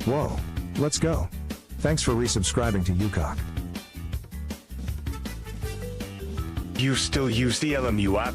Whoa, let's go. Thanks for resubscribing to UKOG. You still use the LMU app?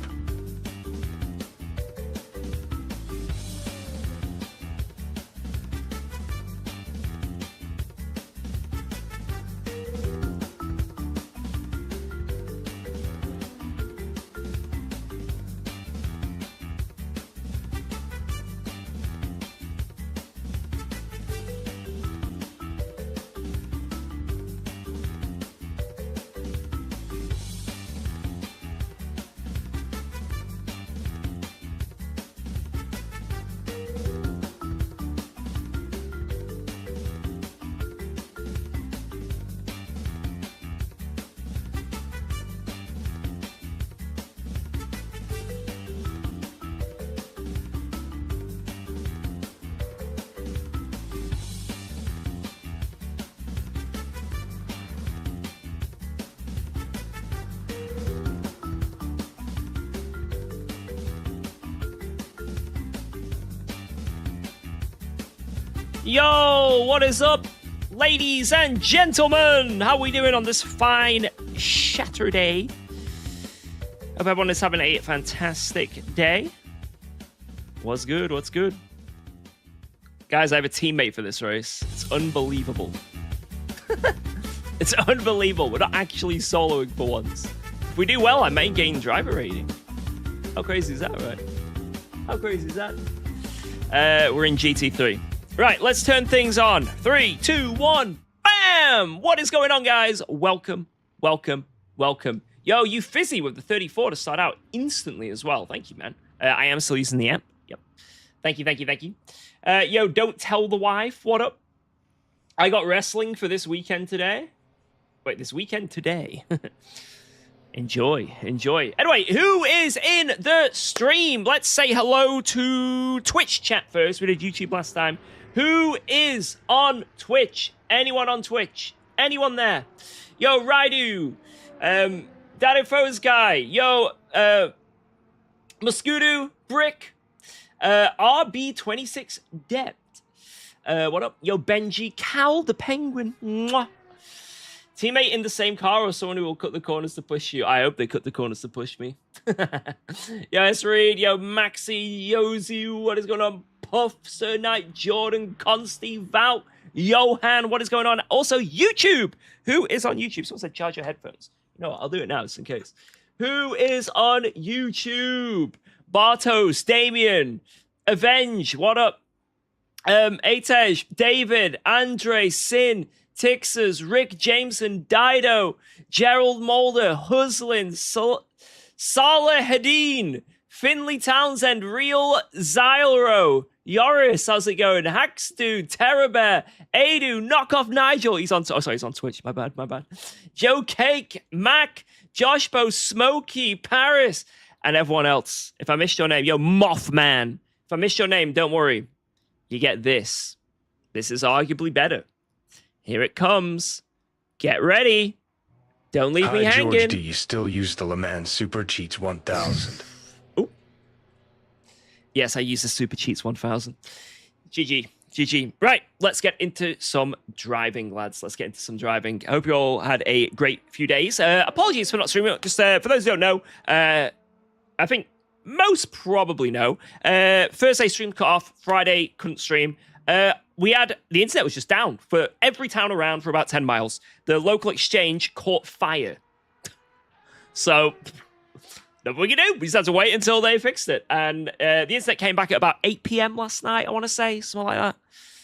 Yo, what is up, ladies and gentlemen? How are we doing on this fine Saturday? Hope everyone is having a fantastic day. What's good? What's good? Guys, I have a teammate for this race. It's unbelievable. It's unbelievable. We're not actually soloing for once. If we do well, I may gain driver rating. How crazy is that, right? How crazy is that? We're in GT3. Right, let's turn things on. 3, 2, 1, bam! What is going on, guys? Welcome, welcome, welcome. Yo, you fizzy with the 34 to start out instantly as well. Thank you, man. I am still using the app. Yep. Thank you, thank you, thank you. Yo, don't tell the wife. What up? I got wrestling for this weekend today. Wait, this weekend today. Enjoy, enjoy. Anyway, who is in the stream? Let's say hello to Twitch chat first. We did YouTube last time. Who is on Twitch? Anyone on Twitch? Anyone there? Yo, Raidu. Dadifos guy. Yo, Muskudu, Brick. RB26 Depth. What up? Yo, Benji. Cal the Penguin. Mwah. Teammate in the same car or someone who will cut the corners to push you? I hope they cut the corners to push me. Yo, S. Reed. Yo, Maxi. Yozu. What is going on? Puff, Sir Knight, Jordan, Consti, Val, Johan. What is going on? Also, YouTube. Who is on YouTube? Someone said charge your headphones. You know what? I'll do it now just in case. Who is on YouTube? Bartos, Damien, Avenge. What up? Atej, David, Andre, Sin, Tixers, Rick Jameson, Dido, Gerald Mulder, Huslin, Saleh Hadeen, Finley Townsend, Real Xylro, Yoris, how's it going? Hackstu, Terrorbear, Adu, Knockoff Nigel. He's on. Oh, sorry, he's on Twitch. My bad, my bad. Joe Cake, Mac, Joshbo, Smokey, Paris, and everyone else. If I missed your name, yo, Mothman. If I missed your name, don't worry. You get this. This is arguably better. Here it comes. Get ready. Don't leave me hanging. George, do you still use the Le Mans Super Cheats 1000? Yes, I use the Super Cheats 1000. GG. GG. Right, let's get into some driving, lads. Let's get into some driving. I hope you all had a great few days. Apologies for not streaming. Just for those who don't know, I think most probably know. Thursday stream cut off. Friday couldn't stream. We had the internet was just down for every town around for about 10 miles. The local exchange caught fire. So nothing we can do. We just had to wait until they fixed it. And the internet came back at about 8 p.m. last night, I want to say, something like that.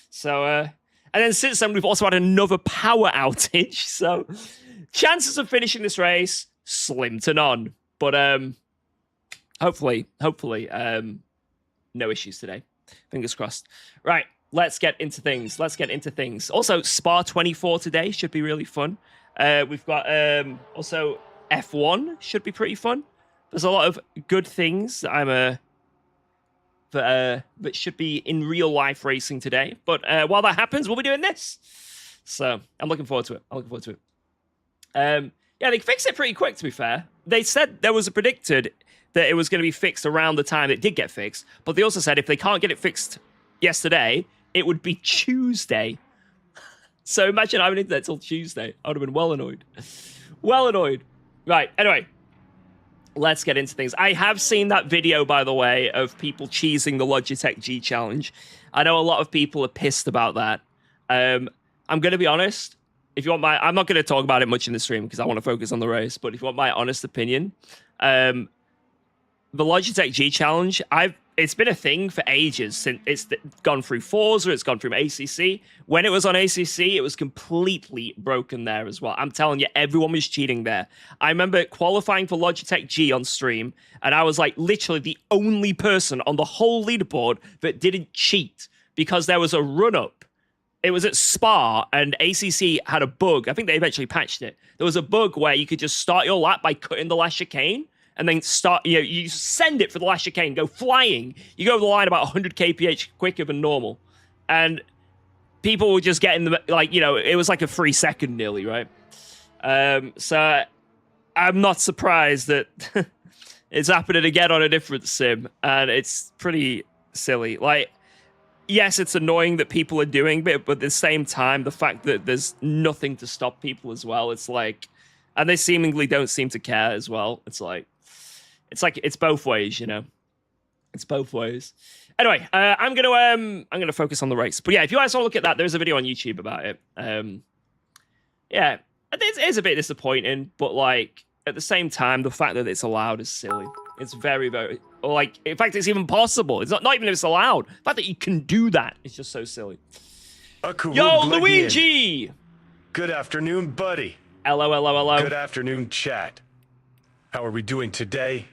So, and then since then, we've also had another power outage. So, chances of finishing this race, slim to none. But hopefully, no issues today. Fingers crossed. Right, let's get into things. Also, Spa 24 today should be really fun. We've got also F1 should be pretty fun. There's a lot of good things that that should be in real life racing today. But while that happens, we'll be doing this. So I'm looking forward to it. Yeah, they fixed it pretty quick, to be fair. They said there was a predicted that it was going to be fixed around the time it did get fixed. But they also said if they can't get it fixed yesterday, it would be Tuesday. So imagine having internet till Tuesday. I would have been well annoyed. Well annoyed. Right, anyway. Let's get into things. I have seen that video, by the way, of people cheesing the Logitech G challenge. I know a lot of people are pissed about that. I'm going to be honest. If you want my... I'm not going to talk about it much in the stream because I want to focus on the race. But if you want my honest opinion, the Logitech G challenge, it's been a thing for ages. Since it's gone through Forza, it's gone through ACC. When it was on ACC, it was completely broken there as well. I'm telling you, everyone was cheating there. I remember qualifying for Logitech G on stream, and I was like literally the only person on the whole leaderboard that didn't cheat because there was a run-up. It was at Spa, and ACC had a bug. I think they eventually patched it. There was a bug where you could just start your lap by cutting the last chicane, and then start, you send it for the last chicane, go flying. You go over the line about 100 kph quicker than normal. And people were just getting the, it was like a 3 second nearly, right? So I'm not surprised that it's happening again on a different sim, and it's pretty silly. Like, yes, it's annoying that people are doing it, but at the same time, the fact that there's nothing to stop people as well, it's like, and they seemingly don't seem to care as well. It's both ways, It's both ways. Anyway, I'm gonna focus on the race. But yeah, if you guys want to look at that, there's a video on YouTube about it. Yeah, it is a bit disappointing, but like at the same time, the fact that it's allowed is silly. It's very, very in fact, it's even possible. It's not even if it's allowed. The fact that you can do that is just so silly. Yo, Luigi! Good afternoon, buddy. Hello, hello, hello. Good afternoon, chat. How are we doing today?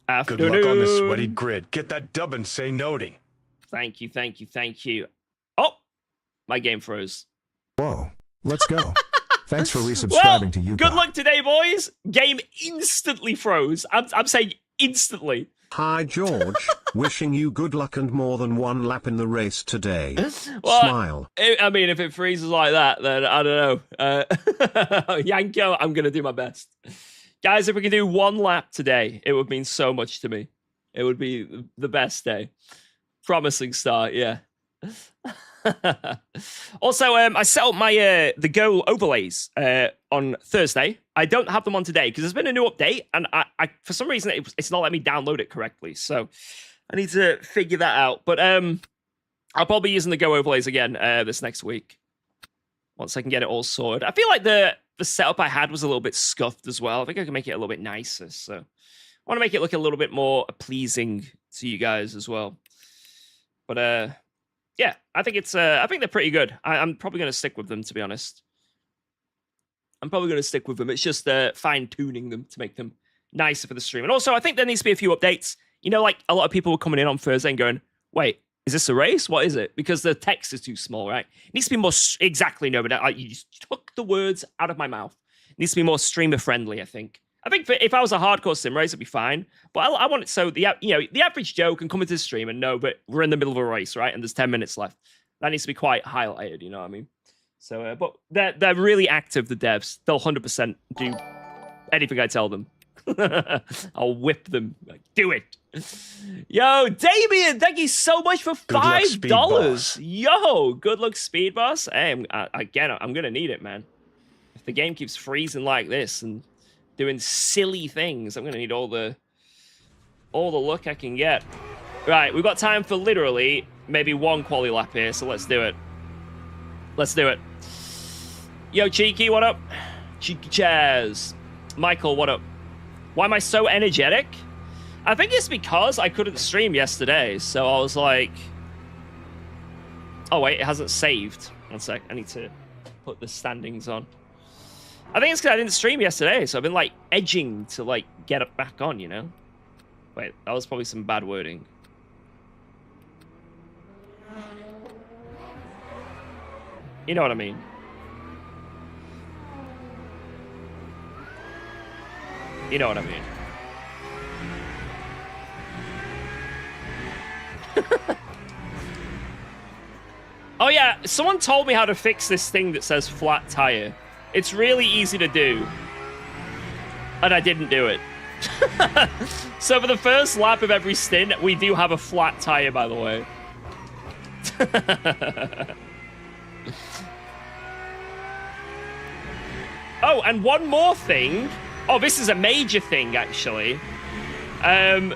Afternoon. Good luck on this sweaty grid. Get that dub and say noting. Thank you, thank you, thank you. Oh, my game froze. Whoa, let's go. Thanks for resubscribing to UKOG. Good luck today, boys. Game instantly froze. I'm saying instantly. Hi, George. Wishing you good luck and more than one lap in the race today. Smile. I mean, if it freezes like that, then I don't know. Yanko, I'm going to do my best. Guys, if we can do one lap today, it would mean so much to me. It would be the best day. Promising start, yeah. Also, I set up my the Go overlays on Thursday. I don't have them on today because there's been a new update, and I for some reason it's not letting me download it correctly. So I need to figure that out. But I'll probably be using the Go overlays again this next week once I can get it all sorted. I feel like the setup I had was a little bit scuffed as well. I think I can make it a little bit nicer. So I want to make it look a little bit more pleasing to you guys as well. But yeah, I think I think they're pretty good. I'm probably going to stick with them, to be honest. I'm probably going to stick with them. It's just fine-tuning them to make them nicer for the stream. And also, I think there needs to be a few updates. Like a lot of people were coming in on Thursday and going, wait, is this a race? What is it? Because the text is too small, right? It needs to be more... Exactly, no, but you just took the words out of my mouth. It needs to be more streamer-friendly, I think. I think if I was a hardcore sim race, it'd be fine. But I want it so the average Joe can come into the stream and know, but we're in the middle of a race, right? And there's 10 minutes left. That needs to be quite highlighted, you know what I mean? So, but they're really active, the devs. They'll 100% do anything I tell them. I'll whip them. Like, do it. Yo, Damien, thank you so much for $5. Yo, good luck, Speed Boss. Hey, again, I'm going to need it, man. If the game keeps freezing like this and doing silly things, I'm going to need all the luck I can get. Right, we've got time for literally maybe one quali lap here, so let's do it. Let's do it. Yo, Cheeky, what up? Cheeky Chaz. Michael, what up? Why am I so energetic? I think it's because I couldn't stream yesterday, so I was like... Oh, wait, it hasn't saved. One sec, I need to put the standings on. I think it's because I didn't stream yesterday, so I've been, like, edging to, like, get it back on, you know? Wait, that was probably some bad wording. You know what I mean? You know what I mean. Oh yeah, someone told me how to fix this thing that says flat tire. It's really easy to do. And I didn't do it. So for the first lap of every stint, we do have a flat tire, by the way. Oh, and one more thing. Oh, this is a major thing, actually. I'm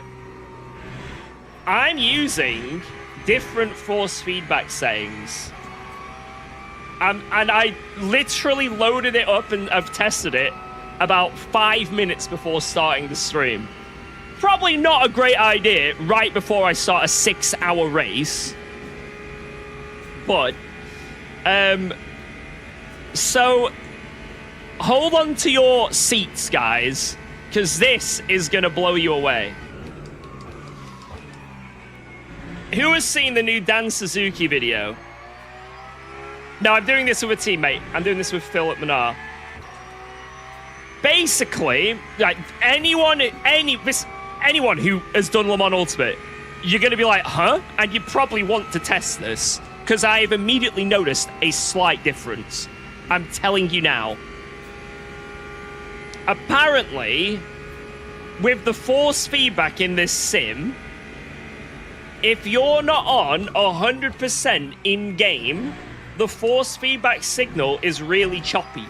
using different force feedback settings. And I literally loaded it up and I've tested it about 5 minutes before starting the stream. Probably not a great idea right before I start a 6-hour race. But, so hold on to your seats, guys, because this is going to blow you away. Who has seen the new Dan Suzuki video? No, I'm doing this with a teammate. I'm doing this with Phil at Manar. Basically, like anyone who has done Le Mans Ultimate, you're going to be like, huh? And you probably want to test this, because I've immediately noticed a slight difference. I'm telling you now. Apparently, with the force feedback in this sim, if you're not on 100% in-game, the force feedback signal is really choppy.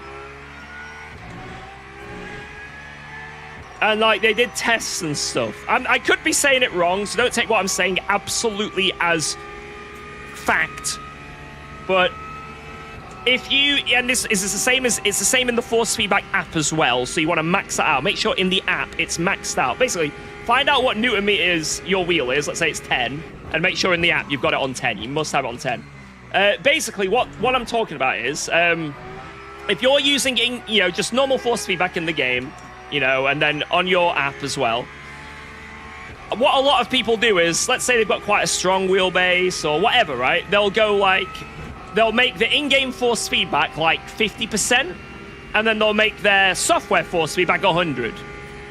And, like, they did tests and stuff. I could be saying it wrong, so don't take what I'm saying absolutely as fact. But if you... And this is the same as... It's the same in the force feedback app as well, so you want to max that out. Make sure in the app it's maxed out. Basically, find out what newton meters your wheel is. Let's say it's 10. And make sure in the app you've got it on 10. You must have it on 10. Basically, what I'm talking about is... if you're using, just normal force feedback in the game... and then on your app as well. What a lot of people do is, let's say they've got quite a strong wheelbase or whatever, right? They'll make the in-game force feedback like 50%, and then they'll make their software force feedback 100.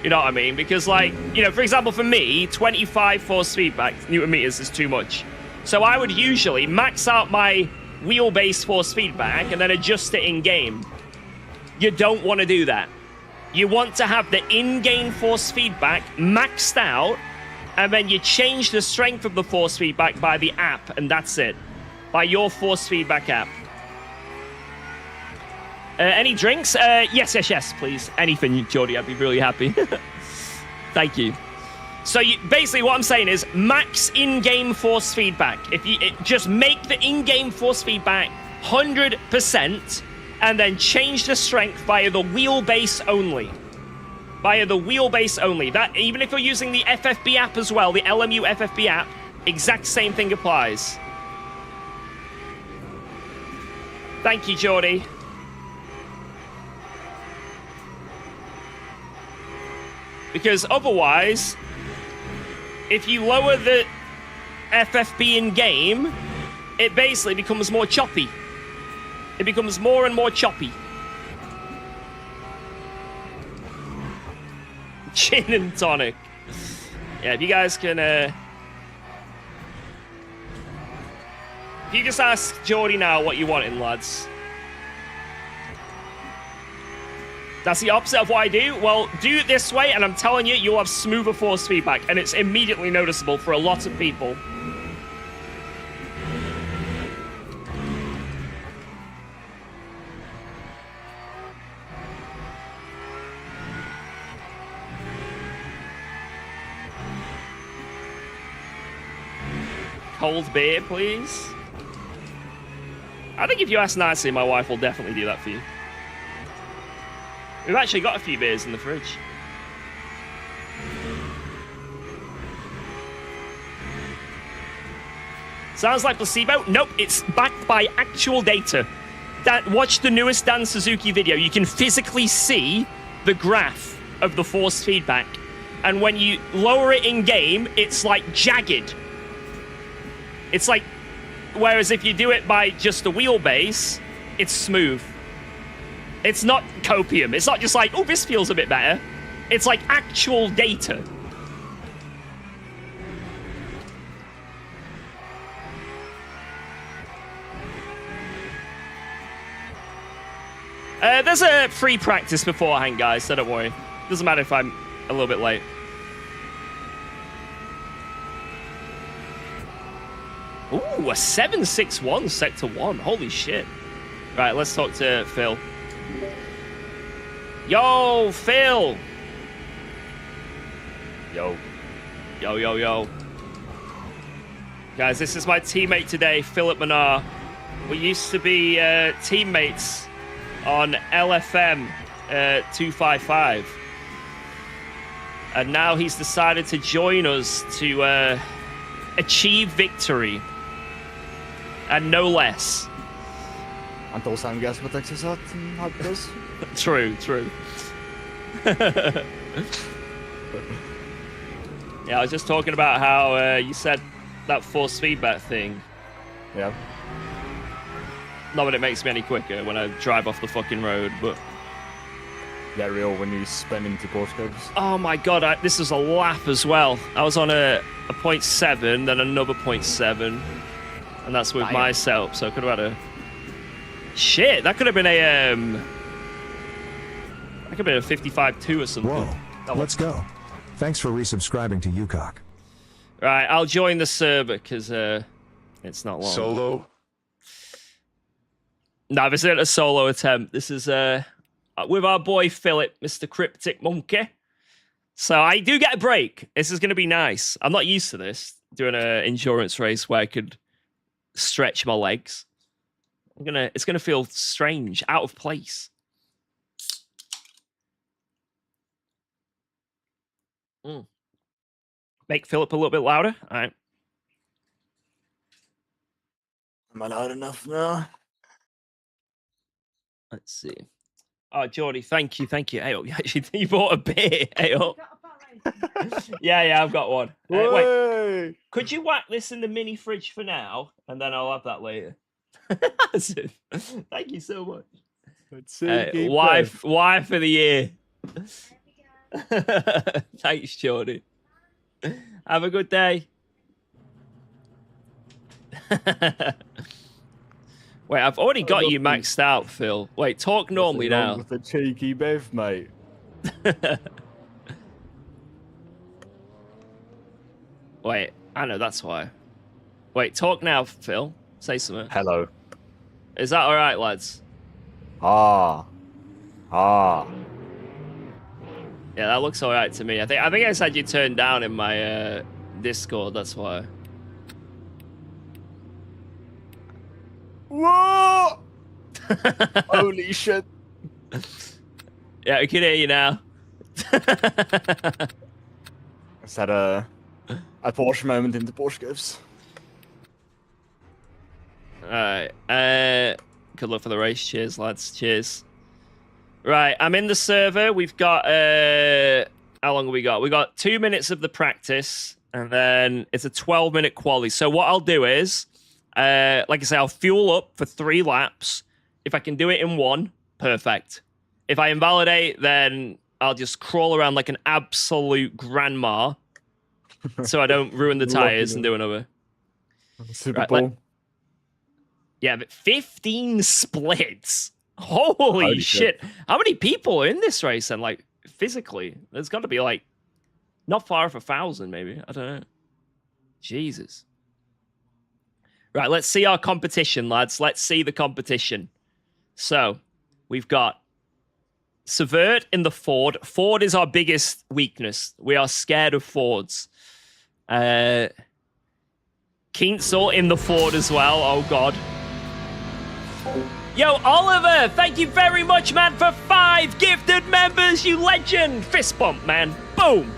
You know what I mean? Because, for example, for me, 25 force feedback newton meters is too much. So I would usually max out my wheelbase force feedback and then adjust it in-game. You don't want to do that. You want to have the in-game force feedback maxed out, and then you change the strength of the force feedback by the app, and that's it. By your force feedback app. Any drinks? Yes, please. Anything, Jordy, I'd be really happy. Thank you. So basically what I'm saying is max in-game force feedback. Just make the in-game force feedback 100%, and then change the strength via the wheelbase only. Via the wheelbase only. That, even if you're using the FFB app as well, the LMU FFB app, exact same thing applies. Thank you, Jordy. Because otherwise, if you lower the FFB in game, it basically becomes more choppy. It becomes more and more choppy. Gin and tonic. Yeah, if you guys can... if you just ask Jordy now what you want in, lads. That's the opposite of what I do. Well, do it this way, and I'm telling you, you'll have smoother force feedback, and it's immediately noticeable for a lot of people. Cold beer, please. I think if you ask nicely, my wife will definitely do that for you. We've actually got a few beers in the fridge. Sounds like placebo? Nope, it's backed by actual data. Watch the newest Dan Suzuki video. You can physically see the graph of the force feedback. And when you lower it in game, it's like jagged. It's like, whereas if you do it by just the wheelbase, it's smooth. It's not copium. It's not just like, oh, this feels a bit better. It's like actual data. There's a free practice beforehand, guys, so don't worry. Doesn't matter if I'm a little bit late. Ooh, Ooh, a 761 sector 1. Holy shit. Right, let's talk to Phil. Yo, Phil. Yo. Yo. Guys, this is my teammate today, Philip Manar. We used to be teammates on LFM 255. And now he's decided to join us to achieve victory. And no less. Antal samgäsmatakse saaten hakkas. True. Yeah, I was just talking about how you said that force feedback thing. Yeah. Not that it makes me any quicker when I drive off the fucking road, but... Yeah, real when you spin into postcodes. Oh my god, this was a lap as well. I was on a 0.7, then another 0.7. And that's with my setup, so I could have had a... Shit, that could have been a... That could have been a 55-2 or something. Whoa, let's go. Thanks for resubscribing to UKOG. Right, I'll join the server, because it's not long. Solo? No, this isn't a solo attempt. This is with our boy Philip, Mr. Cryptic Monkey. So I do get a break. This is going to be nice. I'm not used to this, doing an endurance race where I could stretch my legs. It's gonna feel strange, out of place. Make Philip a little bit louder. All right. Am I loud enough now? Let's see. Oh, Geordie, thank you. Hey, you bought a beer. Hey, yeah, I've got one. Wait, could you whack this in the mini fridge for now, and then I'll have that later. Thank you so much. Wife of the year. Thanks, Geordie. Have a good day. Wait, I've already got you maxed out, Phil. Wait, talk normally now. With the cheeky beef, mate. Wait, I know that's why. Wait, talk now, Phil. Say something. Hello. Is that all right, lads? Ah. Yeah, that looks all right to me. I think I said you turned down in my Discord. That's why. Whoa! Holy shit! Yeah, we can hear you now. Is that a Porsche moment in the Porsche gives? Alright. Good luck for the race. Cheers, lads. Cheers. Right, I'm in the server. We've got how long have we got? We got 2 minutes of the practice, and then it's a 12-minute quali. So what I'll do is, like I say, I'll fuel up for 3 laps. If I can do it in 1, perfect. If I invalidate, then I'll just crawl around like an absolute grandma, so I don't ruin the tires and do another. Super Bowl. Yeah, but 15 splits. Holy shit. How many people are in this race then? Like, physically? There's got to be, like, not far off 1,000, maybe. I don't know. Jesus. Right, let's see our competition, lads. Let's see the competition. So, we've got Subvert in the Ford. Ford is our biggest weakness. We are scared of Fords. Kinsel in the Ford as well. Oh, God. Yo, Oliver, thank you very much, man, for 5 gifted members, you legend. Fist bump, man. Boom.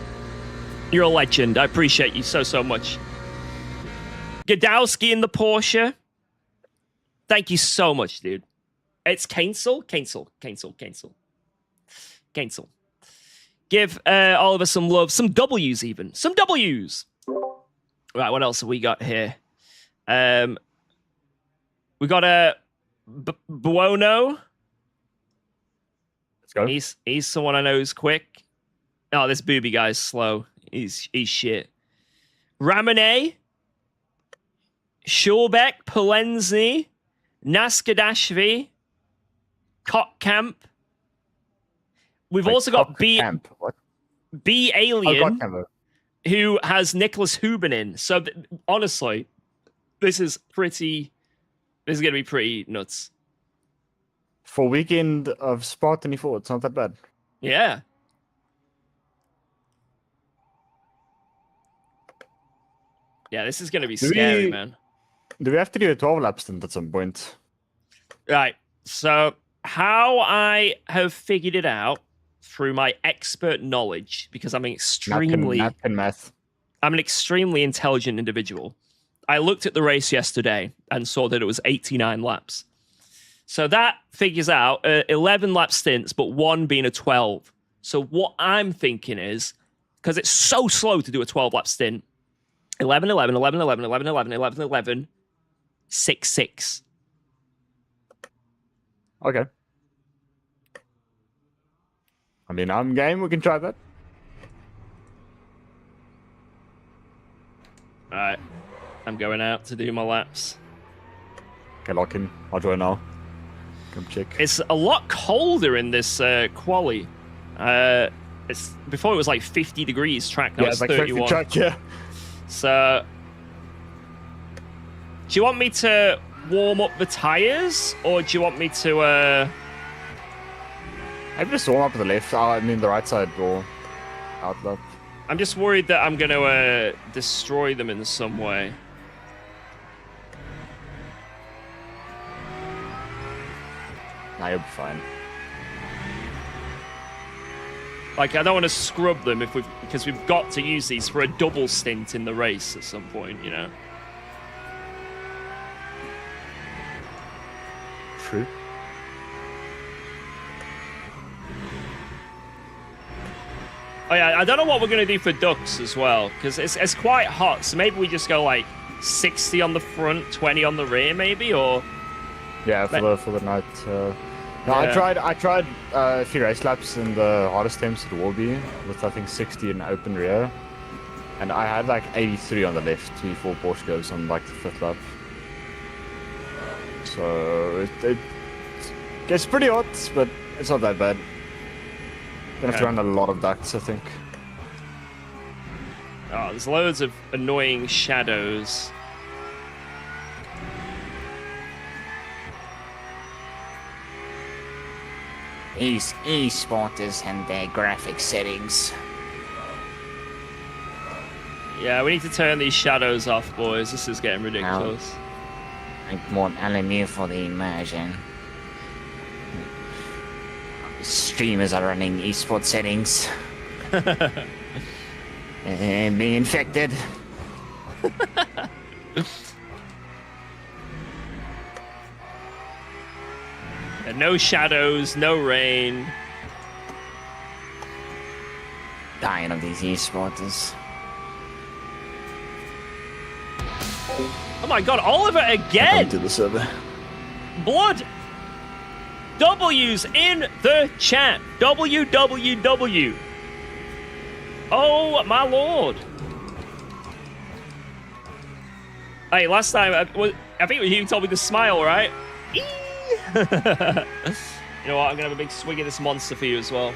You're a legend. I appreciate you so much. Gadowski in the Porsche. Thank you so much, dude. It's Cancel. Give Oliver some love. Some W's even. Some W's. Right, what else have we got here? We got a Buono. Let's go. He's someone I know who's quick. Oh, this booby guy's slow. He's shit. Ramone. Schulbeck, Polenzny, Naskadashvi, Kottkamp. We've also got B Alien, who has Nicholas Huben in. So honestly, This is pretty. This is gonna be pretty nuts. For weekend of Spa 24, it's not that bad. Yeah. Yeah, this is gonna be scary, man. Do we have to do a 12 lap stint at some point? Right. So, how I have figured it out through my expert knowledge, because I'm an extremely math. I'm an extremely intelligent individual. I looked at the race yesterday and saw that it was 89 laps. So that figures out 11 lap stints, but one being a 12. So what I'm thinking is, because it's so slow to do a 12 lap stint, 11, 11, 11, 11, 11, 11, 11, 11, 6, 6. Okay. I mean, I'm game. We can try that. All right. I'm going out to do my laps. Okay, lock in. I'll join now. Come check. It's a lot colder in this quali. It's before it was like 50 degrees track. Now it's like 31. Track, yeah. So, do you want me to warm up the tires, or do you want me to? Maybe just warm up to the left. I mean, the right side or out lap. I'm just worried that I'm going to destroy them in some way. Nah, you'll be fine. Like, I don't want to scrub them because we've got to use these for a double stint in the race at some point, you know. True. Oh yeah, I don't know what we're going to do for ducks as well, because it's quite hot, so maybe we just go like 60 on the front, 20 on the rear maybe, or... Yeah, for the night. No, Yeah. I tried a few race laps in the hardest temps it will be, with I think 60 in open rear. And I had like 83 on the left, 3-4 Porsche goes on like the 5th lap. So it gets pretty hot, but it's not that bad. Gonna have to run a lot of ducts, I think. Oh, there's loads of annoying shadows. These e-sporters and their graphic settings. Yeah, we need to turn these shadows off, boys. This is getting ridiculous. I want LMU for the immersion. Streamers are running esports settings. Being infected. Yeah, no shadows, no rain. Dying of these esporters. Oh my god, Oliver again! To the server. Blood! W's in the chat. WWW. Oh my lord. Hey, last time, I think you told me to smile, right? You know what, I'm gonna have a big swig of this monster for you as well.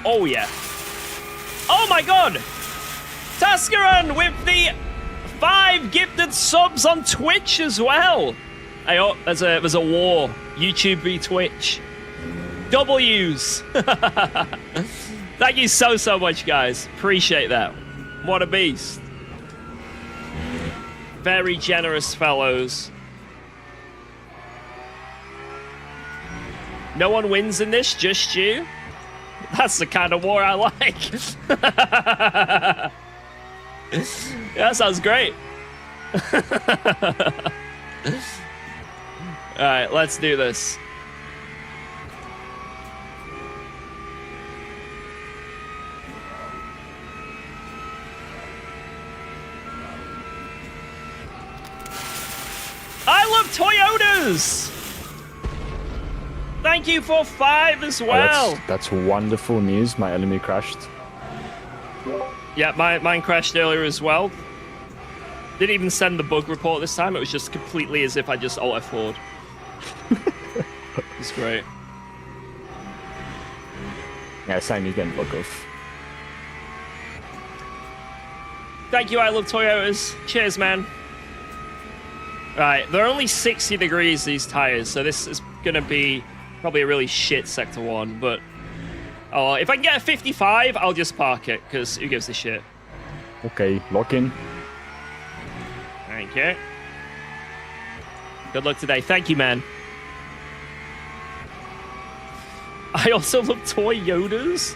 Oh yeah. Oh my god! Tascaran with the 5 gifted subs on Twitch as well. Hey, oh, there's a war. YouTube v Twitch. W's. Thank you so much, guys. Appreciate that. What a beast. Very generous fellows. No one wins in this, just you? That's the kind of war I like. Yeah, that sounds great. Alright, let's do this. I love Toyotas! Thank you for 5 as well. Oh, that's wonderful news. My LMU crashed. Yeah, mine crashed earlier as well. Didn't even send the bug report this time. It was just completely as if I just alt F4'd. It's great. Yeah, same again, fuck off. Thank you, I love Toyotas. Cheers, man. Right, they're only 60 degrees, these tires, so this is going to be probably a really shit Sector 1, but... Oh, if I can get a 55, I'll just park it, because who gives a shit? Okay, lock in. Thank you. Good luck today. Thank you, man. I also love Toyotas.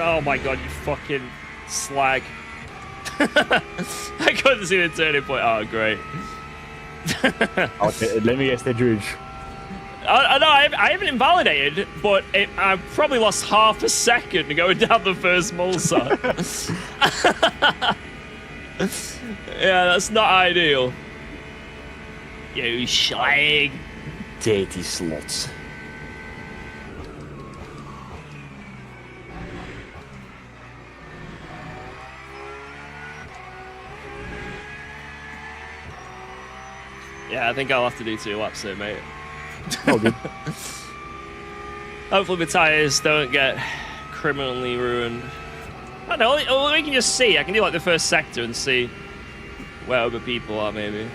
Oh my god, you fucking slag. I couldn't see the turning point. Oh, great. Okay, let me guess the Druge. No, I haven't invalidated, but I probably lost half a second going down the first mulsar. Yeah, that's not ideal. You slag. Dirty slots. Yeah, I think I'll have to do 2 laps here, mate. Oh, good. Hopefully the tyres don't get criminally ruined. I don't know, we can just see. I can do like the first sector and see where other people are, maybe.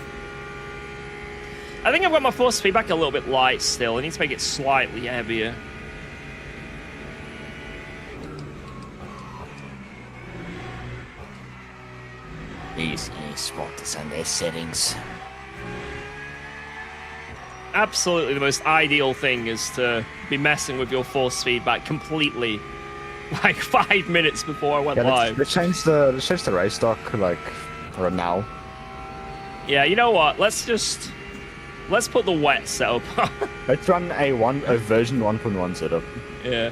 I think I've got my force feedback a little bit light still. I need to make it slightly heavier. These esports and their settings. Absolutely the most ideal thing is to be messing with your force feedback completely, like 5 minutes before I went live. Let's change the race stock like right now. Yeah, you know what? Let's put the wet setup on. Let's run a version 1.1 setup. Yeah.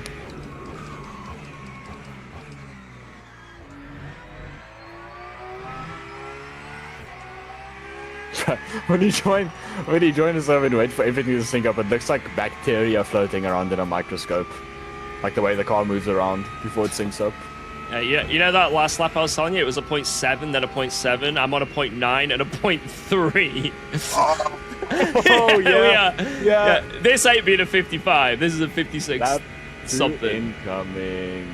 when you join the server and wait for everything to sync up, it looks like bacteria floating around in a microscope. Like the way the car moves around before it syncs up. Yeah, you know that last lap I was telling you? It was a 0.7, then a 0.7. I'm on a 0.9 and a 0.3. Oh, yeah. This ain't being a 55. This is a 56 Lap something. Incoming.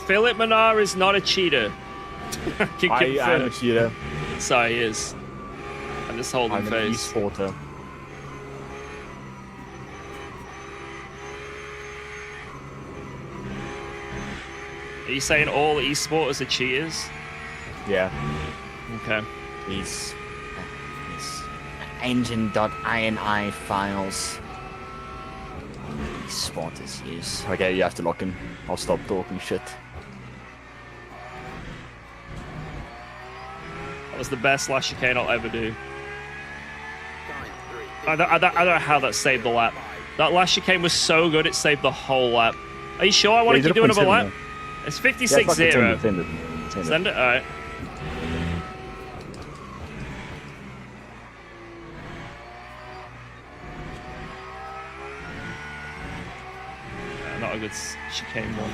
Philip Manar is not a cheater. I am a cheater. Sorry, he is. I'm just holding I'm an face. e-sporter. Are you saying all esporters are cheaters? Yeah. Okay. These engine.ini files. Esporters use. Okay, you have to lock in. I'll stop talking shit. That was the best last chicane I'll ever do. I don't know how that saved the lap. That last chicane was so good it saved the whole lap. Are you sure I want to keep doing another lap? It's 56-0. Send it? Alright. Not a good chicane one.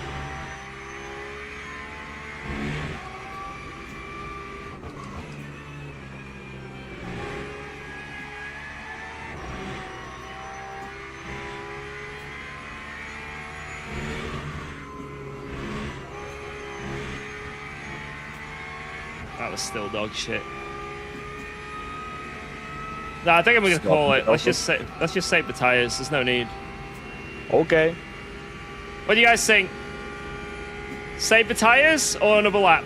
That was still dog shit. No, I think I'm gonna call it. Let's Let's just save the tires. There's no need. Okay. What do you guys think? Save the tires or another lap?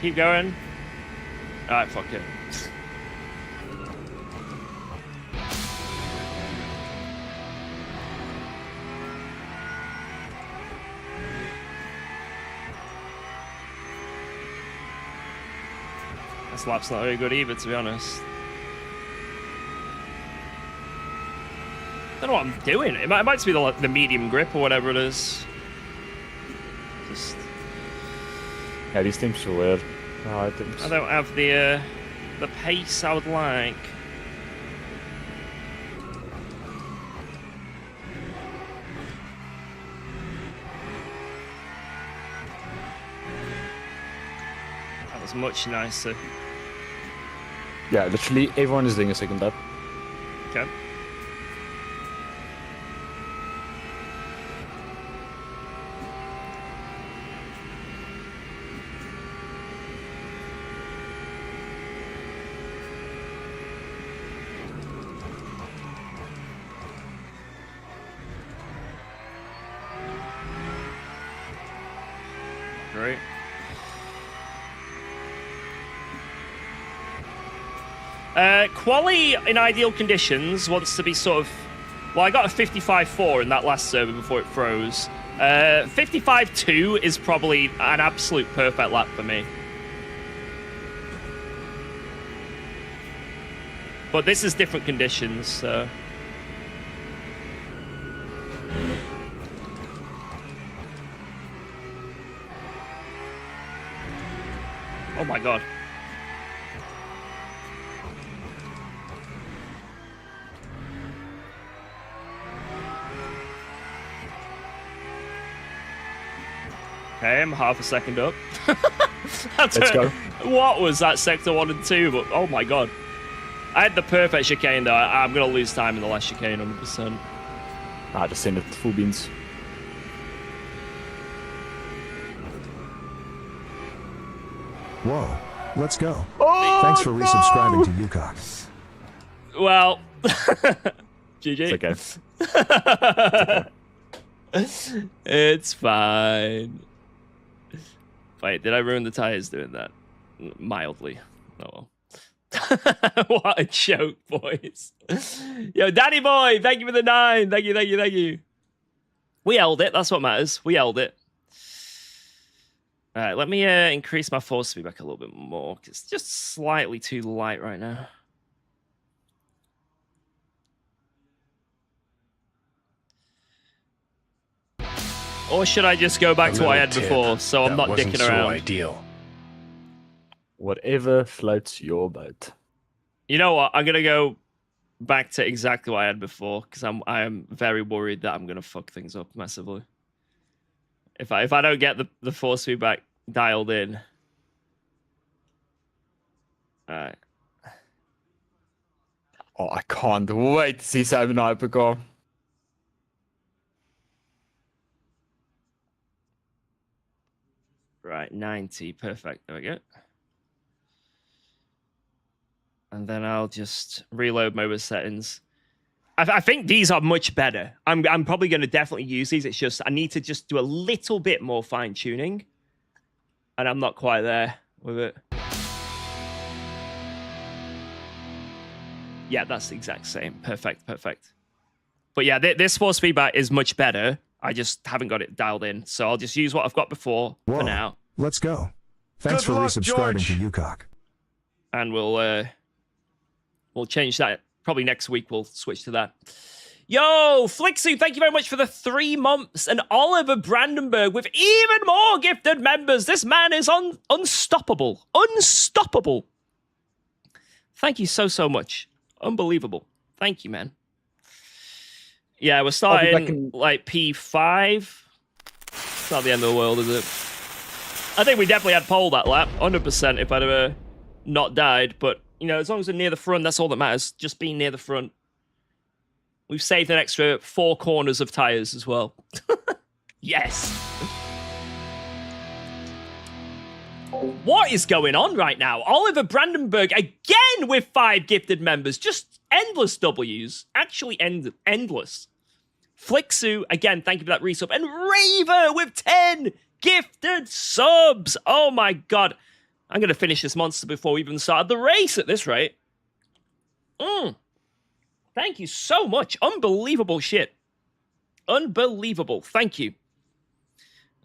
Keep going. Alright, fuck it. This lap's not very good either, to be honest. I don't know what I'm doing. It might just be the medium grip or whatever it is. Just... Yeah, these things are weird. Oh, I don't have the pace I would like. That was much nicer. Yeah, literally everyone is doing a second lap. Okay. Great. Quali in ideal conditions wants to be sort of... Well, I got a 55.4 in that last server before it froze. 55.2 is probably an absolute perfect lap for me. But this is different conditions, so... Oh my god. Okay, I'm half a second up. Let's go. What was that sector 1 and 2? But oh my god. I had the perfect chicane though. I'm going to lose time in the last chicane 100%. Just send it full beans. Whoa, let's go. Oh, Thanks for resubscribing to UKOG. Well, GG. It's okay. It's fine. Wait, did I ruin the tires doing that? Mildly. Oh well. What a joke, boys. Yo, Danny boy, thank you for the 9. Thank you. We held it. That's what matters. We held it. All right, let me increase my force speed back a little bit more. It's just slightly too light right now. Or should I just go back to what I had before, so I'm not dicking around? So ideal. Whatever floats your boat. You know what? I'm gonna go back to exactly what I had before because I am very worried that I'm gonna fuck things up massively. If I don't get the force feedback dialed in. All right. Oh, I can't wait to see Simon Hypercar. Right, 90, perfect. There we go. And then I'll just reload mobile settings. I think these are much better. I'm probably going to definitely use these. It's just I need to just do a little bit more fine tuning, and I'm not quite there with it. Yeah, that's the exact same. Perfect. But yeah, this force feedback is much better. I just haven't got it dialed in, so I'll just use what I've got before for now. Let's go. Thanks for resubscribing to UKOG. And we'll change that. Probably next week we'll switch to that. Yo, Flixu, thank you very much for the 3 months. And Oliver Brandenburg with even more gifted members. This man is unstoppable. Unstoppable. Thank you so much. Unbelievable. Thank you, man. Yeah, we're starting like P5. It's not the end of the world, is it? I think we definitely had pole that lap. 100% if I'd have not died. But, you know, as long as we're near the front, that's all that matters. Just being near the front. We've saved an extra 4 corners of tires as well. Yes. What is going on right now? Oliver Brandenburg again with 5 gifted members. Just endless W's. Actually endless. Flixu, again, thank you for that resub. And Raver with 10 gifted subs. Oh my god. I'm going to finish this monster before we even started the race at this rate. Thank you so much. Unbelievable shit. Unbelievable. Thank you.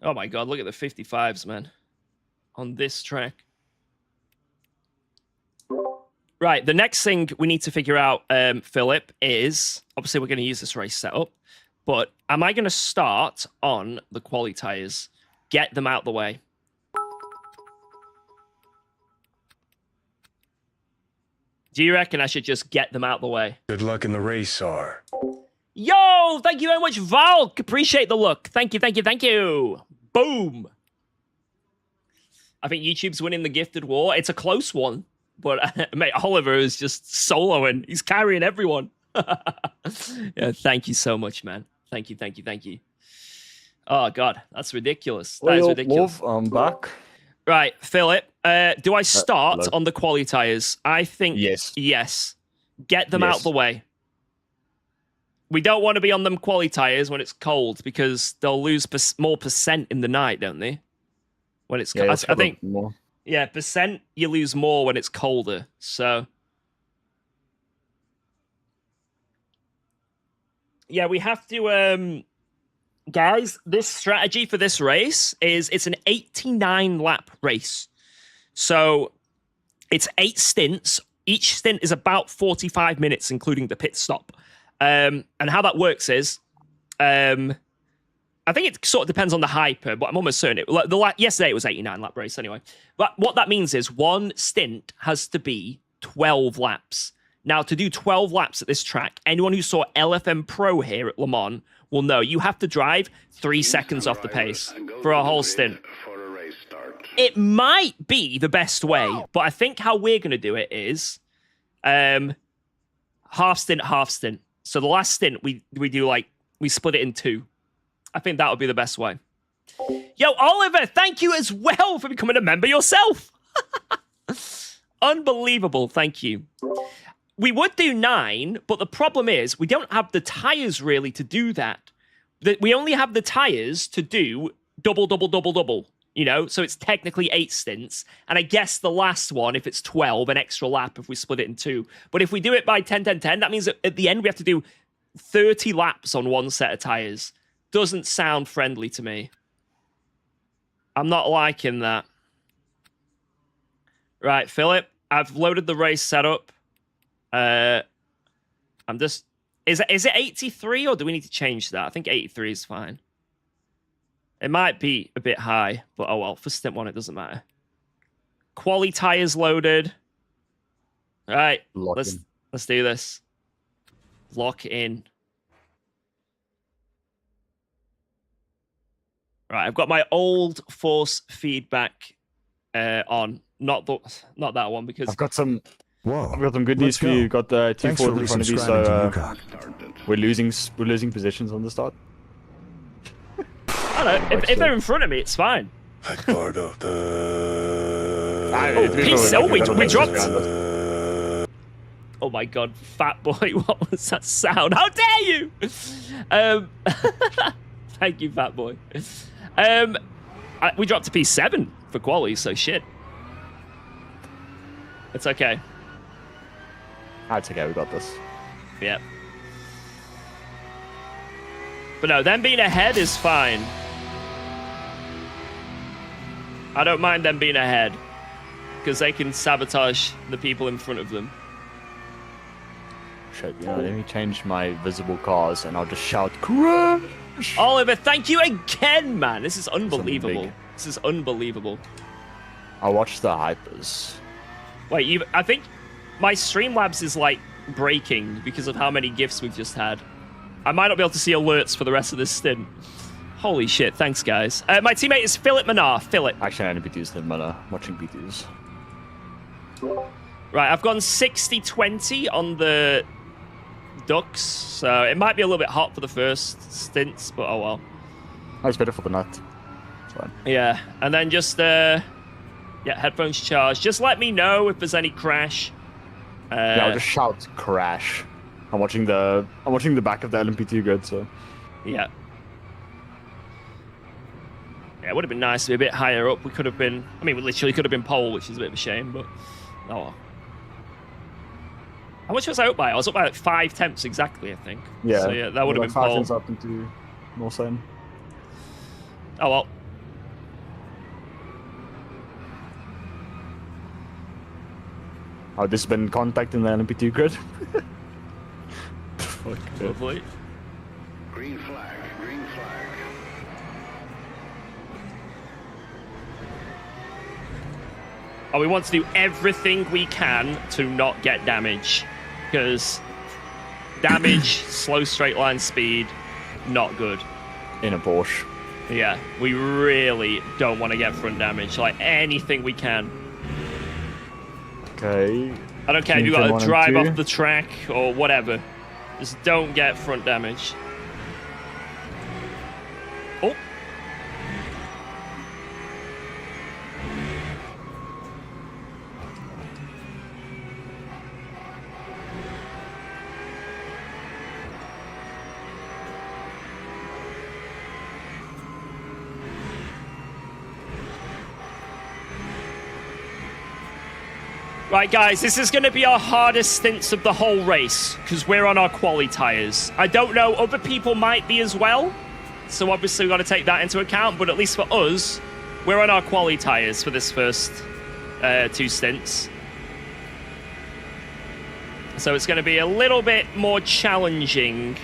Oh my god, look at the 55s, man. On this track. Right, the next thing we need to figure out, Philip, is... Obviously, we're going to use this race setup. But am I going to start on the quali tires? Get them out the way. Do you reckon I should just get them out the way? Good luck in the race, Sar. Yo, thank you very much, Valk. Appreciate the look. Thank you, thank you, thank you. Boom. I think YouTube's winning the gifted war. It's a close one, but mate, Oliver is just soloing. He's carrying everyone. Yeah, thank you so much, man. Thank you, thank you, thank you. Oh god, that's ridiculous. That is ridiculous. Wolf, I'm back. Right, Philip. Do I start on the quali tires? I think yes. Yes. Get them out the way. We don't want to be on them quali tires when it's cold because they'll lose more percent in the night, don't they? When it's I think more. Yeah, percent you lose more when it's colder. So yeah, we have to guys, this strategy for this race is it's an 89 lap race. So it's 8 stints. Each stint is about 45 minutes, including the pit stop. And how that works is, I think it sort of depends on the hyper, but I'm almost certain. Yesterday it was 89 lap race anyway. But what that means is one stint has to be 12 laps. Now, to do 12 laps at this track, anyone who saw LFM Pro here at Le Mans will know you have to drive 3 seconds off the pace for a whole stint. It might be the best way, but I think how we're going to do it is half stint, half stint. So the last stint, we do we split it in 2. I think that would be the best way. Yo, Oliver, thank you as well for becoming a member yourself. Unbelievable, thank you. We would do 9, but the problem is we don't have the tires really to do that. We only have the tires to do double, double, double, double. You know, so it's technically 8 stints. And I guess the last one, if it's 12, an extra lap if we split it in 2. But if we do it by 10, 10, 10, that means that at the end we have to do 30 laps on one set of tires. Doesn't sound friendly to me. I'm not liking that. Right, Philip, I've loaded the race setup. I'm just... Is it 83 or do we need to change that? I think 83 is fine. It might be a bit high, but oh well. For stint 1, it doesn't matter. Quali tires loaded. All right, let's do this. Lock in. Right, I've got my old force feedback on. Not that one because I've got some. Whoa. I've got some good news for you. Got the 2 forwards in front of you, so UKOG. we're losing positions on the start. I don't know. If they're in front of me, it's fine. Part of the... We dropped. Oh my god, fat boy! What was that sound? How dare you! Thank you, fat boy. We dropped to P7 for quali, so shit. It's okay. That's okay. We got this. Yep. But no, them being ahead is fine. I don't mind them being ahead because they can sabotage the people in front of them. Shit, you know, let me change my visible cars and I'll just shout crash. Oliver, thank you again, man. This is unbelievable. This is unbelievable. I watched the hypers. Wait, I think my Streamlabs is like breaking because of how many gifts we've just had. I might not be able to see alerts for the rest of this stint. Holy shit, thanks guys. My teammate is Philip Manar. Philip. Actually, I need BTs than Manar. Watching BTs. Right, I've gone 60-20 on the ducks, so it might be a little bit hot for the first stints, but oh well. That's better for the nut. It's fine. Yeah, and then just Yeah, headphones charged. Just let me know if there's any crash. Yeah, I'll just shout crash. I'm watching the back of the LMP2 grid, so Yeah. Yeah, it would have been nice to be a bit higher up. We could have been... I mean, we literally could have been pole, which is a bit of a shame, but... Oh, well. How much was I up by? I was up by like 5 tenths exactly, I think. yeah. So, yeah, that would have been 5 pole. tenths up into North End. Oh, well. Oh, this has been contacting the LMP2 grid. Lovely. Green flag, green flag. Oh, we want to do everything we can to not get damage. Because damage, slow straight line speed, not good. In a Porsche. Yeah, we really don't want to get front damage. Like, anything we can. Okay. I don't care if you've got to drive off the track or whatever. Just don't get front damage. Oh. Right, guys, this is going to be our hardest stints of the whole race, because we're on our quali tyres. I don't know, other people might be as well, so obviously we've got to take that into account, but at least for us, we're on our quali tyres for this first 2 stints. So it's going to be a little bit more challenging.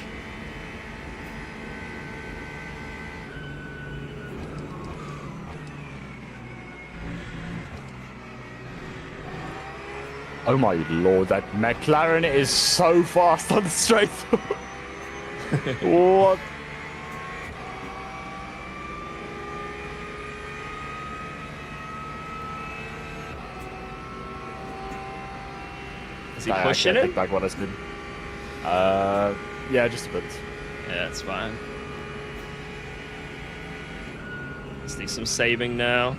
Oh my lord, that McLaren is so fast on the straight. What? Is he pushing it? Take back what I said. Yeah, just a bit. Yeah, that's fine. Let's do some saving now.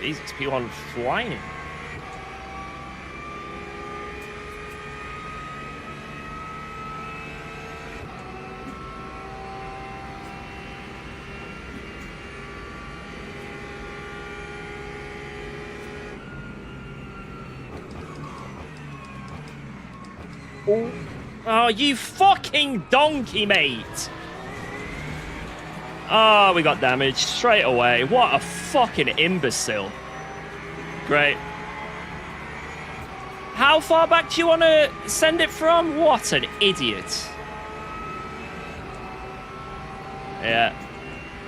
Jesus, P1 flying. Oh, you fucking donkey, mate! Oh, we got damaged straight away. What a fucking imbecile. Great. How far back do you want to send it from? What an idiot. Yeah.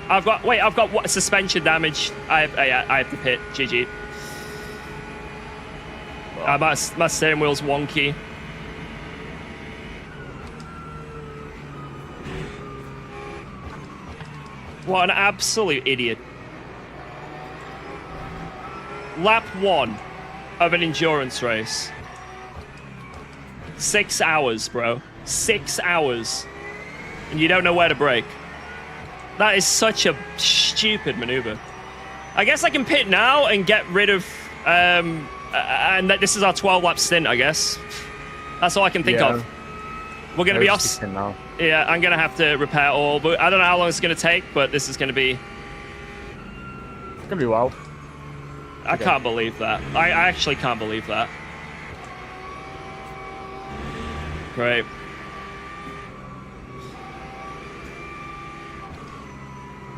I've got what, suspension damage. I have to pit. GG. My steering wheel's wonky. What an absolute idiot. Lap 1 of an endurance race. 6 hours, bro. 6 hours. And you don't know where to brake. That is such a stupid maneuver. I guess I can pit now and get rid of... and this is our 12-lap stint, I guess. That's all I can think of. We're going to be off... Now. Yeah, I'm going to have to repair all, but I don't know how long it's going to take, but this is going to be... It's going to be wild. I can't believe that. I actually can't believe that. Great.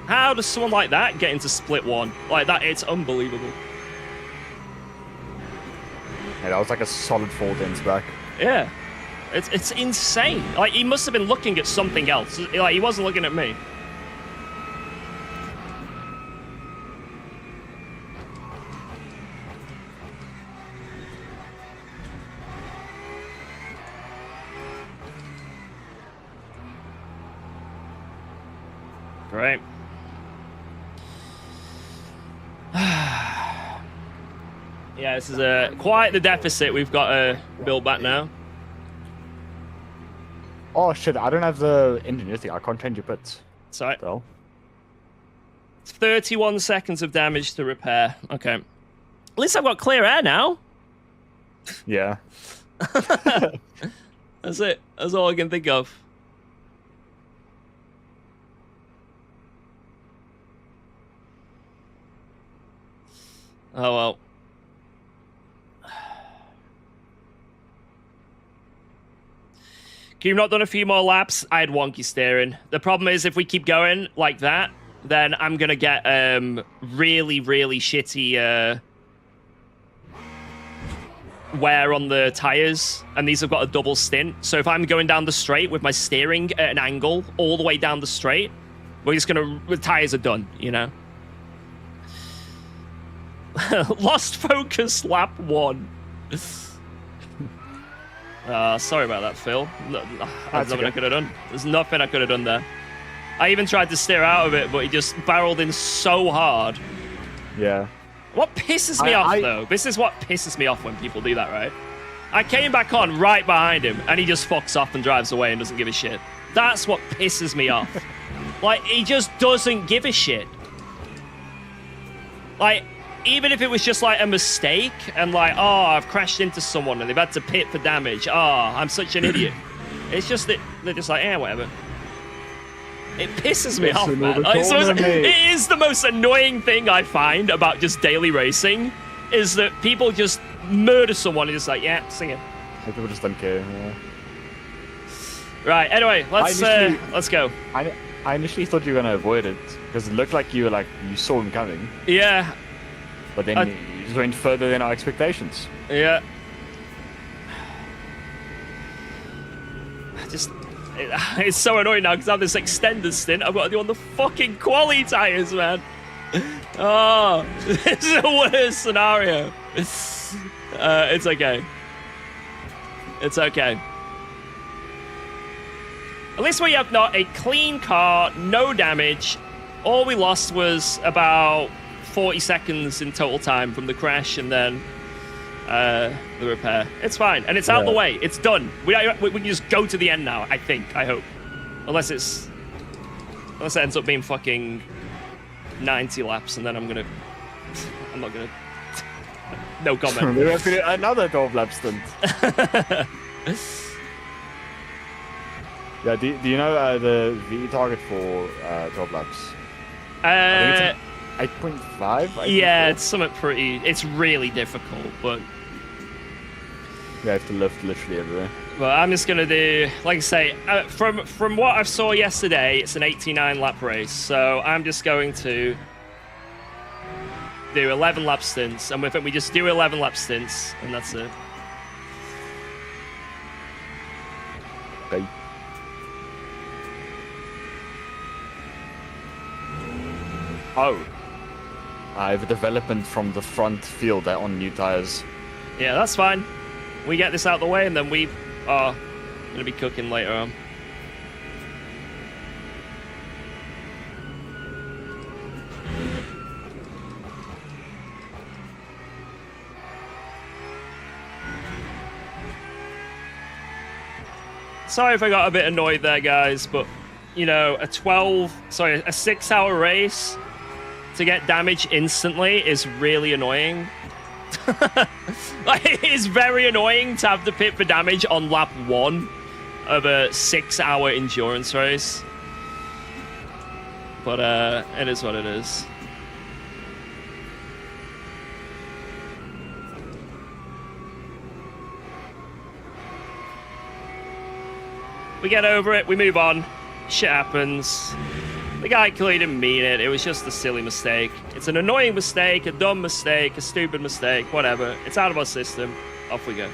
How does someone like that get into split 1? Like that, it's unbelievable. Yeah, that was like a solid 4 tenths back. Yeah. It's insane. Like, he must have been looking at something else. Like, he wasn't looking at me. Great. Yeah, this is quite the deficit we've got to build back now. Oh shit! I don't have the engineer thing. I can't change your bits. Sorry. Well, It's 31 seconds of damage to repair. Okay. At least I've got clear air now. yeah. That's it. That's all I can think of. Oh well. Could you not done a few more laps? I had wonky steering. The problem is if we keep going like that, then I'm gonna get really, really shitty wear on the tires, and these have got a double stint. So if I'm going down the straight with my steering at an angle all the way down the straight, we're just gonna, the tires are done, you know. Lost focus lap 1. Sorry about that, Phil. There's nothing I could have done. There's nothing I could have done there. I even tried to steer out of it, but he just barreled in so hard. Yeah. What pisses me off, though, this is what pisses me off when people do that, right? I came back on right behind him, and he just fucks off and drives away and doesn't give a shit. That's what pisses me off. Like, he just doesn't give a shit. Like, even if it was just, like, a mistake, and like, oh, I've crashed into someone, and they've had to pit for damage. Oh, I'm such an idiot. It's just that they're just like, whatever. It pisses me off, man. Like, it is the most annoying thing I find about just daily racing, is that people just murder someone and just like, yeah, sing it. People just don't care. Yeah. Right. Anyway, let's go. I initially thought you were gonna avoid it because it looked like you saw him coming. Yeah. But then you just went further than our expectations. Yeah. It's so annoying now because I have this extended stint. I've got to do on the fucking quali tires, man. Oh, this is the worst scenario. It's okay. It's okay. At least we have not a clean car, no damage. All we lost was about 40 seconds in total time from the crash and then the repair. It's fine, and it's out of the way. It's done. We can just go to the end now. I think. I hope, unless it ends up being fucking 90 laps, and then I'm not gonna. No comment. We have to do another 12 lap stint. Yeah. Do you know the VE target for 12 laps? I think it's 8.5. Yeah, it's something pretty. It's really difficult, but. You have to lift literally everywhere. Well, I'm just gonna do, like I say, from what I saw yesterday, it's an 89 lap race. So I'm just going to do 11 lap stints, and with it we just do 11 lap stints, and that's it. Okay. Oh, I have a development from the front field on new tires. Yeah, that's fine. We get this out of the way, and then we are going to be cooking later on. Sorry if I got a bit annoyed there, guys, but, you know, a 6-hour race to get damage instantly is really annoying. Like, it is very annoying to have to pit for damage on lap 1 of a 6-hour endurance race. But it is what it is. We get over it, we move on. Shit happens. The guy clearly didn't mean it. It was just a silly mistake. It's an annoying mistake, a dumb mistake, a stupid mistake, whatever. It's out of our system. Off we go.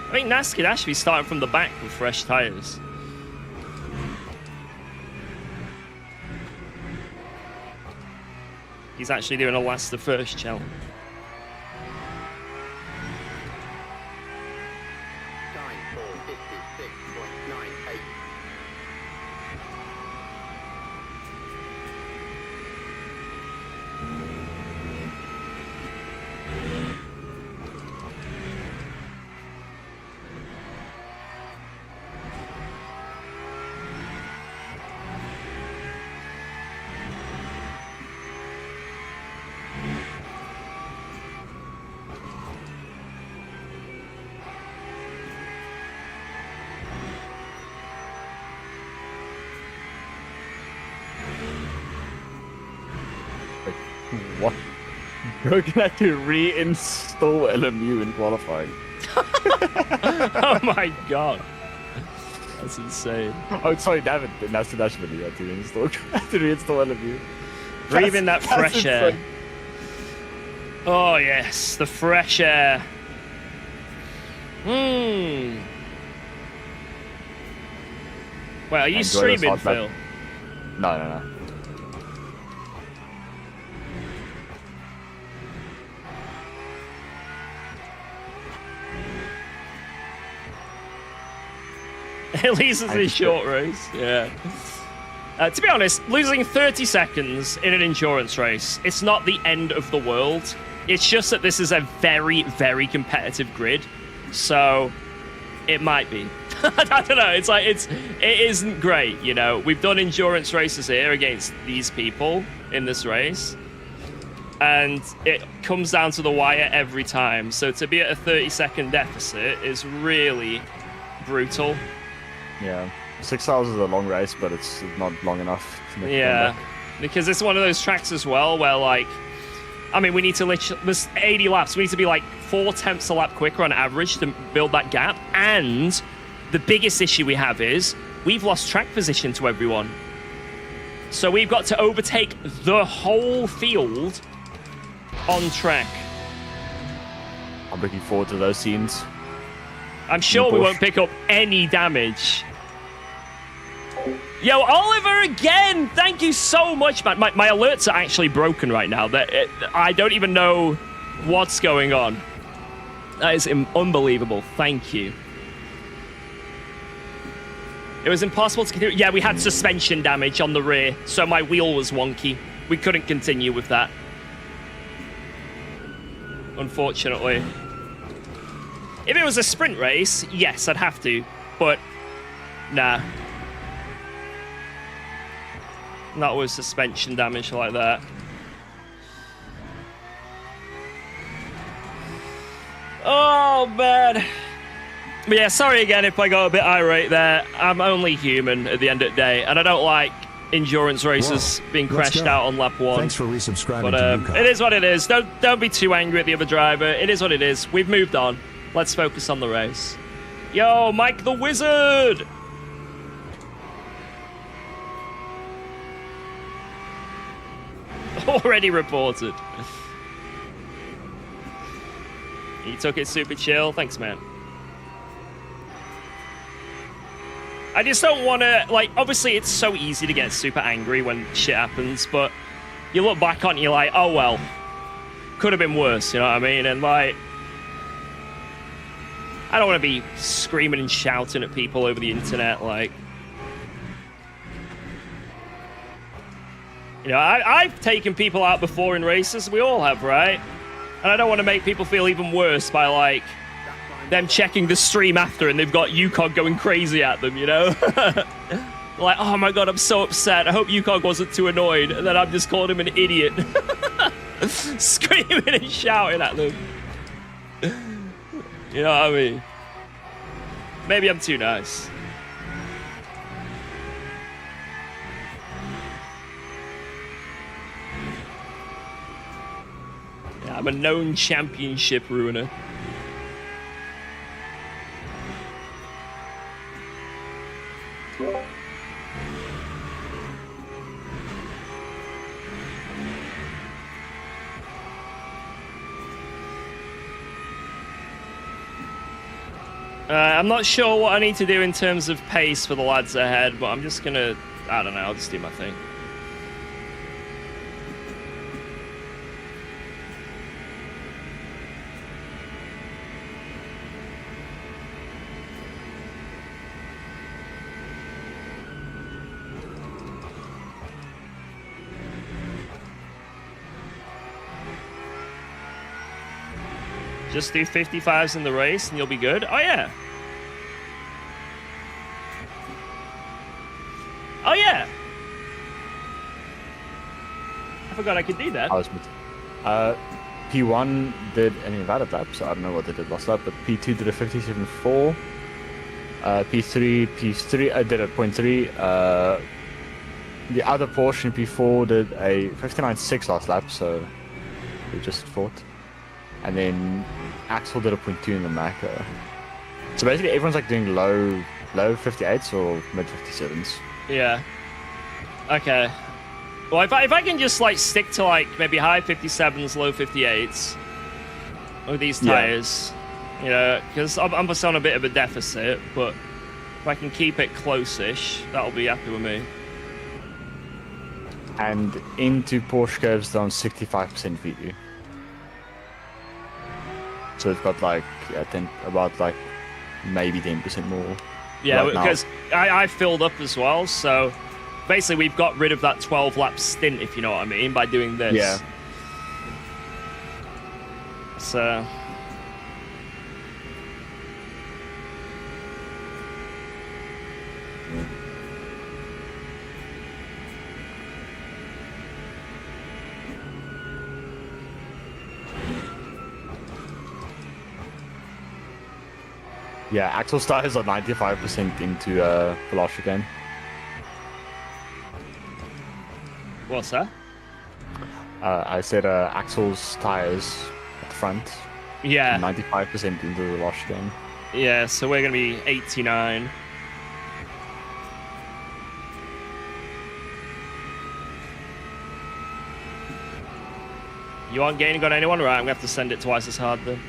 I think Nas could actually be starting from the back with fresh tires. He's actually doing a last to first challenge. Time for 56.98. Like, what? Broken had to reinstall LMU in qualifying. Oh my god. That's insane. Oh, sorry, David. Nationally, had to reinstall LMU. Breathe in that That's fresh air. insane. Oh yes, the fresh air. Wait, are you Enjoy this streaming, hot Phil? No. At least it's a short race. Yeah. To be honest, losing 30 seconds in an endurance race, it's not the end of the world. It's just that this is a very, very competitive grid. So, it might be. I don't know. It's like, it isn't great, you know. We've done endurance races here against these people in this race. And it comes down to the wire every time. So to be at a 30-second deficit is really brutal. Yeah. 6 hours is a long race, but it's not long enough to make a Yeah, comeback. because it's one of those tracks as well where, like, I mean, we need to literally, there's 80 laps. We need to be like 4/10 a lap quicker on average to build that gap. And the biggest issue we have is we've lost track position to everyone. So we've got to overtake the whole field on track. I'm looking forward to those scenes. I'm sure we Bush. won't pick up any damage. Yo, Oliver again! Thank you so much, man. My alerts are actually broken right now. I don't even know what's going on. That is unbelievable. Thank you. It was impossible to continue. Yeah, we had suspension damage on the rear, so my wheel was wonky. We couldn't continue with that. Unfortunately. If it was a sprint race, yes, I'd have to. But, nah. Not with suspension damage like that. Oh, man. But yeah, sorry again if I got a bit irate there. I'm only human at the end of the day, and I don't like endurance races being Let's crashed go. out on lap 1. Thanks for resubscribing But to UKOG. it is what it is. Don't be too angry at the other driver. It is what it is. We've moved on. Let's focus on the race. Yo, Mike the Wizard! Already reported. He took it super chill. Thanks, man. I just don't want to, like, obviously it's so easy to get super angry when shit happens, but you look back on it and you're like, oh, well, could have been worse, you know what I mean? And, like, I don't want to be screaming and shouting at people over the internet, like, you know, I've taken people out before in races, we all have, right? And I don't want to make people feel even worse by, like, them checking the stream after and they've got UKOG going crazy at them, you know? Like, oh my god, I'm so upset. I hope UKOG wasn't too annoyed. And then I've just called him an idiot. Screaming and shouting at them. You know what I mean? Maybe I'm too nice. Yeah, I'm a known championship ruiner. I'm not sure what I need to do in terms of pace for the lads ahead, but I'm just gonna, I don't know, I'll just do my thing. Just do 55s in the race and you'll be good. Oh, yeah. Oh, yeah. I forgot I could do that. I was P1 did an invalid lap, so I don't know what they did last lap, but P2 did a 57.4. P3 did a 0.3. the other portion P4 did a 59.6 last lap, so we just fought. And then Axel did a 0.2 in the macro. So basically everyone's like doing low 58s or mid 57s. Yeah. Okay. Well, if I can just like stick to like maybe high 57s, low 58s with these tires, you know, because I'm just on a bit of a deficit, but if I can keep it close-ish, that'll be happy with me. And into Porsche curves down 65% VU. So we've got like about like maybe 10% more. Yeah, right because I filled up as well, so basically we've got rid of that 12 lap stint, if you know what I mean, by doing this. Yeah. So yeah, Axel tires are 95% into velocity again. what's that? I said Axel's tires at the front, Yeah. 95% into the velocity again. Yeah, so we're gonna be 89. You aren't gaining on anyone? Right, I'm gonna have to send it twice as hard then.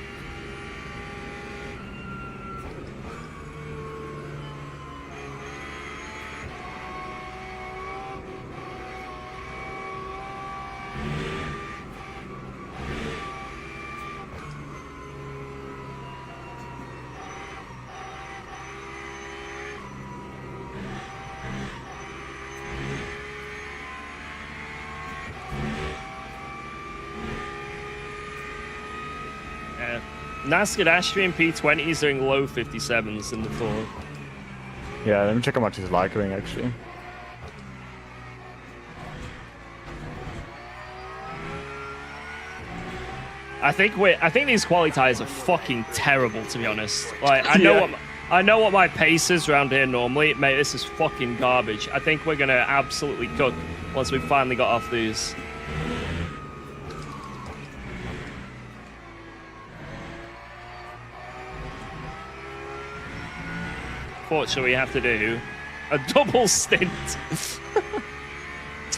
Nascadastri P20s doing low 57s in the Thor. Yeah, let me check how much he's lagering actually. I think these quali tires are fucking terrible, to be honest. Like I know what my pace is around here normally, mate. This is fucking garbage. I think we're gonna absolutely cook once we finally got off these. Fortunately, we have to do a double stint. It's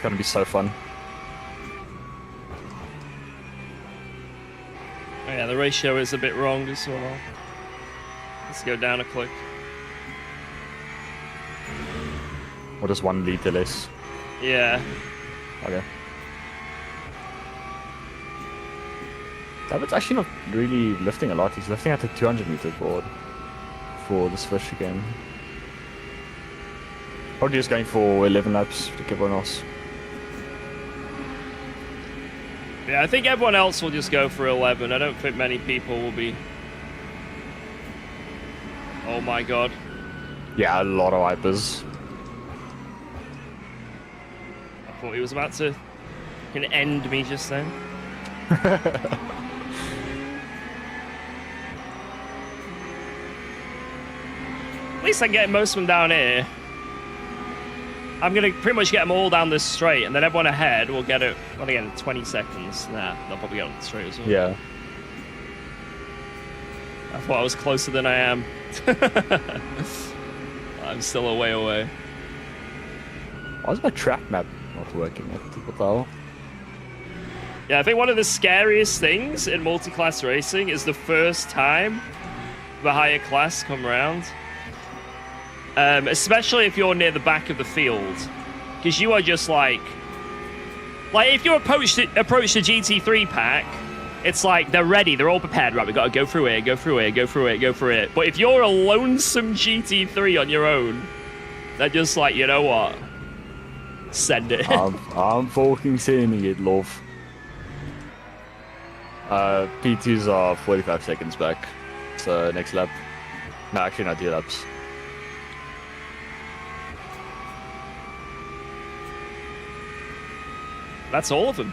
gonna be so fun. Oh, yeah, the ratio is a bit wrong as well. Let's go down a click. What is 1 liter less? Yeah. Okay. David's actually not really lifting a lot. He's lifting at the 200 meter board for this fish again. Probably just going for 11 laps like everyone else. Yeah, I think everyone else will just go for 11. I don't think many people will be... Oh my god. Yeah, a lot of wipers. I thought he was about to end me just then. At least I can get most of them down here. I'm going to pretty much get them all down this straight, and then everyone ahead will get it, well, again, 20 seconds. Nah, they'll probably get on the straight as well. Yeah. I thought I was closer than I am. I'm still a way away. Why is my track map not working? What the hell? Yeah, I think one of the scariest things in multi-class racing is the first time the higher class come around. Especially if you're near the back of the field. Because you are just like if you approach the GT3 pack, it's like they're ready, they're all prepared. Right, we got to go through it, go through it, go through it, go through it. But if you're a lonesome GT3 on your own, they're just like, you know what? Send it. I'm fucking sending it, love. P2s are 45 seconds back. So next lap. No, actually not 2 laps. That's all of them.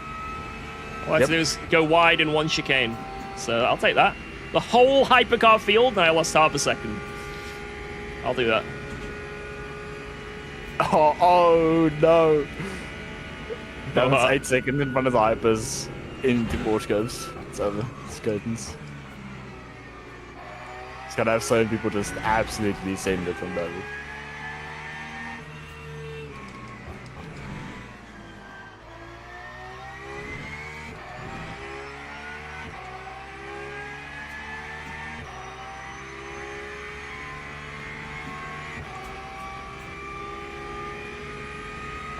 All I have to do is go wide in one chicane. So I'll take that. The whole hypercar field, and I lost half a second. I'll do that. Oh no! That was 8 seconds in front of the hypers into Porsches. It's over. It's curtains. It's gonna have so many people just absolutely send it from that.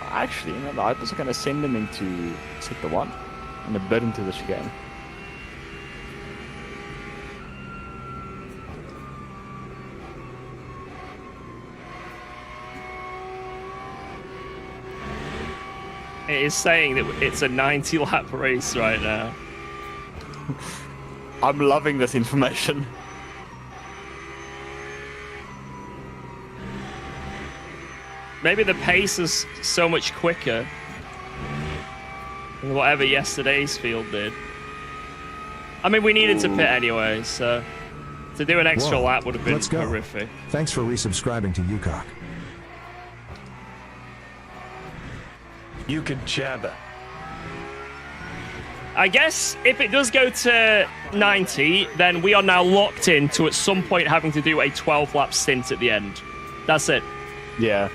Actually, you know, the hypers are gonna send them into sector 1 and a bit into the chicane. It is saying that it's a 90 lap race right now. I'm loving this information. Maybe the pace is so much quicker than whatever yesterday's field did. I mean, we needed to pit anyway, so to do an extra Whoa, lap would have been let's go. horrific. Thanks for resubscribing to UKOG. You could jabba. I guess if it does go to 90, then we are now locked in to at some point having to do a 12-lap stint at the end. That's it. Yeah.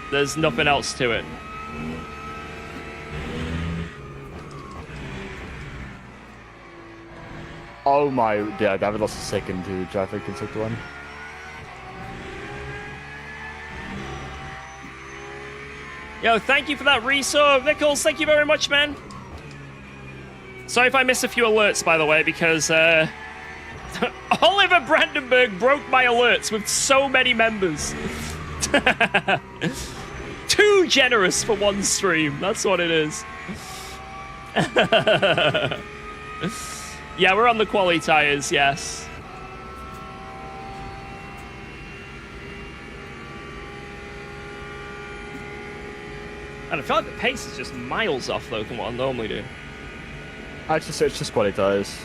There's nothing else to it. Oh my, yeah, David lost a second to traffic in sector 1. Yo, thank you for that resub. Nichols, thank you very much, man. Sorry if I missed a few alerts, by the way, because Oliver Brandenburg broke my alerts with so many members. Too generous for one stream. That's what it is. Yeah, we're on the quali tires, yes. And I feel like the pace is just miles off, though, from what I normally do. Actually, it's just quality tires.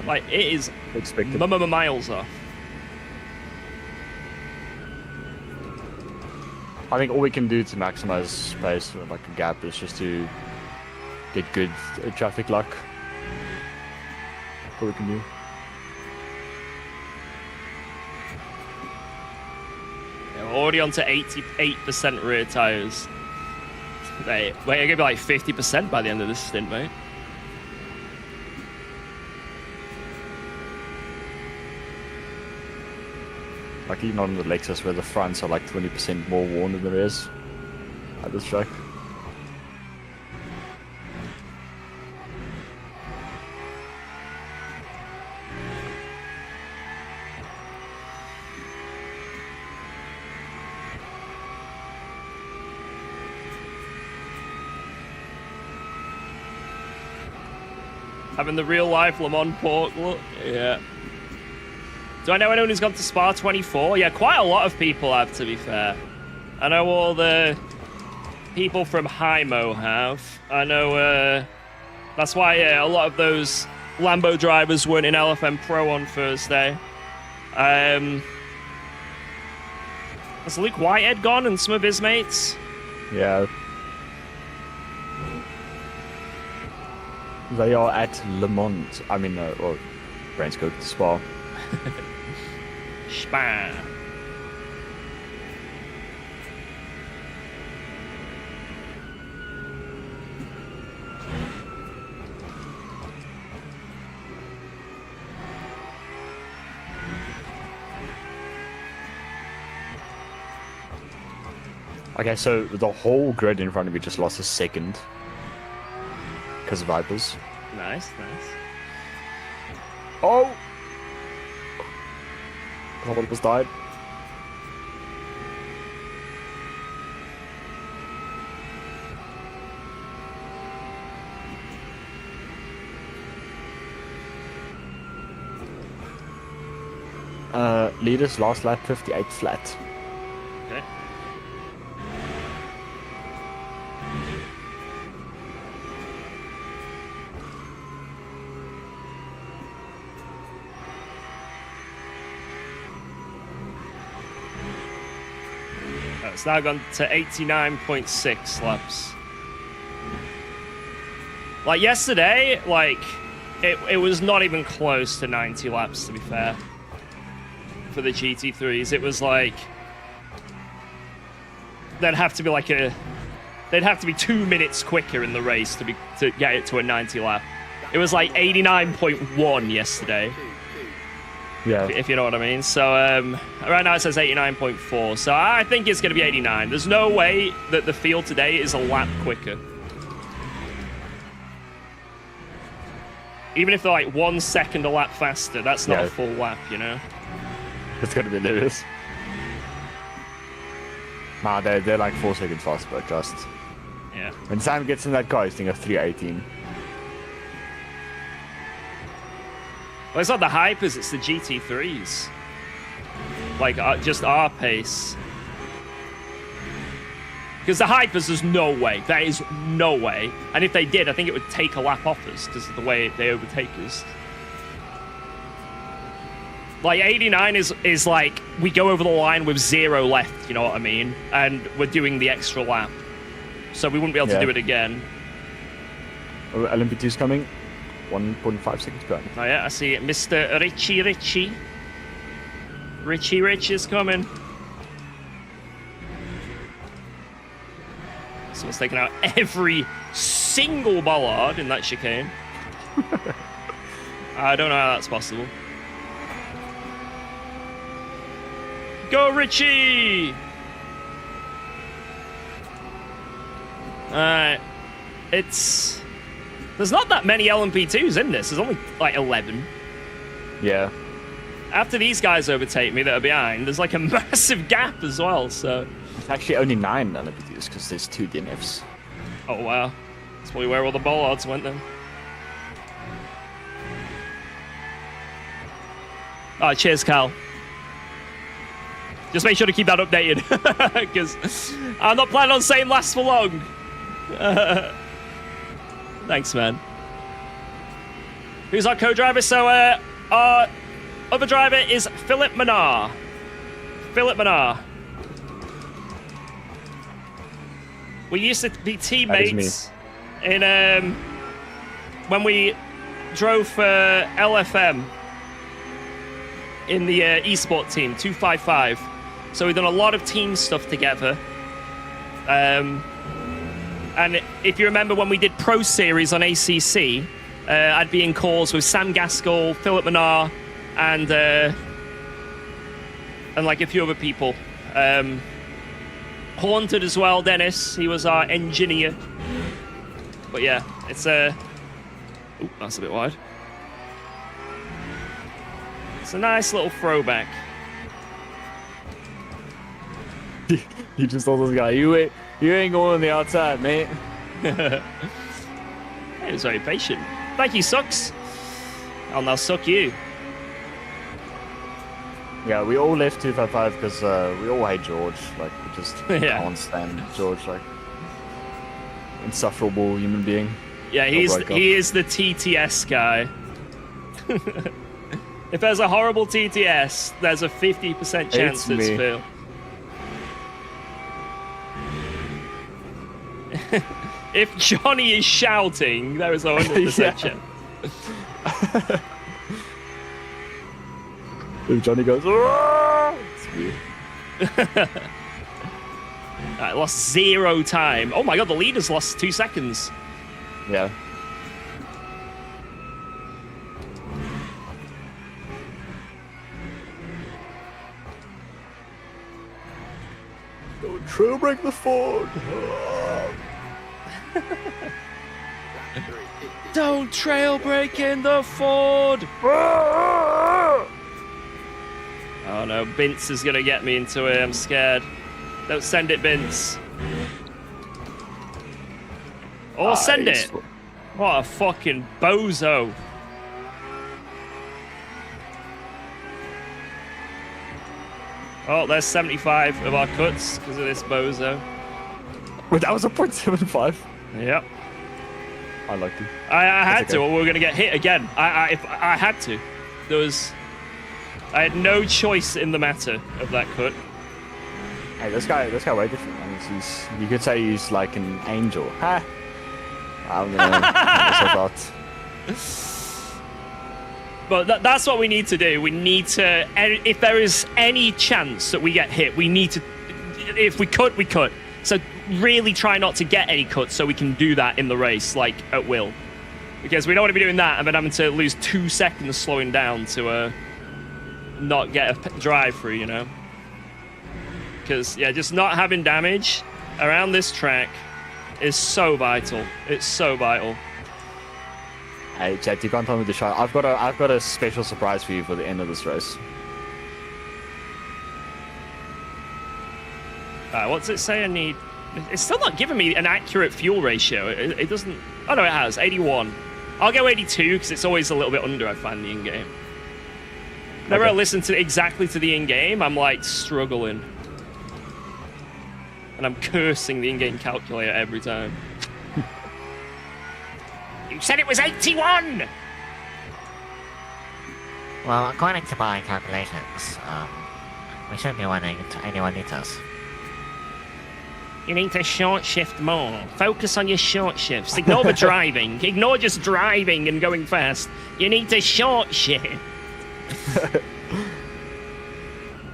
Like, it is Expected. miles off. I think all we can do to maximize space, like a gap, is just to get good traffic luck. That's all we can do. Yeah, we're already on to 88% rear tires. Wait, we're gonna be like 50% by the end of this stint, mate. Like even on the Lexus where the fronts are like 20% more worn than the rears at this track. Having the real life Le Mans pork look. Yeah. Do I know anyone who's gone to Spa 24? Yeah, quite a lot of people have, to be fair. I know all the people from Hymo have. I know that's why a lot of those Lambo drivers weren't in LFM Pro on Thursday. Has Luke Whitehead gone and some of his mates? Yeah. They are at Le Mans. I mean, or Brains go to Spa. Spa. Okay, so the whole grid in front of me just lost a second because of Vipers. Nice, nice. Oh! Someone was died. Leaders last lap 58 flat. Okay. Oh, It's now gone to 89.6 laps. Like yesterday, like it was not even close to 90 laps, to be fair. For the GT3s, it was like they'd have to be 2 minutes quicker in the race to get it to a 90 lap. It was like 89.1 yesterday. Yeah. If you know what I mean. So right now it says 89.4. So I think it's going to be 89. There's no way that the field today is a lap quicker. Even if they're like 1 second a lap faster, that's not a full lap, you know? It's gonna be Lewis. Nah, they're like 4 seconds faster, but just. Yeah. When Sam gets in that car, he's thinking of 3:18. Well, it's not the hypers, it's the GT3s. Like, just our pace. Because the hypers, there's no way. There is no way. And if they did, I think it would take a lap off us because of the way they overtake us. Like, 89 is like, we go over the line with 0 left, you know what I mean? And we're doing the extra lap. So we wouldn't be able to do it again. Oh, LMP2's coming. 1.5 seconds behind. Oh yeah, I see it. Mr. Richie. Richie Rich is coming. Someone's taken out every single bollard in that chicane. I don't know how that's possible. Go, Richie! Alright. There's not that many LMP2s in this. There's only like 11. Yeah. After these guys overtake me that are behind, there's like a massive gap as well, so... It's actually only 9 LMP2s because there's 2 DNFs. Oh, wow. That's probably where all the bollards went then. Oh, cheers, Cal. Just make sure to keep that updated, because I'm not planning on saying last for long. Thanks, man. Who's our co-driver? So, our other driver is Philip Manar. We used to be teammates in when we drove for LFM in the eSport team 255. So we've done a lot of team stuff together. And if you remember when we did Pro Series on ACC, I'd be in calls with Sam Gaskell, Philip Manar, and like a few other people. Haunted as well, Dennis. He was our engineer. But yeah, it's ooh, that's a bit wide. It's a nice little throwback. You just told this guy, you ain't going on the outside, mate. He was very patient. Thank you, Sucks. I'll now suck you. Yeah, we all left 255 because we all hate George. Like, we just can't stand George. Like, insufferable human being. Yeah, he is the TTS guy. If there's a horrible TTS, there's a 50% chance it's Phil. If Johnny is shouting, there is a 100% chance. If Johnny goes, it's weird. I lost 0 time. Oh my god, the leader's lost 2 seconds. Yeah. Don't trail break the Ford. Don't trail break in the Ford. Oh no, Bince is gonna get me into it. I'm scared. Don't send it, Bince. Or send it. What a fucking bozo. Oh, there's 75 of our cuts because of this bozo. Wait, that was a 0.75. Yep. I liked it. I had to, or we were gonna get hit again. If I had to. I had no choice in the matter of that cut. Hey, this guy waited for me. I mean, you could say he's like an angel. Ha! I'm gonna myself out. But that's what we need to do. We need to, if there is any chance that we get hit, we need to, if we cut, we cut. So really try not to get any cuts so we can do that in the race, like, at will. Because we don't want to be doing that and then having to lose 2 seconds slowing down to not get a drive through, you know? Because, yeah, just not having damage around this track is so vital. It's so vital. Hey, Chet, you can't tell me to shut. I've got a special surprise for you for the end of this race. What's it say I need? It's still not giving me an accurate fuel ratio. It doesn't... Oh, no, it has. 81. I'll go 82 because it's always a little bit under, I find, the in-game. Whenever I listen to exactly to the in-game, I'm, like, struggling. And I'm cursing the in-game calculator every time. You said it was 81! Well, according to my calculations, we should be running 81 liters. You need to short shift more. Focus on your short shifts. Ignore the driving. Ignore just driving and going fast. You need to short shift.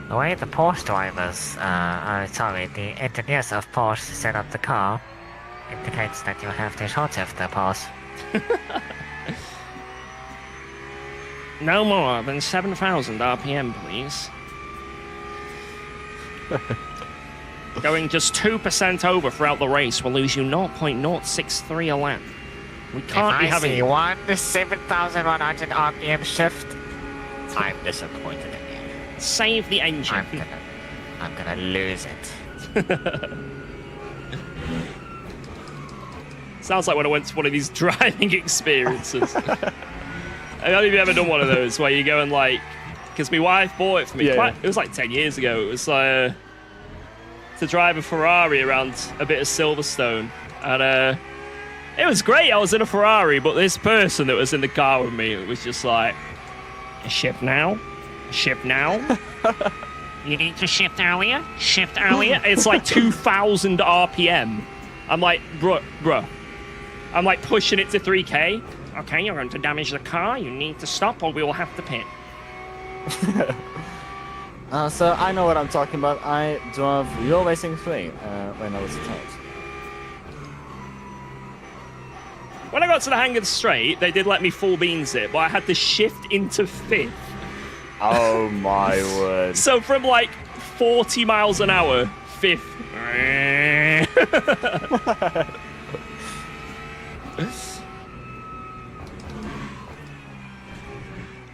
The way the Porsche drivers, the engineers of Porsche set up the car indicates that you have to short shift the Porsche. No more than 7,000 RPM, please. Going just 2% over throughout the race will lose you 0.063 a lap. We can't be having... If I see one 7,100 RPM shift, I'm disappointed in you. Save the engine. I'm gonna lose it. Sounds like when I went to one of these driving experiences. I don't know if you've ever done one of those where you go and like... Because my wife bought it for me. It was like 10 years ago. It was to drive a Ferrari around a bit of Silverstone. And it was great. I was in a Ferrari, but this person that was in the car with me, it was just like, shift now? Shift now? You need to shift earlier? Shift earlier? It's like 2,000 RPM. I'm like, bruh. I'm like pushing it to 3K. Okay, you're going to damage the car. You need to stop or we will have to pit. So I know what I'm talking about. I drove your racing swing when I was a child. When I got to the hang of the straight, they did let me full beans it, but I had to shift into fifth. Oh my word. So from like 40 miles an hour, fifth.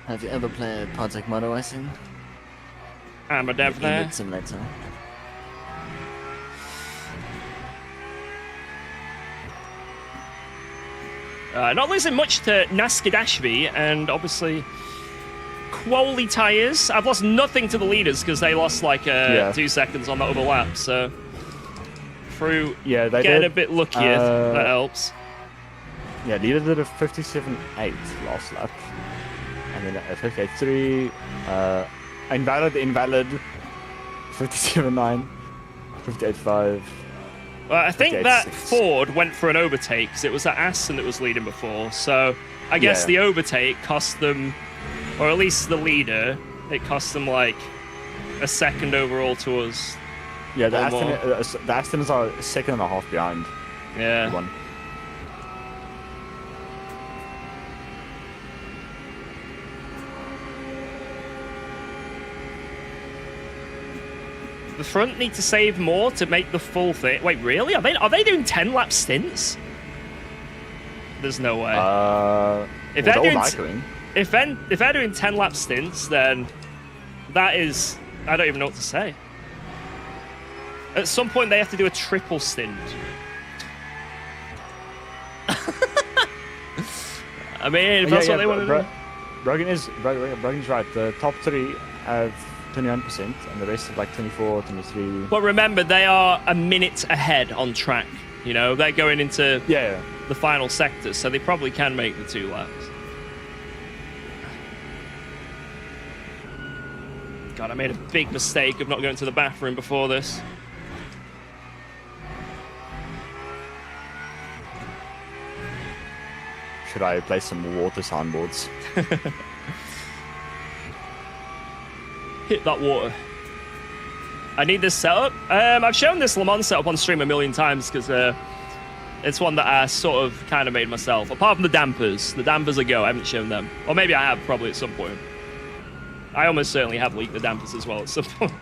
Have you ever played Project Motor Racing? I'm a dev there. Simulator. Not losing much to Naskadashvi and obviously Quoli tyres. I've lost nothing to the leaders because they lost like 2 seconds on that other lap. So through they getting did. a bit luckier, that helps. Yeah, leader did a 57.8 last lap. And then a 58.3. Invalid. 57.9. 58.5. Well, I think that 58.6. Ford went for an overtake because it was that Aston that was leading before. So I guess the overtake cost them, or at least the leader, it cost them like a second overall to us. Yeah, the Astons are a second and a half behind. Yeah. One. The front need to save more to make the full thing. Wait, really? Are they doing 10 lap stints? There's no way. If they're doing 10 lap stints, then that is, I don't even know what to say. At some point, they have to do a triple stint. I mean, if that's what they want to do. Brogan's right. The top three have 21%, and the rest have like 24, 23. But remember, they are a minute ahead on track. You know, they're going into the final sectors, so they probably can make the 2 laps. God, I made a big mistake of not going to the bathroom before this. should I place some water soundboards? Hit that water. I need this setup. I've shown this Le Mans setup on stream a million times because it's one that I sort of kind of made myself. Apart from the dampers. The dampers are go. I haven't shown them. Or maybe I have probably at some point. I almost certainly have leaked the dampers as well at some point.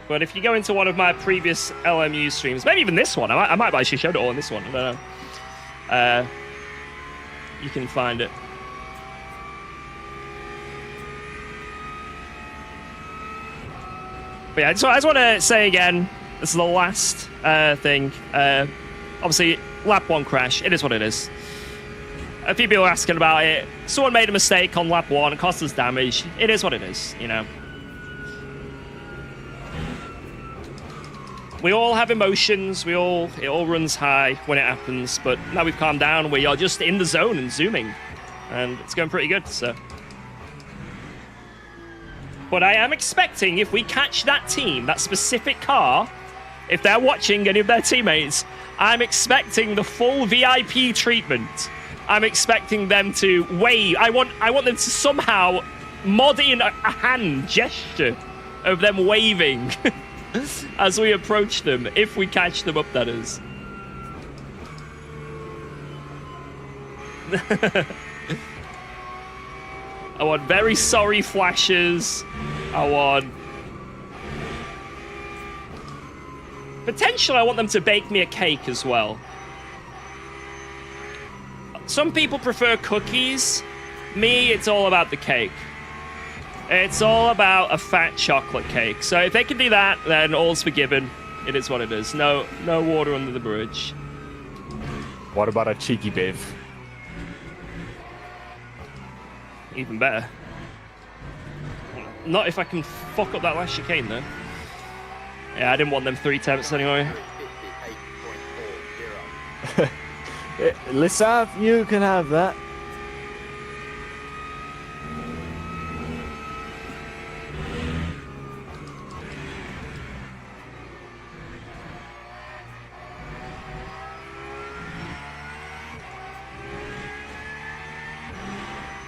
But if you go into one of my previous LMU streams, maybe even this one, I might have actually showed it all in this one. I don't know. You can find it. But yeah, so I just want to say again, this is the last thing. Obviously, lap 1 crash. It is what it is. A few people are asking about it. Someone made a mistake on lap 1. It cost us damage. It is what it is, you know. We all have emotions. It all runs high when it happens. But now we've calmed down. We are just in the zone and zooming. And it's going pretty good, so. But I am expecting if we catch that team, that specific car, if they're watching any of their teammates, I'm expecting the full VIP treatment. I'm expecting them to wave. I want them to somehow mod in a hand gesture of them waving as we approach them, if we catch them up, that is. I want very sorry flashes. I want... Potentially, I want them to bake me a cake as well. Some people prefer cookies. Me, it's all about the cake. It's all about a fat chocolate cake. So if they can do that, then all's forgiven. It is what it is. No water under the bridge. What about a cheeky bev? Even better. Not if I can fuck up that last chicane, though. Yeah, I didn't want them 3 temps anyway. Lisa, you can have that.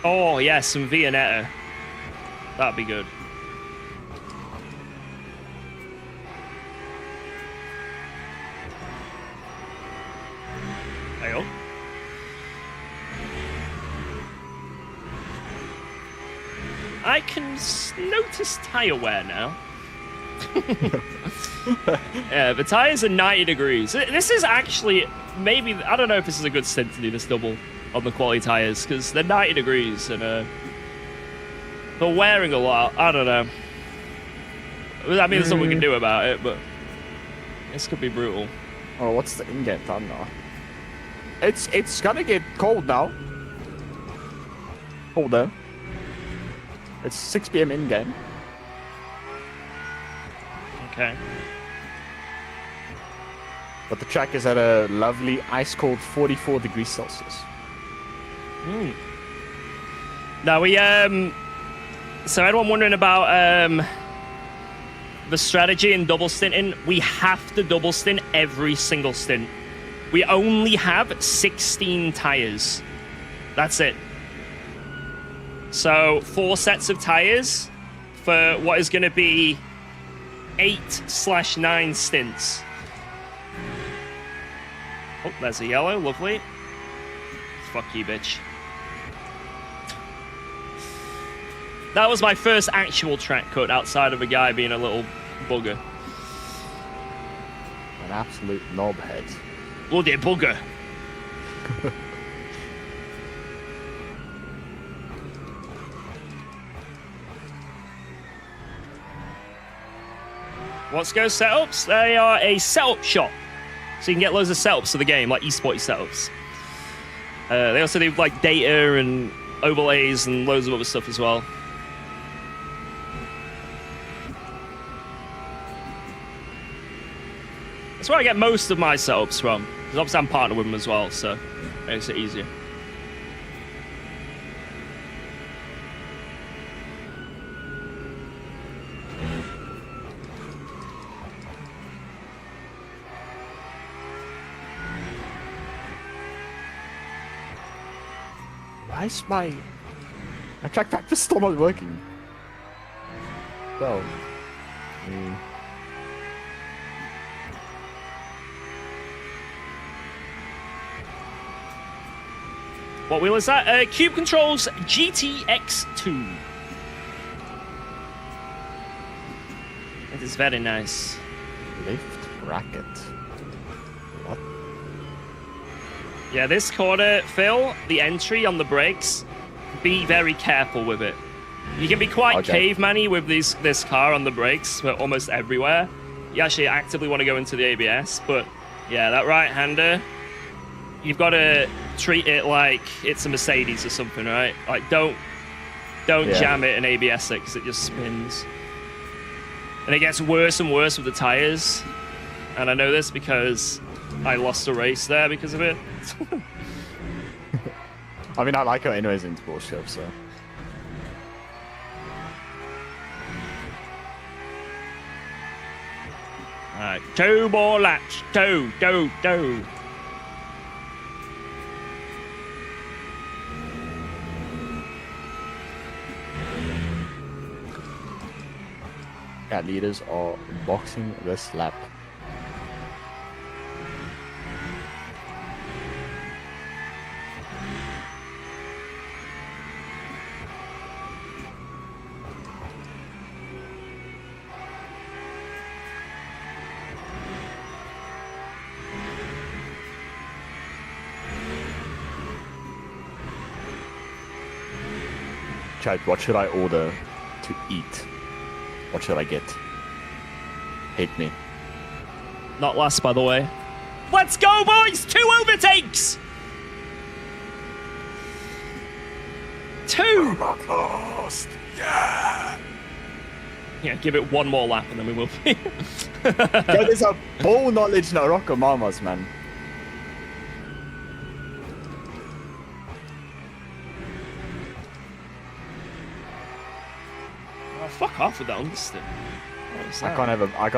Oh, yeah, some Viennetta. That'd be good. There you go. I can notice tire wear now. Yeah, the tires are 90 degrees. This is actually, maybe, I don't know if this is a good stint to do this double on the quality tires, because they're 90 degrees and they're wearing a lot. I don't know. I mean, there's nothing we can do about it, but this could be brutal. Oh, what's the in-game time now? It's gonna get cold now. Colder. It's 6 PM in-game. Okay. But the track is at a lovely ice-cold 44 degrees Celsius. Now we so anyone wondering about the strategy in double stinting, we have to double stint every single stint. We only have 16 tires. That's it. So 4 sets of tires for what is going to be 8/9 stints. Oh, there's a yellow, lovely. Fuck you, bitch. That was my first actual track cut outside of a guy being a little bugger. An absolute knobhead. Bloody bugger. What's Go setups? They are a setup shop. So you can get loads of setups for the game, like esporty setups. They also do like data and overlays and loads of other stuff as well. That's where I get most of my setups from. Because obviously I'm partnered with them as well, so it makes it easier. Why is my track pack just still not working? Well, What wheel is that? Cube Controls GTX2. It is very nice. lift bracket. What? Yeah, this corner, Phil, the entry on the brakes, be very careful with it. You can be quite caveman-y with this car on the brakes, but almost everywhere. You actually actively want to go into the ABS, but yeah, that right-hander, you've got to treat it like it's a Mercedes or something, right? Like, don't jam it and ABS it, because it just spins. And it gets worse and worse with the tires. And I know this because I lost a race there because of it. I mean, I like her anyways in Porsche, so. Alright, 2 more laps. 2. Yeah, leaders are boxing this lap. Chad, what should I order to eat? What should I get? Hate me. Not last, by the way. Let's go, boys! 2 overtakes! 2! Lost. Yeah. Yeah, give it 1 more lap and then we will be. Yo, there's a ball knowledge no Rocco Mamas, man. Oh, fuck off with that understeer. I can't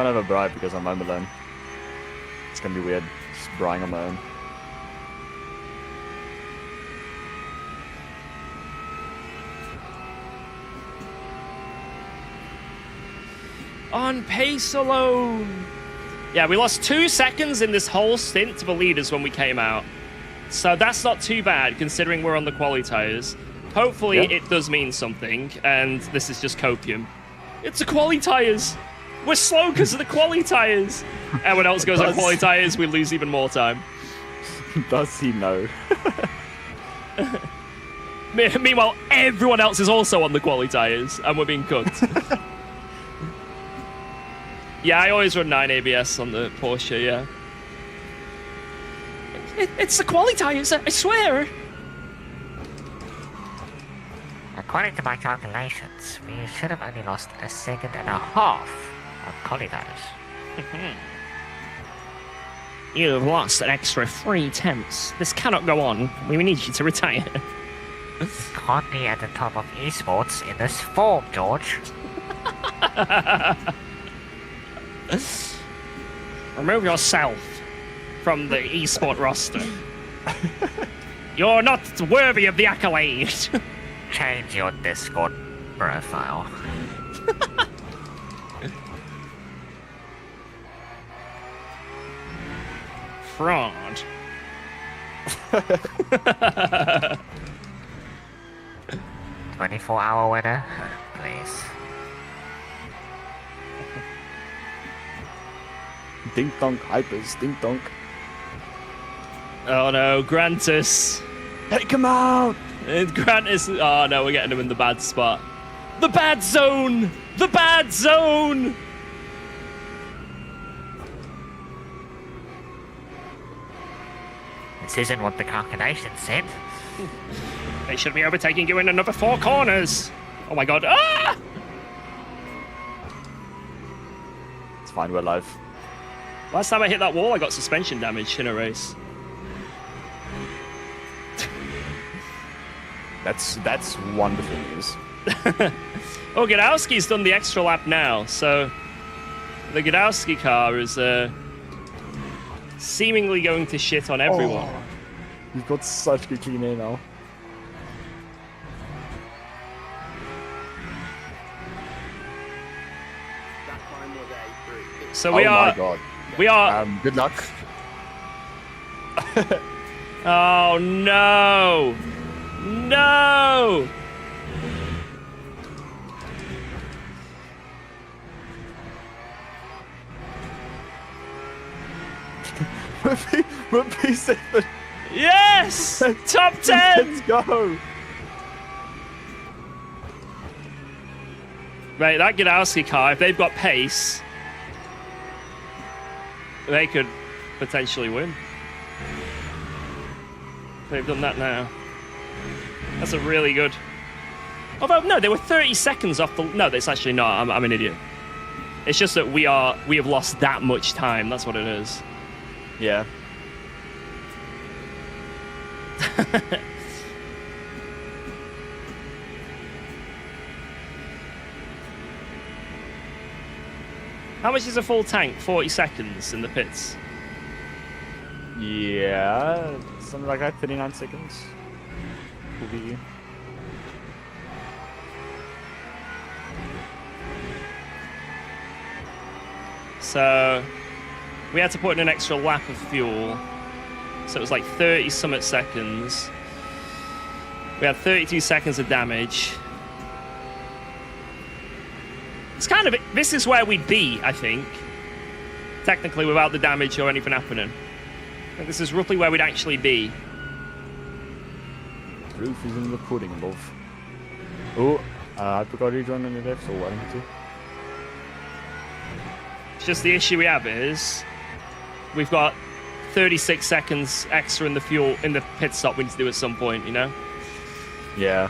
have a bribe because I'm home alone. It's gonna be weird, just brying on my own. On pace alone. Yeah, we lost 2 seconds in this whole stint to the leaders when we came out. So that's not too bad considering we're on the quali tires. Hopefully it does mean something, and this is just copium. It's the quali tires! We're slow because of the quali tires! Everyone else goes on quali tires, we lose even more time. Does he know? Meanwhile, everyone else is also on the quali tires, and we're being cooked. Yeah, I always run 9 ABS on the Porsche, yeah. It's the quali tires, I swear! According to my calculations, we should have only lost 1.5 seconds on quali tires. You've lost an extra 3 tenths. This cannot go on. We need you to retire. Can't be at the top of esports in this form, George. Remove yourself from the esport roster. You're not worthy of the accolade. Change your Discord profile. Fraud. 24-hour winner, please. Dink donk, hypers, dink donk. Oh no, Grantus. Take him out! Grantus. Oh no, we're getting him in the bad spot. The bad zone! The bad zone! This isn't what the calculation said. They should be overtaking you in another 4 corners. Oh my god. Ah! It's fine, we're alive. Last time I hit that wall, I got suspension damage in a race. That's wonderful news. Oh, Godowski's done the extra lap now, so the Godowski car is seemingly going to shit on everyone. Oh, you've got such good clean air now. So we oh are. my god. We are. Good luck. Oh no! No! We're P7. Yes! Top 10! Let's go. Right, that Gadowski car, if they've got pace, they could potentially win. They've done that now. That's a really good. Although no, they were 30 seconds off the. No, that's actually not. I'm an idiot. It's just that we have lost that much time. That's what it is. Yeah. How much is a full tank? 40 seconds in the pits. Yeah, something like that. 39 seconds. Will be. So we had to put in an extra lap of fuel. So it was like 30 summit seconds. We had 32 seconds of damage. It's kind of, this is where we'd be, I think. Technically, without the damage or anything happening. I think this is roughly where we'd actually be. Proof is in the pudding, love. Oh, I forgot to rejoin on the left, so why don't you? It's just the issue we have is we've got 36 seconds extra in the fuel, in the pit stop we need to do at some point, you know? Yeah.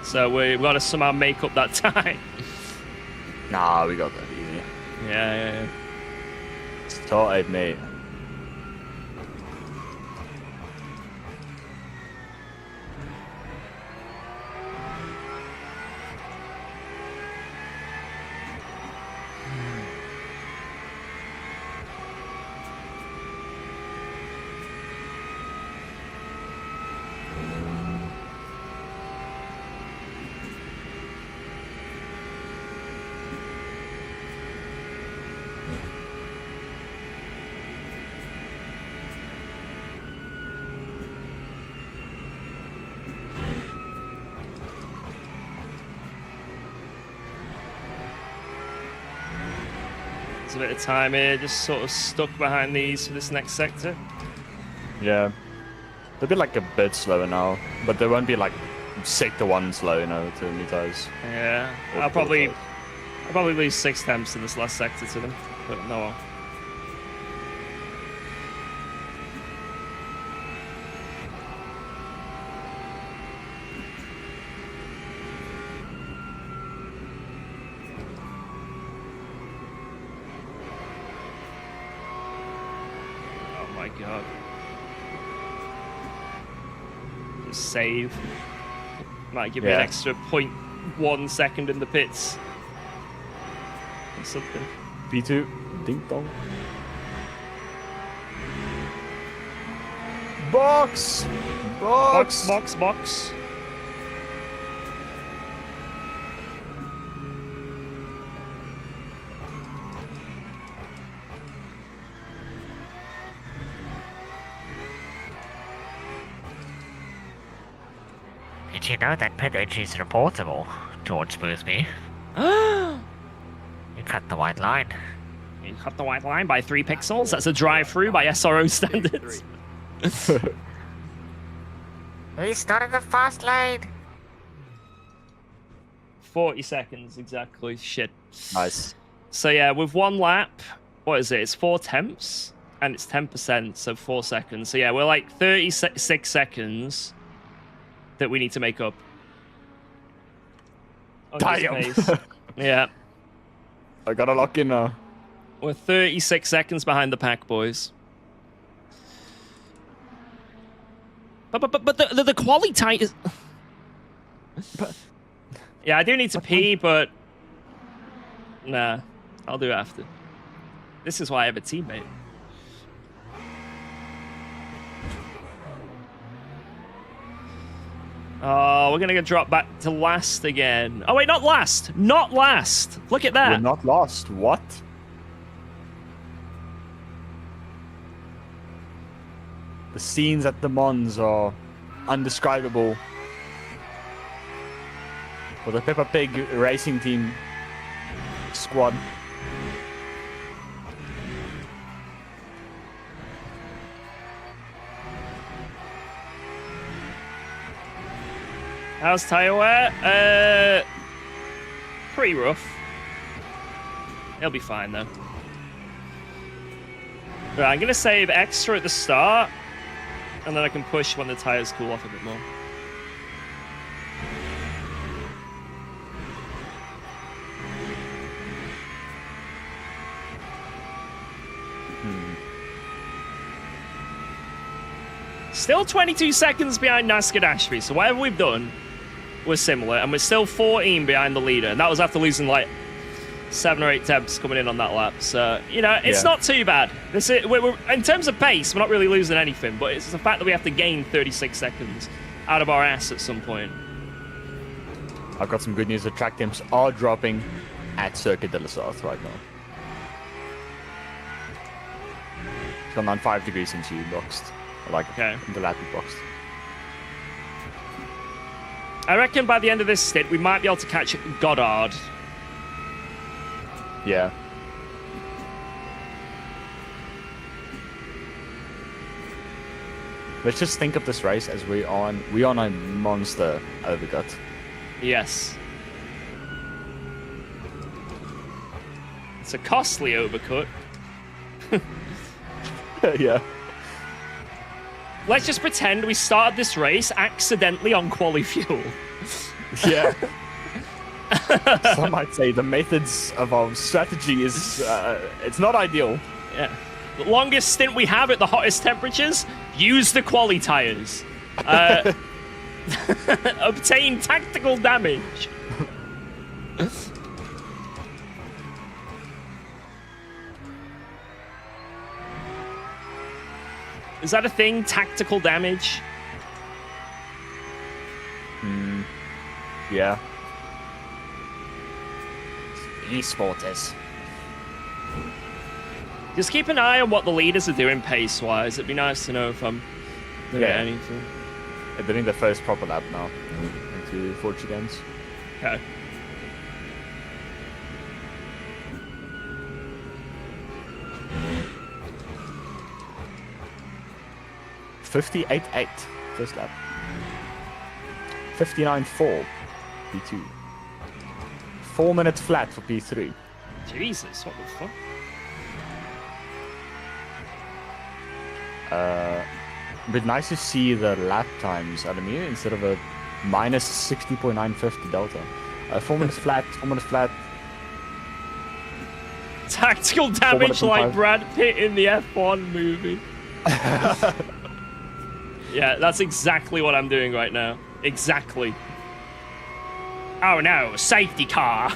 So we've got to somehow make up that time. Nah, we got that easy. Yeah. Started, mate. There's a bit of time here, just sort of stuck behind these for this next sector. Yeah. They'll be like a bit slower now, but they won't be like sector 1 slow, you know, to meet us. Yeah, I'll probably lose 6 temps in this last sector to them, but no. Well. Oh my god. Just save. Might give me an extra 0.1 second in the pits. Or something. P2, ding dong. Box! Box. Did you know that pit entry is reportable towards Boothby? You cut the white line. You cut the white line by 3 pixels. That's a drive-through by SRO standards. He's not in the fast lane. 40 seconds, exactly. Shit. Nice. So yeah, with 1 lap, what is it? It's 4 temps, and it's 10%, so 4 seconds. So yeah, we're like 36 seconds that we need to make up. Damn. Yeah. I gotta lock in now. We're 36 seconds behind the pack, boys. But the quality time is... Yeah, I do need to pee, but... Nah, I'll do it after. This is why I have a teammate. Oh, we're going to get dropped back to last again. Oh, wait, not last. Not last. Look at that. We're not lost. What? The scenes at the Mons are undescribable. For the Peppa Pig racing team squad. How's tire wear? Pretty rough. He'll be fine though. Right, I'm gonna save extra at the start, and then I can push when the tires cool off a bit more. Still 22 seconds behind Nascar Ashby, so whatever we've done was similar, and we're still 14 behind the leader, and that was after losing like 7 or 8 temps coming in on that lap. So, you know, it's not too bad. We're, in terms of pace, we're not really losing anything, but it's the fact that we have to gain 36 seconds out of our ass at some point. I've got some good news. The track temps are dropping at Circuit de la South right now. It's gone down 5 degrees since you boxed. Like, okay. In the lap you boxed. I reckon by the end of this stint, we might be able to catch Goddard. Yeah. Let's just think of this race as we on a monster overcut. Yes. It's a costly overcut. Yeah. Let's just pretend we started this race accidentally on quali fuel. Yeah. Some might say the methods of our strategy is it's not ideal. Yeah. The longest stint we have at the hottest temperatures, use the quali tires. Obtain tactical damage. Is that a thing? Tactical damage? Yeah. Esporters. Just keep an eye on what the leaders are doing pace-wise. It'd be nice to know if I'm doing anything. They're doing the first proper lap now into Fortune Games. Okay. .58.8 first lap. 59.4 P2. 4 minutes flat for P3. Jesus, what the fuck? But nice to see the lap times LMU instead of a minus 60.950 delta. 4 minutes flat, 4 minutes flat. Tactical damage like Brad Pitt in the F1 movie. Yeah, that's exactly what I'm doing right now. Exactly. Oh no, safety car.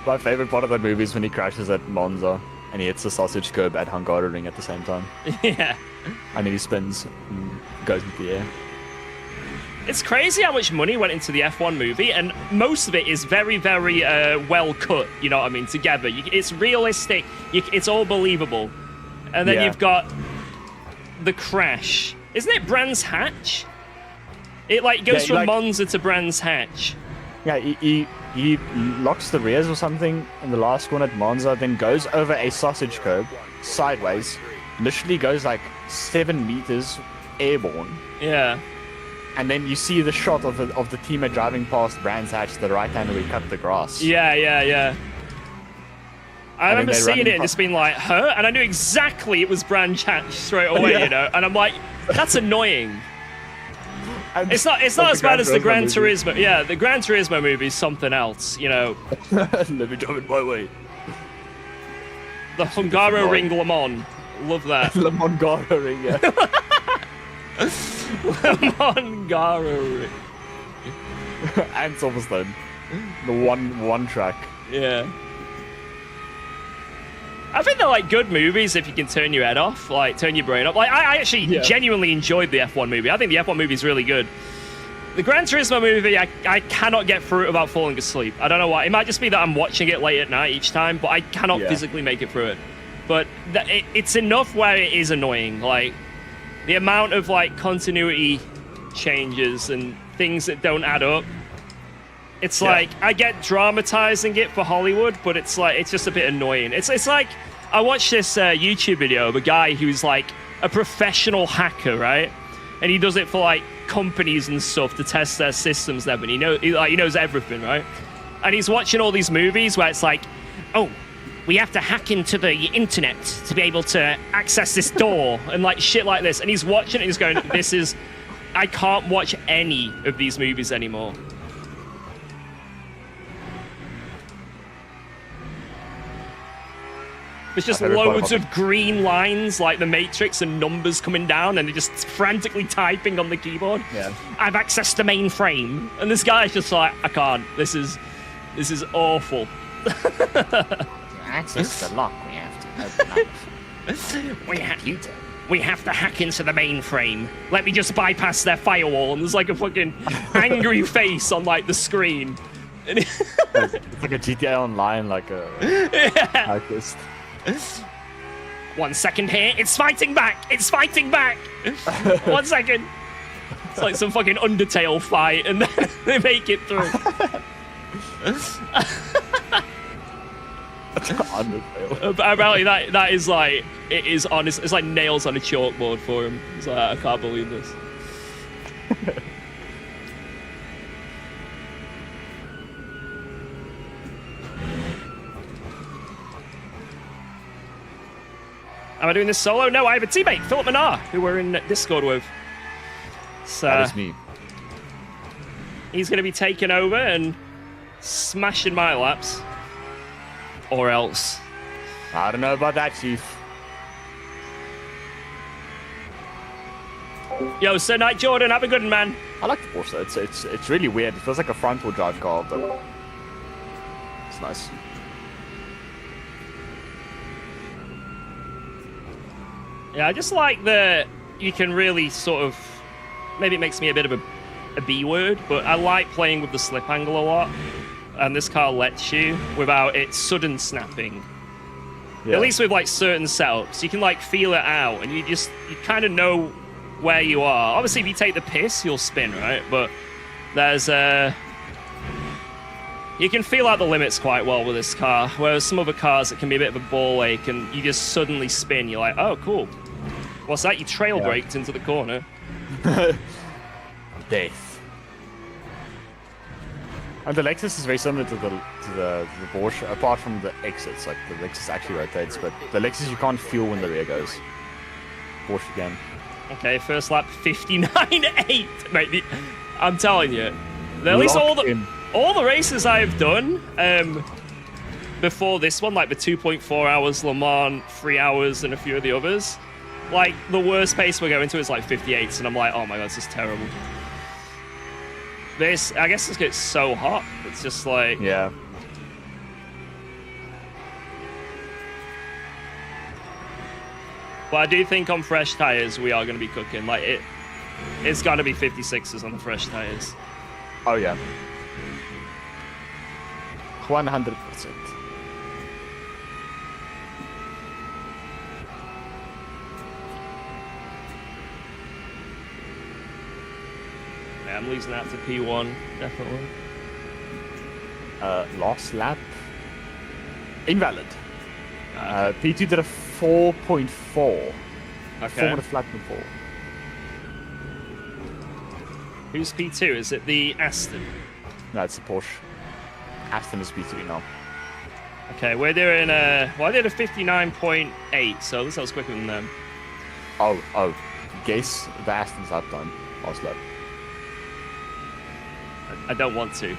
My favorite part of that movie is when he crashes at Monza and he hits the sausage curb at Hungaroring at the same time. Yeah. And then he spins and goes into the air. It's crazy how much money went into the F1 movie, and most of it is very, very well cut, you know what I mean, together. It's realistic, it's all believable. And then you've got the crash. Isn't it Brands Hatch? It like goes from Monza to Brands Hatch. Yeah, he locks the rears or something in the last one at Monza, then goes over a sausage curb sideways, literally goes like 7 meters airborne. Yeah. And then you see the shot of the teammate driving past Brands Hatch, the right hand where he cut the grass. Yeah. I remember seeing it and just being like, huh? And I knew exactly it was Brands Hatch straight away, you know? And I'm like, that's annoying. It's not as bad as the Gran Turismo. Yeah, the Gran Turismo movie is something else, you know. Let me drive it my way. The Hungaroring Le Mans. Love that. Le Mans Hungaroring, yeah. Le Mans Hungaroring. And Silverstone. The one track. Yeah. I think they're like good movies if you can turn your head off, like turn your brain off. Like I actually genuinely enjoyed the F1 movie. I think the F1 movie is really good. The Gran Turismo movie, I cannot get through it without falling asleep. I don't know why. It might just be that I'm watching it late at night each time, but I cannot physically make it through it. But it's enough where it is annoying. Like the amount of like continuity changes and things that don't add up. It's like I get dramatizing it for Hollywood, but it's like it's just a bit annoying. It's like I watched this YouTube video of a guy who's like a professional hacker, right? And he does it for like companies and stuff to test their systems. There, but he knows everything, right? And he's watching all these movies where it's like, oh, we have to hack into the internet to be able to access this door and like shit like this. And he's watching it and he's going, I can't watch any of these movies anymore. There's just loads of green lines like the Matrix and numbers coming down and they're just frantically typing on the keyboard. Yeah. I've accessed the mainframe. And this guy's just like, I can't. This is awful. To access the lock, we have to open up. We have to hack into the mainframe. Let me just bypass their firewall. And there's like a fucking angry face on like the screen. It's like a GTA Online, like a artist. 1 second here. It's fighting back. It's fighting back. 1 second. It's like some fucking Undertale fight, and then they make it through. Apparently, that is like it is honest. It's like nails on a chalkboard for him. It's like I can't believe this. Am I doing this solo? No, I have a teammate, Philip Manar, who we're in Discord with. So, that is me. He's going to be taking over and smashing my laps. Or else. I don't know about that, Chief. Yo, Sir Knight Jordan, have a good one, man. I like the Porsche. It's really weird. It feels like a front-wheel drive car, but it's nice. Yeah, I just like that you can really sort of... Maybe it makes me a bit of a B word, but I like playing with the slip angle a lot. And this car lets you without it sudden snapping. Yeah. At least with like certain setups, you can like feel it out, and you kind of know where you are. Obviously, if you take the piss, you'll spin, right? But there's you can feel out the limits quite well with this car. Whereas some other cars, it can be a bit of a ball ache, and you just suddenly spin. You're like, oh, cool. What's that? You trail braked into the corner. Death. And the Lexus is very similar to the Porsche, apart from the exits. Like the Lexus actually rotates, but the Lexus you can't feel when the rear goes. Porsche you can. Okay, first lap 59.8. Mate, I'm telling you, at least all the races I've done before this one, like the 2.4 hours Le Mans, 3 hours, and a few of the others. Like, the worst pace we're going to is like 58s, and I'm like, oh my god, this is terrible. This, I guess, just gets so hot. It's just like... Yeah. But I do think on fresh tires, we are going to be cooking. Like, it's got to be 56s on the fresh tires. Oh, yeah. 100%. I'm losing out to P1, definitely. Last lap. Invalid. P2 did a 4.4. Okay. 4 minutes flat before. Who's P2? Is it the Aston? No, it's the Porsche. Aston is P3 now. Okay, we're doing well, I did a 59.8, so at least I was quicker than them. Oh. Guess the Aston's lap time. Last lap. I don't want to.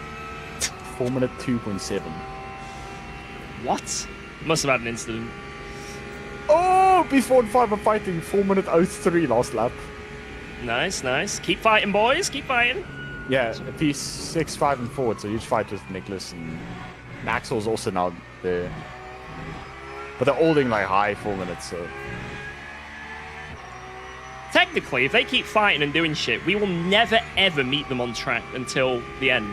4 minute 2.7. What? Must have had an incident. Oh, P4 and 5 are fighting. 4 minute 03 last lap. Nice, nice. Keep fighting, boys. Keep fighting. Yeah, P6, 5, and 4. It's a huge fight with Nicholas, and Axel's also now there. But they're all doing like high 4 minutes, so Technically, if they keep fighting and doing shit, we will never ever meet them on track until the end.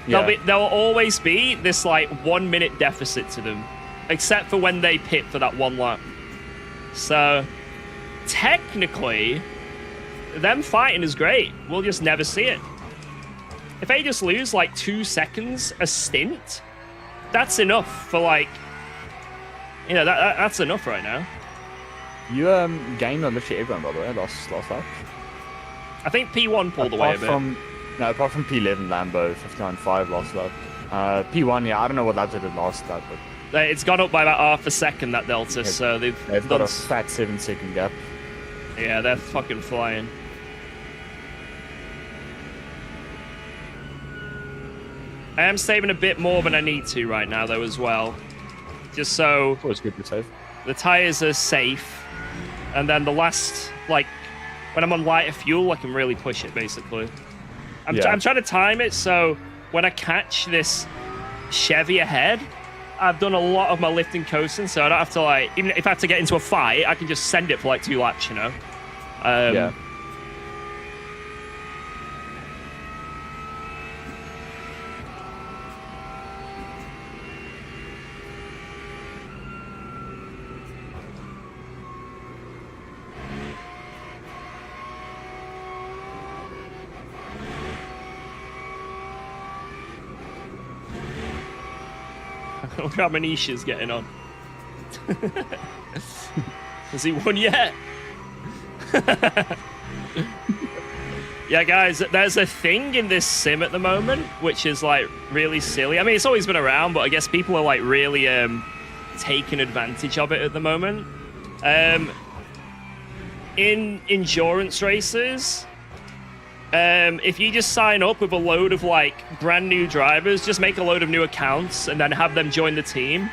yeah. There'll always be this like 1 minute deficit to them, except for when they pit for that one lap. So technically, them fighting is great. We'll just never see it. If they just lose like 2 seconds a stint, that's enough for like, you know, that's enough right now. You gained on literally everyone, by the way, last lap. I think P1 pulled away a bit. Apart from P11 Lambo, 59.5 last lap. P1, yeah, I don't know what laps they did last lap, but It's gone up by about half a second, that delta, Yeah, so they've got done a fat 7-second gap. Yeah, they're fucking flying. I am saving a bit more than I need to right now, though, as well. Just so Always good to save. the tires are safe, and then the last, like, when I'm on lighter fuel, I can really push it, basically. I'm trying to time it so when I catch this Chevy ahead, I've done a lot of my lifting coasting, so I don't have to, like, even if I have to get into a fight, I can just send it for like 2 laps, you know? Yeah. Look how Manisha's getting on. Has he won yet? Yeah, guys, there's a thing in this sim at the moment which is like really silly. I mean, it's always been around, but I guess people are like really taking advantage of it at the moment. In endurance races, if you just sign up with a load of like brand new drivers, just make a load of new accounts and then have them join the team,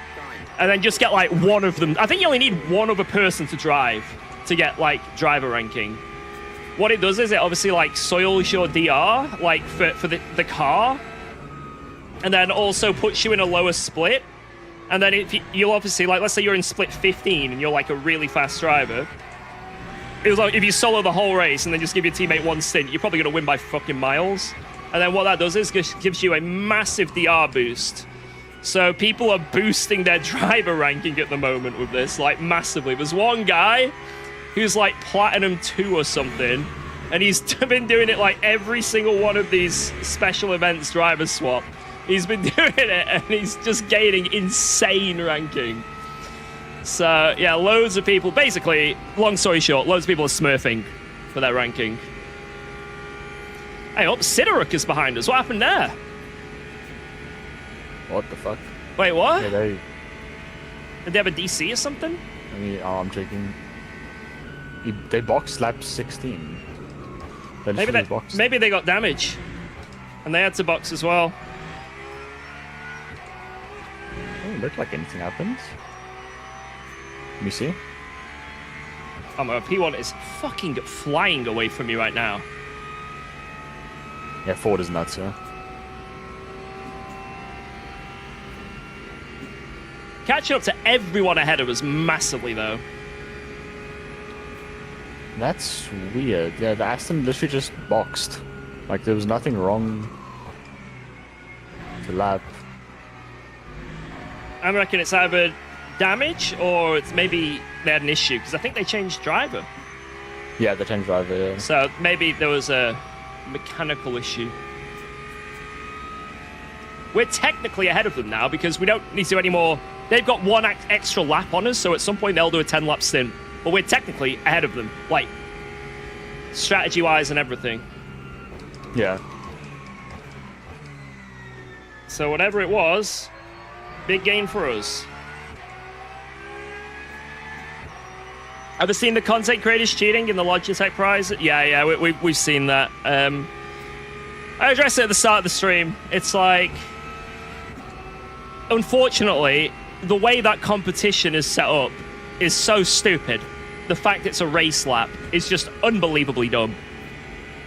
and then just get like one of them. I think you only need one other person to drive to get like driver ranking. What it does is it obviously like soils your DR like for the car, and then also puts you in a lower split. And then if you'll obviously, like, let's say you're in split 15 and you're like a really fast driver. It was like if you solo the whole race and then just give your teammate one stint, you're probably going to win by fucking miles. And then what that does is gives you a massive DR boost. So people are boosting their driver ranking at the moment with this, like massively. There's one guy who's like Platinum 2 or something, and he's been doing it like every single one of these special events driver swap. He's been doing it and he's just gaining insane ranking. So, yeah, loads of people, basically, long story short, loads of people are smurfing for their ranking. Hey, Sidoruk is behind us. What happened there? What the fuck? Wait, what? Yeah, they... Did they have a DC or something? I'm checking. They boxed lap 16. Maybe they got damage. And they had to box as well. Doesn't look like anything happens. Let me see. Oh my god, P1 is fucking flying away from me right now. Yeah, Ford is nuts, yeah. Catching up to everyone ahead of us massively, though. That's weird. Yeah, the Aston literally just boxed. Like, there was nothing wrong with the lap. I reckon it's either damage or it's maybe they had an issue, because I think they changed driver. Yeah, the change driver, yeah. So maybe there was a mechanical issue. We're technically ahead of them now because we don't need to do any more. They've got one extra lap on us, so at some point they'll do a 10-lap stint. But we're technically ahead of them, like, strategy-wise and everything. Yeah. So whatever it was, big gain for us. Ever seen the content creators cheating in the Logitech prize? Yeah, we've seen that. I addressed it at the start of the stream. It's like, unfortunately, the way that competition is set up is so stupid. The fact it's a race lap is just unbelievably dumb.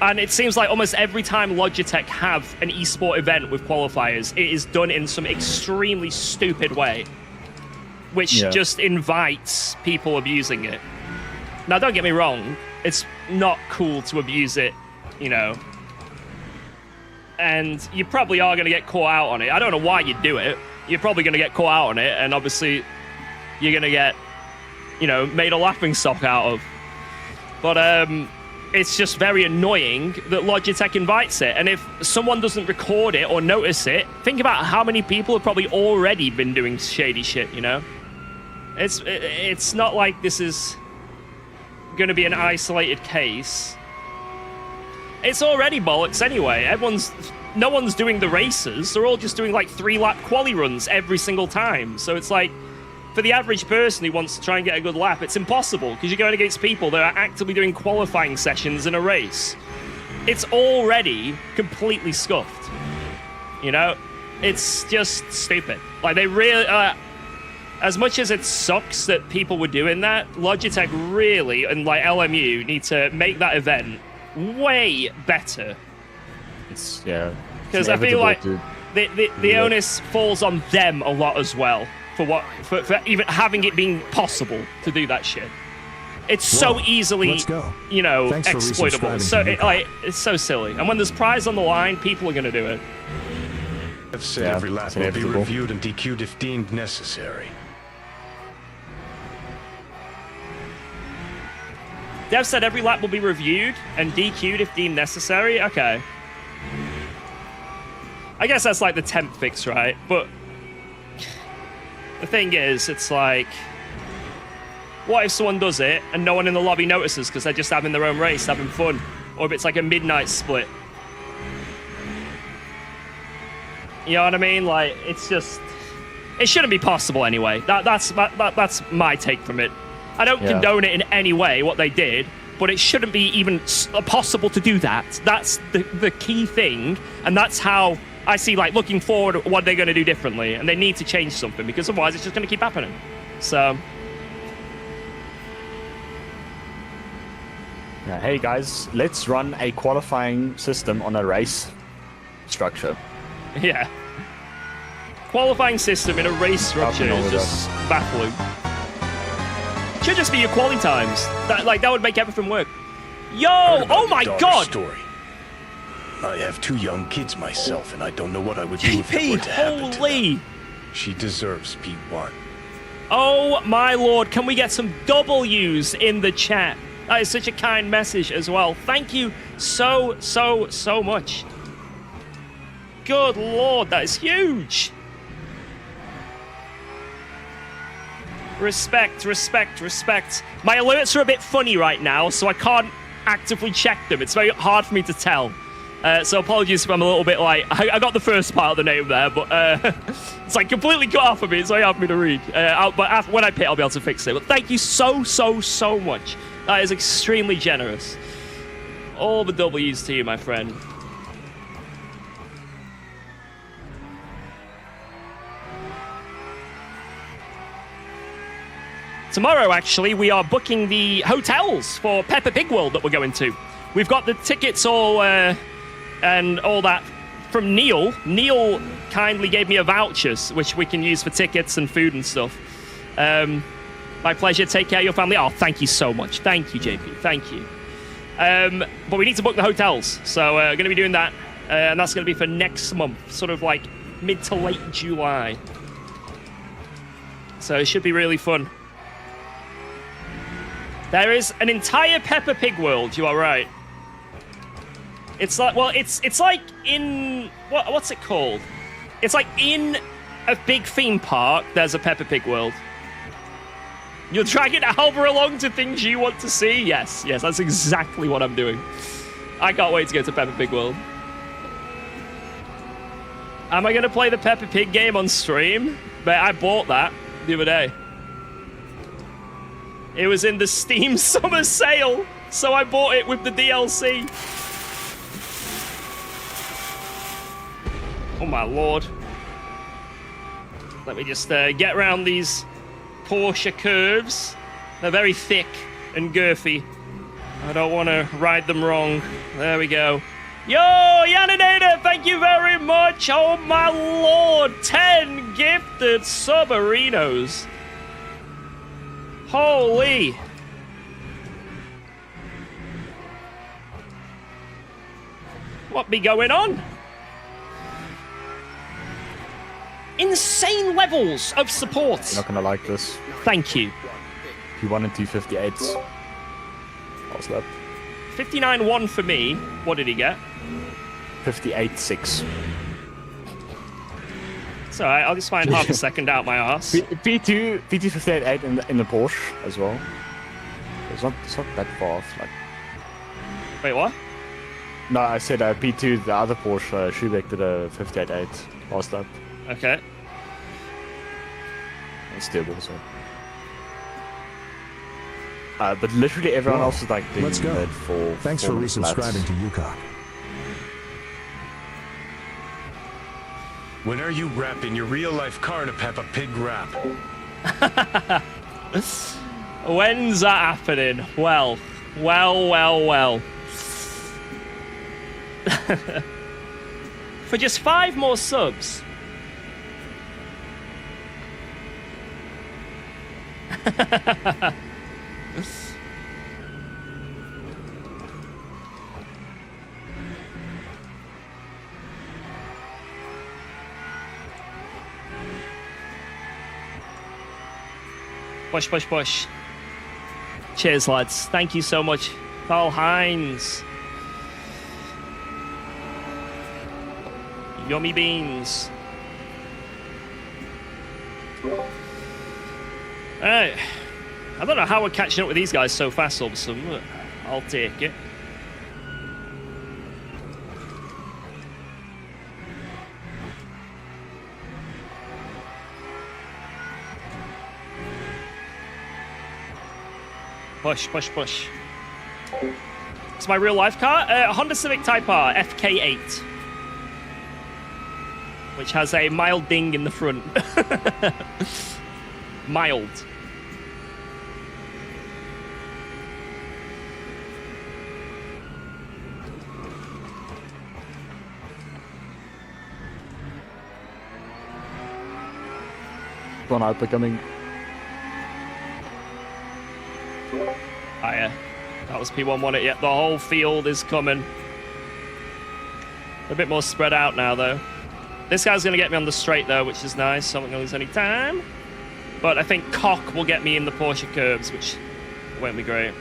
And it seems like almost every time Logitech have an esport event with qualifiers, it is done in some extremely stupid way. which Yeah. just invites people abusing it. Now, don't get me wrong, it's not cool to abuse it, you know. And you probably are going to get caught out on it. I don't know why you do it. You're probably going to get caught out on it, and obviously you're going to get, you know, made a laughing stock out of. But it's just very annoying that Logitech invites it. And if someone doesn't record it or notice it, think about how many people have probably already been doing shady shit, you know? It's not like this is going to be an isolated case. It's already bollocks anyway. No one's doing the races. They're all just doing like 3-lap quali runs every single time. So it's like, for the average person who wants to try and get a good lap, it's impossible because you're going against people that are actively doing qualifying sessions in a race. It's already completely scuffed. You know? It's just stupid. Like, they really... as much as it sucks that people were doing that, Logitech really, and like LMU, need to make that event way better. It's, yeah. Because I feel like the onus falls on them a lot as well for even having it being possible to do that shit. It's so easily, let's go. You know, Thanks for exploitable. resubscribing to It's so silly. And when there's prize on the line, people are going to do it. I've said Yeah, every lap it's will be inevitable. reviewed and DQ'd if deemed necessary. Dev said every lap will be reviewed and DQ'd if deemed necessary. Okay. I guess that's like the temp fix, right? But the thing is, it's like, what if someone does it and no one in the lobby notices because they're just having their own race, having fun? Or if it's like a midnight split? You know what I mean? Like, it's just... It shouldn't be possible anyway. That's my take from it. I don't condone it in any way, what they did, but it shouldn't be even possible to do that. That's the key thing, and that's how I see, like, looking forward at what they're going to do differently, and they need to change something, because otherwise it's just going to keep happening. So... Yeah, hey guys, let's run a qualifying system on a race structure. Yeah. Qualifying system in a race structure is just baffling. Should just be your quality times. That would make everything work. Yo! Heard about Oh my your daughter's god! Story. I have 2 young kids myself, and I don't know what I would do if it were GP, to happen to holy! them. She deserves P1. Oh my lord, can we get some W's in the chat? That is such a kind message as well. Thank you so much. Good lord, that is huge. Respect. My alerts are a bit funny right now, so I can't actively check them. It's very hard for me to tell. So apologies if I'm a little bit like... I got the first part of the name there, but it's like completely cut off of me. It's very hard for me to read. But when I pit, I'll be able to fix it. But thank you so much. That is extremely generous. All the W's to you, my friend. Tomorrow, actually, we are booking the hotels for Peppa Pig World that we're going to. We've got the tickets all and all that from Neil. Neil kindly gave me a vouchers, which we can use for tickets and food and stuff. My pleasure. Take care of your family. Oh, thank you so much. Thank you, JP. Thank you. But we need to book the hotels. So we're going to be doing that. And that's going to be for next month. Sort of like mid to late July. So it should be really fun. There is an entire Peppa Pig world. You are right. It's like, well, it's like in... What's it called? It's like in a big theme park, there's a Peppa Pig world. You're dragging Alba along to things you want to see? Yes, that's exactly what I'm doing. I can't wait to go to Peppa Pig World. Am I going to play the Peppa Pig game on stream? But I bought that the other day. It was in the Steam Summer Sale, so I bought it with the DLC. Oh my lord. Let me just get around these Porsche curves. They're very thick and girthy. I don't want to ride them wrong. There we go. Yo, Yaninator, thank you very much. Oh my lord, 10 gifted subarinos. Holy! What be going on? Insane levels of support. You're not gonna like this. Thank you. P1 and 258s. Last lap. 59.1 for me. What did he get? 58.6. It's alright, I'll just find half a second out my arse. P2 58.8 in the Porsche as well. It's not that far off. Like, Wait, what? no, I said P2, the other Porsche, Schubeck did a 58.8 last lap. Okay. It's doable, so. But literally everyone Whoa. else is like doing Let's go. mid for Thanks for 4 resubscribing laps. to UKOG. When are you rapping your real-life car to Peppa Pig rap? When's that happening? Well. For just 5 more subs. Push. Cheers, lads. Thank you so much. Carl Hines. Yummy beans. Alright. I don't know how we're catching up with these guys so fast all of a sudden, but I'll take it. Push. It's my real life car. Honda Civic Type R FK8. Which has a mild ding in the front. Mild. One out becoming. Oh yeah, that was P1 won it. Yet the whole field is coming. A bit more spread out now though. This guy's gonna get me on the straight though, which is nice, so I'm not gonna lose any time. But I think Cock will get me in the Porsche curbs, which won't be great.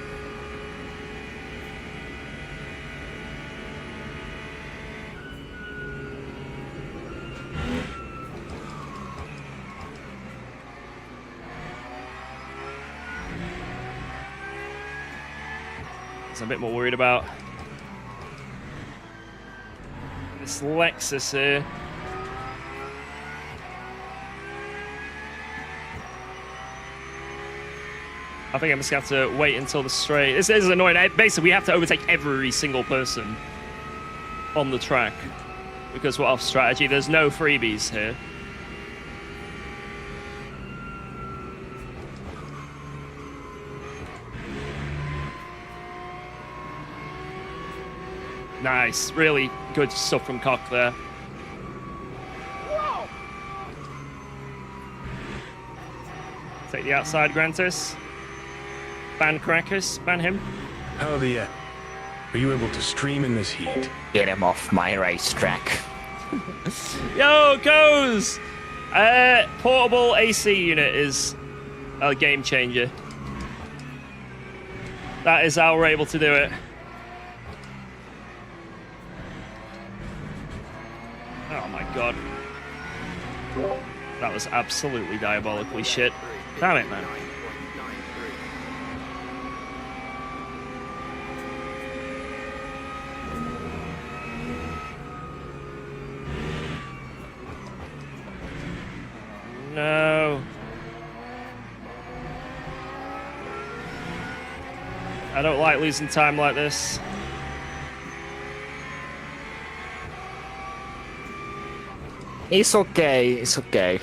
I'm a bit more worried about this Lexus here. I think I'm just going to have to wait until the straight. This is annoying. Basically, we have to overtake every single person on the track because we're off strategy. There's no freebies here. Nice. Really good stuff from Cock there. Whoa. Take the outside, Grantis. Ban Crackers. Ban him. How the are you able to stream in this heat? Get him off my racetrack. Yo, goes! Portable AC unit is a game changer. That is how we're able to do it. Oh my god. That was absolutely diabolically shit. Damn it, man. No. I don't like losing time like this. It's okay, it's okay.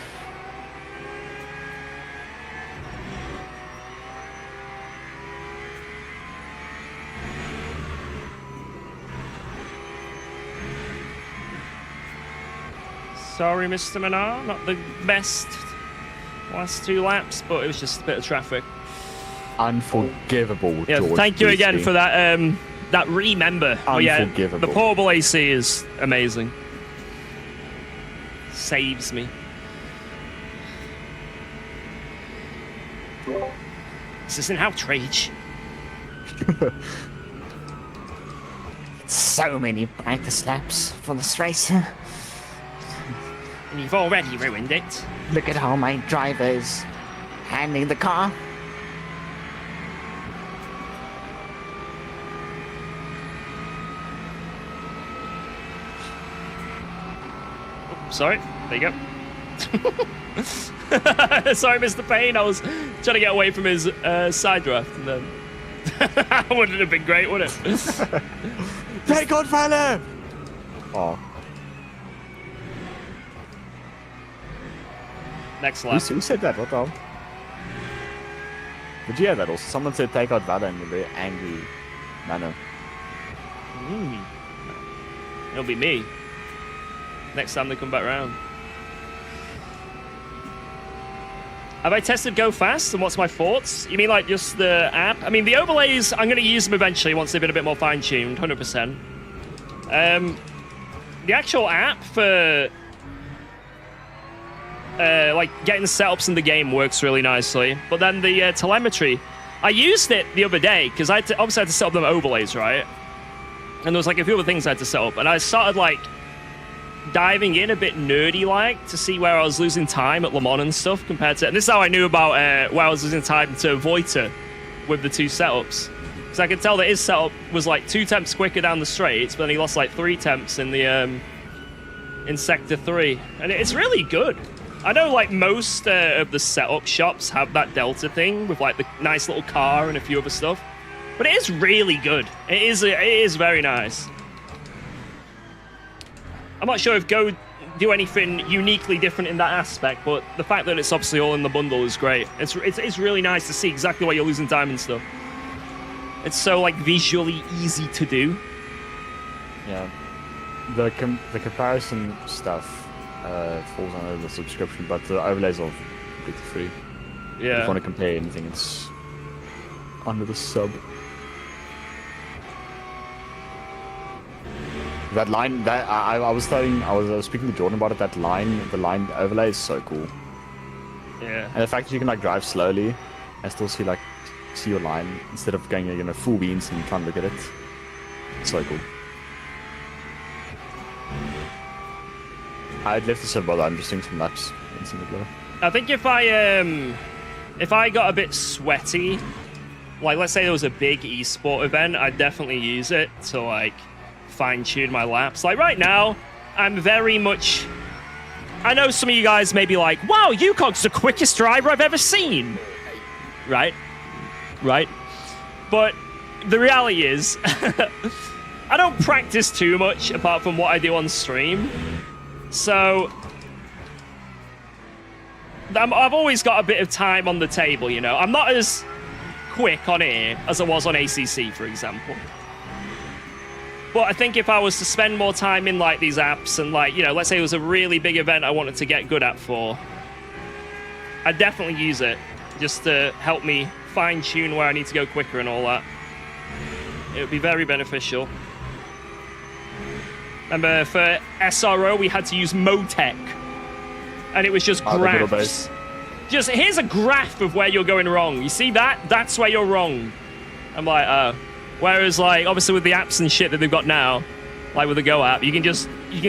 Sorry, Mr. Menard, not the best last 2 laps, but it was just a bit of traffic. Unforgivable, Yeah, George thank you again Beasley. for that remember. Oh, yeah, Unforgivable. the portable AC is amazing. Saves me. This is an outrage. So many practice laps for this race. And you've already ruined it. Look at how my driver is handling the car. Sorry, there you go. Sorry, Mr. Payne. I was trying to get away from his side draft, and then wouldn't have been great, would it? Take on fire! Oh, Next lap. who said that? What the hell? Did you hear that also? Someone said take out Vada in a very angry manner. It'll be me. Next time they come back round. Have I tested Go Fast, and what's my thoughts? You mean like just the app? I mean, the overlays, I'm going to use them eventually once they've been a bit more fine-tuned, 100%. The actual app for like getting setups in the game works really nicely. But then the telemetry, I used it the other day because obviously I had to set up them overlays, right? And there was like a few other things I had to set up, and I started like diving in a bit nerdy-like to see where I was losing time at Le Mans and stuff compared to... And this is how I knew about where I was losing time to Voiter with the two setups. Because I could tell that his setup was like 2 temps quicker down the straights, but then he lost like 3 temps in the in Sector 3. And it's really good. I know like most of the setup shops have that Delta thing with like the nice little car and a few other stuff. But it is really good. It is very nice. I'm not sure if Go do anything uniquely different in that aspect, but the fact that it's obviously all in the bundle is great. It's really nice to see exactly where you're losing time and stuff. It's so like visually easy to do. Yeah. The comparison stuff falls under the subscription, but the overlays are completely free. If you Yeah. want to compare anything, it's under the sub. That line, that I was speaking to Jordan about it. That line, the line overlay is so cool, Yeah. and the fact that you can like drive slowly and still see your line instead of going full beans and trying to look at it. It's so cool. I'd love to say about that. I'm just doing some laps in single. I think if I got a bit sweaty, like let's say there was a big esport event, I'd definitely use it to like fine-tune my laps. Like right now, I'm very much... I know some of you guys may be like, wow, UKOG's the quickest driver I've ever seen. Right? But the reality is, I don't practice too much apart from what I do on stream. So, I've always got a bit of time on the table, you know. I'm not as quick on air as I was on ACC, for example. But I think if I was to spend more time in like these apps and like, you know, let's say it was a really big event I wanted to get good at for, I'd definitely use it just to help me fine-tune where I need to go quicker and all that. It would be very beneficial. Remember, for SRO, we had to use Motec. And it was just graphs. Just, here's a graph of where you're going wrong. You see that? That's where you're wrong. I'm like, oh. Whereas, like, obviously with the apps and shit that they've got now, like with the Go app, you can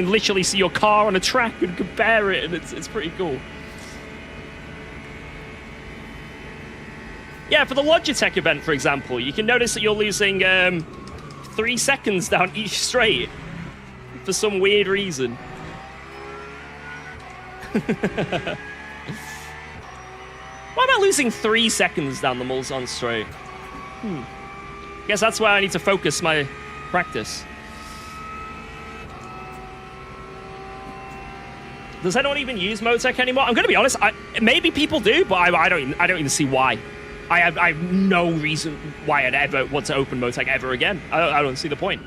literally see your car on a track and compare it, and it's pretty cool. Yeah, for the Logitech event, for example, you can notice that you're losing 3 seconds down each straight for some weird reason. Why am I losing 3 seconds down the Mulsanne straight? Guess that's where I need to focus my practice. Does anyone even use Motec anymore? I'm gonna be honest. Maybe people do, but I don't even see why. I have no reason why I'd ever want to open Motec ever again. I don't see the point.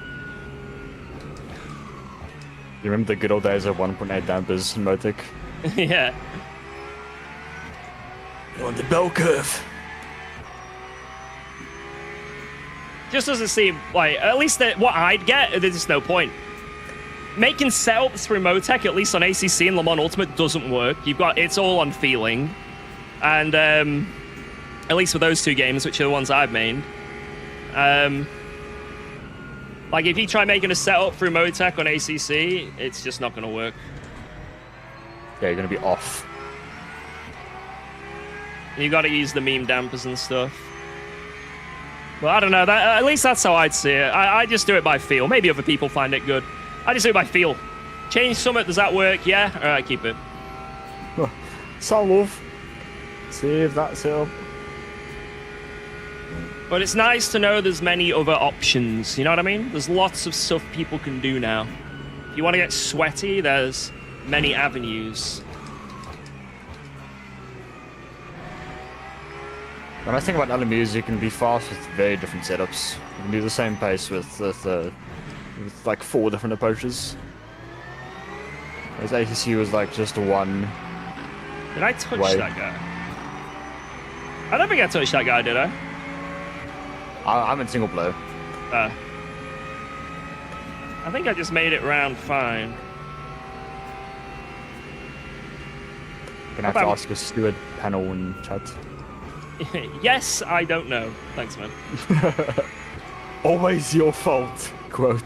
You remember the good old days of 1.8 dampers in Motec? Yeah. On the bell curve. Just doesn't seem like, at least what I'd get, there's just no point. Making setups for Motec, at least on ACC and Le Mans Ultimate, doesn't work. It's all on feeling. And at least with those two games, which are the ones I've made. Like, if you try making a setup through Motec on ACC, it's just not going to work. Yeah, you're going to be off. You got to use the meme dampers and stuff. Well, I don't know. At least that's how I'd see it. I just do it by feel. Maybe other people find it good. I just do it by feel. Change Summit, does that work? Yeah? Alright, keep it. Solve. Save that setup. But it's nice to know there's many other options. You know what I mean? There's lots of stuff people can do now. If you want to get sweaty, there's many avenues. The nice thing about LMU is you can be fast with very different setups. You can do the same pace with like 4 different approaches. Whereas ACC was like just one. Did I touch way. that guy? I don't think I touched that guy, did I? I'm in single player. I think I just made it round fine. Gonna have to ask your steward panel in chat. Yes, I don't know. Thanks, man. Always your fault, quote.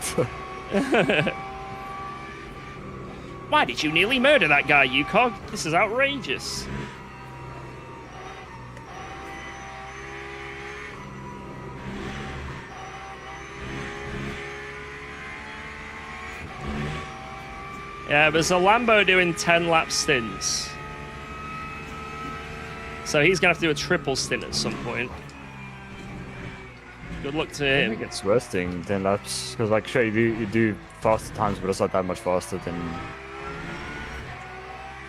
Why did you nearly murder that guy, UKOG? This is outrageous. Yeah, there's a Lambo doing 10 lap stints. So he's going to have to do a triple stint at some point. Good luck to I him. think it's worse doing 10 laps, because like sure you do faster times, but it's not that much faster than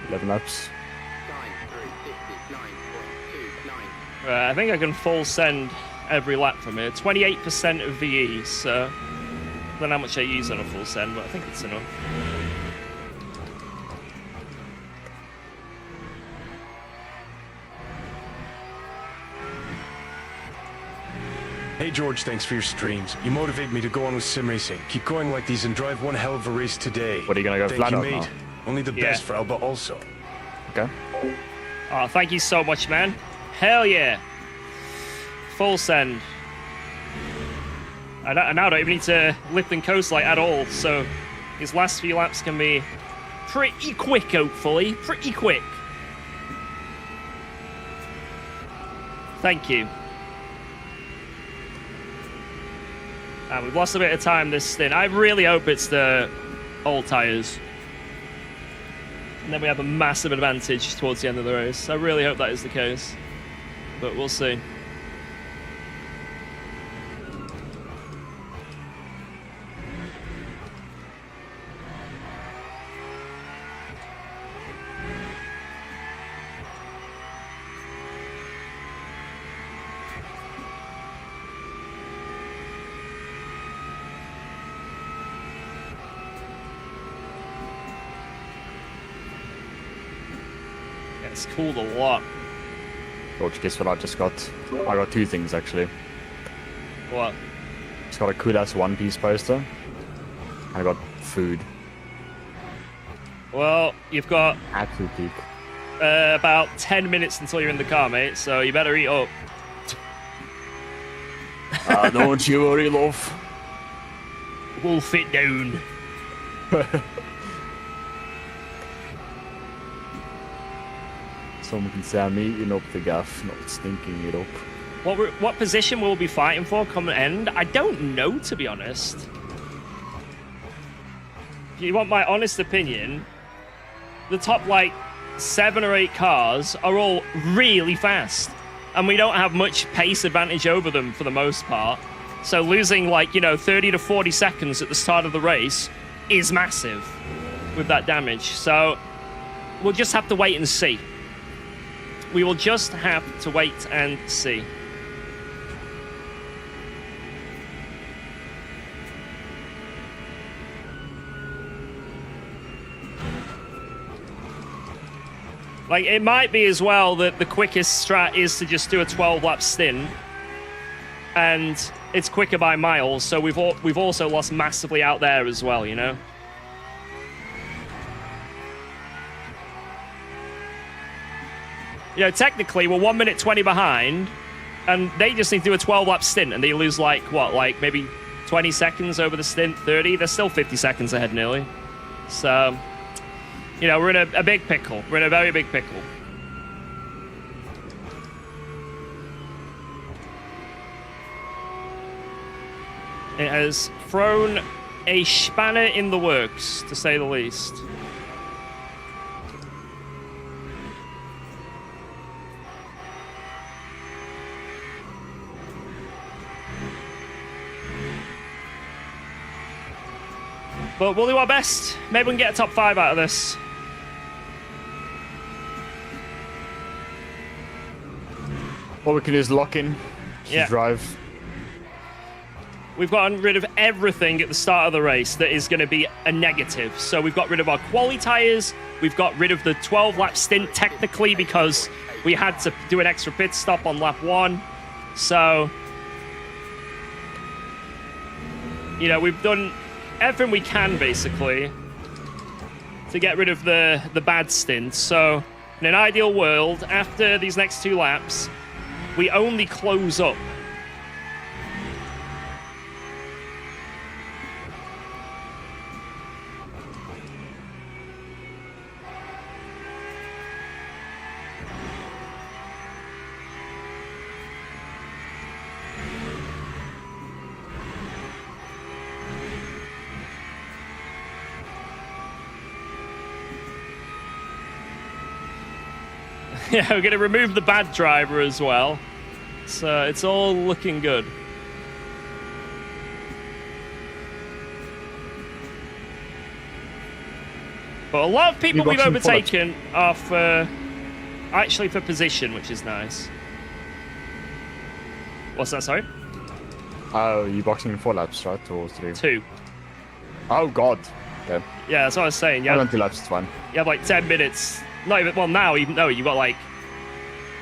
11 laps. I think I can full send every lap from here. 28% of VE, so I don't know how much I use on a full send, but I think it's enough. Hey George, thanks for your streams. You motivate me to go on with sim racing. Keep going like these and drive one hell of a race today. What are you gonna go Thank flat you, out mate. now? Only the Yeah. best for Alba also. Okay. Oh, thank you so much, man. Hell yeah. Full send. I now don't even need to lift and coast like at all, so his last few laps can be pretty quick, hopefully. Pretty quick. Thank you. We've lost a bit of time this stint. I really hope it's the old tyres. And then we have a massive advantage towards the end of the race. I really hope that is the case. But we'll see. It's cooled a lot. George, guess what I just got? I got 2 things actually. What? Just got a cool ass One Piece poster. And I got food. Well, you've got Absolute peak. about 10 minutes until you're in the car, mate, so you better eat up. Don't you worry, love. Wolf it down. Someone can say I'm eating up the gaff, not stinking it up. What position will we be fighting for come end? I don't know, to be honest. If you want my honest opinion, the top, 7 or 8 cars are all really fast. And we don't have much pace advantage over them for the most part. So losing, 30 to 40 seconds at the start of the race is massive with that damage. So we'll just have to wait and see. We will just have to wait and see. It might be as well that the quickest strat is to just do a 12-lap stint and it's quicker by miles, so we've also lost massively out there as well, you know? You know, technically, we're 1 minute 20 behind, and they just need to do a 12-lap stint, and they lose, like, what, like, maybe 20 seconds over the stint, 30? They're still 50 seconds ahead nearly. So, you know, we're in a big pickle. We're in a very big pickle. It has thrown a spanner in the works, to say the least. But we'll do our best. Maybe we can get a top 5 out of this. What we can do is lock in, Yeah. drive. We've gotten rid of everything at the start of the race that is going to be a negative. So we've got rid of our quali tires. We've got rid of the 12-lap stint technically because we had to do an extra pit stop on lap 1. So, you know, we've done everything we can basically to get rid of the bad stints. So in an ideal world, after these next 2 laps, we only close up. Yeah, we're going to remove the bad driver as well. So it's all looking good. But a lot of people we've overtaken are actually for position, which is nice. What's that, sorry? Oh, you're boxing in 4 laps, right? Or 3? 2. Oh, God. Okay. Yeah, that's what I was saying. I've done 2 laps, it's fine. You have like 10 minutes. Not even, well, now, even though you've got like,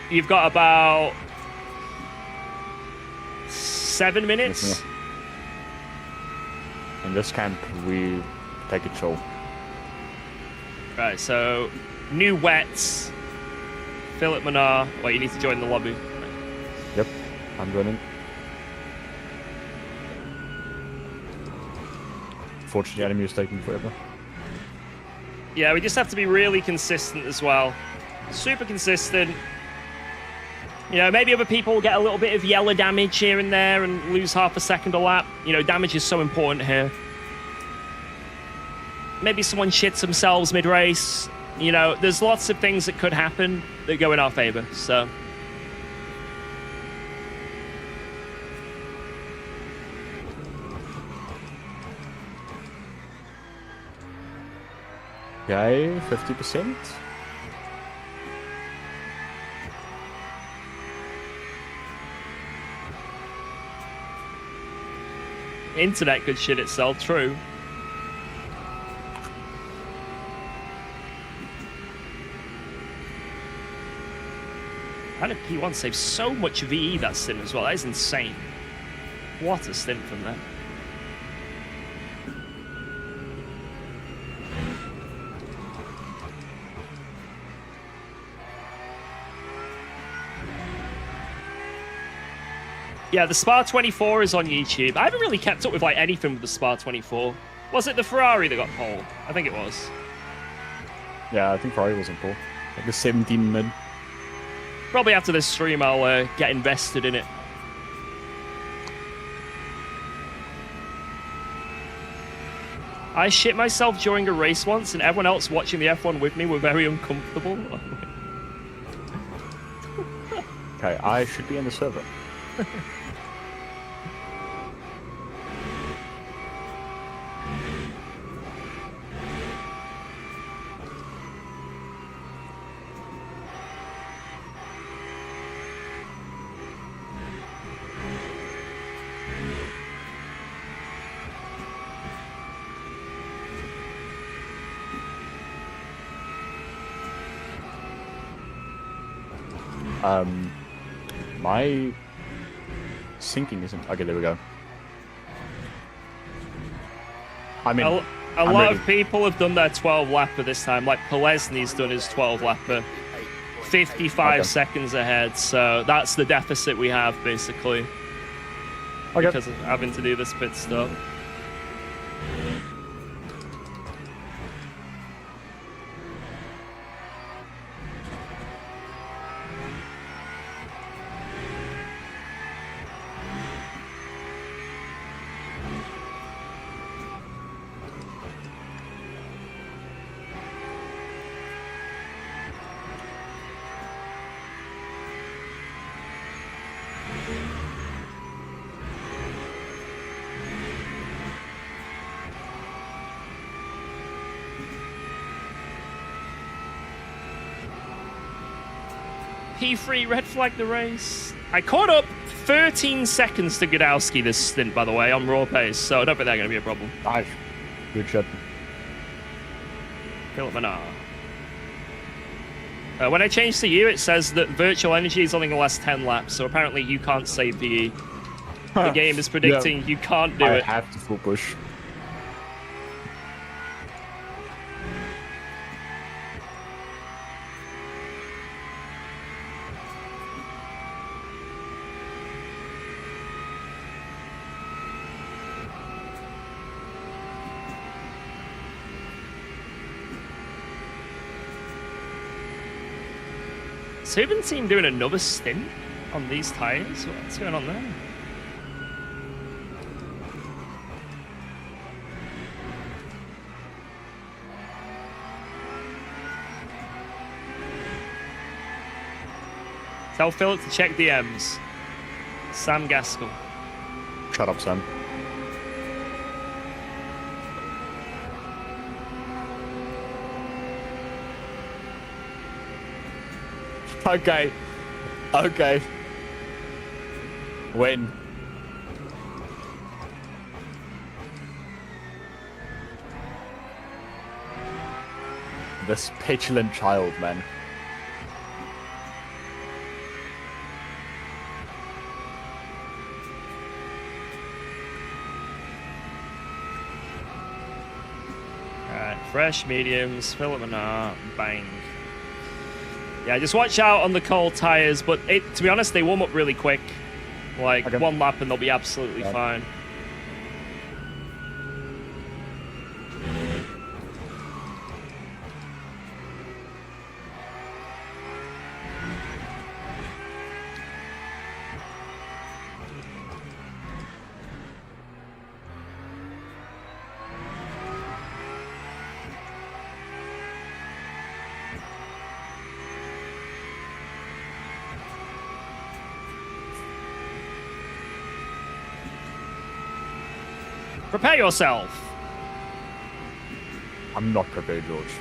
you've got about 7 minutes. In this camp, we take it chill. Right, so new wets. Philip Manar. Well, you need to join the lobby. Yep, I'm joining. Fortunately, LMU is taking forever. Yeah, we just have to be really consistent as well. Super consistent. You know, maybe other people will get a little bit of yellow damage here and there and lose half a second a lap. You know, damage is so important here. Maybe someone shits themselves mid-race. You know, there's lots of things that could happen that go in our favor, so... Okay, 50%. Internet could shit itself, true. How did P1 save so much VE that stint as well? That is insane. What a stint from there. Yeah, the Spa 24 is on YouTube. I haven't really kept up with like anything with the Spa 24. Was it the Ferrari that got pole? I think it was. Yeah, I think Ferrari was in pole. Like a 17 mid. Probably after this stream, I'll get invested in it. I shit myself during a race once, and everyone else watching the F1 with me were very uncomfortable. Okay, I should be in the server. Sinking isn't. Okay, there we go. I mean, A I'm lot ready. of people have done their 12 lapper this time. Like Polesny's done his 12 lapper. 55 Okay. seconds ahead, so that's the deficit we have basically Okay. because of having to do this pit stop. P3 red flag the race. I caught up 13 seconds to Godowski this stint, by the way, on raw pace, so I don't think that's going to be a problem. Nice. Good shot. Philip Menard. When I change to you, it says that virtual energy is only going to last 10 laps, so apparently you can't save PE. The game is predicting you can't do I it. have to full push. Subban team doing another stint on these tyres? What's going on there? Tell Philip to check DMs. Sam Gaskell. Shut up, Sam. Okay. Okay. When? This petulant child, man. Alright, fresh mediums, Philip Menard, bang. Yeah, just watch out on the cold tyres, but to be honest, they warm up really quick. Like, Okay. one lap and they'll be absolutely Yeah. fine. Prepare yourself. I'm not prepared, George.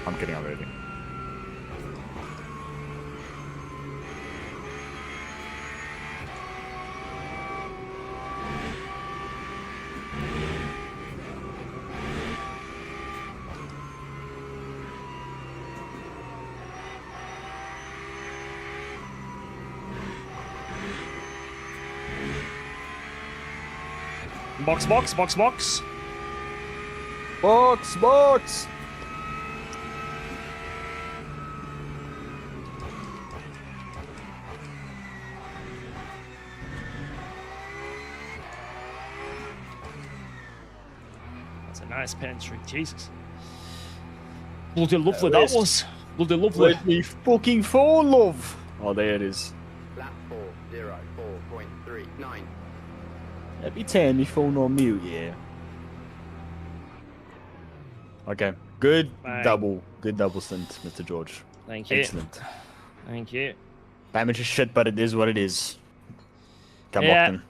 I'm kidding already. Box, box, box, box. Box, box! That's a nice pen streak, Jesus. Bloody lovely that was. Bloody lovely. Let me fucking fall, love! Oh, there it is. Lap 4:04.39. Let me turn my phone on mute, yeah. Okay, good Bang. good double stint, Mr. George. Thank you. Excellent. Thank you. Damage is shit, but it is what it is. Come Yeah. on.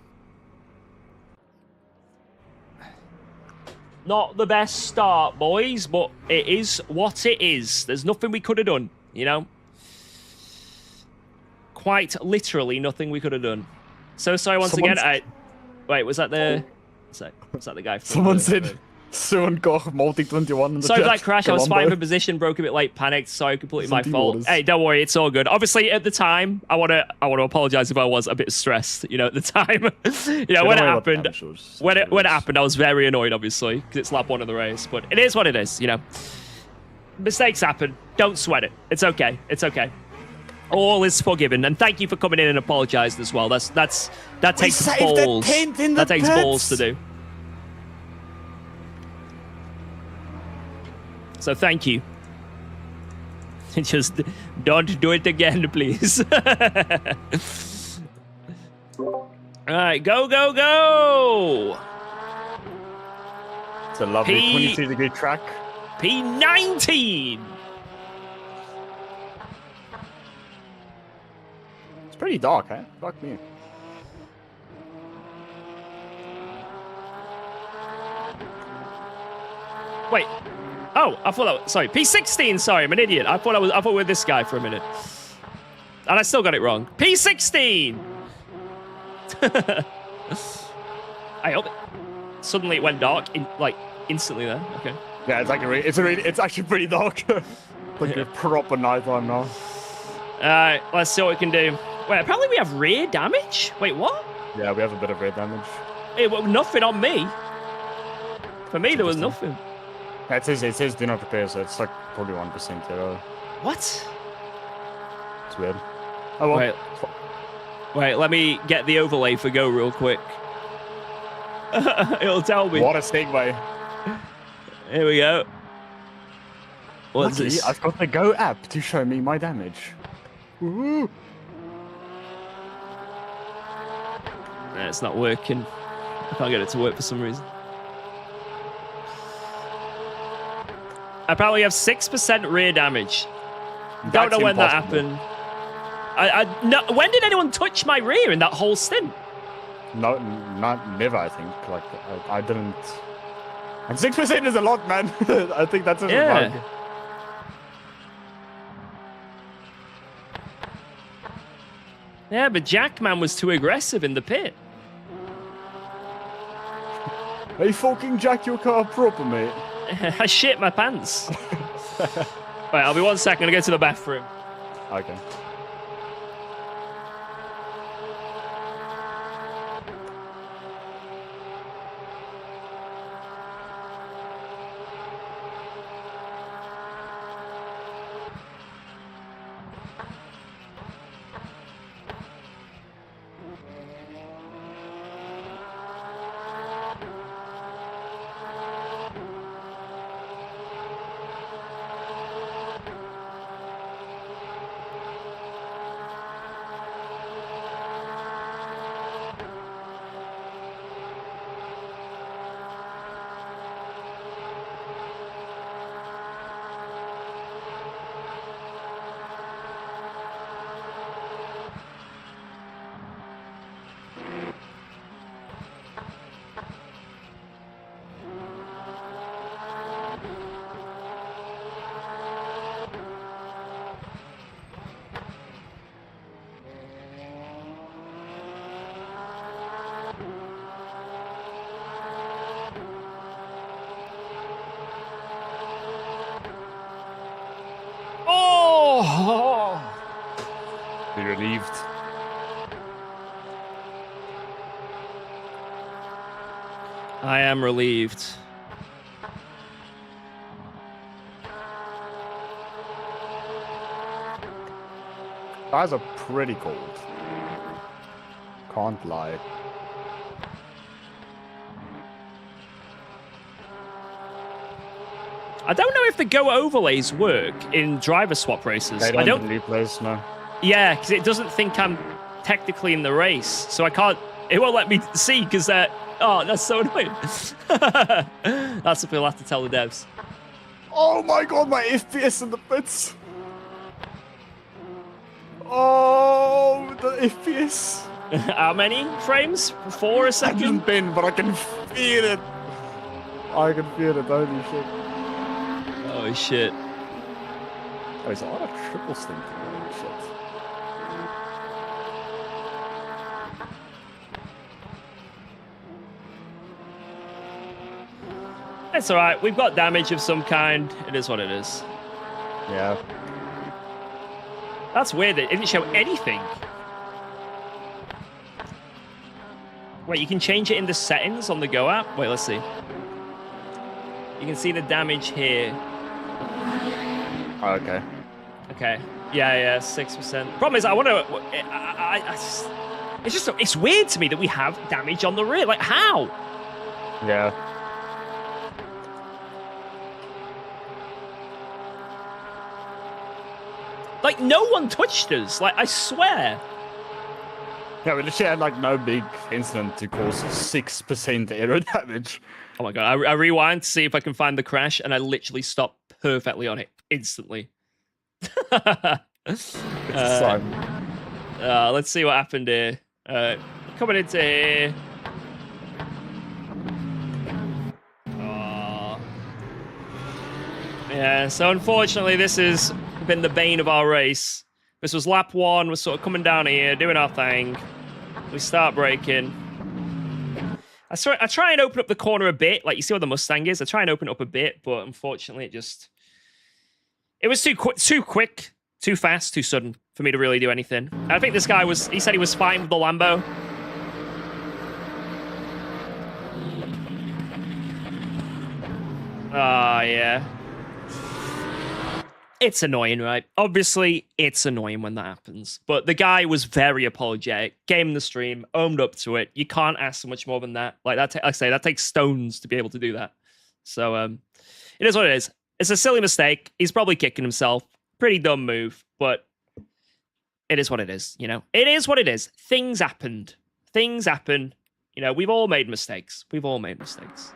Not the best start, boys, but it is what it is. There's nothing we could have done, you know? Quite literally nothing we could have done. So sorry once again. Someone's- Wait, was that the... Was that the guy from Someone the- said, Soon got multi-21 in the Sorry for chat. that crash. I was Colombo. fine for position, broke a bit late, panicked. Sorry, completely my Some fault. orders. Hey, don't worry, it's all good. Obviously, at the time, I want to apologize if I was a bit stressed. You know, at the time, when it happened, when it happened, I was very annoyed, obviously, because it's lap 1 of the race. But it is what it is. You know, mistakes happen. Don't sweat it. It's okay. It's okay. All is forgiven, and thank you for coming in and apologizing as well. That takes saved balls. the tent in the That takes pits. balls to do. So thank you. Just don't do it again, please. All right, go, go, go! It's a lovely P- 22-degree track. P19! It's pretty dark, eh? Fuck me. Wait. Oh, I thought that was... Sorry, P16, sorry, I'm an idiot. I thought we were this guy for a minute. And I still got it wrong. P16! I hope it... Suddenly it went dark, instantly there. Okay. Yeah, it's like it's actually pretty dark. Like a proper nighttime now. Alright, let's see what we can do. Wait, apparently we have rear damage? Wait, what? Yeah, we have a bit of red damage. It was nothing on me. For me, there was nothing. Yeah, it says do not repair, so it's like probably 1% error. What? It's weird. Oh well. Wait, let me get the overlay for Go real quick. It'll tell me. What a segue. Here we go. What's Luckily, this? I've got the Go app to show me my damage. Woohoo! Nah, it's not working. I can't get it to work for some reason. I probably have 6% rear damage. Don't That's know when that impossible. happened. No, when did anyone touch my rear in that whole stint? No, never. I think. Like I didn't. And 6% is a lot, man. I think that's a Yeah. bug. Yeah, but Jackman was too aggressive in the pit. Hey, fucking jack your car proper, mate. I shit my pants. Right, I'll be 1 second. I'm gonna go to the bathroom. Okay. Oh! Be relieved. I am relieved. Guys are pretty cold. Can't lie. I don't know if the Go overlays work in driver swap races. They I don't don't. replays, no. Yeah, because it doesn't think I'm technically in the race, so I can't. It won't let me see because oh, that's so annoying. That's what we'll have to tell the devs. Oh my god, my FPS in the pits! Oh, the FPS! How many frames? 4 a I second? didn't bend, but I can feel it. I can feel it, holy shit. Oh shit. Oh, there's a lot of triple stint. Holy shit. It's all right. We've got damage of some kind. It is what it is. Yeah. That's weird. It didn't show anything. Wait, you can change it in the settings on the Go app? Wait, let's see. You can see the damage here. Oh, okay. Okay. Yeah, 6%. Problem is, I want to... It's weird to me that we have damage on the rear. Like, how? Yeah. Like, no one touched us. Like, I swear. Yeah, we literally had like no big incident to cause 6% aero damage. Oh my god, I rewind to see if I can find the crash, and I literally stopped perfectly on it instantly. Let's see what happened here. Coming into here. Oh. Yeah, so unfortunately this has been the bane of our race. This was lap 1, we're sort of coming down here, doing our thing. We start braking. I try and open up the corner a bit, like you see where the Mustang is. I try and open it up a bit, but unfortunately it was too quick, too fast, too sudden for me to really do anything. And I think this guy he said he was fighting with the Lambo. Ah, yeah. It's annoying, right? Obviously, it's annoying when that happens. But the guy was very apologetic, gave him the stream, owned up to it. You can't ask for much more than that. Like I say, that takes stones to be able to do that. So it is what it is. It's a silly mistake. He's probably kicking himself. Pretty dumb move, but it is what it is. You know, it is what it is. Things happened. Things happen. You know, we've all made mistakes. We've all made mistakes.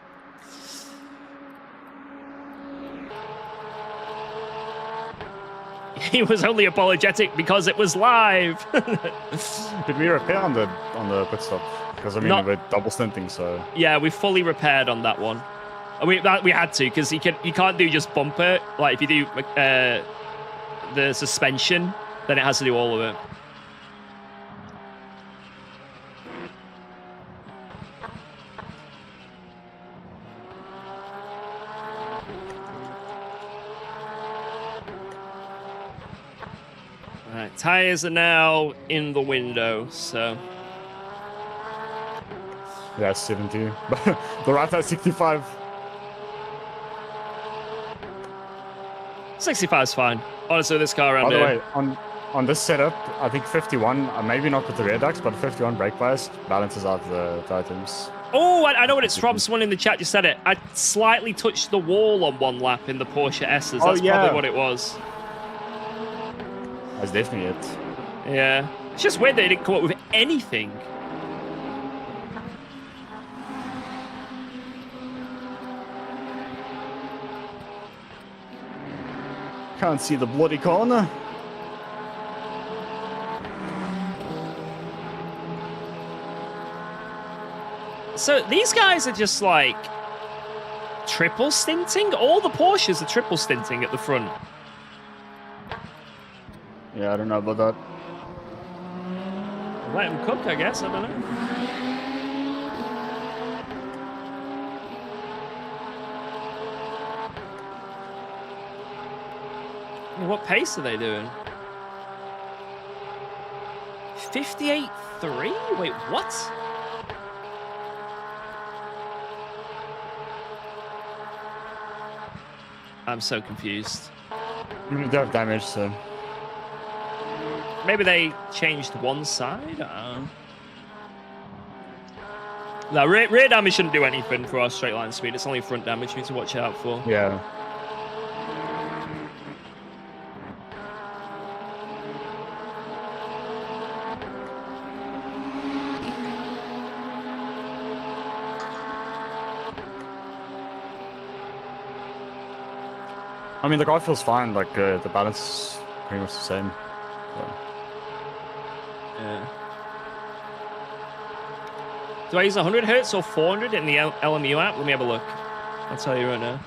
He was only apologetic because it was live. Did we repair on the pit stop? Because I mean, we're double stinting, so yeah, we fully repaired on that one. We had to because you can't do just bumper. Like if you do the suspension, then it has to do all of it. Alright, tires are now in the window, so... Yeah, 70. The right at 65. 65 is fine. Honestly, this car around By the here... way, on this setup, I think 51, maybe not with the rear ducts, but 51 brake bias balances out the items. Oh, I know what it's from. Someone in the chat just said it. I slightly touched the wall on one lap in the Porsche S's. That's probably what it was. That's definitely it. Yeah. It's just weird that it didn't come up with anything. Can't see the bloody corner. So these guys are just like triple stinting? All the Porsches are triple stinting at the front. Yeah, I don't know about that. Let them cook, I guess. I don't know. I mean, what pace are they doing? 58.3? Wait, what? I'm so confused. We do have damage, so... Maybe they changed one side? No, rear damage shouldn't do anything for our straight line speed. It's only front damage we need to watch out for. Yeah. I mean, the car feels fine. Like, the balance is pretty much the same. So. Yeah. Do I use 100 hertz or 400 in the LMU app? Let me have a look. I'll tell you right now.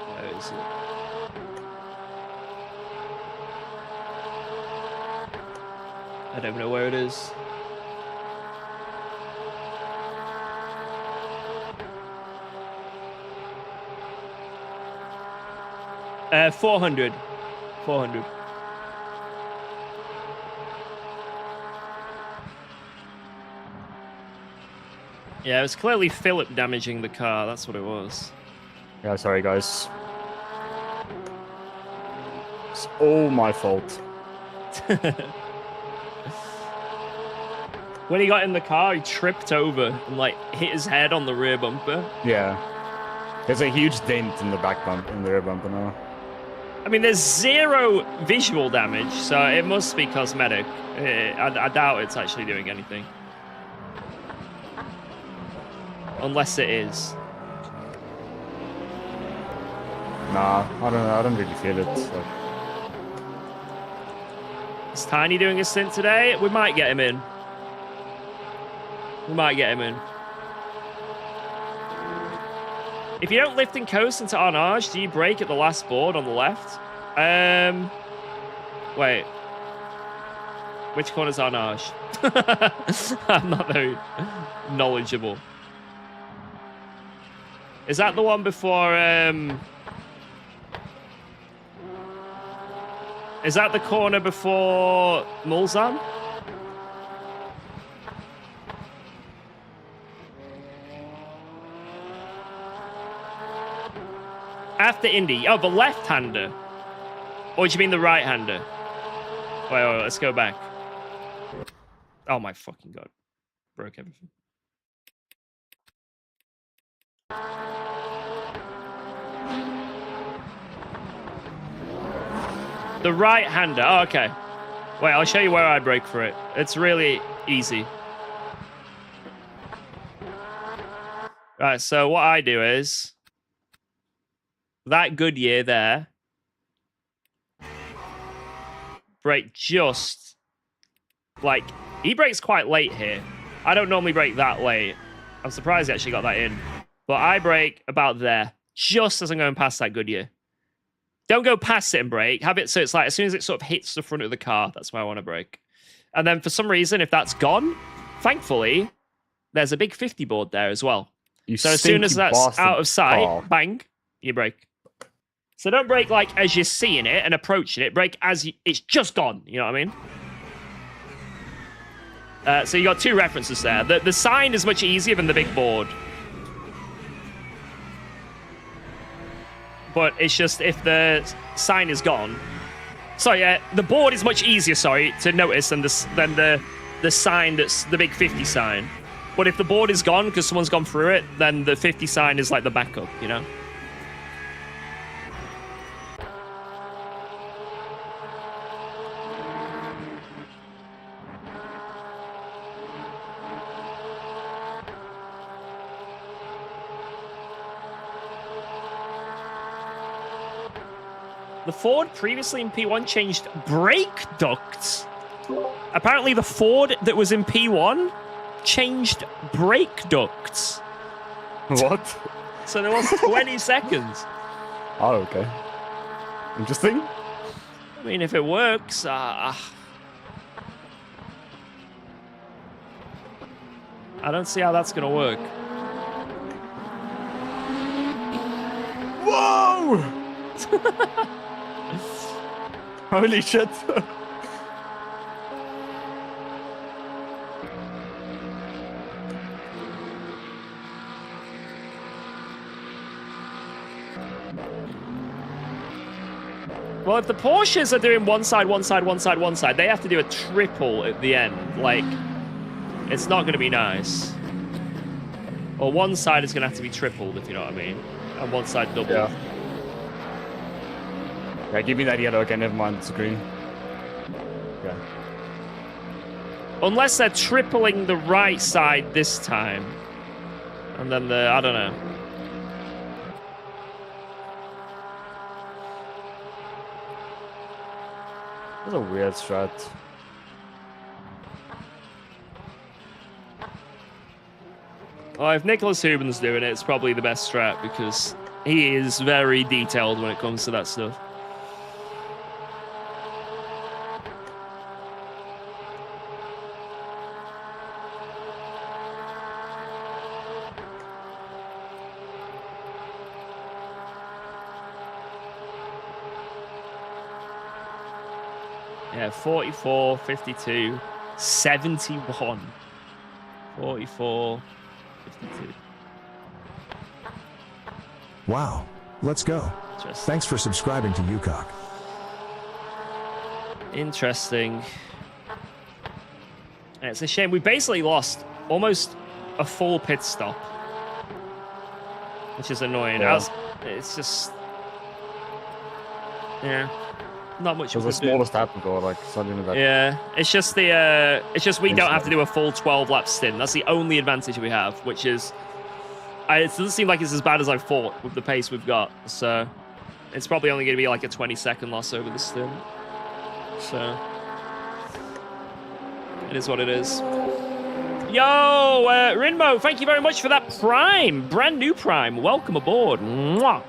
Where is it? I don't know where it is. Uh, 400. 400. Yeah, it was clearly Philip damaging the car. That's what it was. Yeah, sorry guys. It's all my fault. When he got in the car, he tripped over and like hit his head on the rear bumper. Yeah. There's a huge dent in the back bump, in the rear bumper now. I mean, there's 0 visual damage, so it must be cosmetic. I doubt it's actually doing anything. Unless it is. Nah, I don't really feel it. So. Is Tiny doing a stint today? We might get him in. We might get him in. If you don't lift and coast into Arnage, do you brake at the last board on the left? Wait. Which corner's Arnage? I'm not very knowledgeable. Is that the one before, is that the corner before Mulsanne? After Indy. Oh, the left-hander. Or do you mean the right-hander? Wait, let's go back. Oh my fucking god. Broke everything. The right-hander. Oh, okay. Wait, I'll show you where I brake for it. It's really easy. Right, so what I do is... that Goodyear there. Brake just... like, he brakes quite late here. I don't normally brake that late. I'm surprised he actually got that in. But I brake about there. Just as I'm going past that Goodyear. Don't go past it and brake. Have it so it's like as soon as it sort of hits the front of the car, that's where I want to brake. And then for some reason, if that's gone, thankfully, there's a big 50 board there as well. So as soon as that's out of sight, bang, you brake. So don't brake like as you're seeing it and approaching it. Brake as it's just gone. You know what I mean? So you got 2 references there. The sign is much easier than the big board. But it's just if the sign is gone. Sorry, the board is much easier, sorry, to notice than the sign that's the big 50 sign. But if the board is gone because someone's gone through it, then the 50 sign is like the backup, you know? The Ford previously in P1 changed brake ducts. Apparently the Ford that was in P1 changed brake ducts. What? So there was 20 seconds. Oh, okay. Interesting. I mean, if it works, I don't see how that's going to work. Whoa! Holy shit. Well, if the Porsches are doing one side, one side, one side, one side, they have to do a triple at the end. Like, it's not going to be nice. Or one side is going to have to be tripled, if you know what I mean. And one side doubled. Yeah. Yeah, give me that yellow again. Never mind, it's green. Yeah. Unless they're tripling the right side this time. And then I don't know. That's a weird strat. Well, if Nicholas Huben's doing it, it's probably the best strat because he is very detailed when it comes to that stuff. Yeah, 44, 52, 71. 44, 52. Wow. Let's go. Interesting. Thanks for subscribing to UKOG. Interesting. And it's a shame. We basically lost almost a full pit stop, which is annoying. Yeah. It's just... Yeah. Not much It was we the could do. smallest lap before, like, it's not even that. Yeah, it's just we don't have to do a full 12 lap stint. That's the only advantage we have, which is it doesn't seem like it's as bad as I thought with the pace we've got. So it's probably only going to be like a 20-second loss over the stint. So it is what it is. Yo, Rinmo, thank you very much for that Prime, brand new Prime. Welcome aboard. Mwah.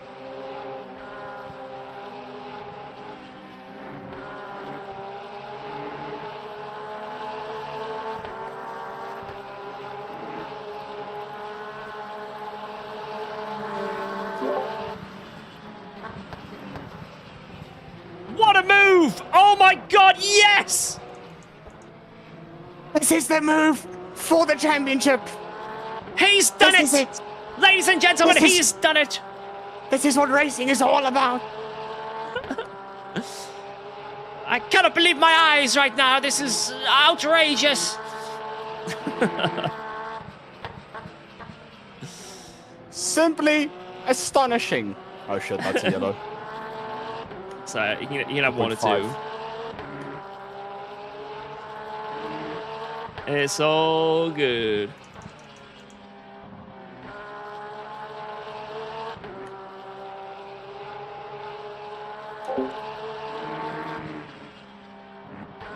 What a move! Oh my god, yes! This is the move for the championship. He's done This it! is it. Ladies and gentlemen, This is- he's done it! This is what racing is all about. I cannot believe my eyes right now. This is outrageous. Simply astonishing. Oh shit, that's a yellow. So you can have one or 1.5. two. It's all good.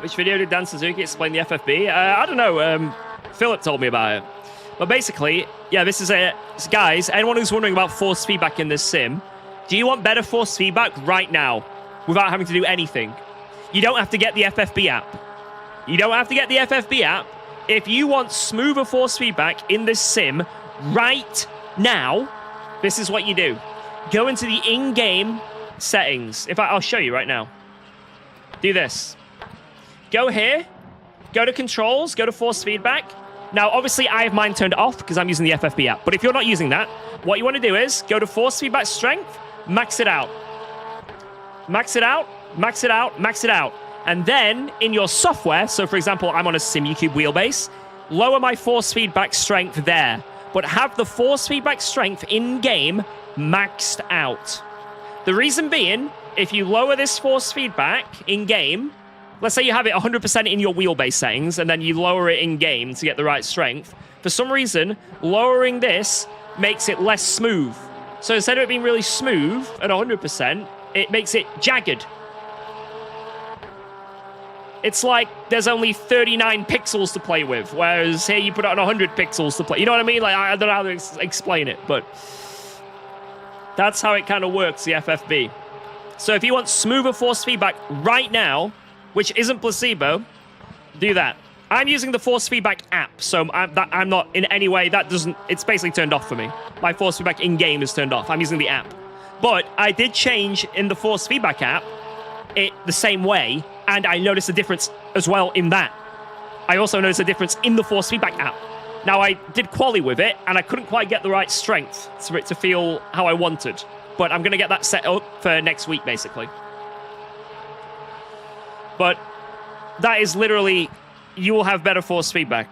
Which video did Dan Suzuki explain the FFB? I don't know. Philip told me about it. But basically, yeah, this is a... Guys, anyone who's wondering about force feedback in this sim, do you want better force feedback right now without having to do anything? You don't have to get the FFB app. You don't have to get the FFB app. If you want smoother force feedback in this sim right now, this is what you do. Go into the in-game settings. In fact, I'll show you right now. Do this. Go here. Go to controls. Go to force feedback. Now, obviously, I have mine turned off because I'm using the FFB app. But if you're not using that, what you want to do is go to force feedback strength, max it out. Max it out, max it out, max it out. And then in your software, so for example, I'm on a SimuCube wheelbase, lower my force feedback strength there, but have the force feedback strength in-game maxed out. The reason being, if you lower this force feedback in-game, let's say you have it 100% in your wheelbase settings, and then you lower it in-game to get the right strength, for some reason, lowering this makes it less smooth. So instead of it being really smooth at 100%, it makes it jagged. It's like there's only 39 pixels to play with, whereas here you put it on 100 pixels to play. You know what I mean? Like, I don't know how to explain it, but that's how it kind of works, the FFB. So if you want smoother force feedback right now, which isn't placebo, do that. I'm using the force feedback app, so I'm not in any way, it's basically turned off for me. My force feedback in-game is turned off. I'm using the app. But I did change in the force feedback app it the same way, and I noticed a difference as well in that. I also noticed a difference in the force feedback app. Now, I did quali with it, and I couldn't quite get the right strength for it to feel how I wanted. But I'm going to get that set up for next week, basically. But that is literally, you will have better force feedback.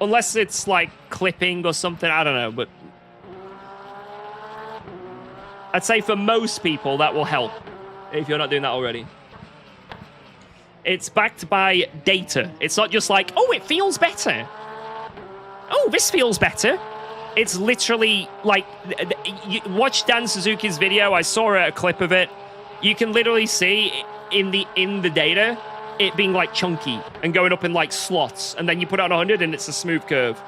Unless it's like clipping or something, I don't know, but I'd say for most people that will help if you're not doing that already. It's backed by data. It's not just like, oh, it feels better. Oh, this feels better. It's literally like, you watch Dan Suzuki's video. I saw a clip of it. You can literally see in the data it being like chunky and going up in like slots, and then you put it on 100 and it's a smooth curve.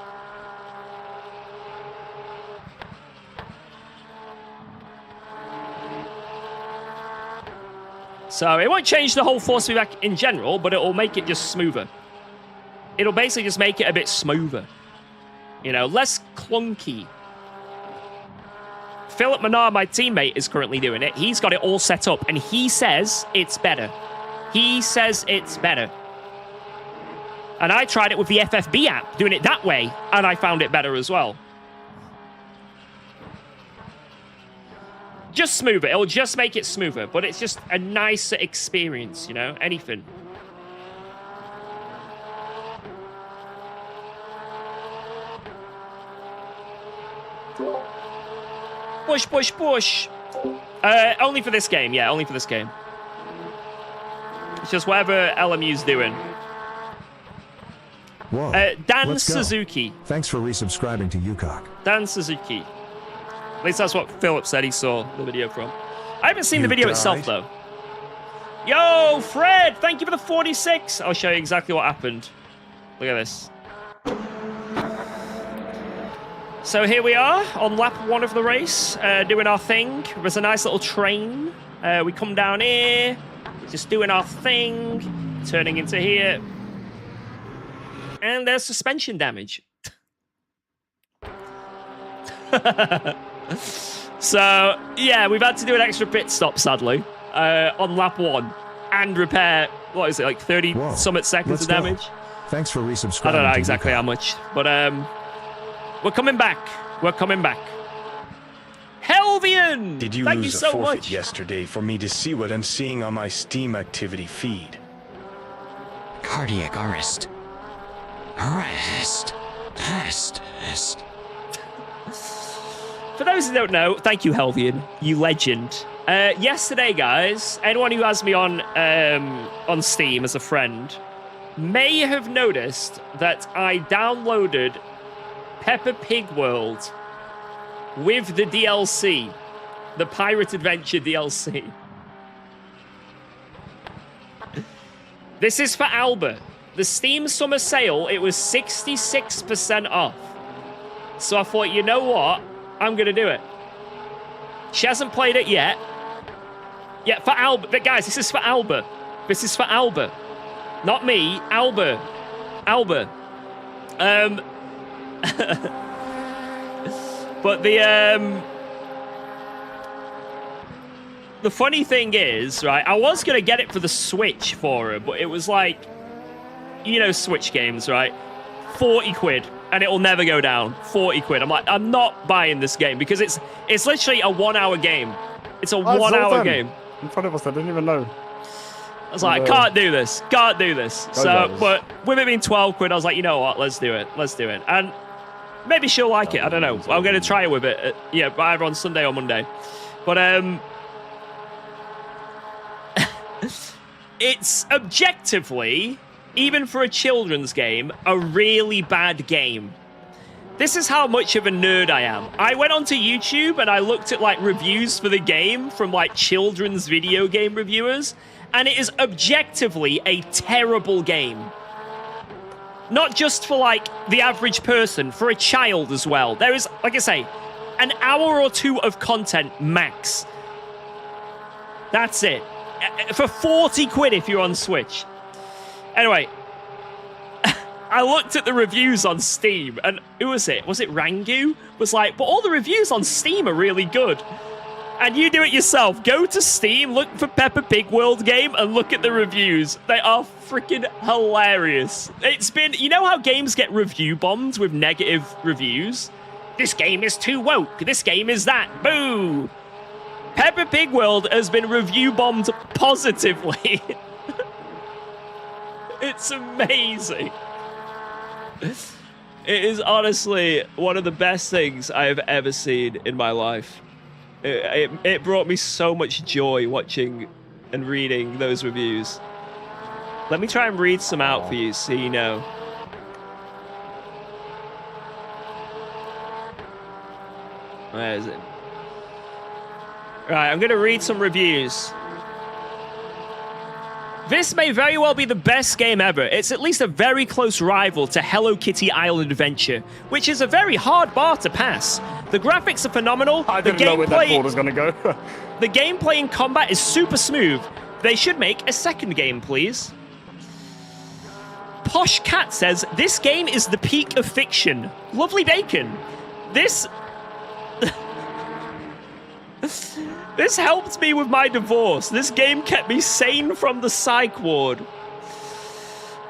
So it won't change the whole force feedback in general, but it will make it just smoother. It'll basically just make it a bit smoother. You know, less clunky. Philip Menard, my teammate, is currently doing it. He's got it all set up, and he says it's better. He says it's better. And I tried it with the FFB app, doing it that way, and I found it better as well. Just smoother. It'll just make it smoother, but it's just a nicer experience, you know? Anything. Push, push, push. Only for this game. Yeah, only for this game. It's just whatever LMU's doing. Whoa. Dan Let's go. Suzuki. Thanks for resubscribing to UKOG. Dan Suzuki. At least that's what Philip said he saw the video from. I haven't seen the video itself, though. Yo, Fred! Thank you for the 46. I'll show you exactly what happened. Look at this. So here we are on lap 1 of the race, doing our thing. There's a nice little train. We come down here, just doing our thing, turning into here. And there's suspension damage. So, yeah, we've had to do an extra pit stop, sadly, on lap 1. And repair, what is it, like 30-something seconds of damage? Thanks for resubscribing. I don't know exactly how much, but we're coming back. We're coming back. Helvian! Did you Thank you lose so a forfeit much. yesterday for me to see what I'm seeing on my Steam activity feed? Cardiac arrest. Arrest. Arrest. For those who don't know, thank you, Helvian, you legend. Yesterday, guys, anyone who has me on Steam as a friend may have noticed that I downloaded Peppa Pig World with the DLC, the Pirate Adventure DLC. This is for Alba. The Steam Summer Sale, it was 66% off. So I thought, you know what? I'm going to do it. She hasn't played it yet. Yeah, for Alba. But guys, this is for Alba. This is for Alba. Not me. Alba. Alba. But the funny thing is, right, I was going to get it for the Switch for her, but it was like, you know, Switch games, right? 40 quid, and it'll never go down. 40 quid. I'm like, I'm not buying this game because it's literally a 1 hour game. It's a 1 hour game. In front of us, I didn't even know. I was like, can't do this. Can't do this. So, but with it being 12 quid, I was like, you know what? Let's do it. Let's do it. And maybe she'll like it. I don't know. I'm going to try it with it. Yeah, either on Sunday or Monday. But, it's objectively, even for a children's game, a really bad game. This is how much of a nerd I am. I went onto YouTube and I looked at like reviews for the game from like children's video game reviewers, and it is objectively a terrible game. Not just for like the average person, for a child as well. There is, like I say, an hour or 2 of content max. That's it. For 40 quid if you're on Switch. Anyway, I looked at the reviews on Steam, and who was it? Was it Rangu? Was like, but all the reviews on Steam are really good. And you do it yourself. Go to Steam, look for Peppa Pig World game, and look at the reviews. They are freaking hilarious. It's been, you know how games get review bombed with negative reviews? This game is too woke. This game is that. Boo! Peppa Pig World has been review bombed positively. It's amazing. It is honestly one of the best things I have ever seen in my life. It brought me so much joy watching and reading those reviews. Let me try and read some out for you so you know. Where is it? Right, I'm going to read some reviews. This may very well be the best game ever. It's at least a very close rival to Hello Kitty Island Adventure, which is a very hard bar to pass. The graphics are phenomenal. I didn't know where that ball was going to go. The gameplay and combat is super smooth. They should make a second game, please. Posh Cat says, this game is the peak of fiction. Lovely bacon. This This helped me with my divorce. This game kept me sane from the psych ward.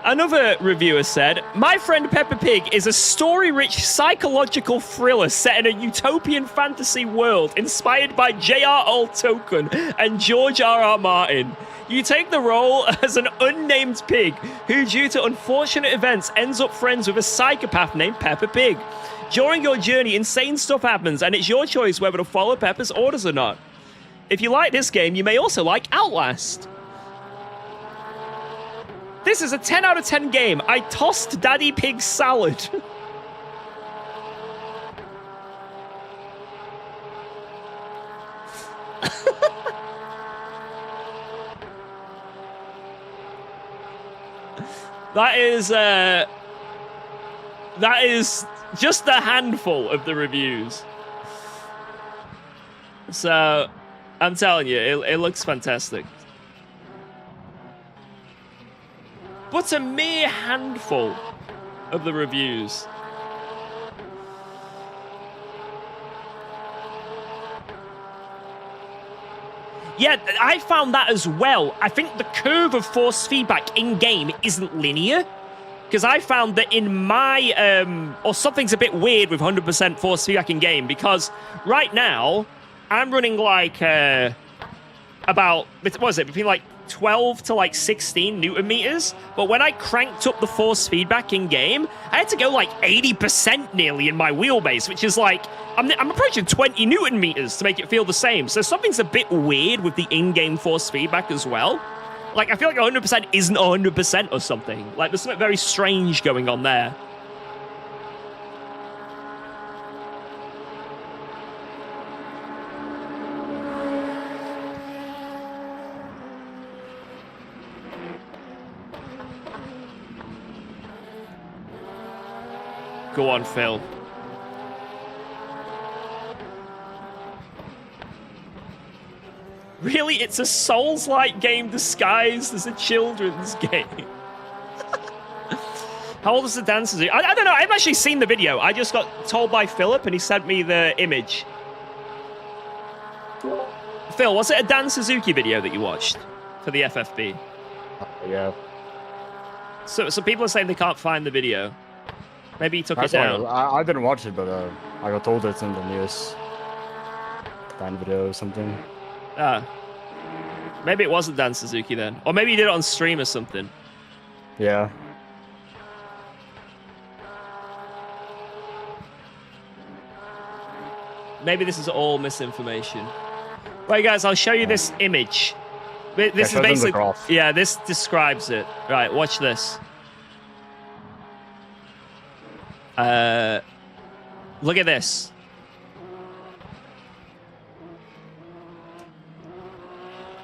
Another reviewer said, My Friend Peppa Pig is a story-rich psychological thriller set in a utopian fantasy world inspired by J.R.R. Tolkien and George R.R. Martin. You take the role as an unnamed pig who, due to unfortunate events, ends up friends with a psychopath named Peppa Pig. During your journey, insane stuff happens, and it's your choice whether to follow Peppa's orders or not. If you like this game, you may also like Outlast. This is a 10 out of 10 game. I tossed Daddy Pig's salad. That is just a handful of the reviews. So, I'm telling you, it looks fantastic. But a mere handful of the reviews. Yeah, I found that as well. I think the curve of force feedback in-game isn't linear. Because I found that in my... or something's a bit weird with 100% force feedback in-game. Because right now, I'm running like... about... what was it? Between like 12 to like 16 Newton meters. But when I cranked up the force feedback in-game, I had to go like 80% nearly in my wheelbase, which is like, I'm approaching 20 Newton meters to make it feel the same. So something's a bit weird with the in-game force feedback as well. Like, I feel like 100% isn't 100% or something. Like, there's something very strange going on there. Go on, Phil. Really? It's a Souls-like game disguised as a children's game. How old is the dancer? I don't know. I haven't actually seen the video. I just got told by Philip, and he sent me the image. Phil, was it a Dan Suzuki video that you watched for the FFB? Yeah. So people are saying they can't find the video. Maybe he took it down. I didn't watch it, but I got told it's in the newest Dan video or something. Maybe it wasn't Dan Suzuki then. Or maybe he did it on stream or something. Yeah. Maybe this is all misinformation. Right, guys, I'll show you this image. This is basically... Yeah, this describes it. Right, watch this. Look at this.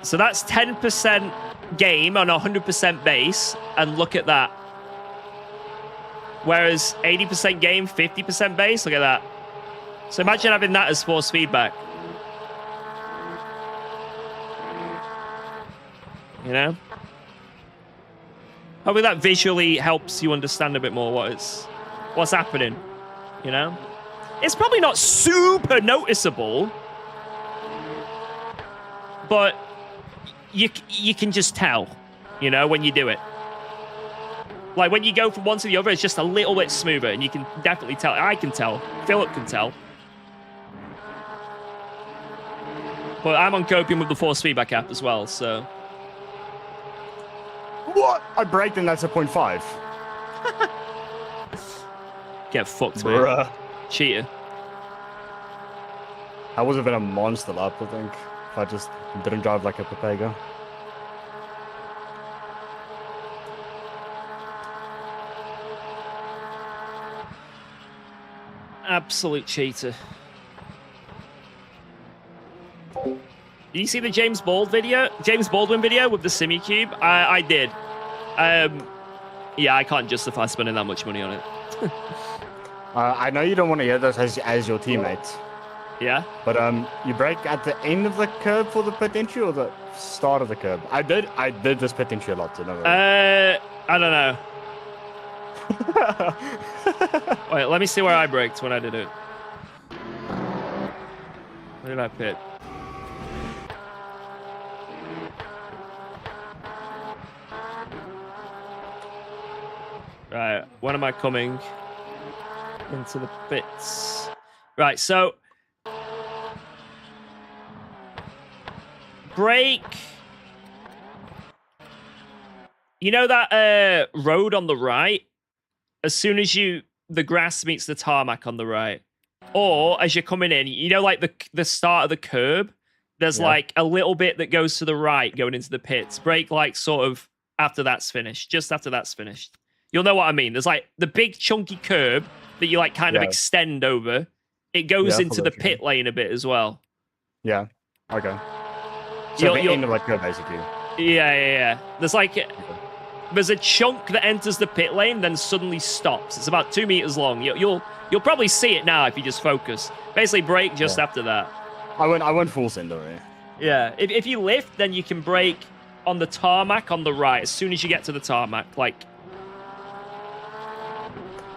So that's 10% game on 100% base, and look at that. Whereas 80% game, 50% base, look at that. So imagine having that as force feedback. You know? Hopefully that visually helps you understand a bit more what's happening, you know? It's probably not super noticeable, but you can just tell, you know, when you do it. Like, when you go from one to the other, it's just a little bit smoother, and you can definitely tell. I can tell. Philip can tell. But I'm on Copium with the force feedback app as well, so... What? I braked and that's a 0.5. Get fucked, man. Bruh. Cheater. I would have been a monster lap, I think, if I just didn't drive like a Papega. Absolute cheater. Did you see the James Baldwin video with the Simucube? I did. Yeah, I can't justify spending that much money on it. I know you don't want to hear this as your teammate. Yeah? But you brake at the end of the curb for the pit entry or the start of the curb? I did this pit entry a lot, so no I don't know. Wait, let me see where I braked when I did it. Where did I pit? Right, when am I coming into the pits? Right, so brake. You know that road on the right? As soon as the grass meets the tarmac on the right, or as you're coming in, you know, like the start of the curb, there's like a little bit that goes to the right going into the pits. Brake like sort of after that's finished, just after that's finished. You'll know what I mean. There's like the big chunky curb that you like kind of extend over. It goes into the pit lane a bit as well. Yeah. Okay. So the end of like curb, basically. Yeah. There's like there's a chunk that enters the pit lane, then suddenly stops. It's about 2 meters long. You'll probably see it now if you just focus. Basically, brake just after that. I went full send already. Yeah. If you lift, then you can brake on the tarmac on the right as soon as you get to the tarmac. Like,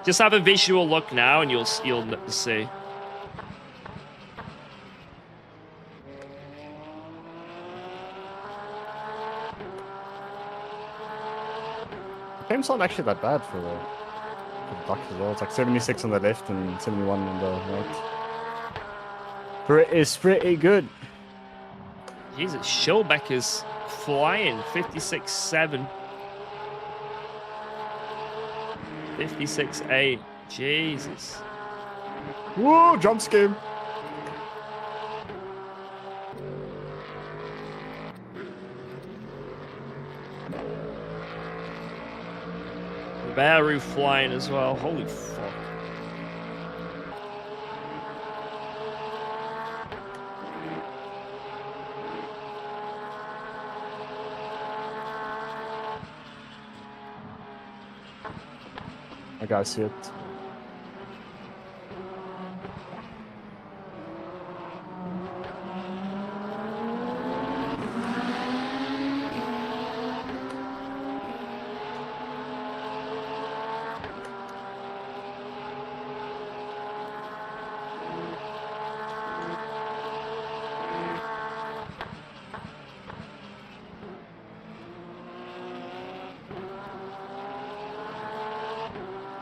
just have a visual look now, and you'll see. Game's not actually that bad for the Ducks as well. It's like 76 on the left and 71 on the right. It's pretty good. Jesus, Schulbeck is flying. 56.7. 56.8. Jesus. Whoa, jump scheme. Baru flying as well. Holy fuck. I gotta see it.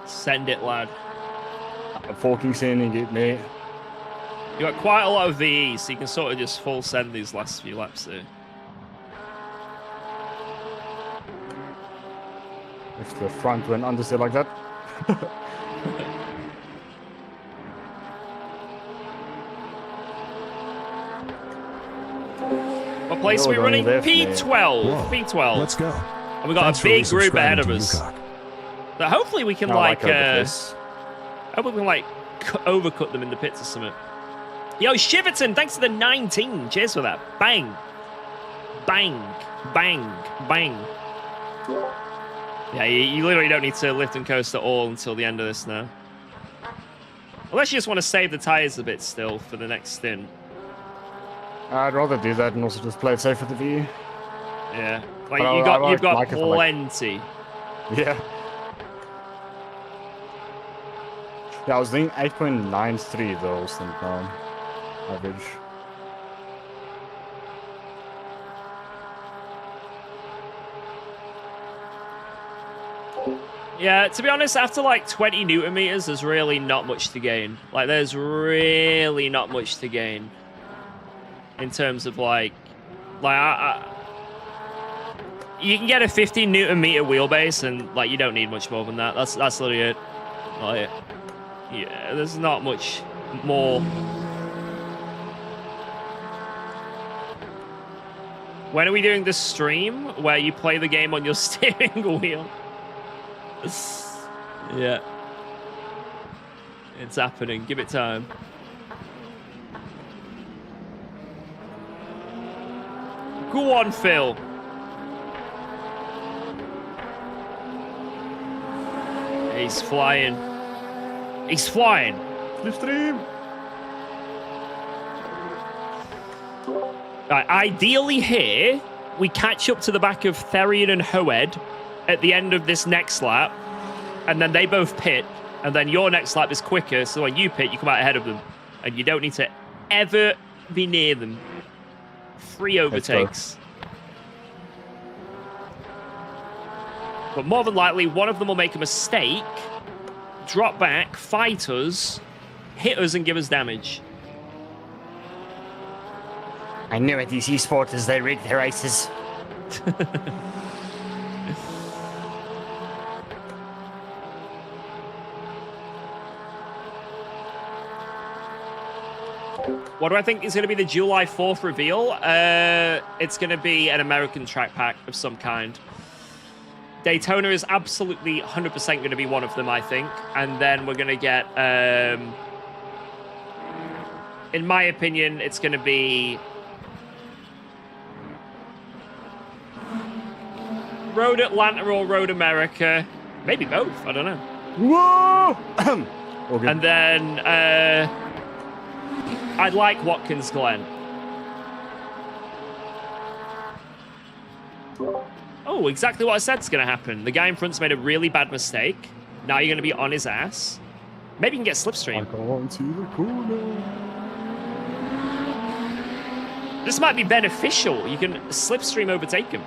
Send it, lad. I'm forking sending it, mate. You got quite a lot of VE, so you can sort of just full send these last few laps there. If the front went understeer like that. What place are we running? P12. Whoa, P12. Let's go. And we got Thanks a for big group ahead resubscribing of to us. UKOG. That hopefully we can Hopefully we can like overcut them in the pits or something. Yo, Shiverton, thanks for the 19. Cheers for that. Bang. Bang. Bang. Bang. Yeah, you literally don't need to lift and coast at all until the end of this now. Unless you just want to save the tires a bit still for the next stint. I'd rather do that and also just play it safe with the view. Yeah. Like But you've got like it, plenty. Yeah. Yeah, I was doing 8.93 though, average. Yeah, to be honest, after like 20 Newton meters, there's really not much to gain. Like, there's really not much to gain in terms of like you can get a 15 Newton meter wheelbase, and like you don't need much more than that. That's literally it. Like, yeah, there's not much more. When are we doing the stream where you play the game on your steering wheel? Yeah. It's happening. Give it time. Go on, Phil. He's flying. He's flying. Slipstream. Right, ideally here, we catch up to the back of Therian and Hoed at the end of this next lap, and then they both pit, and then your next lap is quicker, so when you pit, you come out ahead of them, and you don't need to ever be near them. 3 overtakes. But more than likely, one of them will make a mistake, drop back, fight us, hit us, and give us damage. I knew it, these esporters, they rigged their races. What do I think is going to be the July 4th reveal? It's going to be an American track pack of some kind. Daytona is absolutely 100% going to be one of them, I think. And then we're going to get, in my opinion, it's going to be Road Atlanta or Road America. Maybe both, I don't know. Whoa! And then I'd like Watkins Glen. Oh, exactly what I said's going to happen. The guy in front's made a really bad mistake. Now you're going to be on his ass. Maybe you can get Slipstream. This might be beneficial. You can Slipstream overtake him.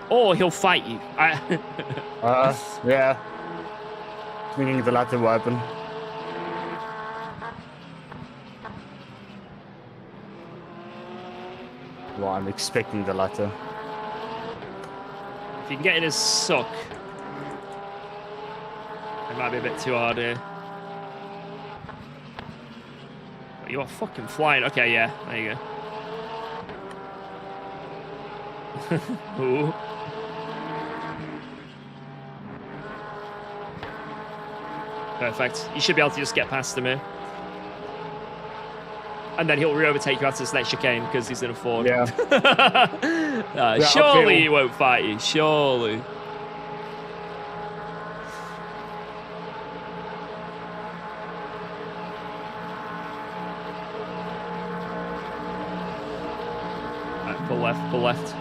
Or he'll fight you. Yeah. Swinging the latter weapon. Well, I'm expecting the latter. If you can get in his suck. It might be a bit too hard here. But you are fucking flying. Okay, yeah. There you go. Ooh. Perfect. You should be able to just get past him here. And then he'll re-overtake you after this next chicane because he's in a Ford. Yeah. Surely he won't fight you. Surely. Right, pull left, pull left.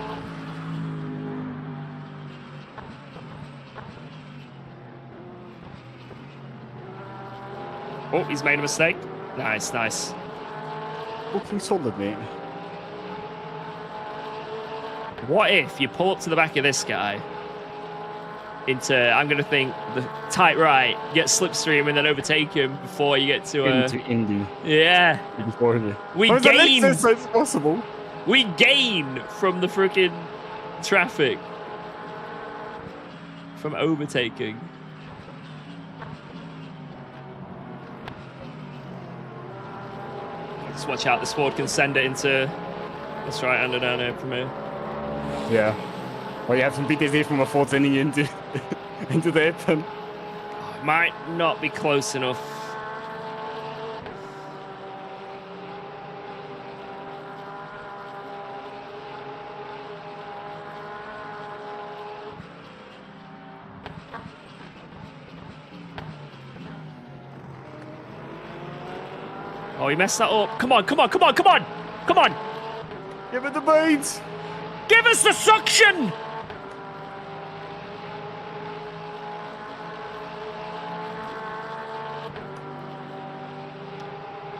Oh, he's made a mistake. Nice, nice. Looking solid, mate. What if you pull up to the back of this guy into, I'm going to think, the tight right, get Slipstream, and then overtake him before you get to... Into Indy. Yeah. Before Indy. We gain... So it's possible. We gain from the freaking traffic. From overtaking. Just watch out, this Ford can send it into this right-hander down here from here. Yeah. Well, you have some PTSD from a Ford sending you into, into the airpin. Might not be close enough. Oh, he messed that up. Come on, come on, come on, come on! Come on! Give it the beans! Give us the suction!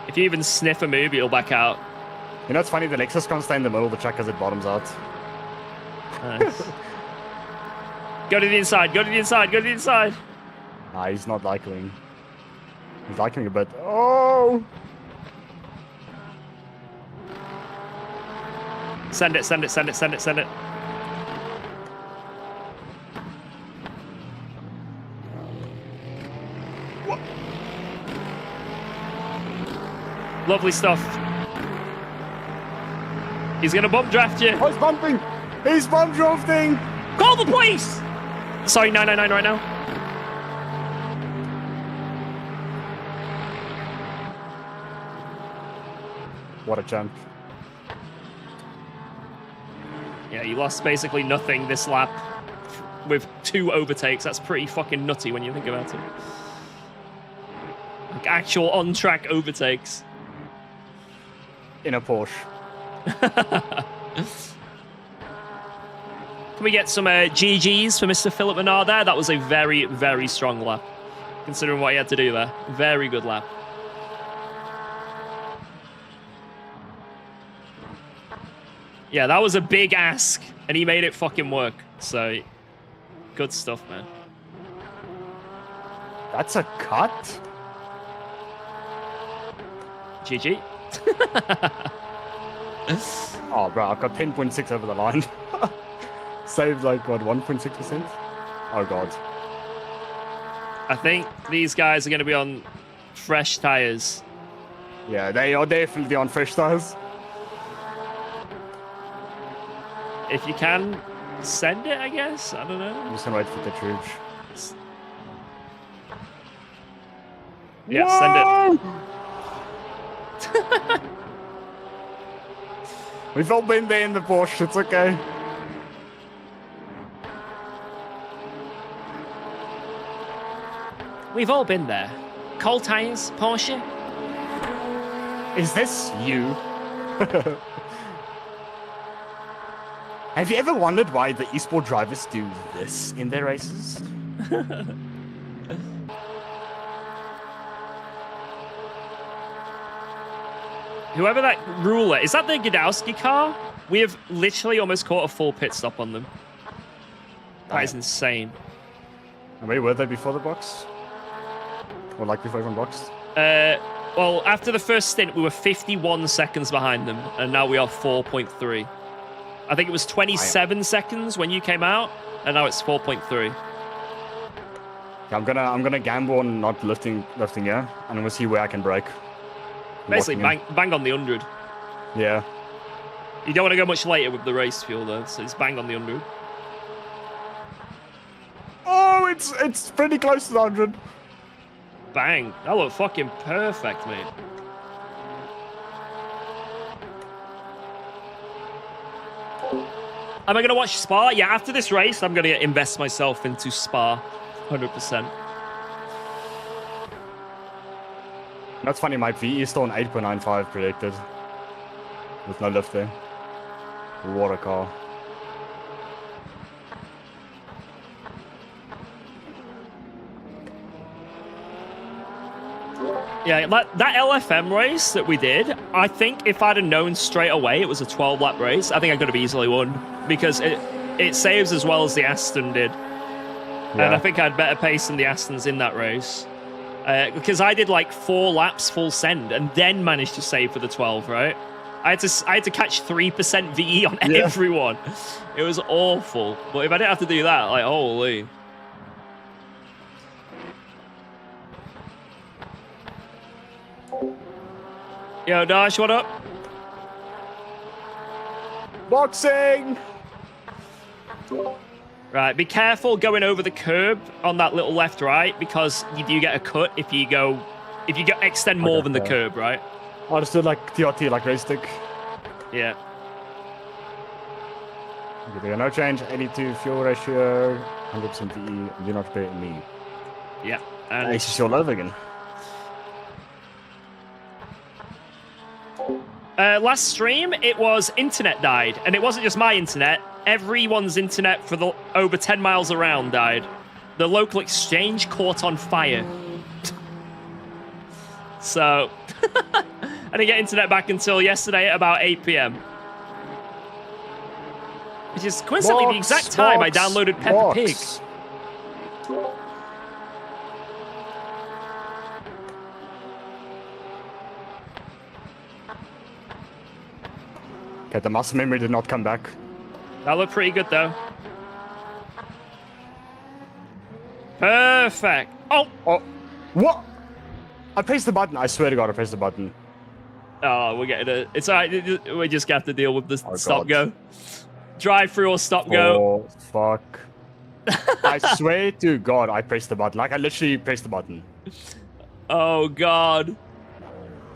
If you even sniff a move, it'll back out. You know, it's funny, the Lexus can't stay in the middle of the track as it bottoms out. Nice. Go to the inside, go to the inside, go to the inside. Nah, he's not liking. He's liking a bit. Oh! Send it, send it, send it, send it, send it. What? Lovely stuff. He's gonna bump draft you. Oh, he's bumping! He's bump drafting! Call the police! Sorry, 999 right now. What a champ. Yeah, you lost basically nothing this lap with 2 overtakes. That's pretty fucking nutty when you think about it. Like actual on-track overtakes. In a Porsche. Can we get some GGs for Mr. Philip Menard there? That was a very, very strong lap, considering what he had to do there. Very good lap. Yeah, that was a big ask and he made it fucking work. So, good stuff, man. That's a cut? GG. Oh, bro, I've got 10.6 over the line. Saved like, what, 1.6%? Oh, God. I think these guys are going to be on fresh tires. Yeah, they are definitely on fresh tires. If you can, send it, I guess. I don't know. I'm just gonna wait for the troops. Yeah, send it. We've all been there in the Porsche, it's okay. We've all been there. Cold tires, Porsche. Is this you? Have you ever wondered why the esport drivers do this in their races? Whoever that ruler is, that the Godowski car? We have literally almost caught a full pit stop on them. That is insane. And where were they before the box? Or like before everyone boxed? Well, after the first stint, we were 51 seconds behind them, and now we are 4.3. I think it was 27 seconds when you came out, and now it's 4.3. Yeah, I'm gonna gamble on not lifting here, and I'm gonna see where I can break. Basically, bang on the 100. Yeah. You don't want to go much later with the race fuel, though, so it's bang on the 100. Oh, it's pretty close to the 100. Bang. That looked fucking perfect, mate. Am I going to watch Spa? Yeah, after this race, I'm going to invest myself into Spa. 100%. That's funny, my VE is still on 8.95 predicted. With no lift there. What a car. Yeah, that LFM race that we did, I think if I'd have known straight away it was a 12-lap race, I think I could have easily won. Because it saves as well as the Aston did. Yeah. And I think I had better pace than the Astons in that race. Because I did like 4 laps full send and then managed to save for the 12, right? I had to catch 3% VE on everyone. It was awful. But if I didn't have to do that, like, holy. Yo, Dash, what up? Boxing! Right, be careful going over the curb on that little left-right because you do get a cut if you extend more than the curb, right? I just do like TRT, like race stick. Yeah. Okay, no change, 82 fuel ratio, 100% VE, do not pay me. Yeah. And it's all over again. Last stream, it was internet died, and it wasn't just my internet. Everyone's internet for the over 10 miles around died. The local exchange caught on fire. So, I didn't get internet back until yesterday at about 8 p.m. Which is coincidentally the exact time I downloaded Peppa Pig. Okay, the muscle memory did not come back. That looked pretty good, though. Perfect. Oh! What? I pressed the button. I swear to God, I pressed the button. Oh, we're getting it. It's alright. We just have to deal with the stop-go. Drive-through or stop-go. Oh, fuck. I swear to God, I pressed the button. Like, I literally pressed the button. Oh, God.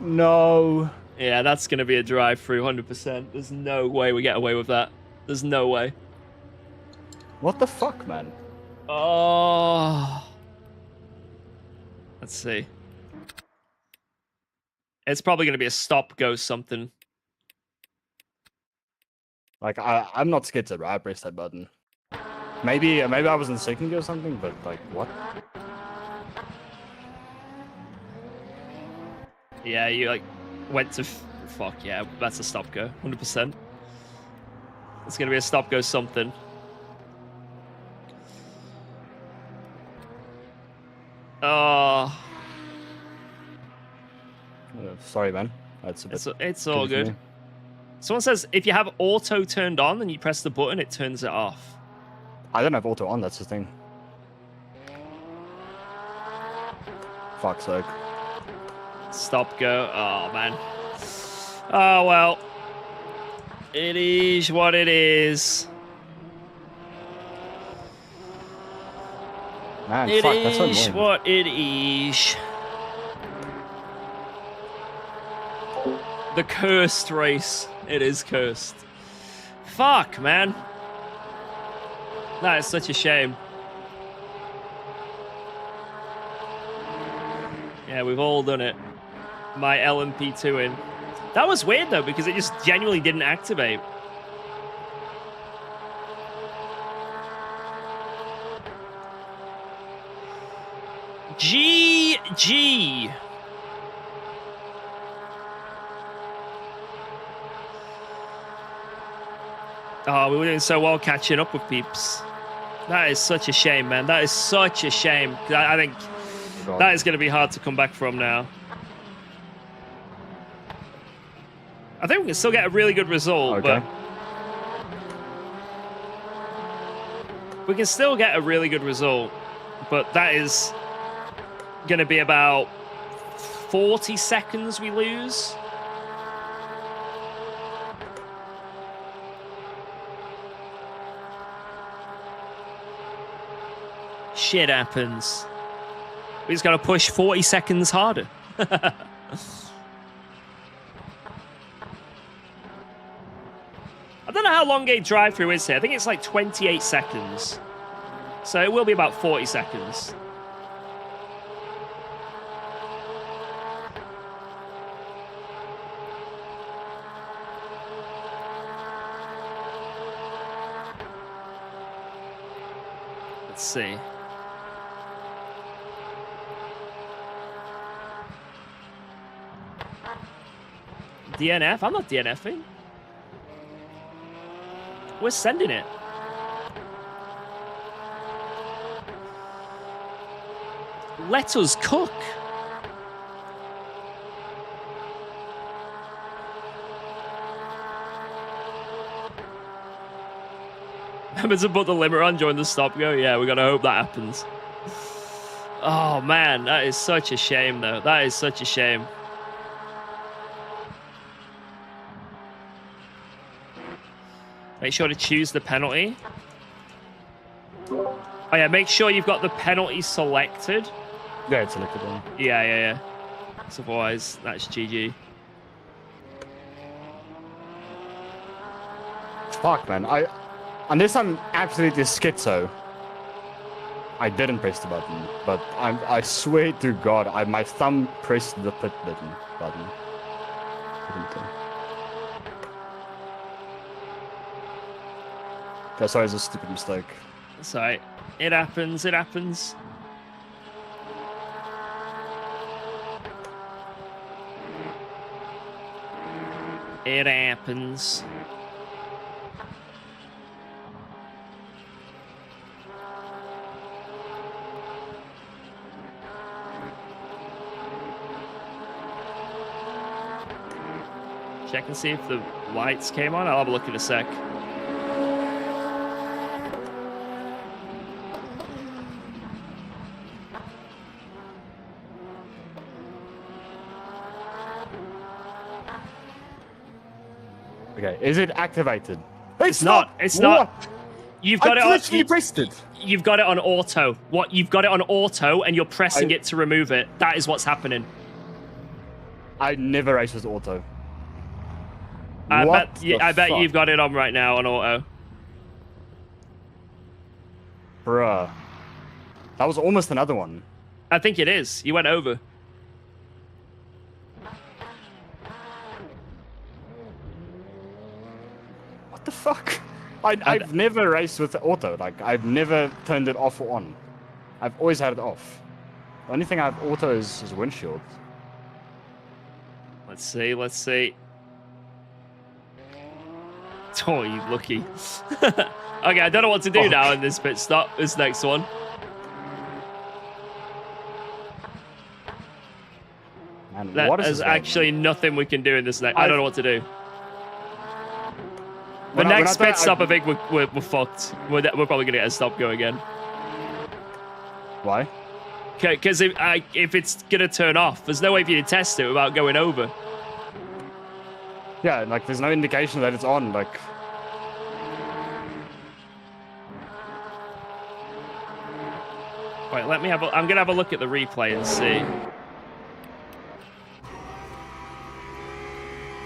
No. Yeah, that's going to be a drive-through, 100%. There's no way we get away with that. There's no way. What the fuck, man? Oh. Let's see. It's probably going to be a stop-go something. Like, I'm not scared to press that button. Maybe I was in second gear or something, but like, what? Yeah, you like went to fuck yeah. That's a stop-go, 100%. It's going to be a stop-go something. Oh. Sorry, man. That's a bit It's all tricky for good. me. Someone says if you have auto turned on and you press the button, it turns it off. I don't have auto on, that's the thing. Fuck's sake. Stop, go. Oh, man. Oh, well. It is what it is. Man, It fuck, that's so is annoying. what it is. The cursed race. It is cursed. Fuck, man. That is such a shame. Yeah, we've all done it. My LMP2 in. That was weird, though, because it just genuinely didn't activate. GG. Oh, we were doing so well catching up with peeps. That is such a shame, man. That is such a shame. I think that is going to be hard to come back from now. I think we can still get a really good result, Okay. but we can still get a really good result, but that is going to be about 40 seconds we lose. Shit happens. We just got to push 40 seconds harder. I don't know how long a drive-through is here. I think it's like 28 seconds. So it will be about 40 seconds. Let's see. DNF? I'm not DNFing. We're sending it. Let us cook. Remember to put the limiter on during the stop go? Yeah, we gotta hope that happens. Oh man, that is such a shame though. That is such a shame. Make sure to choose the penalty. Oh yeah, make sure you've got the penalty selected. Yeah, it's selected one. Yeah. So otherwise, that's GG. Fuck, man. Unless I'm absolutely schizo, I didn't press the button. But I swear to God, my thumb pressed the pit button. That's always a stupid mistake. Sorry. It happens. It happens. It happens. Check and see if the lights came on. I'll have a look in a sec. Okay, is it activated? It's not. It's not. You've got it I on. literally pressed it. You've got it on auto. What? You've got it on auto, and you're pressing it to remove it. That is what's happening. I never race with auto. I What bet. the I bet fuck? you've got it on right now on auto. Bruh. That was almost another one. I think it is. You went over. What the fuck? I've never raced with auto. Like, I've never turned it off or on. I've always had it off. The only thing I have auto is windshield. Let's see. Let's see. Oh, you lucky. Okay, I don't know what to do now in this pit stop. This next one. Man, There's what is this game, actually man? nothing we can do in this next. I don't know what to do. The When I next thought pit stop, I think we're fucked. We're probably gonna get a stop go again. Why? Because if it's gonna turn off, there's no way for you to test it without going over. Yeah, like there's no indication that it's on. Like, Right, let me have. I'm gonna have a look at the replay and see.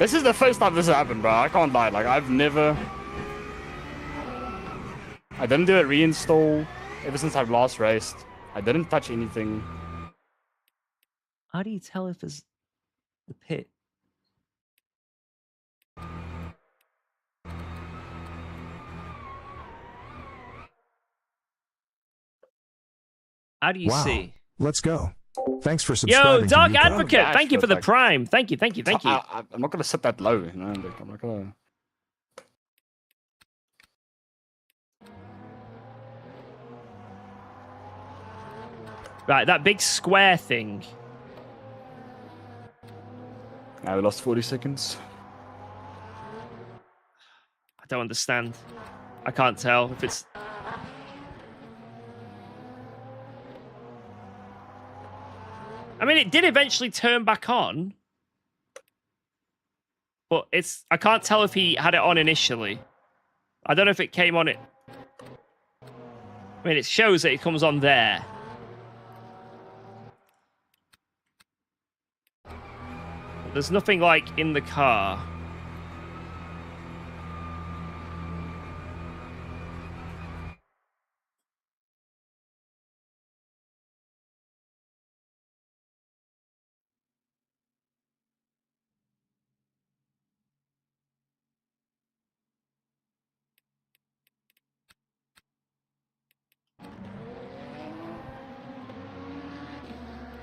this is the first time this has happened, bro. I can't lie. Like, I've never. I didn't do a reinstall ever since I've last raced. I didn't touch anything. How do you tell if it's the pit? How do you Wow. see? Let's go. Thanks for subscribing. Yo, Dark to UKOG. Advocate, thank you for the Like- prime. Thank you, thank you, thank you. I'm not gonna sit that low, you know. Like, I'm not gonna. Right, that big square thing. Now we lost 40 seconds. I don't understand. I can't tell if it's. I mean, it did eventually turn back on, but it's. I can't tell if he had it on initially. I don't know if it came on it. I mean, it shows that it comes on there. But there's nothing like in the car.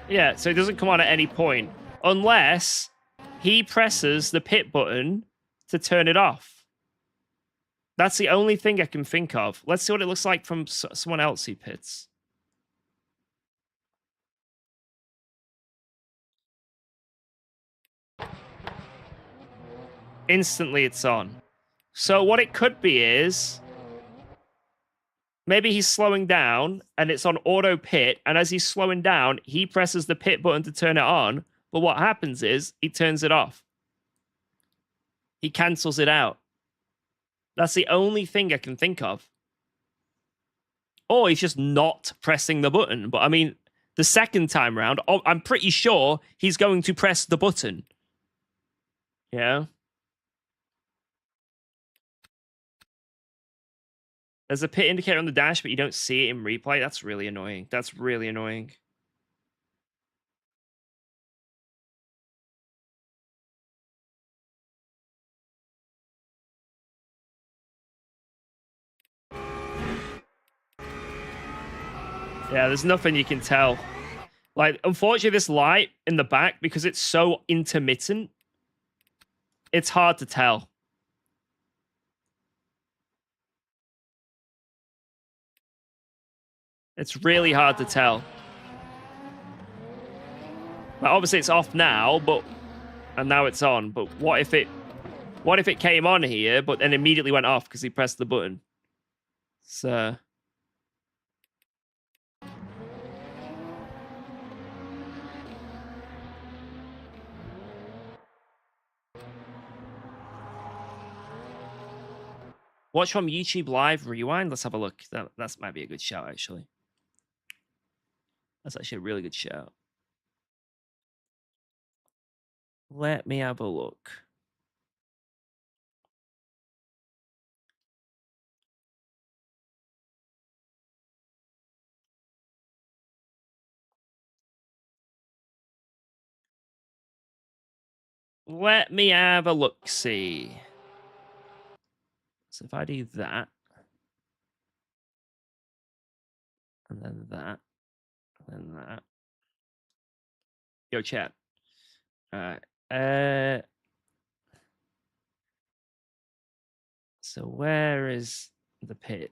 Yeah, so it doesn't come on at any point. Unless he presses the pit button to turn it off. That's the only thing I can think of. Let's see what it looks like from someone else who pits. Instantly it's on. So what it could be is maybe he's slowing down and it's on auto pit, and as he's slowing down, he presses the pit button to turn it on, but what happens is he turns it off. He cancels it out. That's the only thing I can think of. Or he's just not pressing the button. But I mean, the second time round, I'm pretty sure he's going to press the button. Yeah. There's a pit indicator on the dash, but you don't see it in replay. That's really annoying. That's really annoying. Yeah, there's nothing you can tell. Like, unfortunately, this light in the back, because it's so intermittent, it's hard to tell. It's really hard to tell. Like, obviously, it's off now, and now it's on. But what if it came on here, but then immediately went off because he pressed the button? So. Watch from YouTube Live Rewind. Let's have a look. That might be a good shout, actually. That's actually a really good shout. Let me have a look. Let me have a look. See. So if I do that, and then that, and then that. Yo, chat. All right. So where is the pit?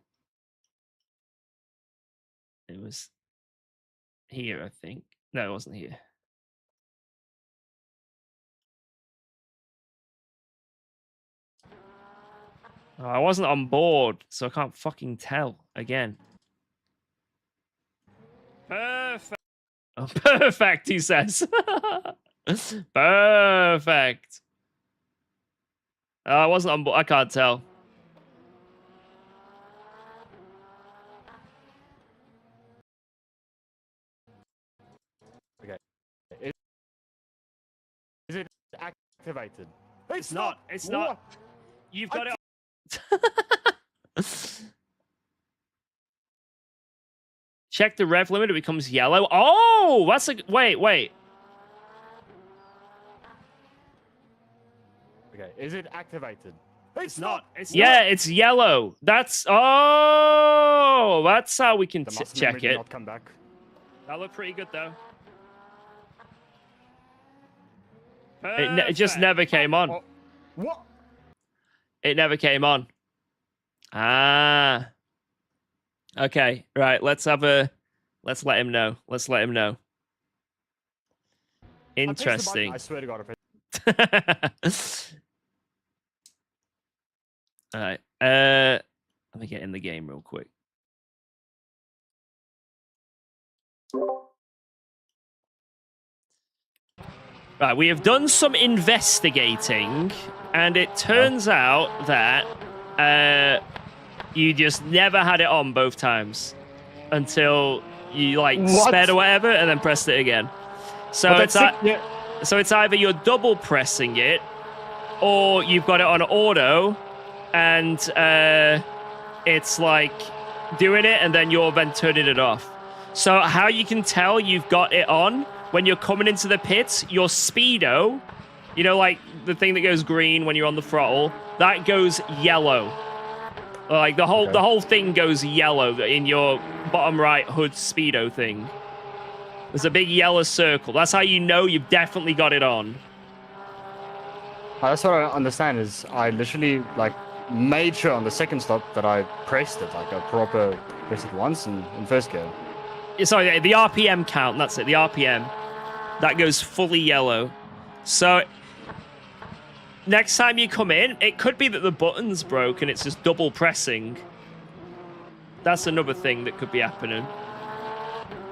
It was here, I think. No, it wasn't here. Oh, I wasn't on board, so I can't fucking tell again. Perfect. Oh, perfect, he says. Perfect. I wasn't on board. I can't tell. Okay. Is it activated? It's not. It's not. What? You've got it. Check the rev limit. It becomes yellow. Oh, that's a wait. Okay. Is it activated? It's not. Yeah, it's yellow. That's that's how we can The muscle check memory did it. not come back. That looked pretty good though. It just never came on. Oh, what? It never came on. Ah. Okay. Right. Let's let him know. Let's let him know. I pressed the button, Interesting. I swear to God, I pressed. All right. Let me get in the game real quick. Right, we have done some investigating, and it turns out that you just never had it on both times until you like sped or whatever, and then pressed it again. So so it's either you're double pressing it, or you've got it on auto, and it's like doing it, and then you're then turning it off. So how you can tell you've got it on? When you're coming into the pits, your speedo, you know, like the thing that goes green when you're on the throttle, that goes yellow. Like the whole thing goes yellow in your bottom right hood speedo thing. There's a big yellow circle. That's how you know you've definitely got it on. That's what I understand is I literally like made sure on the second stop that I pressed it, like a proper pressed it once in first gear. Sorry, the RPM count, that's it, the RPM. That goes fully yellow. So, next time you come in, it could be that the button's broke and it's just double pressing. That's another thing that could be happening.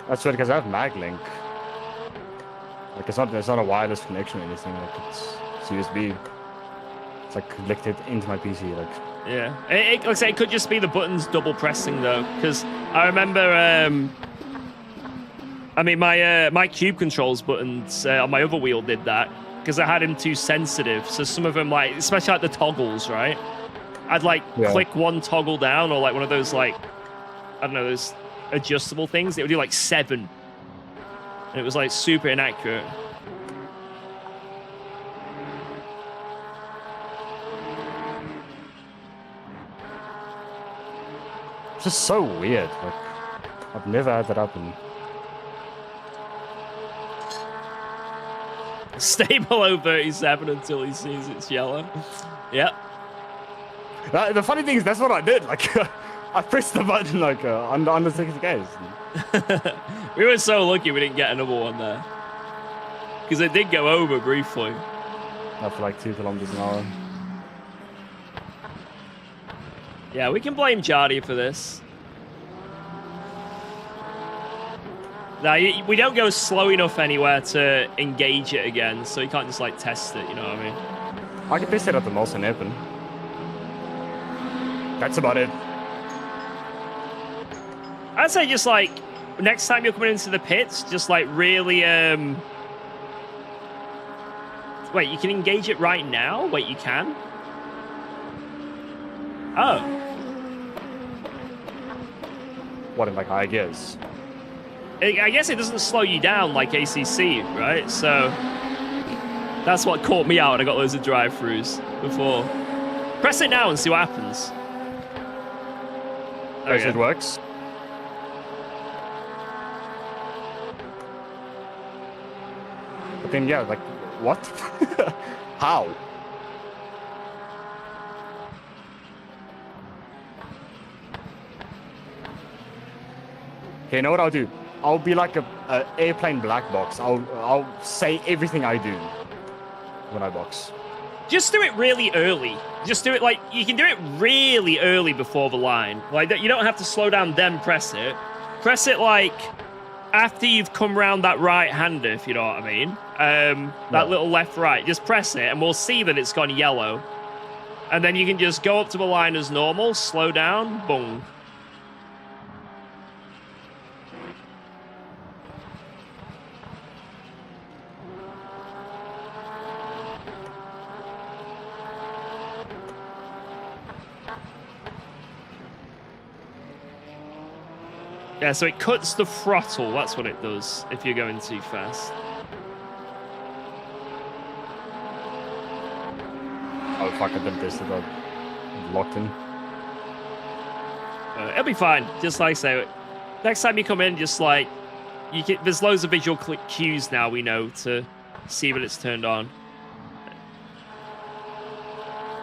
That's right, because I have MagLink. Like, it's not a wireless connection or anything, like, it's USB. It's, like, connected into my PC, like... Yeah. Like I say, it could just be the buttons double pressing, though, because I remember... I mean, my cube controls buttons on my other wheel did that because I had them too sensitive. So some of them, like, especially like the toggles, right? I'd like click one toggle down or like one of those like, I don't know, those adjustable things. It would do like 7. And it was like super inaccurate. It's just so weird. Like, I've never had that happen. Stay below 37 until he sees it's yellow. Yep. The funny thing is, that's what I did. Like, I pressed the button like under 60 Ks. We were so lucky we didn't get another one there. Because it did go over briefly. Not for like 2 kilometers an hour. Yeah, we can blame Jardy for this. No, we don't go slow enough anywhere to engage it again, so you can't just like test it, you know what I mean? I can test it at the Molson Happen. That's about it. I'd say just like, next time you're coming into the pits, just like really, wait, you can engage it right now? Wait, you can? Oh. What, in like high gears? I guess it doesn't slow you down like ACC, right? So that's what caught me out. I got loads of drive-thrus before. Press it now and see what happens. Okay. It works. But then, yeah, like, what? How? Okay, you know what I'll do? I'll be like a airplane black box. I'll say everything I do when I box. Just do it really early. Just do it like, you can do it really early before the line. Like, that, you don't have to slow down then press it. Press it like after you've come round that right-hander, if you know what I mean. That little left-right. Just press it and we'll see that it's gone yellow. And then you can just go up to the line as normal, slow down, boom. Yeah, so it cuts the throttle. That's what it does if you're going too fast. Oh, fuck, I didn't test it up. Locked in. It'll be fine. Just like I say, next time you come in, just like, there's loads of visual cues now we know to see when it's turned on.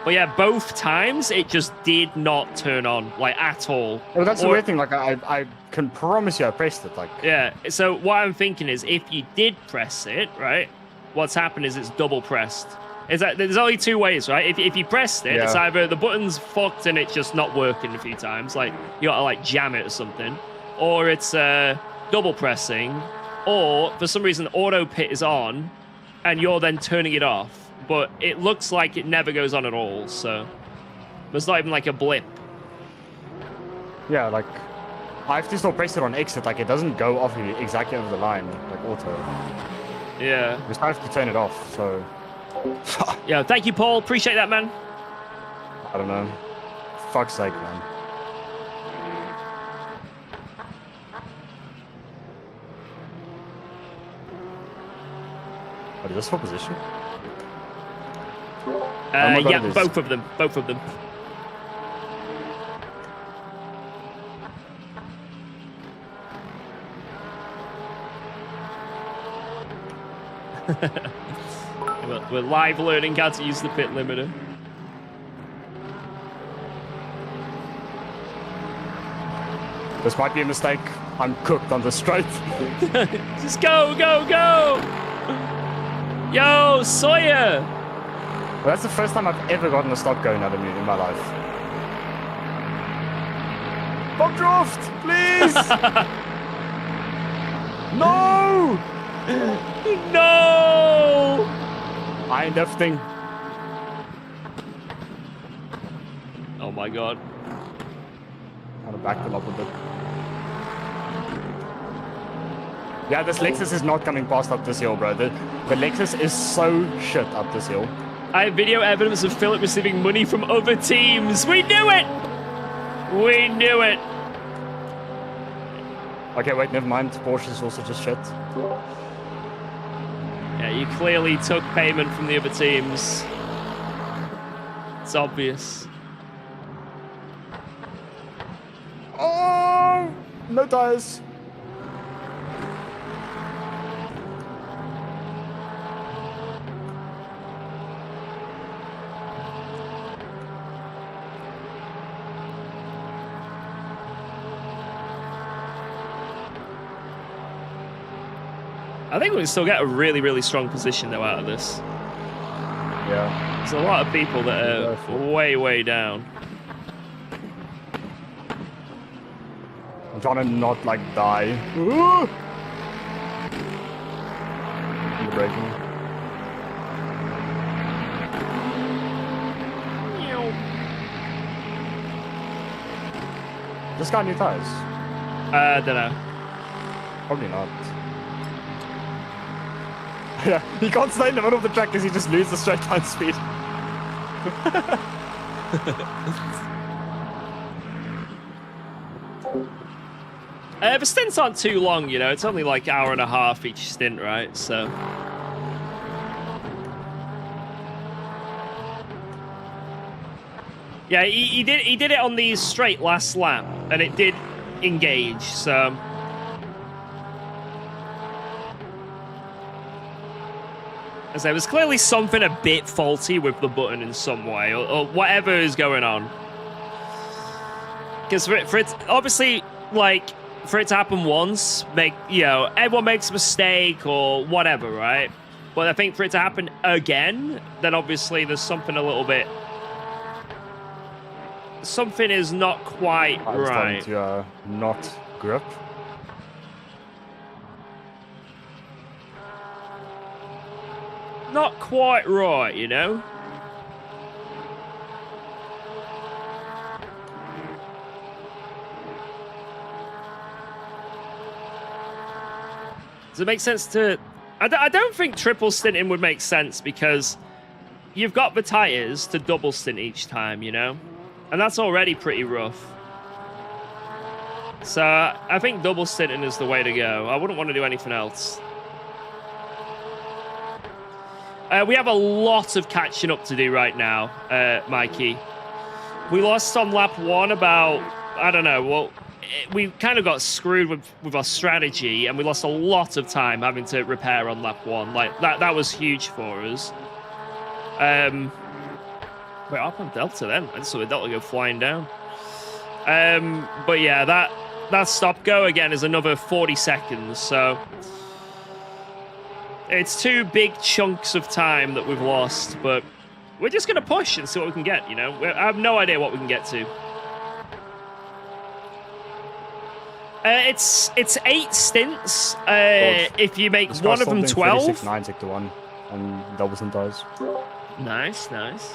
But yeah, both times it just did not turn on, like, at all. Well, that's the weird thing. Like, I can promise you I pressed it. Like, yeah. So what I'm thinking is, if you did press it, right, what's happened is it's double pressed. Is that there's only two ways, right? If you pressed it, it's either the button's fucked and it's just not working a few times, like you gotta like jam it or something, or it's double pressing, or for some reason auto pit is on, and you're then turning it off. But it looks like it never goes on at all, so there's not even like a blip. yeah, like, I have to still press it on exit. Like, it doesn't go off exactly over the line, like auto. Yeah. You just have to turn it off, so... Yeah, thank you, Paul. Appreciate that, man. I don't know. Fuck's sake, man. What is this for position? Yeah, both of them. Both of them. We're live learning how to use the pit limiter. This might be a mistake. I'm cooked on the straight. Just go, go, go! Yo, Sawyer! Well, that's the first time I've ever gotten a stop going out of me in my life. Bob Draft, please! No! No! I ain't everything. Oh my god. I'm gonna back them up a bit. Yeah, this Lexus is not coming past up this hill, bro. The Lexus is so shit up this hill. I have video evidence of Philip receiving money from other teams. We knew it! We knew it! Okay, wait, never mind. Porsche is also just shit. Yeah, you clearly took payment from the other teams. It's obvious. Oh! No tires. I think we can still get a really, really strong position, though, out of this. Yeah. There's a lot of people that are way, way down. I'm trying to not, like, die. Ooh! You're braking. Just got new tires. I don't know. Probably not. Yeah, he can't stay in the middle of the track because he just loses the straight line speed. The stints aren't too long, you know. It's only like hour and a half each stint, right? So. Yeah, he did it on the straight last lap, and it did engage. So. As there was clearly something a bit faulty with the button in some way, or whatever is going on. Because for it, obviously, like, for it to happen once, everyone makes a mistake or whatever, right? But I think for it to happen again, then obviously there's something a little bit... Something is not quite I'm starting right. to not grip. Not quite right, you know? Does it make sense to... I don't think triple stinting would make sense because you've got the tires to double stint each time, you know? And that's already pretty rough. So I think double stinting is the way to go. I wouldn't want to do anything else. We have a lot of catching up to do right now, Mikey. We lost on lap 1 about, I don't know, well, we kind of got screwed with our strategy, and we lost a lot of time having to repair on lap 1. Like, that was huge for us. Wait, up on Delta then. I just saw the Delta go flying down. But yeah, that stop-go, again, is another 40 seconds, so... It's 2 big chunks of time that we've lost, but we're just going to push and see what we can get, you know? I have no idea what we can get to. It's 8 stints. If you make one of them 12. 36.9 tick to 1 on double stint tires. Nice, nice.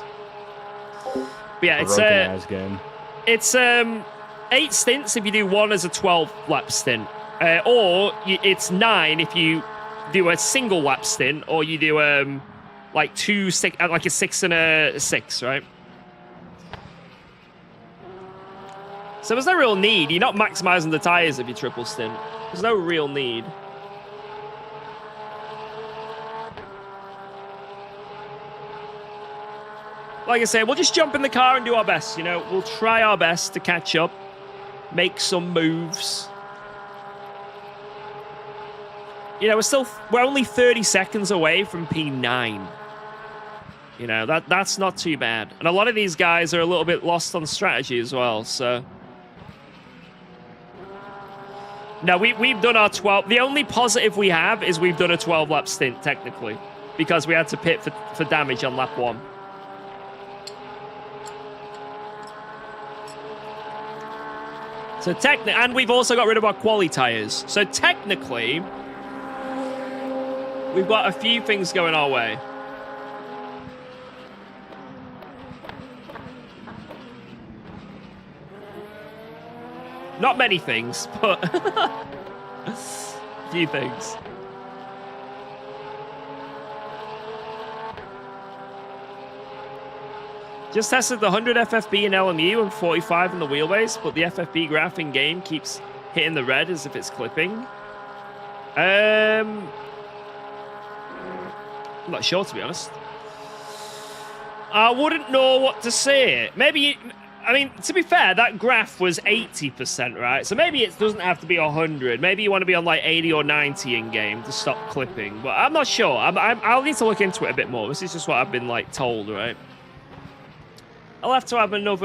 But yeah, it's 8 stints if you do one as a 12-lap stint, or it's 9 if you do a single lap stint, or you do like a 6 and a 6, right? So there's no real need. You're not maximizing the tires if you triple stint. There's no real need. Like I say, we'll just jump in the car and do our best, you know? We'll try our best to catch up, make some moves. You know, we're only 30 seconds away from P9. You know, that's not too bad. And a lot of these guys are a little bit lost on strategy as well, so... No, we've done our 12... The only positive we have is we've done a 12-lap stint, technically. Because we had to pit for damage on lap 1. So technically... And we've also got rid of our quali tires. So technically... We've got a few things going our way. Not many things, but a few things. Just tested the 100 FFB in LMU and 45 in the wheelbase, but the FFB graph in game keeps hitting the red as if it's clipping. I'm not sure, to be honest. I wouldn't know what to say. Maybe... I mean, to be fair, that graph was 80%, right? So maybe it doesn't have to be 100. Maybe you want to be on like 80 or 90 in-game to stop clipping. But I'm not sure. I'll need to look into it a bit more. This is just what I've been like told, right? I'll have to have a little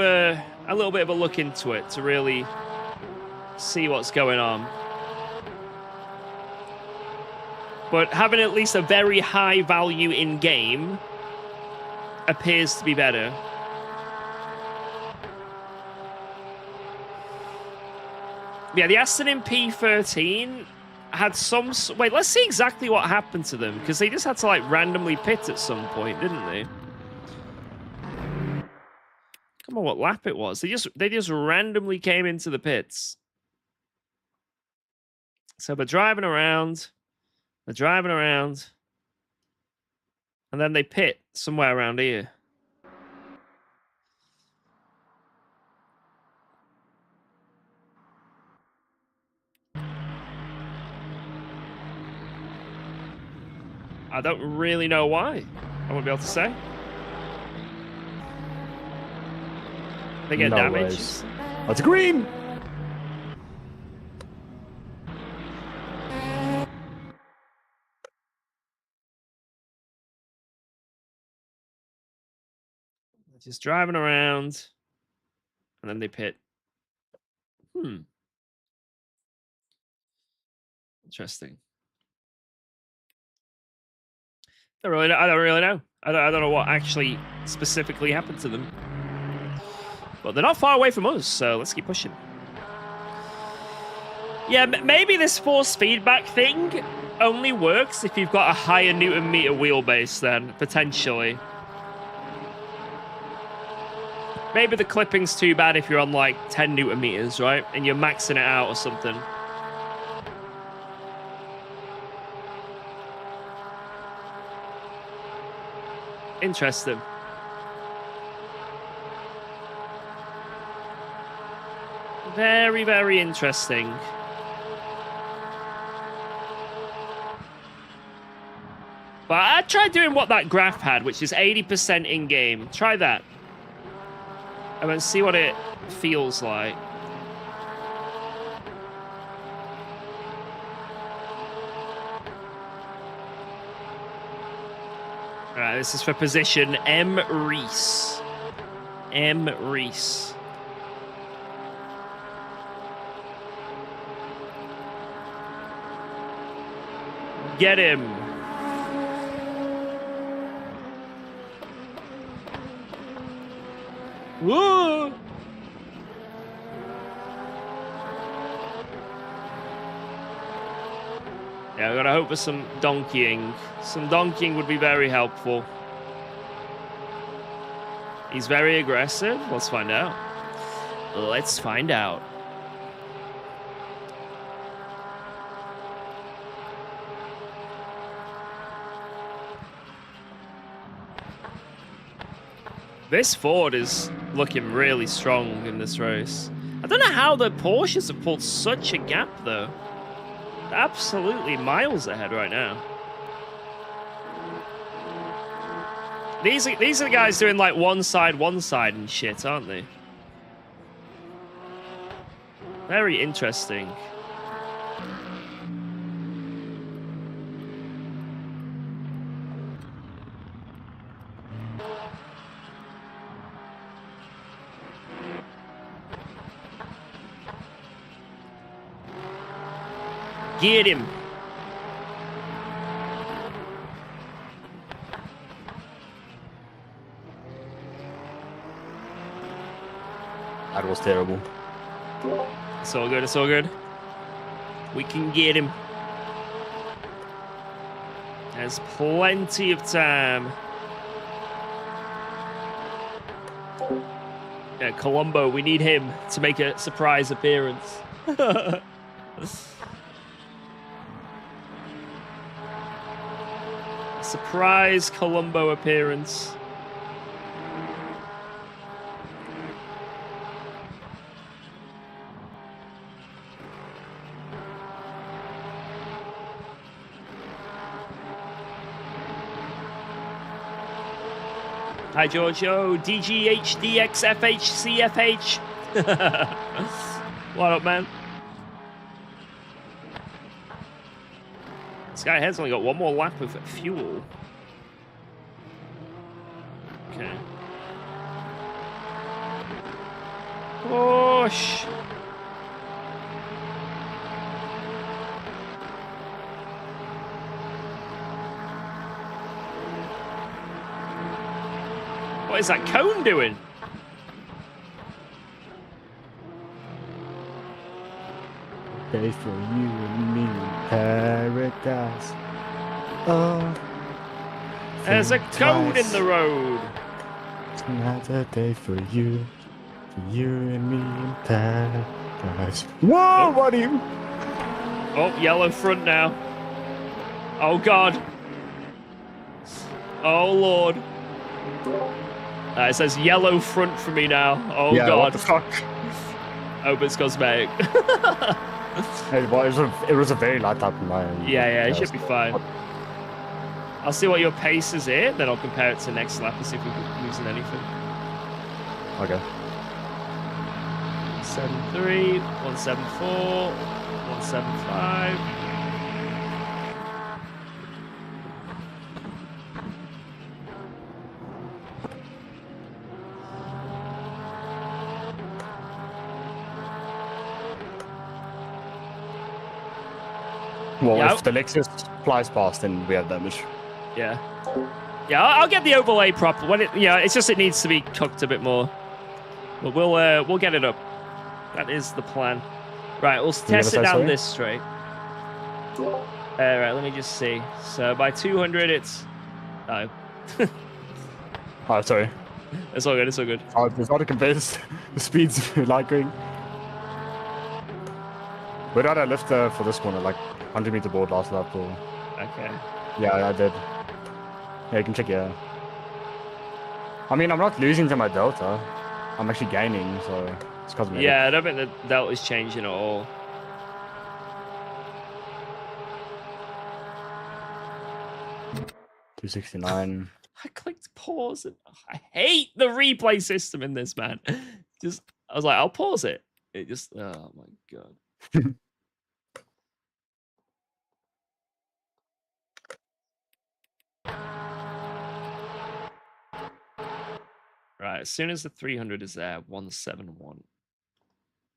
bit of a look into it to really see what's going on. But having at least a very high value in-game appears to be better. Yeah, the Aston in P13 had some... Wait, let's see exactly what happened to them, because they just had to, like, randomly pit at some point, didn't they? Come on, what lap it was. They just randomly came into the pits. So they're driving around. They're driving around. And then they pit somewhere around here. I don't really know why. I won't be able to say. They get damaged. Oh, it's green! They're just driving around. And then they pit. Interesting. I don't really know. I don't know what actually specifically happened to them. But they're not far away from us, so let's keep pushing. Yeah, maybe this force feedback thing only works if you've got a higher Newton meter wheelbase then, potentially. Maybe the clipping's too bad if you're on like 10 Newton meters, right? And you're maxing it out or something. Interesting. Very, very interesting. But I tried doing what that graph had, which is 80% in-game. Try that. And then see what it feels like. Alright, this is for position M. Reese. M. Reese. Get him. Woo! Yeah, I gotta hope for some donkeying. Some donkeying would be very helpful. He's very aggressive. Let's find out. Let's find out. This Ford is looking really strong in this race. I don't know how the Porsches have pulled such a gap, though. They're absolutely miles ahead right now. These are the guys doing like one side and shit, aren't they? Very interesting. Get him. That was terrible. It's all good, it's all good. We can get him. There's plenty of time. Yeah, Colombo, we need him to make a surprise appearance. Surprise Colombo appearance. Hi Giorgio, DGHDXFHCFH. What up, man? This guy has only got one more lap of fuel. Okay. Push. What is that cone doing? Day for you and me in paradise. Oh, there's a cone in the road. It's another day for you and me in paradise. Whoa, what are you? Oh, yellow front now. Oh God. Oh Lord. It says yellow front for me now. Oh yeah, God. What the fuck? Hope it's cosmetic. It was a very light up in my end. Yeah, it should be fine. I'll see what your pace is here, then I'll compare it to next lap and see if we're losing anything. Okay. 173, 174, 175. Well, Yeah. if the Lexus flies past, then we have damage. Yeah. Yeah, I'll get the overlay proper. When it, yeah, it's just it needs to be cooked a bit more. But we'll get it up. That is the plan. Right, we'll test it say down sorry? this straight. Right, let me just see. So by 200, it's... Oh. Oh, sorry. It's all good, it's all good. It's hard to compare the speeds like going. Where did I lift for this corner? Like 100 meter board last lap or... Okay. Yeah, I did. Yeah, you can check, yeah. I mean, I'm not losing to my Delta. I'm actually gaining, so it's cosmetic. Yeah, I don't think the delta's changing at all. $269. I clicked pause and I hate the replay system in this, man. Just I was like, I'll pause it. It just oh my god. Right, as soon as the 300 is there, 171.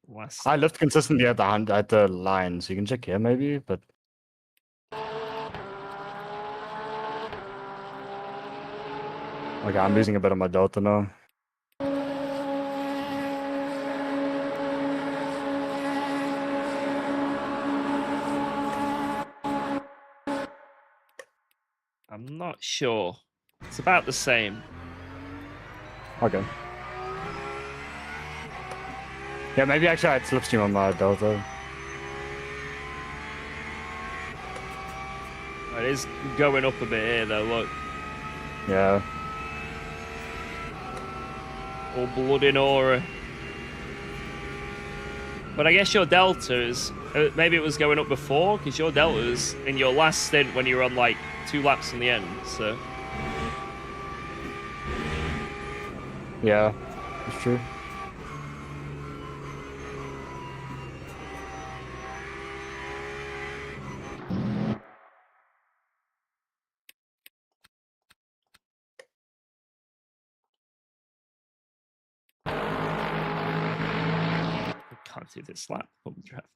Last I lift consistently at the line, so you can check here maybe, but okay, I'm losing a bit of my Delta now. I'm not sure. It's about the same. Okay. Yeah, maybe actually I had slipstream on my Delta. It is going up a bit here though, look. Yeah. All blood in aura. But I guess your delta is... maybe it was going up before, because your delta is in your last stint when you were on like 2 laps in the end, so... Yeah, it's true. I can't do this lap home draft.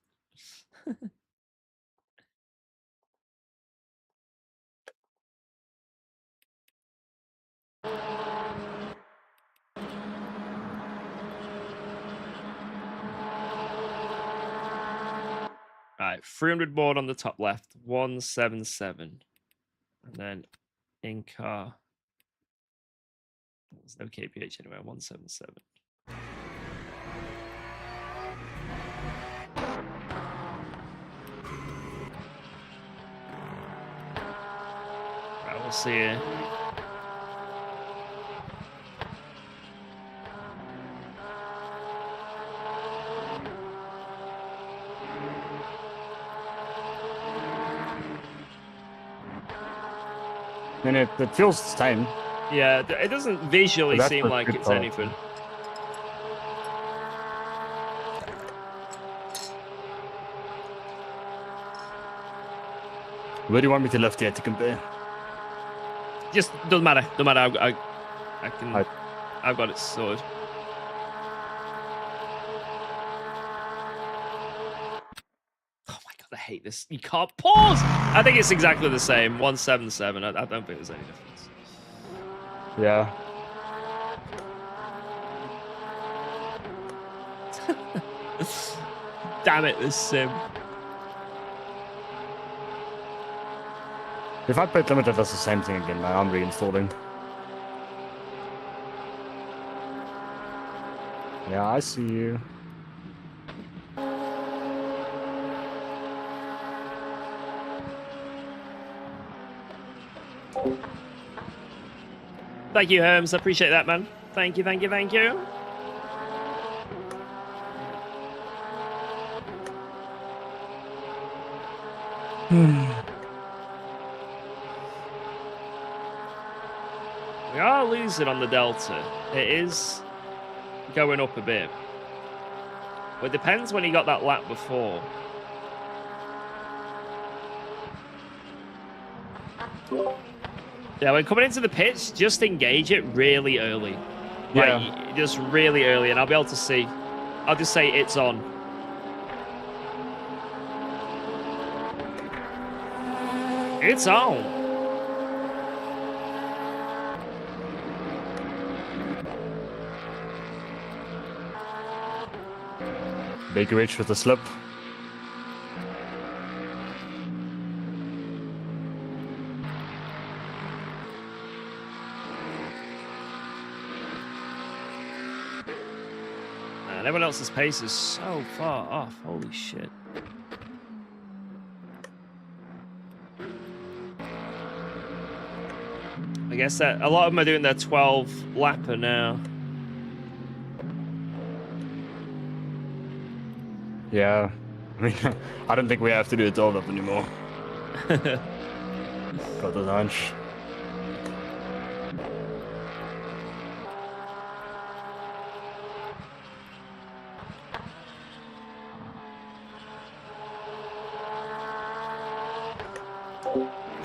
Right, 300 board on the top left, 177. And then in car. There's no KPH anywhere, 177. Right, we'll see you. I mean, it feels the same. Yeah, it doesn't visually That's seem the like good it's part. anything. Where do you want me to lift here to compare? Just doesn't matter. Doesn't matter. I can. Right. I've got it sorted. Oh my god, I hate this. You can't pause. I think it's exactly the same. 177. I don't think there's any difference. Yeah. Damn it, this sim. If I put limited, that's the same thing again, man. I'm reinstalling. Yeah, I see you. Thank you, Herms. I appreciate that, man. Thank you, thank you, thank you. We are losing on the Delta. It is going up a bit. But it depends when he got that lap before. Yeah, when coming into the pits, just engage it really early. Yeah. Like, just really early, and I'll be able to see. I'll just say it's on. It's on. Big Rich with the slip. Man, everyone else's pace is so far off. Holy shit. I guess that a lot of them are doing their 12 lapper now. Yeah. I mean, I don't think we have to do a 12 up anymore. Got the lunch.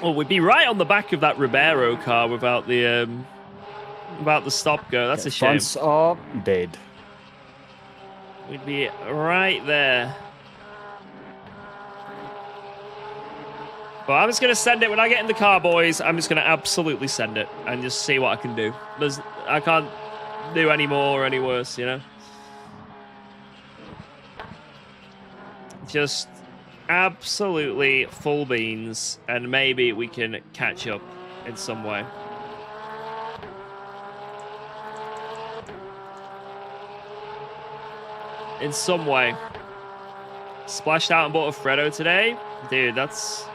Oh, we'd be right on the back of that Ribeiro car without the stop go. That's a shame. Fronts are dead. We'd be right there. But I'm just going to send it when I get in the car, boys. I'm just going to absolutely send it and just see what I can do. I can't do any more or any worse, you know? Just absolutely full beans, and maybe we can catch up in some way. In some way. Splashed out and bought a Freddo today? Dude, that's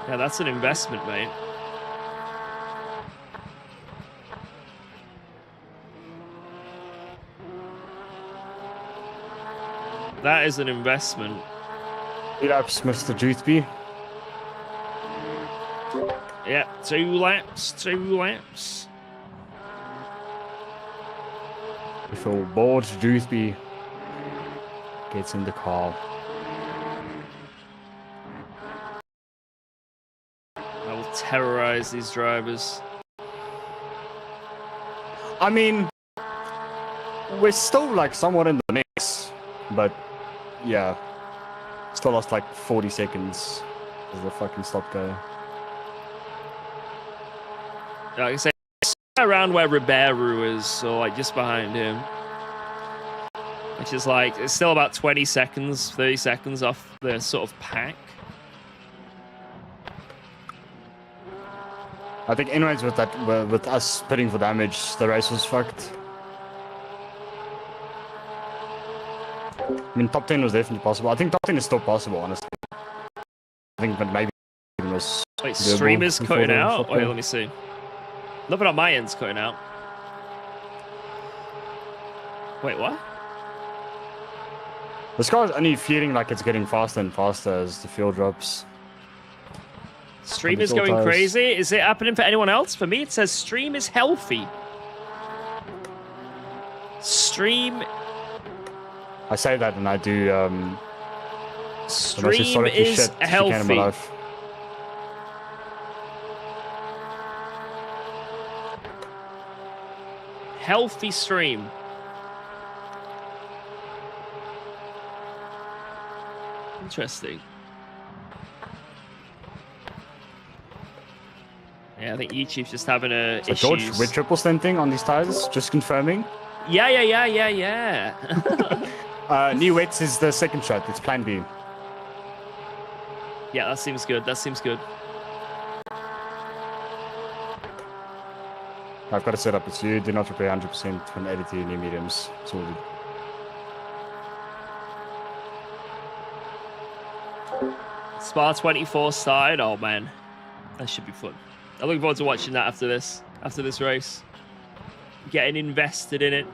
an investment, mate. That is an investment. Laps, Mr. Jutheby. Yeah, 2 laps, 2 laps. Before bored, Jutheby gets in the car. I will terrorize these drivers. I mean, we're still like somewhat in the mix, but yeah. Still lost like 40 seconds as the fucking stop go. Like I say, around where Ribeiro is, or like just behind him. Which is like, it's still about 20 seconds, 30 seconds off the sort of pack. I think anyways with that, with us pitting for damage, the race was fucked. I mean, top 10 was definitely possible. I think top 10 is still possible, honestly. I think, but maybe it was. Wait, streamer's cutting out? Wait, let me see. Nothing on my end's cutting out. Wait, what? This car's only feeling like it's getting faster and faster as the fuel drops. Stream is going crazy. Is it happening for anyone else? For me, it says stream is healthy. Stream. I say that and I do. Stream is healthy. Healthy stream. Interesting. Yeah, I think YouTube's just having a So issues. George, we're triple stenting on these tires, just confirming. Yeah. New wets is the second shot. It's plan B. Yeah, that seems good. That seems good. I've got to set up. It's you. Do not repair 100% when editing new mediums. Sorted. Spa 24 started. Oh man, that should be fun. I'm looking forward to watching that after this race. Getting invested in it.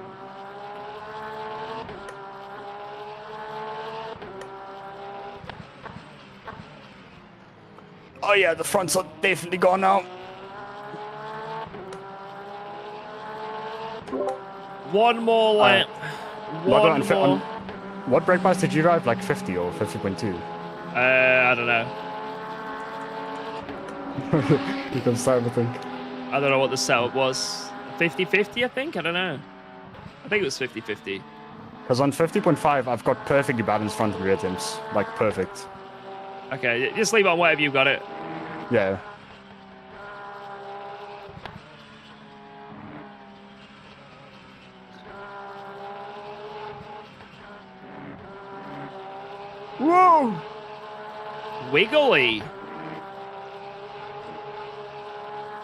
Oh yeah, the fronts are definitely gone now. One more lap. One more. What brake pass did you drive? Like 50 or 50.2? I don't know. You can start, I think. I don't know what the setup was. 50-50, I think? I don't know. I think it was 50-50. Because on 50.5, I've got perfectly balanced front and rear temps. Like, perfect. Okay, just leave it on whatever you've got it. Yeah. Whoa! Wiggly.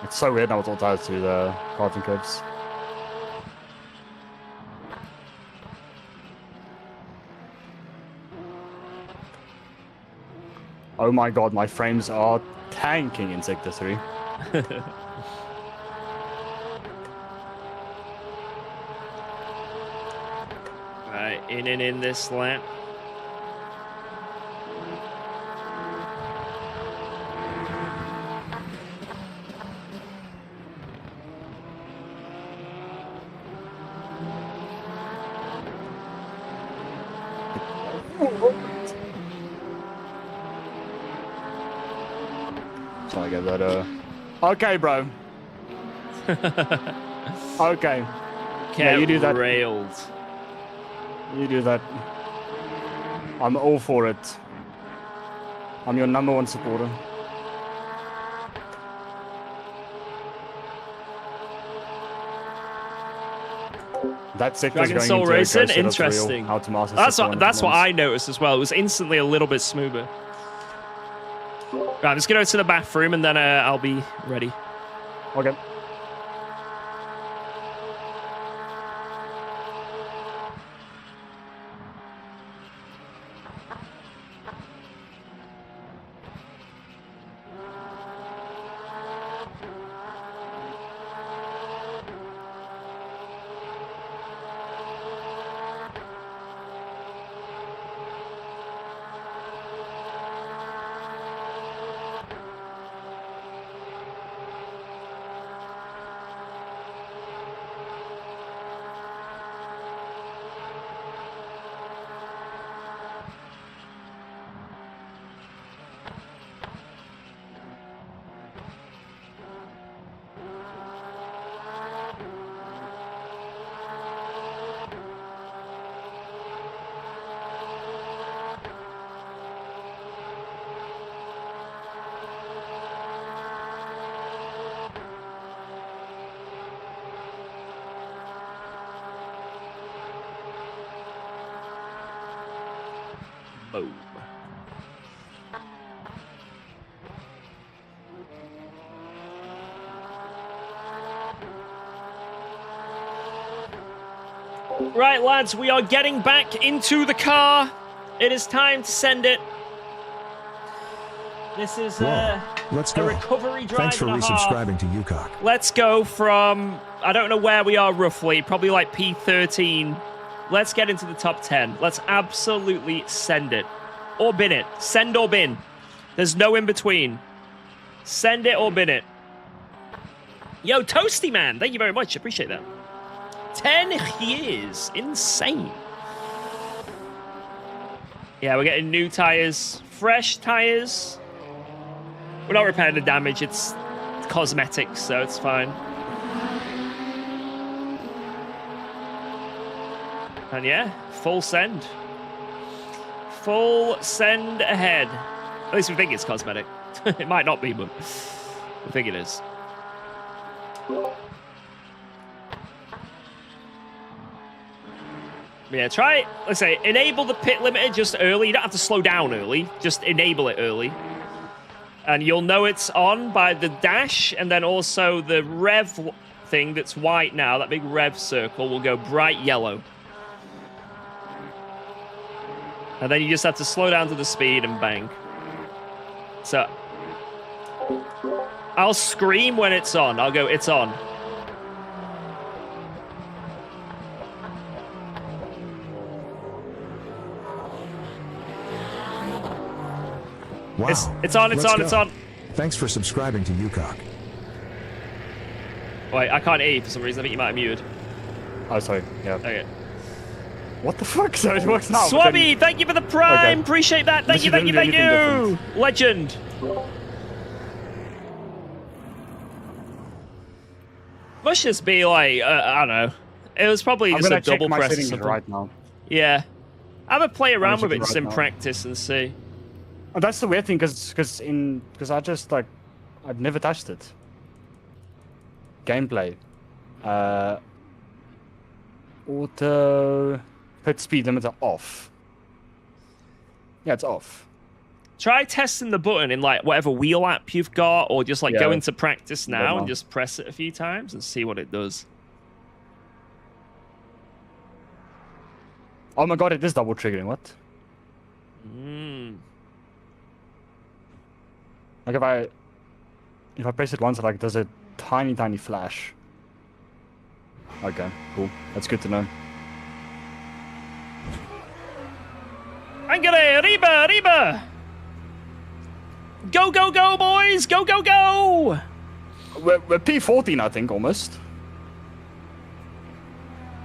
It's so weird now it's all tied to the cards and curbs. Oh my god, my frames are tanking in Sector 3. Right, in and in this lap. So I get that, Okay, bro. Okay. Yeah, you do that. Railed. You do that. I'm all for it. I'm your number one supporter. That sector's Dragon going Soul into Racing, Ghost Setup interesting. Real, how to master That's sector what that's what performance. I noticed as well. It was instantly a little bit smoother. Right, I'm just gonna go to the bathroom and then I'll be ready. Okay. Boom. Right, lads, we are getting back into the car. It is time to send it. This is Whoa. Let's a go. recovery drive Thanks for and a half. resubscribing to UKOG. Let's go from, I don't know where we are roughly, probably like P13. Let's get into the top 10. Let's absolutely send it. Or bin it. Send or bin. There's no in between. Send it or bin it. Yo, Toasty Man, thank you very much. Appreciate that. 10 years. Insane. Yeah, we're getting new tires. Fresh tires. We're not repairing the damage. It's cosmetics, so it's fine. And yeah, full send. Full send ahead. At least we think it's cosmetic. It might not be, but we think it is. Yeah, try it. Let's say, enable the pit limiter just early. You don't have to slow down early. Just enable it early. And you'll know it's on by the dash, and then also the rev thing that's white now, that big rev circle, will go bright yellow. And then you just have to slow down to the speed and bang. So, I'll scream when it's on. I'll go, it's on. Wow. It's on, it's Let's on, go. it's on. Thanks for subscribing to UKOG. Wait, I can't hear you for some reason. I think you might have muted. Oh, sorry. Yeah. Okay. What the fuck? So it works now. but Swabby, then- thank you for the prime. Okay. Appreciate that. Thank you, Unless thank you, you thank didn't do you. anything Legend. Must just be like, I don't know. It was probably I'm just gonna a check double my press or settings something. right now. Yeah. Have a play around with check it it just right in now. practice and see. Oh, that's the weird thing, because I just like I've never touched it. Gameplay. Auto pit speed limiter off. Yeah, it's off. Try testing the button in like whatever wheel app you've got, or just like go into practice now and just press it a few times and see what it does. Oh my god, it is double triggering. What? Like if I press it once, it like does a tiny flash. Okay, cool. That's good to know. Angele, Arriba! Go, go, go, boys! Go, go, go! We're P14, I think, almost.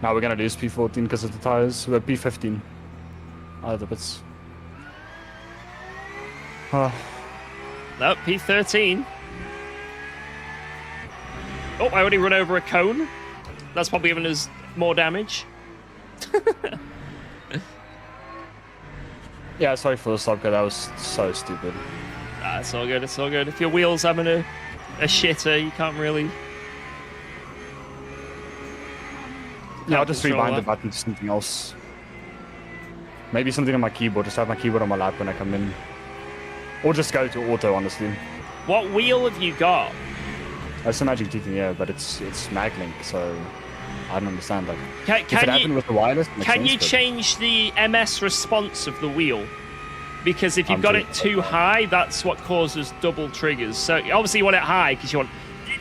Now we're gonna lose P14 because of the tires. We're P15. Out of the bits. No, P13. Oh, I already run over a cone. That's probably giving us more damage. Yeah, sorry for the stop, that was so stupid. Nah, it's all good, it's all good. If your wheel's having a shitter, you can't really... Yeah, I'll just rewind the button to something else. Maybe something on my keyboard, just have my keyboard on my lap when I come in. Or just go to auto, honestly. What wheel have you got? It's a Magic Titan, yeah, but it's Maglink, so I don't understand that. If it happened with the wireless, can you change the MS response of the wheel? Because if you've got it too high, that's what causes double triggers. So obviously you want it high because you want...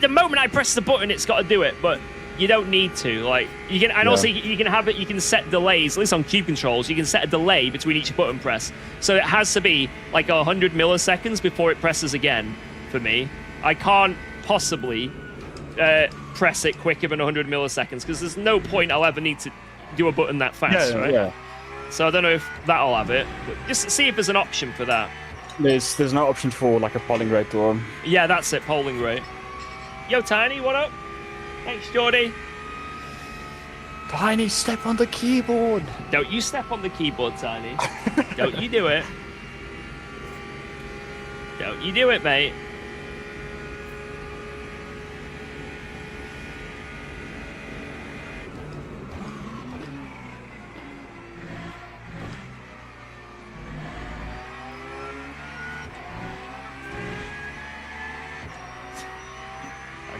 The moment I press the button, it's got to do it, but you don't need to. Like you can, and also you can have it. You can set delays. At least on cube controls, you can set a delay between each button press. So it has to be like 100 milliseconds before it presses again. For me, I can't possibly press it quicker than 100 milliseconds because there's no point I'll ever need to do a button that fast, right? Yeah. So I don't know if that'll have it. But just see if there's an option for that. There's no option for like a polling rate or... Yeah, that's it, polling rate. Yo, Tiny, what up? Thanks, Jordy. Tiny, step on the keyboard. Don't you step on the keyboard, Tiny. Don't you do it. Don't you do it, mate.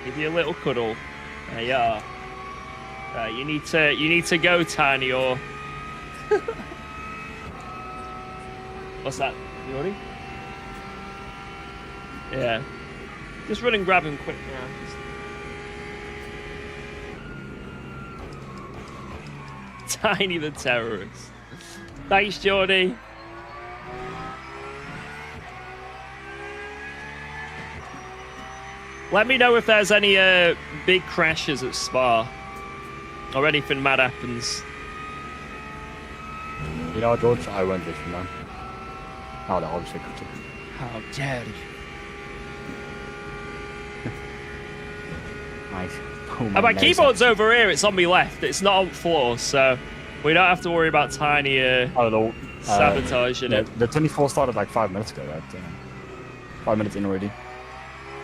Give you a little cuddle. There you are. You need to go, Tiny, or what's that? You ready? Yeah. Just run and grab him quick now. Tiny the terrorist. Thanks, Jordy. Let me know if there's any big crashes at Spa. Or anything mad happens. You know, George, I won't let you know. Oh, no, obviously. How dare you. Nice. Oh, my keyboard's over here. It's on my left. It's not on the floor, so we don't have to worry about Tiny sabotaging it. The 24 started like 5 minutes ago, right? 5 minutes in already.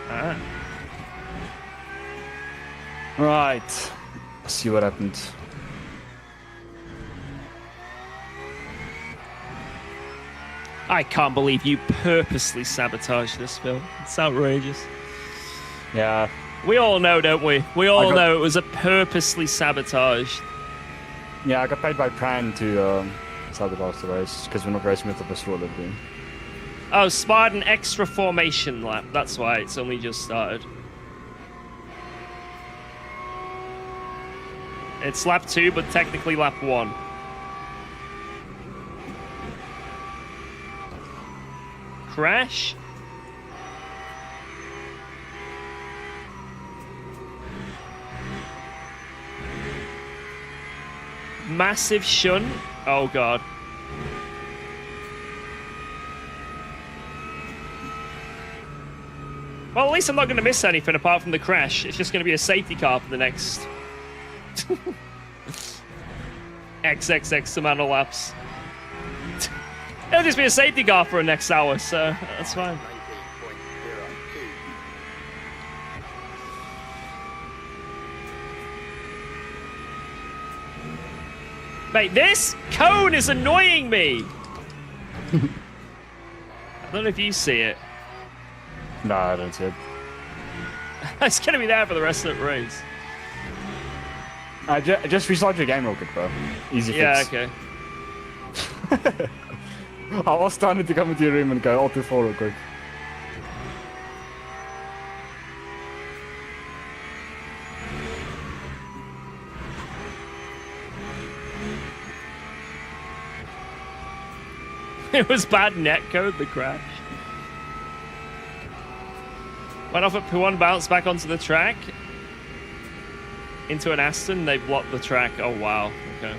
Ah. Right. Let's see what happened. I can't believe you purposely sabotaged this, Phil. It's outrageous. Yeah. We all know, don't we? We all know it was a purposely sabotage. Yeah, I got paid by Pran to sabotage the race because we're not racing with the Bristol Olympian. Oh, Sparred an extra formation lap. That's why it's only just started. It's lap 2, but technically lap 1. Crash? Massive shunt? Oh god. Well, at least I'm not going to miss anything apart from the crash. It's just going to be a safety car for the next... XXX amount of laps. It'll just be a safety car for the next hour, so that's fine. Mate, this cone is annoying me. I don't know if you see it. No, I don't see it. It's gonna be there for the rest of the race. Just restart your game real quick, bro. Easy Yeah, fix. okay. I was starting to come into your room and go Alt F4 real quick. It was bad netcode, the crash. Went off at P1, bounced back onto the track. Into an Aston, they blocked the track. Oh, wow. Okay.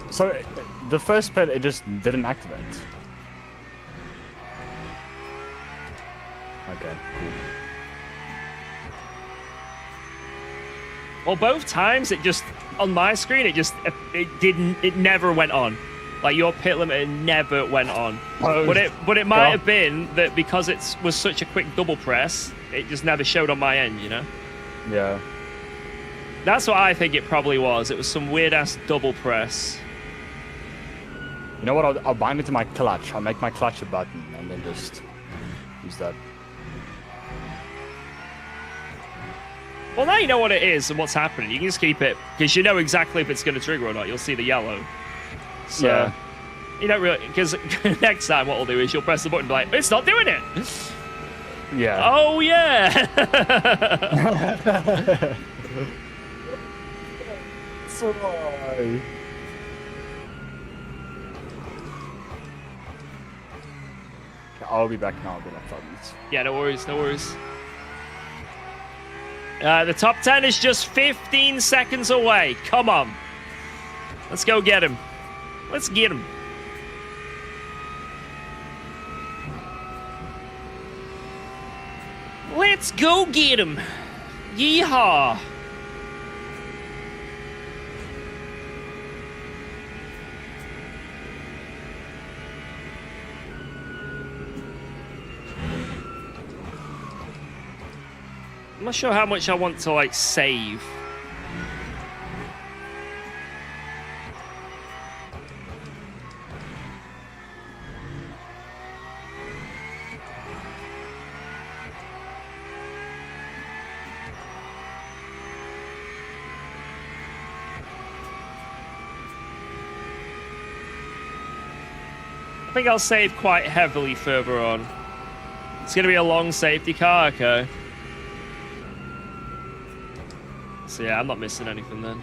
So, the first pit, it just didn't activate. Okay, cool. Well, both times it just on my screen it never went on. Like your pit limiter never went on. Oh, But it might have been that because it was such a quick double press, it just never showed on my end, you know? Yeah. That's what I think it probably was. It was some weird ass double press. You know what? I'll bind it to my clutch. I'll make my clutch a button and then just use that. Well, now you know what it is and what's happening. You can just keep it because you know exactly if it's going to trigger or not. You'll see the yellow. So, Yeah. You don't really, because next time what we'll do is you'll press the button and be like, it's not doing it. Yeah. Oh, yeah. So why? I'll be back now. I'll be like 5 minutes. Yeah, no worries, no worries. The top 10 is just 15 seconds away. Come on. Let's go get him. Let's get him. Let's go get him. Yeehaw. I'm not sure how much I want to, like, save. I think I'll save quite heavily further on. It's going to be a long safety car, okay. So yeah, I'm not missing anything then.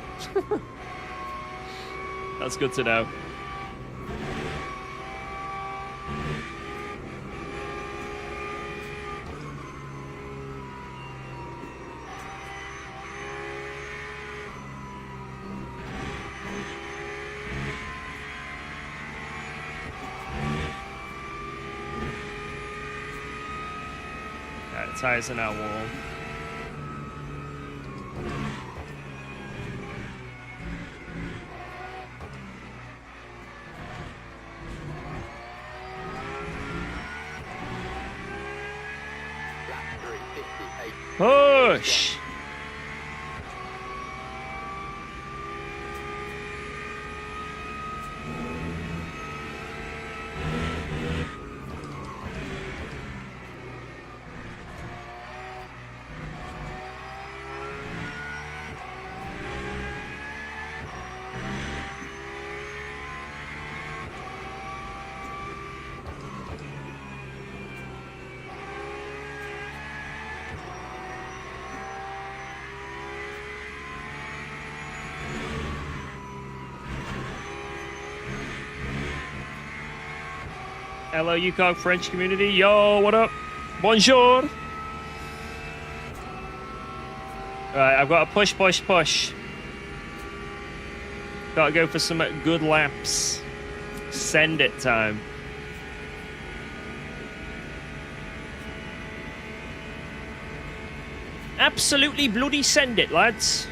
That's good to know. Alright, the tires are now warm. Push! Hello, UKOG French community. Yo, what up? Bonjour. Right, I've got to push, push, push. Got to go for some good laps. Send it time. Absolutely bloody send it, lads.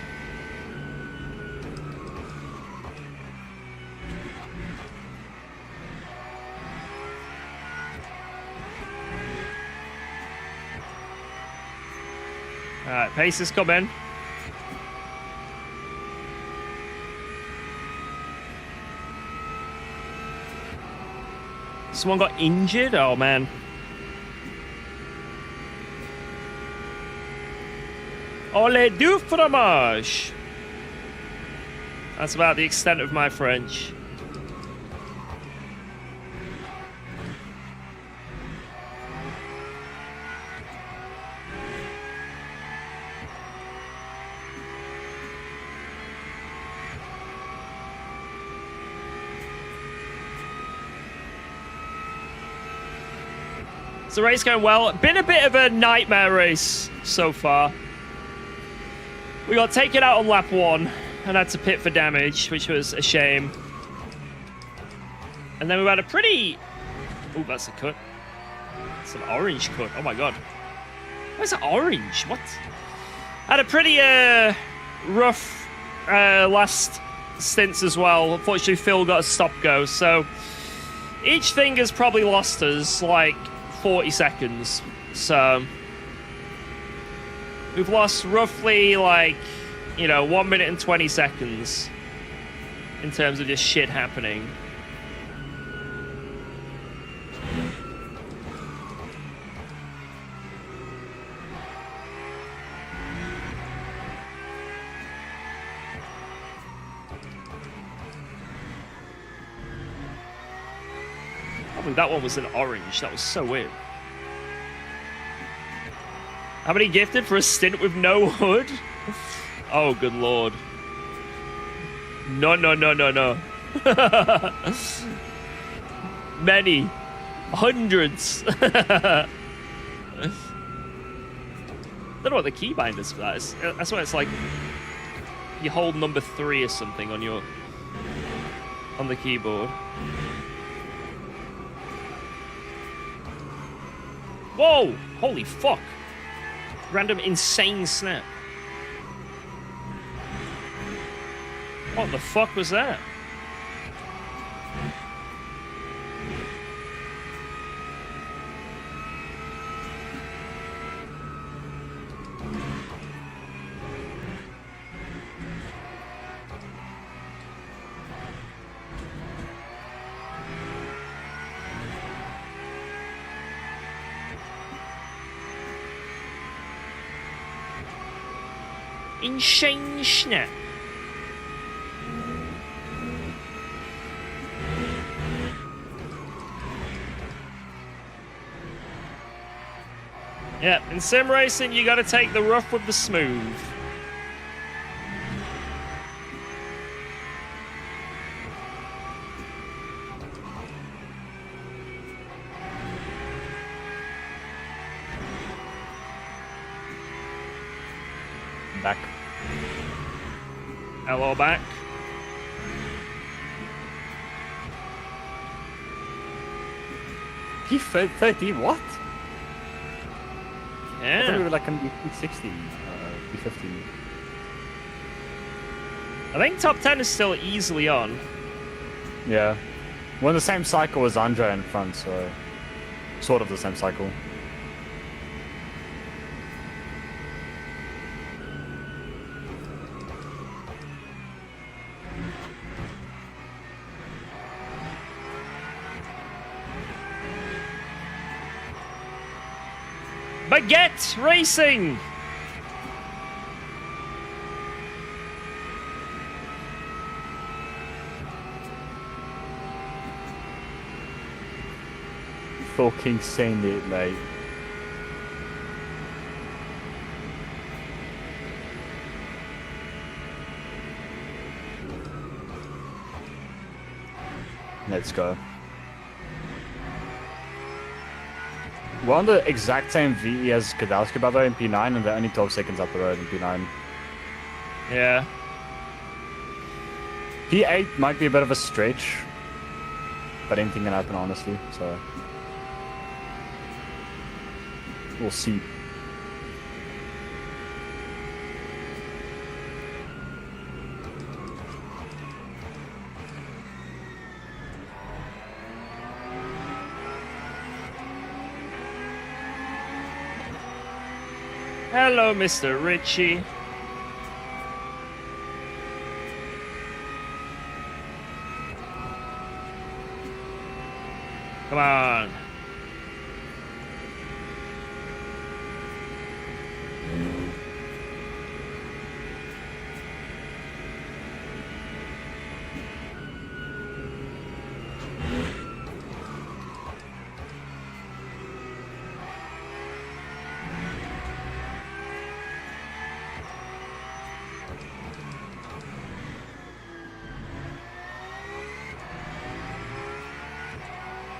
Alright, pace is coming. Someone got injured? Oh, man. Ole du fromage. That's about the extent of my French. So the race going well. Been a bit of a nightmare race so far. We got taken out on lap 1 and had to pit for damage, which was a shame. And then we had a pretty... Oh, that's a cut. It's an orange cut. Oh my god. Where's it orange? What? Had a pretty rough last stints as well. Unfortunately, Phil got a stop-go, so each thing has probably lost us, like, 40 seconds. So we've lost roughly, like, you know, 1 minute and 20 seconds in terms of just shit happening. That one was an orange. That was so weird. How many gifted for a stint with no hood? Oh, good lord. No, no, no, no, no. Many. Hundreds. I don't know what the keybind is for that is. That's why it's like you hold number 3 or something on your on the keyboard. Whoa! Holy fuck! Random insane snap. What the fuck was that? Insane snap. Yeah, in sim racing, you gotta take the rough with the smooth. Back. Hello, back. P30, what? I thought we Yeah. were like on P60, P15. I think top 10 is still easily on. Yeah. We're in the same cycle as Andre in front, so sort of the same cycle. Baguette Racing! Fucking send it, mate. Let's go. We're on the exact same VE as Kadowski, by the way, in P9, and they're only 12 seconds up the road in P9. Yeah. P8 might be a bit of a stretch, but anything can happen, honestly, so we'll see. Hello, Mr. Ritchie. Come on.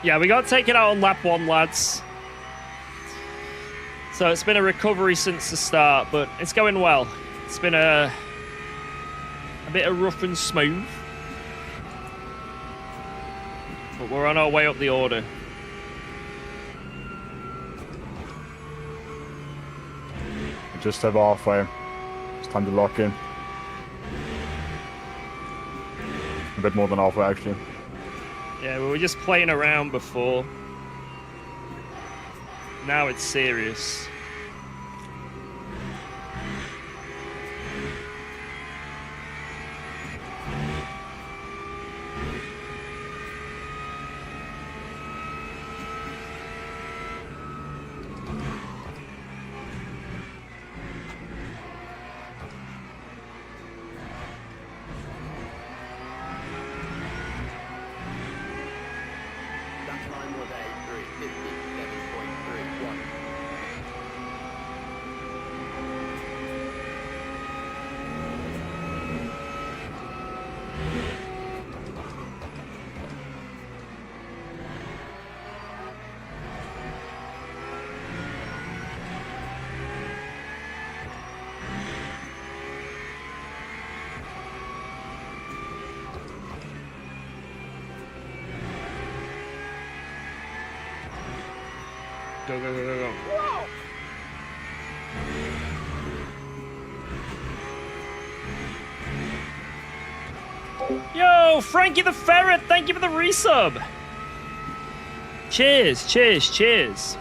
Yeah, we got taken out on lap 1, lads. So it's been a recovery since the start, but it's going well. It's been a bit of rough and smooth. But we're on our way up the order. Just over halfway. It's time to lock in. A bit more than halfway, actually. Yeah, we were just playing around before. Now it's serious. That time was a 3:57.31. Go, go, go, go, go. Yo, Frankie the Ferret, thank you for the resub. Cheers, cheers, cheers.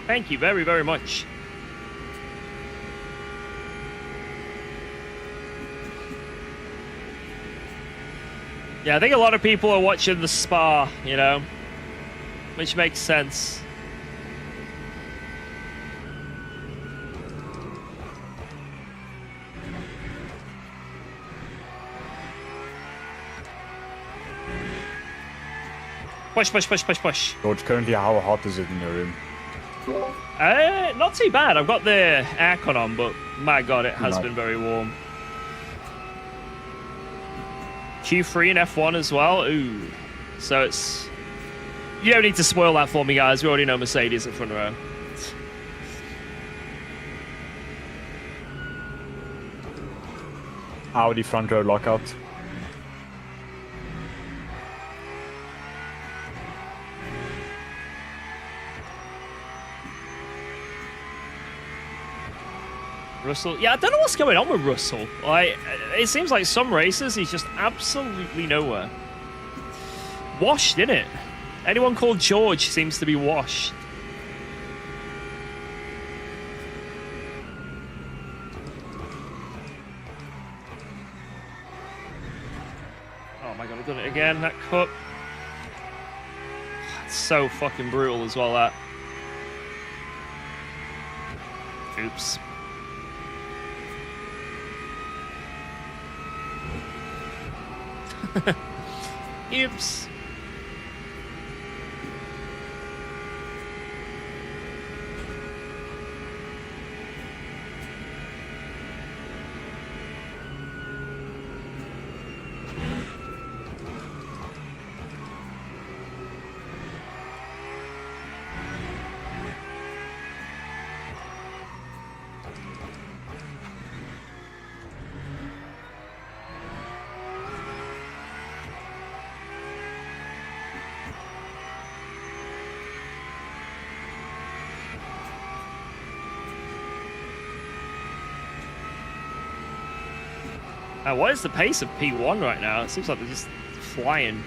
Thank you very, very much. Yeah, I think a lot of people are watching the spa, you know, which makes sense. Push, push, push, push, push. George, currently, how hot is it in your room? Not too bad. I've got the aircon on, but my god, it has been very warm. Q3 and F1 as well. Ooh. So it's... You don't need to spoil that for me, guys. We already know Mercedes in front row. Audi front row lockout. Russell, yeah, I don't know what's going on with Russell. Like, it seems like some races he's just absolutely nowhere. Washed, innit? Anyone called George seems to be washed. Oh my god, I've done it again, that cut. It's so fucking brutal as well, that. Oops. Oops. What is the pace of P1 right now? It seems like they're just flying.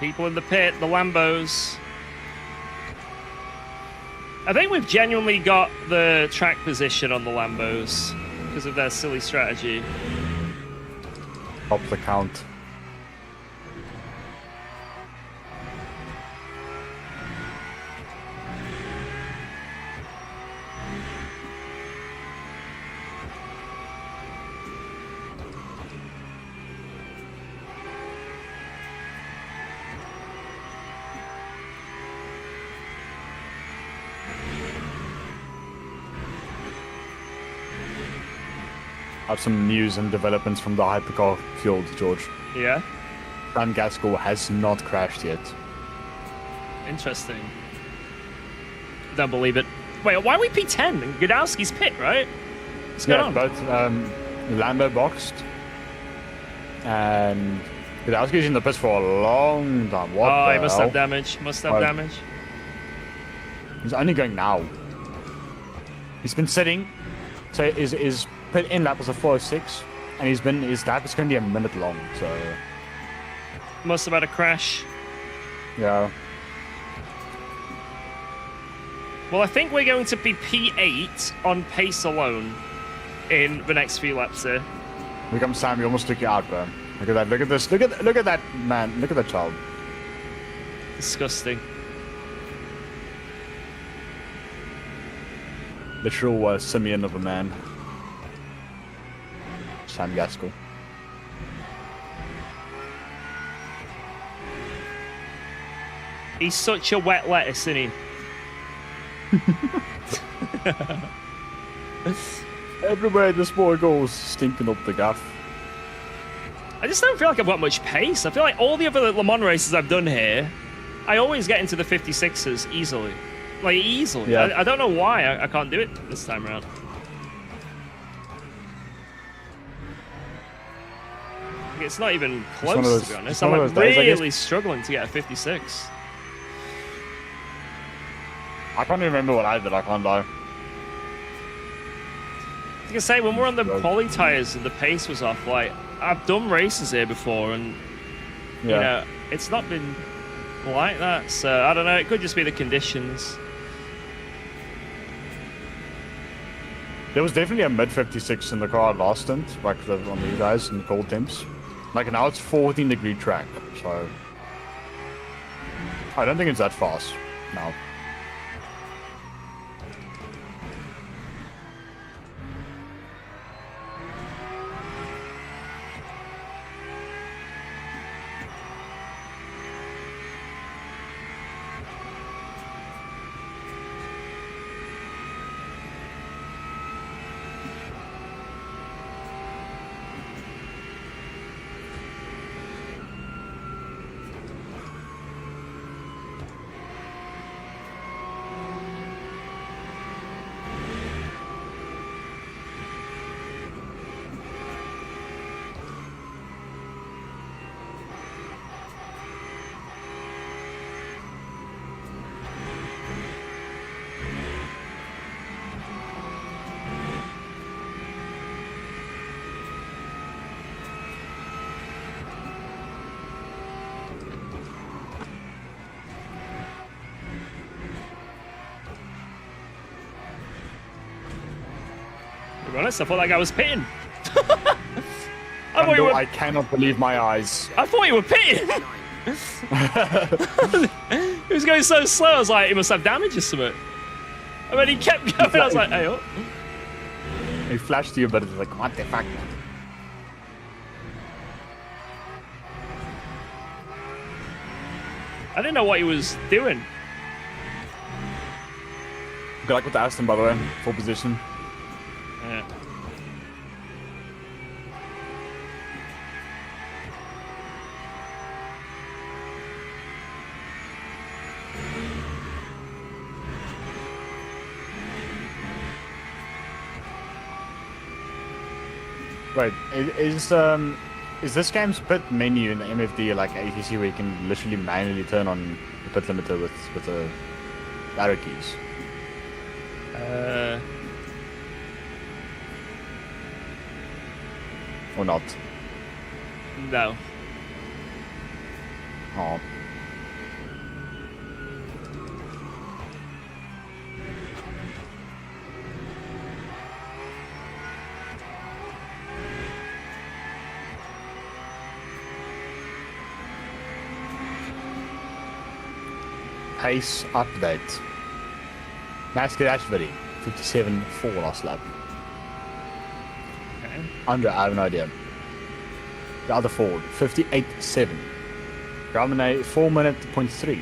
People in the pit, the Lambos. I think we've genuinely got the track position on the Lambos because of their silly strategy. Top the count. I have some news and developments from the hypercar field, George. Yeah? Dan Gaskell has not crashed yet. Interesting. Don't believe it. Wait, why are we P10? Godowski's pit, right? What's going on? Both Lambo boxed, and Godowski's in the pits for a long time. What Oh, the he must hell? have damage. Must have Oh. damage. He's only going now. He's been sitting, so his pit in lap was a 406, and his lap is going to be a minute long. So Must have had a crash. yeah, Well, I think we're going to be P8 on pace alone in the next few laps here. here comes Sam. We almost took you out, bro. Look at that. Look at this. Look at that man. Look at that child. Disgusting. Literal simian of a man. Sam Gaskell. He's such a wet lettuce, isn't he? Everywhere this boy goes, stinking up the gaff. I just don't feel like I've got much pace. I feel like all the other Le Mans races I've done here, I always get into the 56s easily. Like, easily. Yeah. I don't know why I can't do it this time around. Like, it's not even close, one of those- to be honest. it's I'm one like of those days, I guess. really struggling to get a 56. I can't even remember what I did, I can't lie. Like I say, when we're on the poly tires and the pace was off, like, I've done races here before, and you know, it's not been like that. So I don't know. It could just be the conditions. There was definitely a mid 56 in the car last stint, like on these guys in the cold temps. Like now it's 14-degree track, so I don't think it's that fast now. To be honest, I thought that guy was pitting. I thought you were, I cannot believe my eyes. I thought you were pitting. He was going so slow. I was like, he must have damage or something. And then he kept going. I was like, hey, oh. He flashed to you, but it's like, what the fuck? I didn't know what he was doing. Good luck with the Aston, by the way. Full position. Yeah. Right, is this game's pit menu in the MFD like ATC where you can literally manually turn on the pit limiter with the arrow keys? Or not? No. Oh. pace update. Ashbury, 57.4 last lap. Okay. Andre, I have no idea. The other Ford, 58.7. Gramenet, 4 minute, 0.3.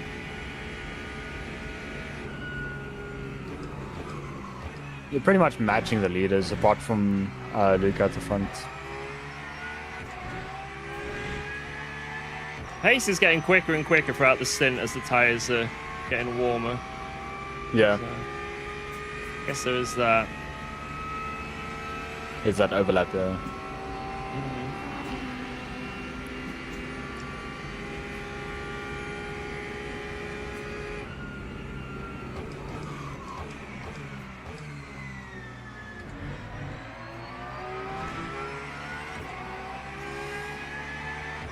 You're pretty much matching the leaders, apart from Luke at the front. Pace is getting quicker and quicker throughout the stint as the tyres are getting warmer. Yeah, So, I guess there is that. it's that overlap there.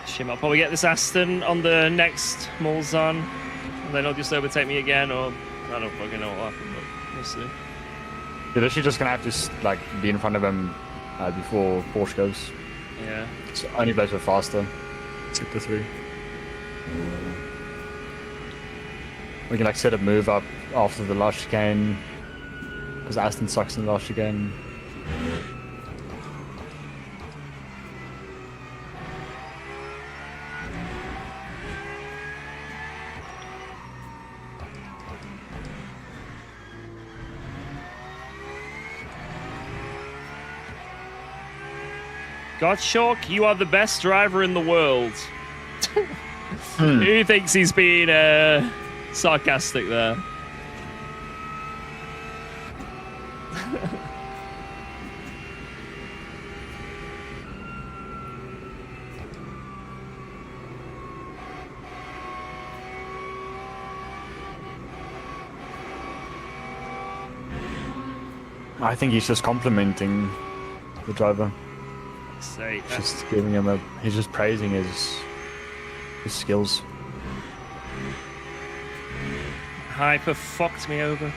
Shit, I'll probably get this Aston on the next Mulsanne, and then he'll just overtake me again, or I don't fucking know what will happen, but we'll see. You're literally just gonna have to like be in front of him before Porsche goes. Yeah. It's only place for faster. Sector 3. We can like set a move up after the last chicane, because Aston sucks in the last chicane. Gottschalk, you are the best driver in the world. Who thinks he's being sarcastic there? I think he's just complimenting the driver. Say, Just giving him he's just praising his skills. Hyper fucked me over.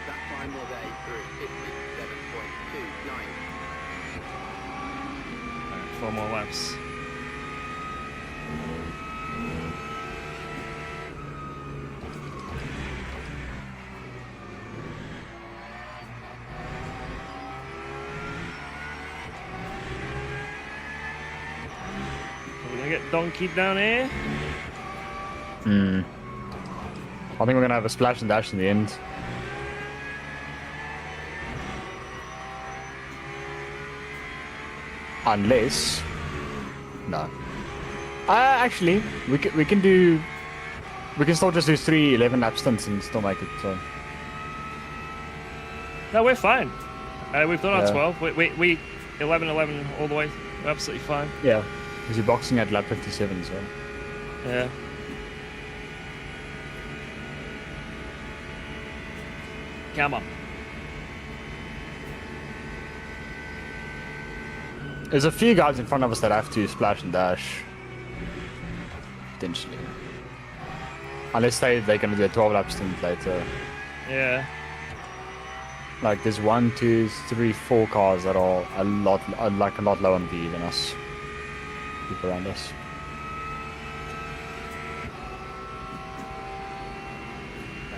That time was a 57.29. 4 more laps. We're gonna get donkeyed down here. I think we're gonna have a splash and dash in the end. Unless, no. Actually, we can still just do 3 11-lap stints and still make it. So No, we're fine. We've done our Yeah. 12. We 11 all the way. We're absolutely fine. yeah, because you're boxing at lap 57, so Yeah. Come on. there's a few guys in front of us that have to splash and dash. Potentially, unless they're gonna do a 12-lap stint later. Yeah. Like there's 1, 2, 3, 4 cars that are a lot lower on V than us. People around us.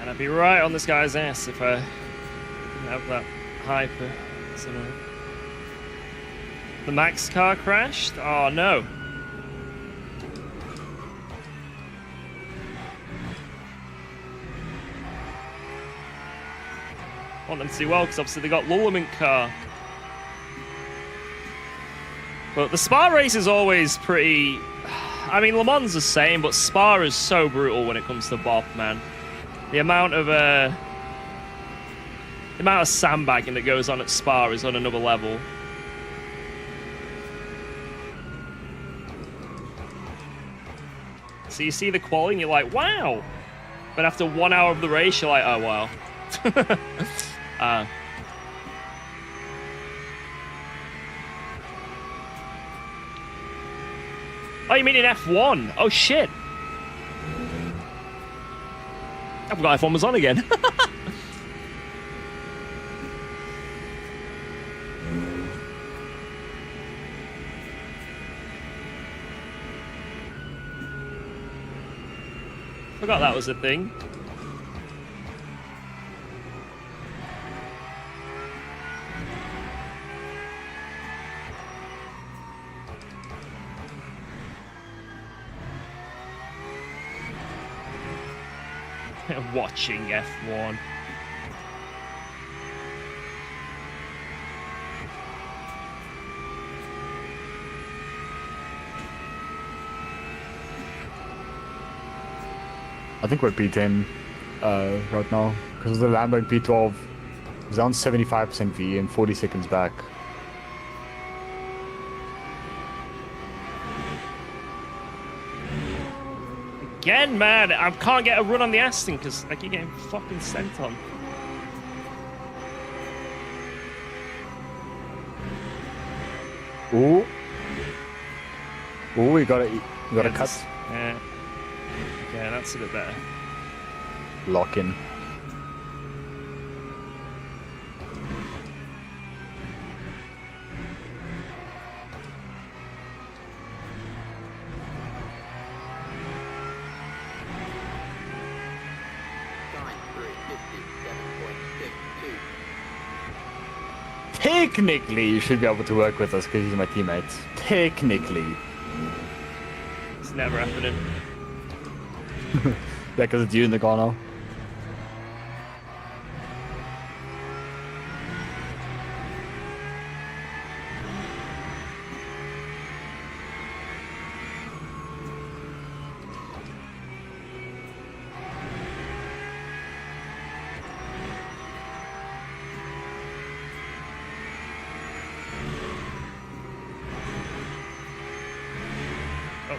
And I'd be right on this guy's ass if I didn't have that hyper. So, the Max car crashed? Oh no. I want them to do well because obviously they got Lulament car. But the Spa race is always pretty. I mean, Le Mans the same, but Spa is so brutal when it comes to Bob, man. The amount of sandbagging that goes on at Spa is on another level. So you see the quality and you're like, wow. But after 1 hour of the race, you're like, oh wow. Oh, you mean in F1? Oh, shit. I forgot F1 was on again. Forgot that was a thing. Watching F1. I think we're P10 right now because the Lambo in P12 is on 75% V and 40 seconds back. Again, man, I can't get a run on the Aston because I keep getting fucking sent on. Ooh. Ooh, we got a cut. Yeah. Yeah, that's a bit better. Lock in. Time 3:57.62. Technically, you should be able to work with us because he's my teammate. Technically. It's never happening. Yeah, because it's you in the car now.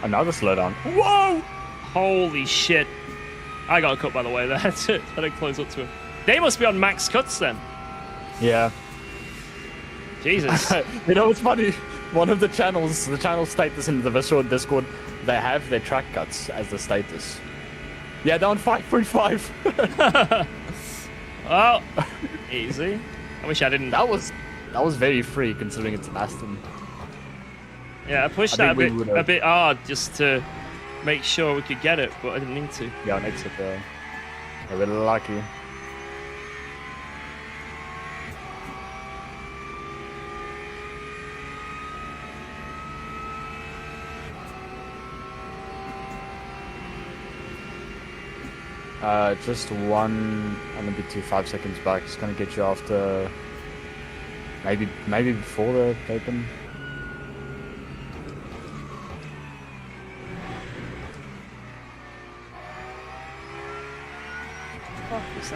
Another slowdown. Whoa! Holy shit. I got a cut, by the way. That's it. I didn't close up to him. They must be on max cuts then. Yeah. Jesus. You know what's funny? One of the channel status in the Visceral Discord, they have their track cuts as the status. Yeah, they're on 5.5. Oh, easy. I wish I didn't. That was very free considering it's an Aston. Yeah, I pushed I that think a bit hard just to make sure we could get it, but I didn't need to. Yeah, on exit there. We're lucky. Just one LMU 5 seconds back. It's gonna get you after maybe before the open.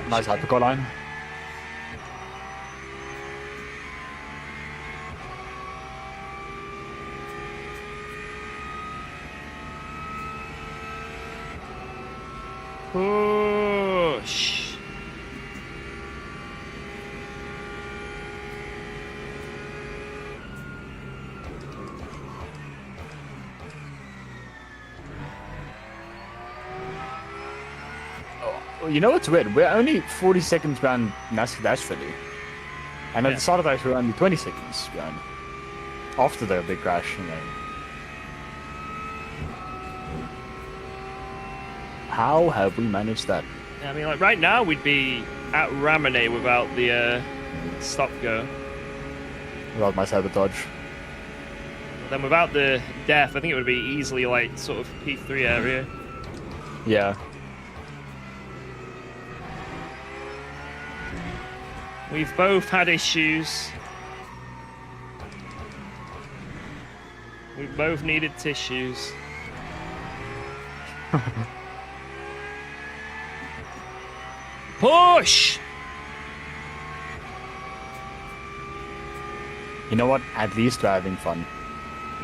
Nice hypercar line. Push. You know what's weird? We're only 40 seconds behind NASCAR Dash Philly. And at the start of that, we were only 20 seconds behind. After the big crash, you know. How have we managed that? I mean, like right now we'd be at Ramone without the stop go. Without my sabotage. Then without the death, I think it would be easily like sort of P3 area. Yeah. We've both had issues. We both needed tissues. Push! You know what? At least we're having fun.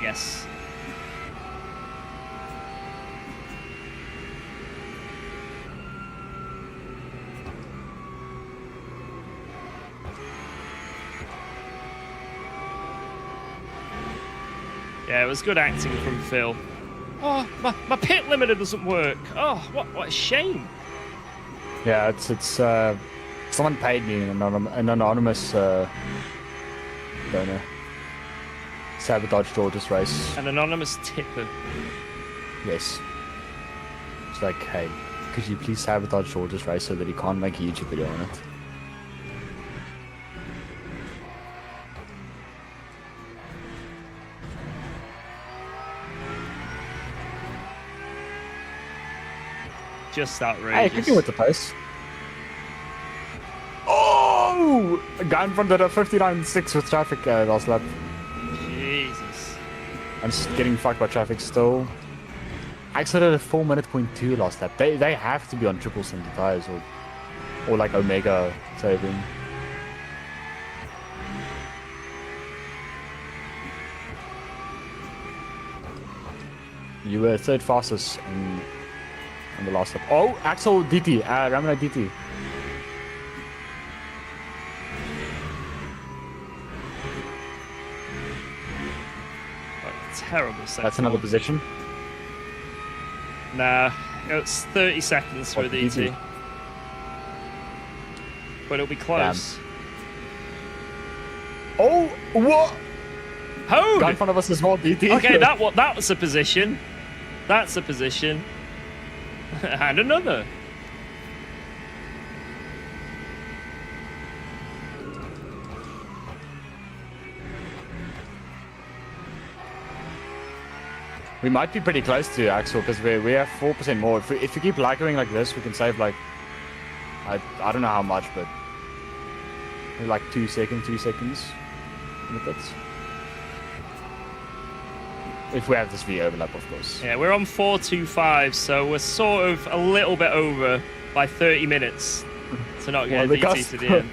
Yes. Yeah, it was good acting from Phil. Oh, my pit limiter doesn't work. Oh, what a shame. Yeah, it's someone paid me an anonymous donor. Sabotage George's race. An anonymous tipper. Yes. It's like, hey, could you please sabotage George's race so that he can't make a YouTube video on it? Just Hey, outrageous. cooking with the post. Oh! A guy in front of the 59.6 with traffic last lap. Jesus. I'm just getting fucked by traffic still. Axel did a 4:02 last lap. They have to be on triple center tires or like Omega saving. You were third fastest in the last lap. Oh, Axel DT, Ramana DT. What a terrible second. That's another position. Nah, it's 30 seconds for What, the easy? DT. But it'll be close. Oh, what? Hold! Guy in front of us is more DT. Okay, that was a position. That's a position. And another. We might be pretty close to Axel because we have 4% more. If we keep going like this, we can save like I don't know how much, but like 2 seconds in the pits. If we have this V overlap, of course. Yeah, we're on 4:25, so we're sort of a little bit over by 30 minutes to not get Well, a DT because- to the end.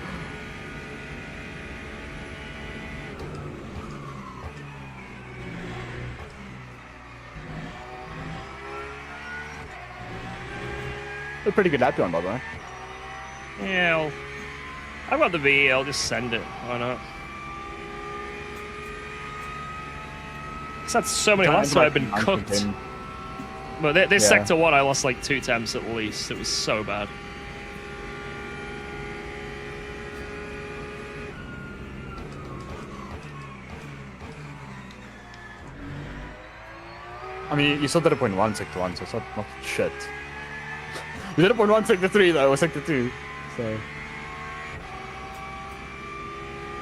A pretty good lap you're on, by the way. Yeah, I've got the V, I'll just send it. Why not? I've had so many laps where I've been cooked. But this Yeah. sector 1, I lost like 2 temps at least. It was so bad. I mean, you still did a 0.1 sector 1, so it's not shit. You did a 0.1 sector 3 though, or sector 2. So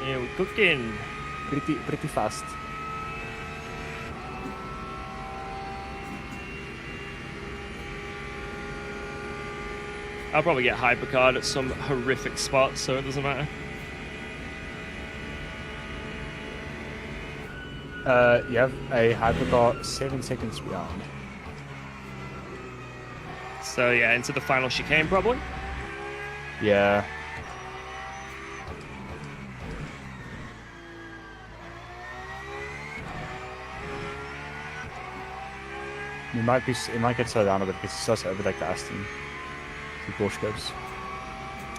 Yeah, we're cooking. pretty fast. I'll probably get hypercard at some horrific spot, so it doesn't matter. You have a hypercar 7 seconds behind. So yeah, into the final chicane probably. Yeah. It might get slowed down a bit because it starts to overtake the Aston. The Porsche goes.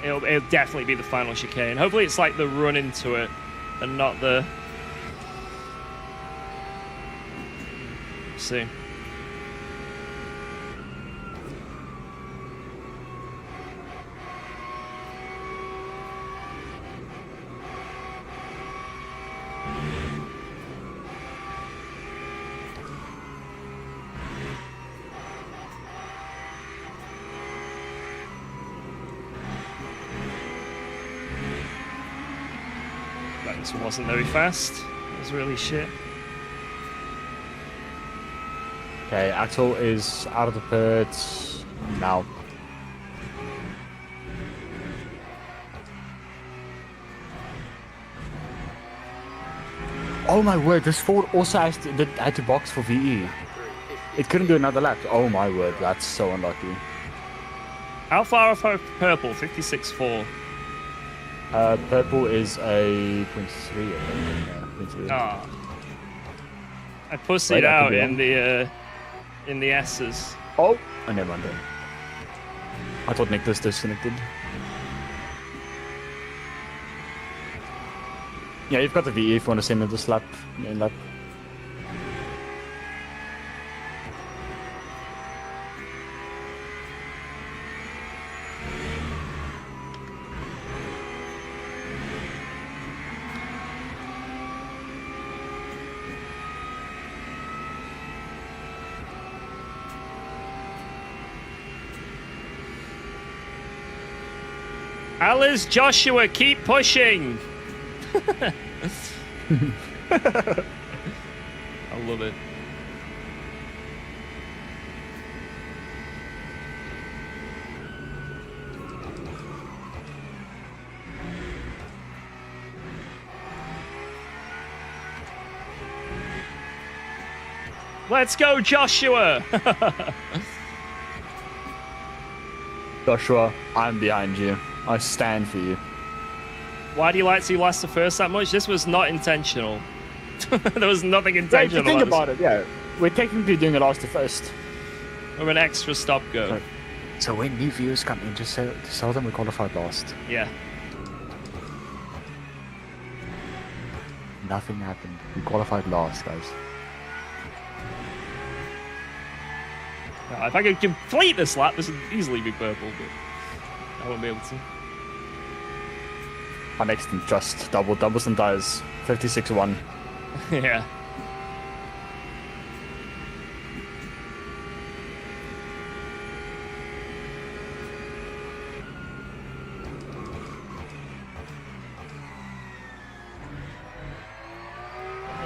It'll definitely be the final chicane. Hopefully it's like the run into it and not the... Let's see. This one wasn't very fast. It was really shit. Okay, Axel is out of the pits now. Oh my word, this Ford also had to box for VE. It couldn't do another lap. Oh my word, that's so unlucky. How far off of purple? 56.4. Purple is a 0.3, I think. Yeah, 0.3. Ah. I pussied Wait, I could out be in the S's. Oh, never mind. I thought Nicholas disconnected. Yeah, you've got the VE if you want to send it this lap. Main lap. Alice, Joshua, keep pushing. I love it. Let's go, Joshua! Joshua, I'm behind you. I stand for you. Why do you like to last the first that much? This was not intentional. There was nothing Yeah, if intentional. you think about it, yeah. We're technically doing it last to first. Or an extra stop go. So when new viewers come in, just tell them we qualified last. Yeah. Nothing happened. We qualified last, guys. If I could complete this lap, this would easily be purple, but I won't be able to. Our next thing, just doubles and tires. 56-1. Yeah.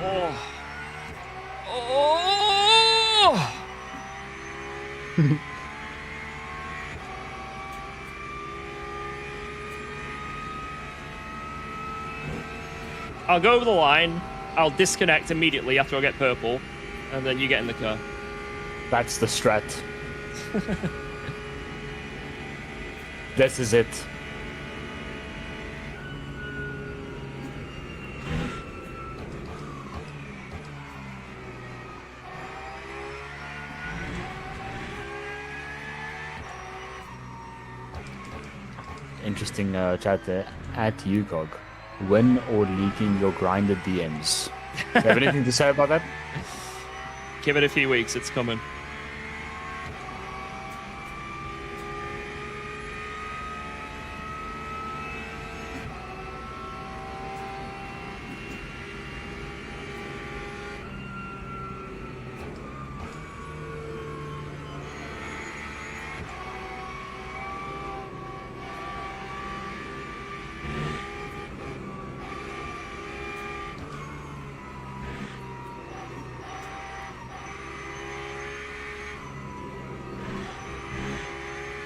Oh. Oh. I'll go over the line. I'll disconnect immediately after I get purple, and then you get in the car. That's the strat. This is it. Interesting chat there. At UKOG. Win or leaking your grinded DMs. Do you have anything to say about that? Give it a few weeks, it's coming.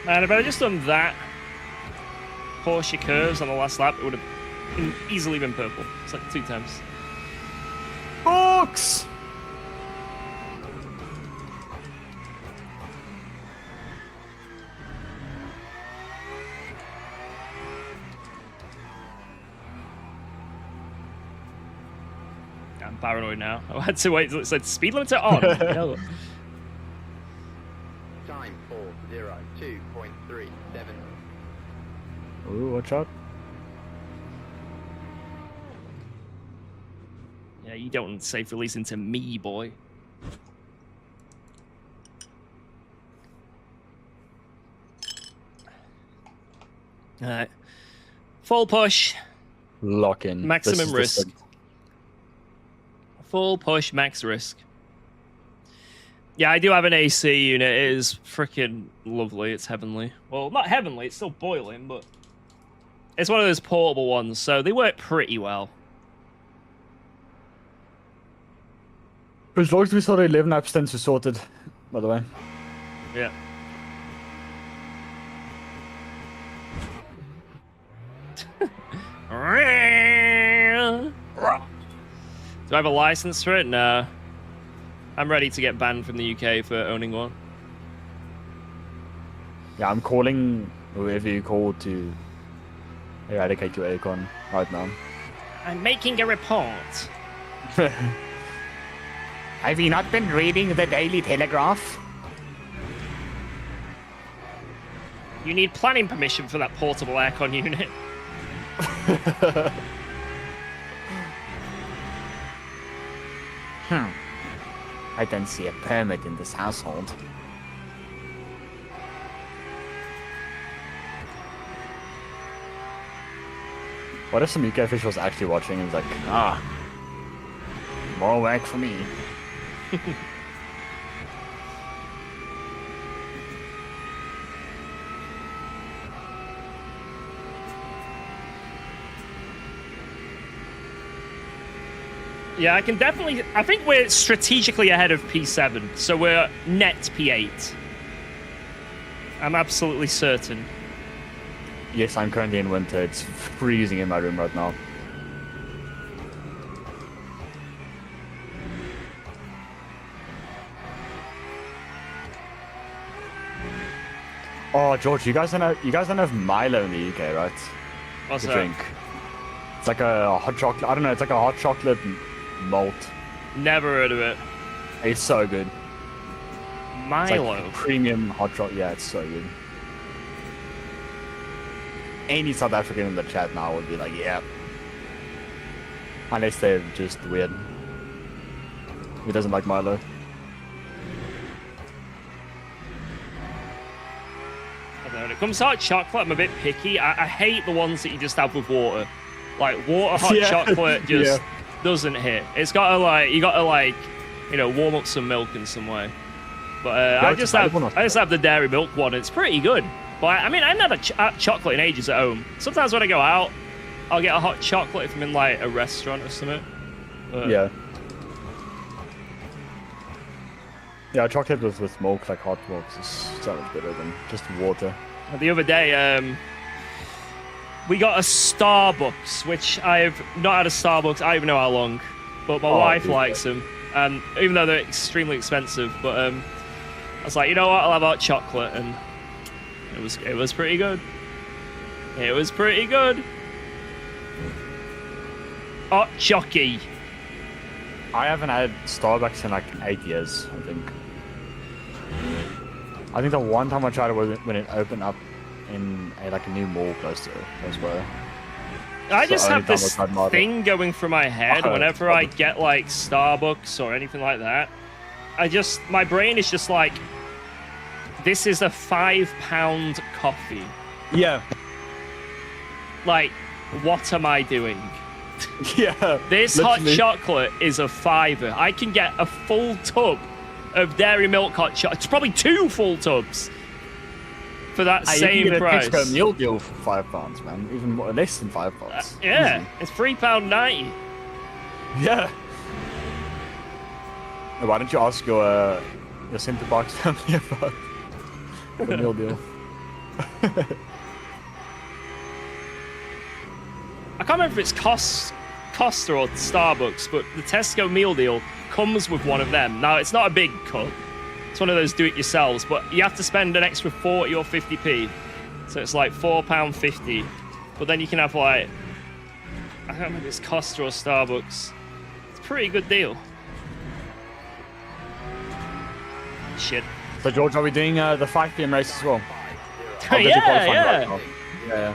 Man, if I had just done that Porsche curves on the last lap, it would have easily been purple. It's like 2 times. Hawks! I'm paranoid now. I had to wait till it said speed limiter on. No. Time 4:02.37. Ooh, watch out. Yeah, you don't want safe release into me, boy. Alright. Full push. Lock in. Maximum This is the risk. stint. Full push, max risk. Yeah, I do have an AC unit. It is freaking lovely. It's heavenly. Well, not heavenly. It's still boiling, but it's one of those portable ones, so they work pretty well. As long as we saw the 11 lap stints are sorted, by the way. Yeah. Do I have a license for it? No. I'm ready to get banned from the UK for owning one. Yeah, I'm calling whoever you call to eradicate your aircon right now. I'm making a report. Have you not been reading the Daily Telegraph? You need planning permission for that portable aircon unit. I don't see a permit in this household. What if some UK official was actually watching and was like, more work for me. Yeah, I can definitely... I think we're strategically ahead of P7, so we're net P8. I'm absolutely certain. Yes, I'm currently in winter. It's freezing in my room right now. Oh, George, you guys don't have Milo in the UK, right? What's The that? drink. It's like a hot chocolate. I don't know. It's like a hot chocolate malt. Never heard of it. It's so good. It's Milo. like premium hot chocolate. Yeah, it's so good. Any South African in the chat now would be like, yeah. Unless they're just weird. Who doesn't like Milo? When it comes to hot chocolate, I'm a bit picky. I hate the ones that you just have with water. Like, water hot Yeah. chocolate just Yeah. doesn't hit. It's gotta, like, you gotta, like, you know, warm up some milk in some way. But I it's just available have now. the dairy milk one. It's pretty good. But I mean, I haven't had chocolate in ages at home. Sometimes when I go out, I'll get a hot chocolate if I'm in, like, a restaurant or something. But, Yeah. Yeah, chocolate with milk, like hot milk, is so much better than just water. The other day, we got a Starbucks, which I've not had a Starbucks, I don't even know how long, but my wife dude, likes them, even though they're extremely expensive. But I was like, you know what, I'll have hot chocolate, and it was pretty good. It was pretty good. Hot chocky. I haven't had Starbucks in like 8 years, I think. I think the one time I tried it was when it opened up in a new mall close to as well. I So just only have this time I've tried thing going through my head Oh, whenever I get like Starbucks or anything like that. My brain is just like, this is a £5 coffee. Yeah. Like, what am I doing? Yeah. This literally. hot chocolate is a £5. I can get a full tub of dairy milk hot chocolate. It's probably 2 full tubs for that Hey, you same can get price. a Tesco meal deal for £5, man. Even more, less than £5. Yeah, Easy. it's £3.90. Yeah. Why don't you ask your centre box family about the meal deal? I can't remember if it's Costa or Starbucks, but the Tesco meal deal comes with one of them. Now, it's not a big cup. It's one of those do-it-yourselves, but you have to spend an extra 40 or 50p. So it's like £4.50. But then you can have like, I don't remember if it's Costa or Starbucks. It's a pretty good deal. Shit. So George, are we doing the 5 PM race as well? Yeah. Yeah.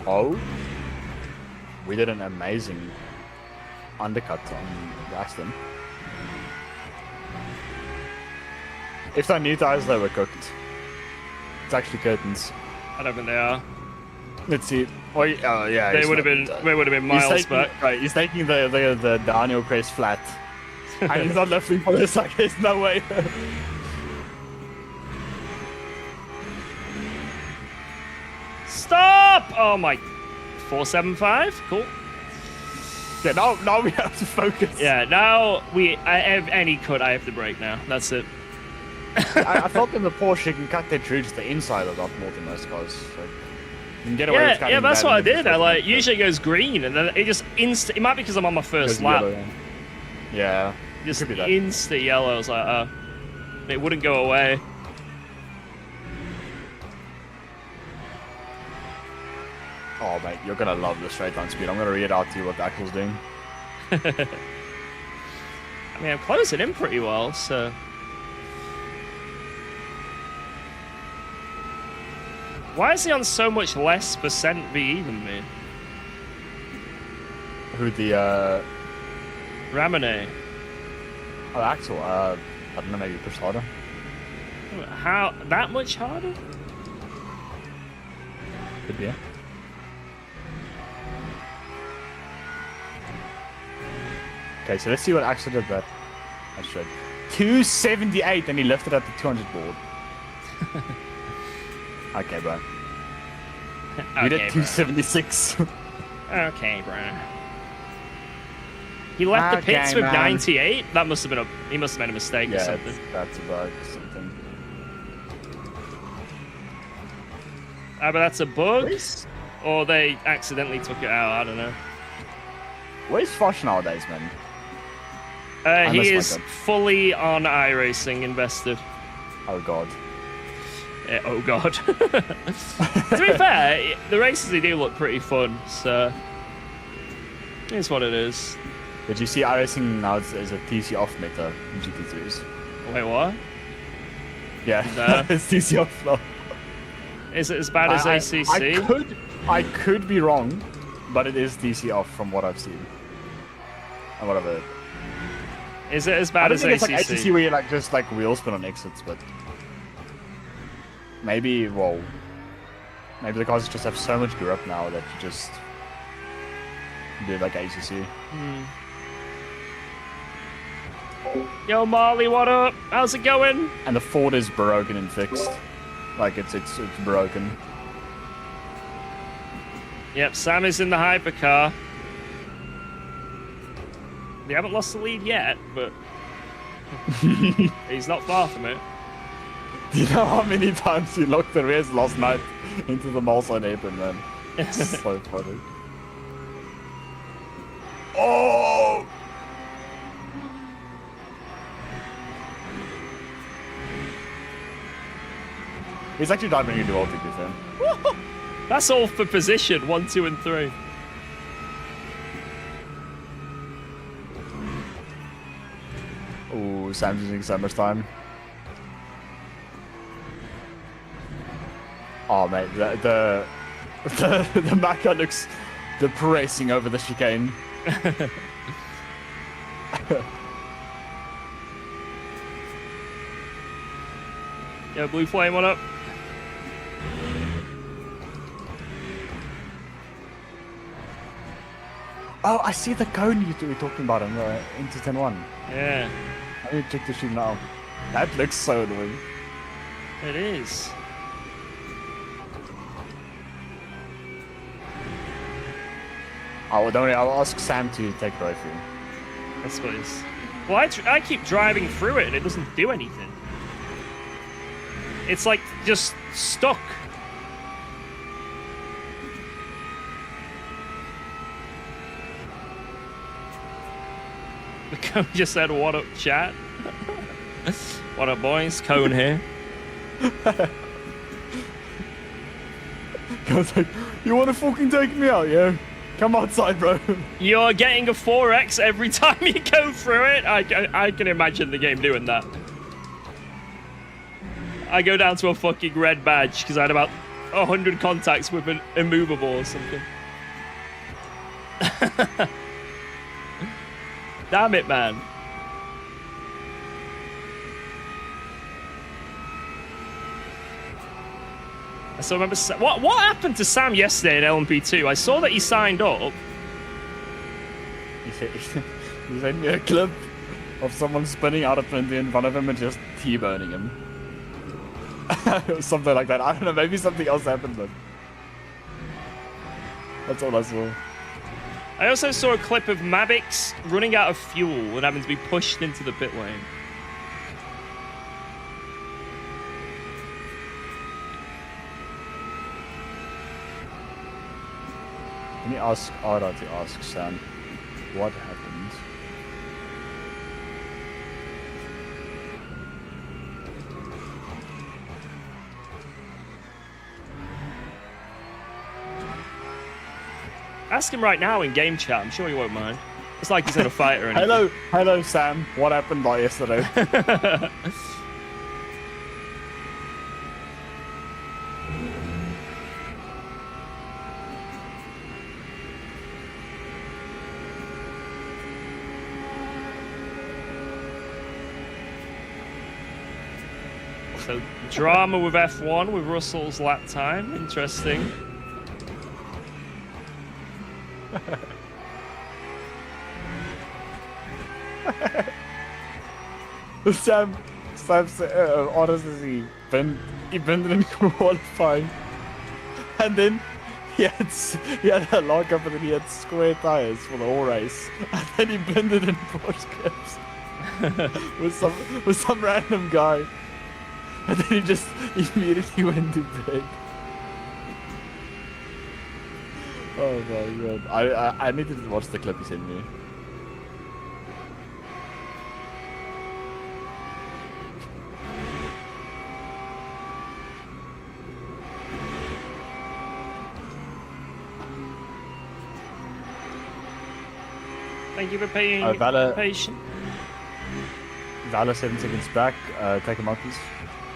Oh, we did an amazing undercut on Gaston. If I knew guys, they were cooked. It's actually curtains. I don't think they are. Let's see. Oh yeah. They he's would have not- been miles he's taking, back. Right, he's taking the Daniel crest flat. And he's not lifting for this, like, there's no way. Stop! Oh my. 475? Cool. Yeah, now we have to focus. Yeah, now I have any cut, I have to break now. That's it. I felt in the Porsche you can cut their true to the inside a lot more than most cars. So you can get away with cutting Yeah, that's that what I and then did. just I like it usually it goes green and then it just it might be because I'm on my first goes lap. yellow, yeah. Just could be that. insta yellow. I was like, it wouldn't go away. Oh mate, you're gonna love the straight line speed. I'm gonna read out to you what Axel's doing. I mean, I'm closing in pretty well, so. Why is he on so much less percent VE than me? Who the Ramone. oh Axel, I don't know, maybe push harder. How that much harder? Could be, yeah. Okay, so let's see what Axel did that. I should. 278 and he lifted at the 200 board. Okay, bro. Okay, You did bro. 276. Okay, bro. He left the pits Okay, with man. 98? That must have been he must have made a mistake or Yeah, something. that's a bug. Something. But that's a bug? Where's, Or they accidentally took it out, I don't know. where's Fosh nowadays, man? He miss my is God. fully on iRacing invested. Oh god. Oh god. To be fair, the races they do look pretty fun, so it's what it is. Did you see iRacing now is a TC off meta in GT3s? Wait, what? Yeah, No. it's TC off now. Is it as bad as ACC? I could be wrong, but it is TC off from what I've seen. And what I've heard. Is it as I bad don't as think it's ACC? like ACC where you like just like wheel spin on exits, but maybe maybe the cars just have so much grip now that you just do like ACC. Yo, Marley, what up? How's it going? And the Ford is broken and fixed. Like it's broken. Yep, Sam is in the hypercar. They haven't lost the lead yet, but he's not far from it. Do you know how many times you looked the race last night into the Malside apron, man? It's so funny. Oh! He's actually driving a dual, to be fair. That's all for position 1, 2, and 3. Ooh, Sam's using so much time. Oh mate, the Macca looks depressing over the chicane. Yo, Blue Flame, what up? Oh, I see the cone you were talking about in the into 10-1. Yeah, I need to check the sheet now. That looks so annoying. it is. Oh, well, don't worry, I'll ask Sam to take it away for you. I suppose. Well, I keep driving through it and it doesn't do anything. It's like just stuck. The cone just said, "What up, chat?" What up, boys? Cone here. I was like, you want to fucking take me out, yeah? Come outside, bro. You're getting a 4x every time you go through it. I can imagine the game doing that. I go down to a fucking red badge because I had about 100 contacts with an immovable or something. Damn it, man. I still remember... What happened to Sam yesterday in LMP2? I saw that he signed up. He sent me a clip of someone spinning out a Pinty in front of him and just T-boning him. Something like that. I don't know, maybe something else happened, but... That's all I saw. I also saw a clip of Mavix running out of fuel and having to be pushed into the pit lane. Let me ask Ara to ask Sam what happened. Ask him right now in game chat. I'm sure he won't mind. It's like he's in a fight or anything. Hello, Sam. What happened like yesterday? So, drama with F1 with Russell's lap time. Interesting. Sam said, honestly, Ben he bended in qualifying, and then he had a lockup, and then he had square tires for the whole race, and then he bended in Porsche clips with some random guy, and then he just immediately went to bed. Oh my god! I need to watch the clip he sent me. Thank you for paying patient. Valor 7 seconds back. Take him out, please.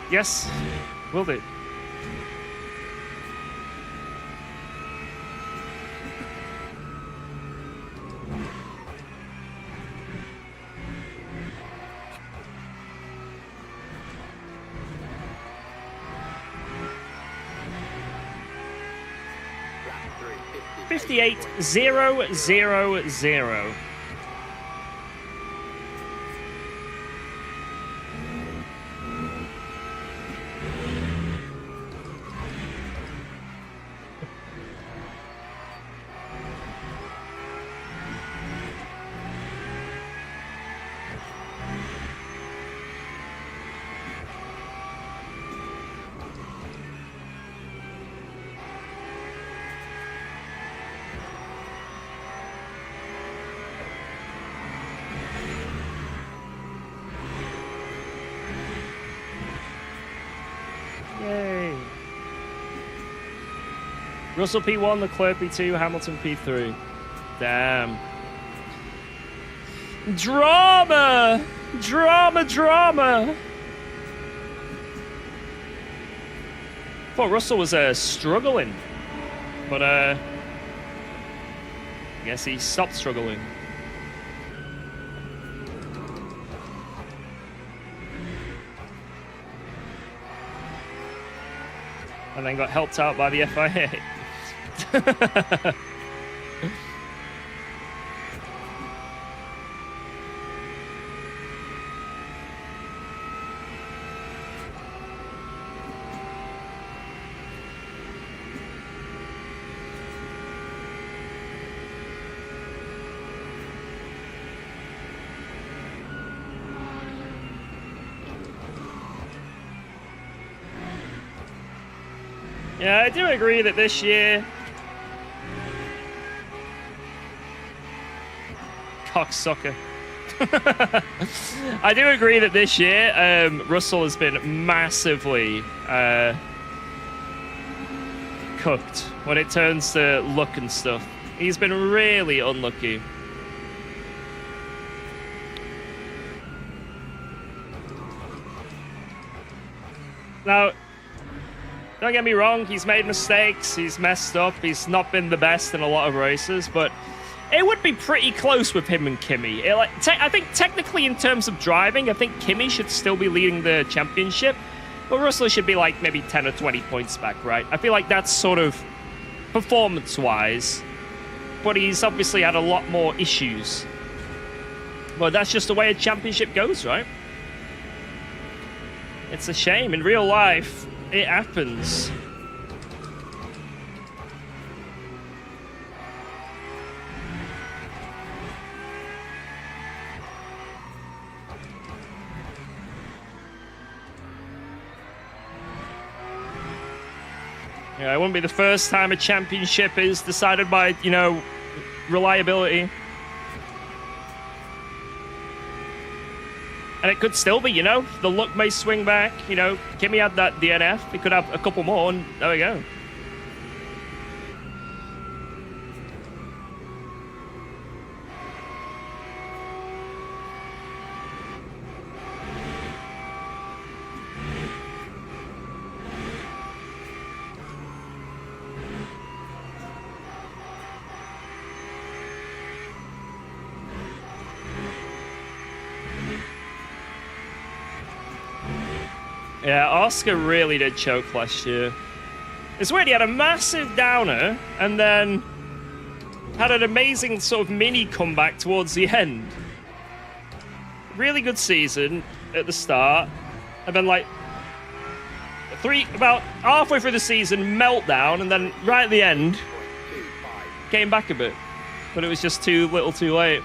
Yes, will do. Lap 3, 58,000. Yay. Russell P1, Leclerc P2, Hamilton P3. Damn. Drama! Drama! Thought Russell was struggling. But I guess he stopped struggling. And then got helped out by the FIA. Yeah, I do agree that this year... Cocksucker. I do agree that this year, Russell has been massively cooked when it turns to luck and stuff. He's been really unlucky. Now... don't get me wrong, he's made mistakes, he's messed up, he's not been the best in a lot of races, but it would be pretty close with him and Kimi. I think technically in terms of driving, I think Kimi should still be leading the championship, but Russell should be like maybe 10 or 20 points back, right? I feel like that's sort of performance-wise, but he's obviously had a lot more issues. But that's just the way a championship goes, right? It's a shame. In real life, it happens. Yeah, it wouldn't be the first time a championship is decided by, you know, reliability. And it could still be, you know, the luck may swing back. You know, Kimi had that DNF. He could have a couple more, and there we go. Yeah, Oscar really did choke last year. It's weird, he had a massive downer and then had an amazing sort of mini comeback towards the end. Really good season at the start, and then like about halfway through the season, meltdown, and then right at the end, came back a bit. But it was just too little too late.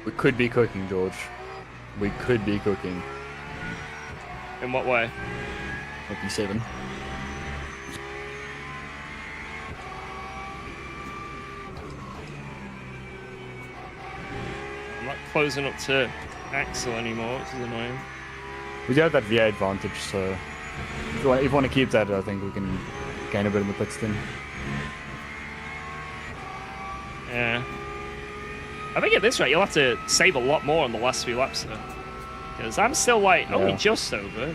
We could be cooking, George. We could be cooking. In what way? 57. I'm not closing up to Axel anymore, which is annoying. We do have that VA advantage, so if you want to keep that, I think we can gain a bit in the pits then. Yeah. I think at this rate, you'll have to save a lot more on the last few laps, though. Because I'm still, like, only just over.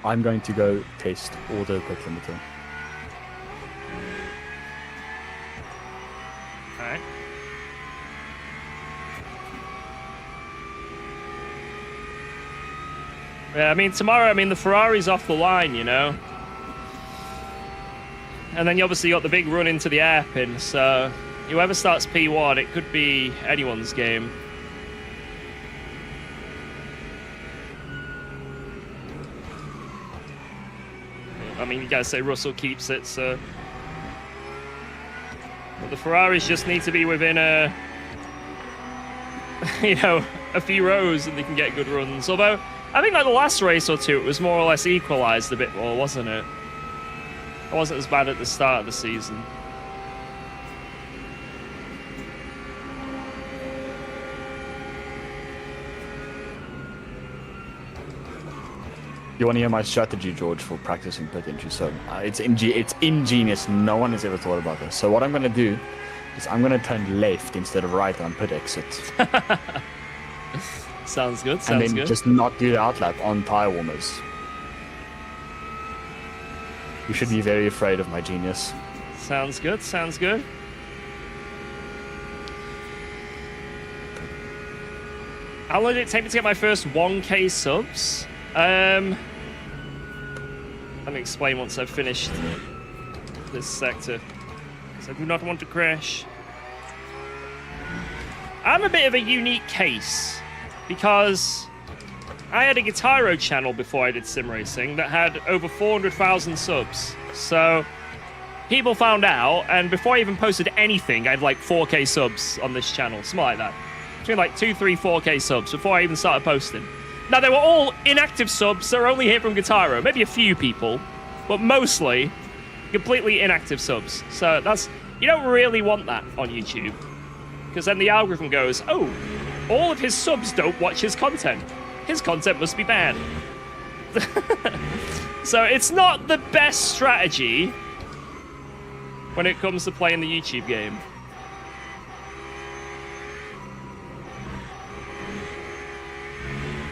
I'm going to go test auto pit limiter. Alright. Yeah, I mean, tomorrow, the Ferrari's off the line, you know? And then you obviously got the big run into the airpin, so whoever starts P1, it could be anyone's game. I mean, you guys say Russell keeps it, so... But the Ferraris just need to be within a... you know, a few rows and they can get good runs. Although, I think like the last race or two, it was more or less equalised a bit more, wasn't it? It wasn't as bad at the start of the season. You want to hear my strategy, George, for practicing pit entry? So it's ingenious. No one has ever thought about this. So what I'm going to do is I'm going to turn left instead of right on pit exit. Sounds good. Sounds and then good. just not do the outlap on tire warmers. You should be very afraid of my genius. Sounds good. Sounds good. How long did it take me to get my first 1K subs? Let me explain once I've finished this sector, because I do not want to crash. I'm a bit of a unique case, because I had a Guitaro channel before I did sim racing that had over 400,000 subs. So people found out, and before I even posted anything, I had like 4K subs on this channel, something like that. Between like 2, 3, 4K subs before I even started posting. Now, they were all inactive subs. They're only here from Guitaro. Maybe a few people, but mostly completely inactive subs. So that's... You don't really want that on YouTube. Because then the algorithm goes, oh, all of his subs don't watch his content. His content must be bad. So it's not the best strategy when it comes to playing the YouTube game.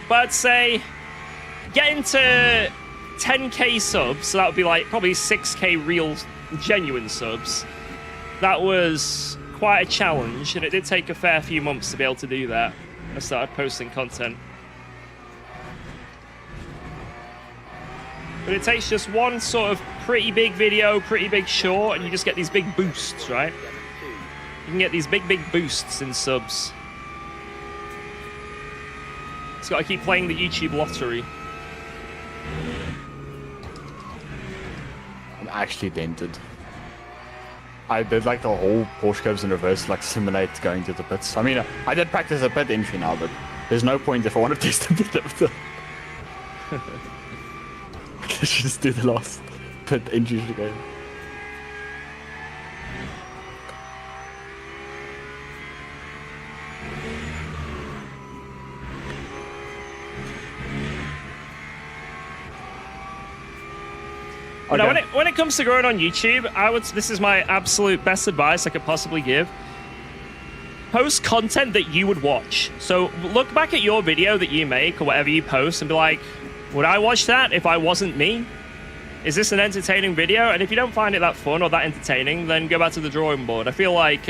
But I'd say getting to 10k subs, so that would be like probably 6k real, genuine subs. That was quite a challenge, and it did take a fair few months to be able to do that. I started posting content. But it takes just one sort of pretty big video, pretty big short, and you just get these big boosts, right? You can get these big boosts in subs. Just gotta keep playing the YouTube lottery. I'm actually dented. I did like the whole Porsche curves in reverse, like simulate going to the pits. I mean, I did practice a pit entry now, but there's no point if I want to test a pit limiter. I should just do the last pit entry again. Okay. Now, when it comes to growing on YouTube, this is my absolute best advice I could possibly give. Post content that you would watch. So look back at your video that you make or whatever you post and be like, would I watch that if I wasn't me? is this an entertaining video? And if you don't find it that fun or that entertaining, then go back to the drawing board. I feel like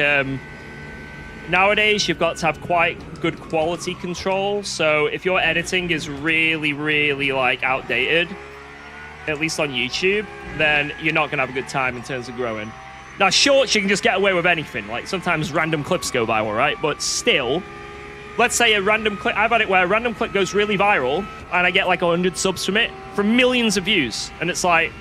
nowadays you've got to have quite good quality control. So if your editing is really, really like outdated, at least on YouTube, then you're not going to have a good time in terms of growing. Now, shorts, you can just get away with anything. Like, sometimes random clips go viral, right? But still, let's say a random clip, I've had it where a random clip goes really viral, and I get like 100 subs from it, from millions of views. And it's like,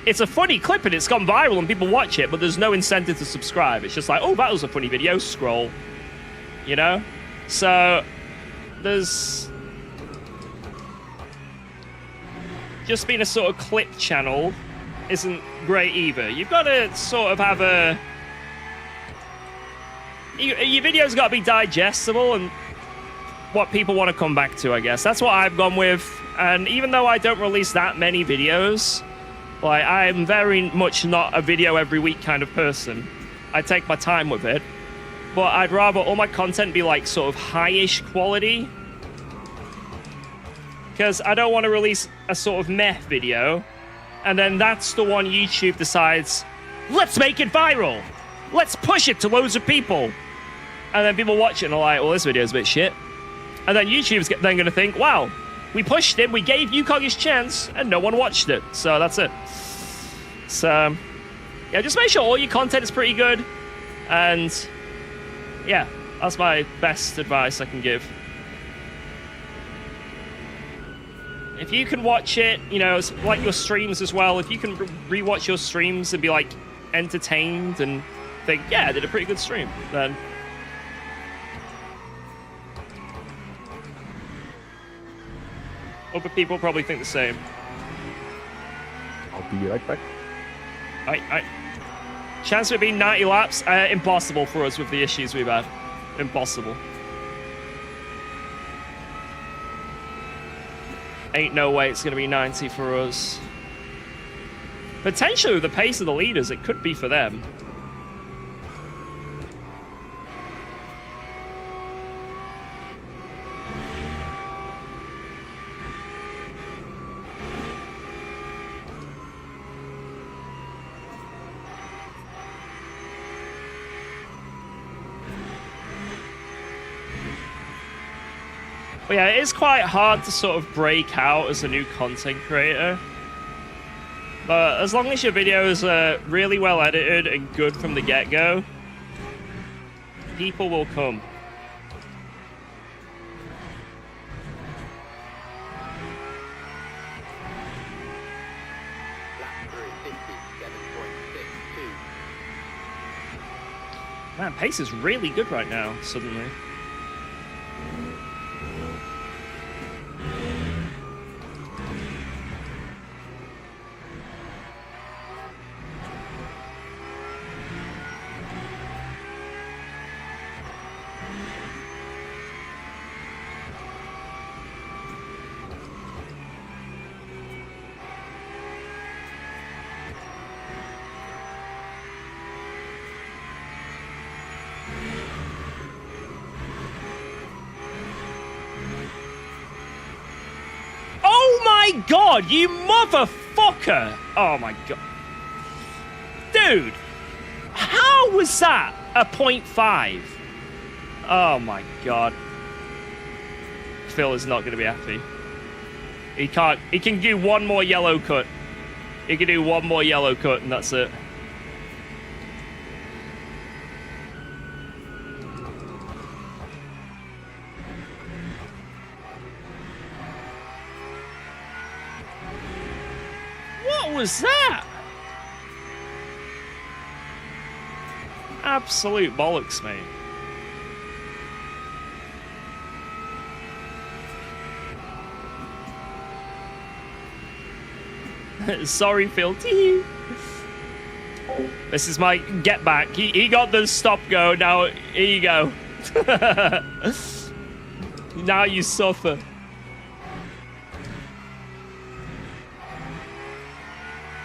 it's a funny clip, and it's gone viral, and people watch it, but there's no incentive to subscribe. It's just like, oh, that was a funny video, scroll. You know? So, there's... just being a sort of clip channel isn't great either. You've got to sort of have a... your video's got to be digestible and what people want to come back to, I guess. That's what I've gone with. And even though I don't release that many videos, like, I'm very much not a video every week kind of person. I take my time with it. But I'd rather all my content be like sort of high-ish quality. Because I don't want to release a sort of meh video, and then that's the one YouTube decides, let's make it viral. Let's push it to loads of people. And then people watch it and are like, well, this video's a bit shit. And then YouTube's then going to think, wow, we pushed him, we gave UKOG his chance, and no one watched it. So that's it. So, yeah, just make sure all your content is pretty good. And, yeah, that's my best advice I can give. If you can watch it, you know, like your streams as well, if you can rewatch your streams and be, like, entertained and think, yeah, I did a pretty good stream, then... other people probably think the same. I'll be right back. Alright. Chance of it being 90 laps? Impossible for us with the issues we've had. Impossible. Ain't no way it's going to be 90 for us. Potentially, with the pace of the leaders, it could be for them. But yeah, it is quite hard to sort of break out as a new content creator. But as long as your videos are really well edited and good from the get-go, people will come. Lap 3, 57.62. Man, pace is really good right now, suddenly. My God, you motherfucker! Oh my God. Dude, how was that a 0.5? Oh my God. Phil is not going to be happy. He can do one more yellow cut. He can do one more yellow cut and that's it. What was that? Absolute bollocks, mate. Sorry, Phil. This is my get back. He got the stop go. Now, here you go. Now you suffer.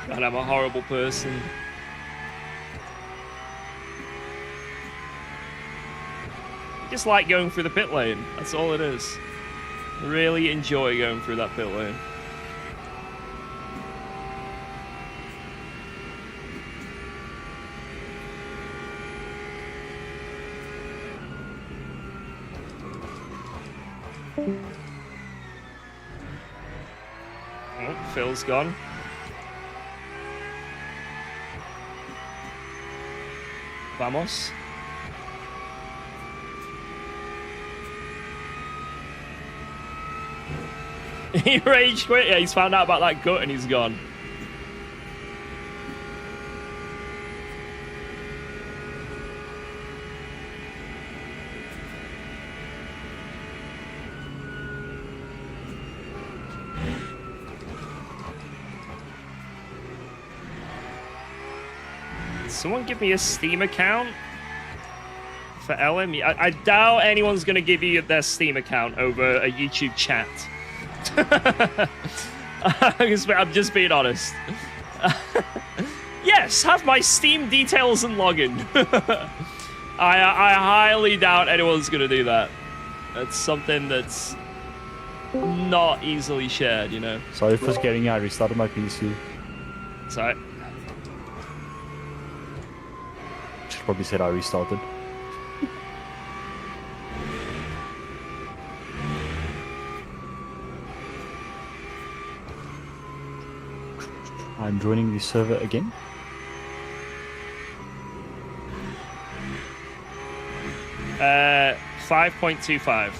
God, I'm a horrible person. Just like going through the pit lane. That's all it is. Really enjoy going through that pit lane. Oh, Phil's gone. Vamos. He rage quit. Yeah, he's found out about that gut and he's gone. Someone give me a Steam account for LMU. I doubt anyone's going to give you their Steam account over a YouTube chat. I'm just being honest. Yes, have my Steam details and login. I highly doubt anyone's going to do that. That's something that's not easily shared, you know. Sorry for scaring you. I restarted my PC. Sorry. Should probably said I restarted. I'm joining the server again. Uh, 5.25.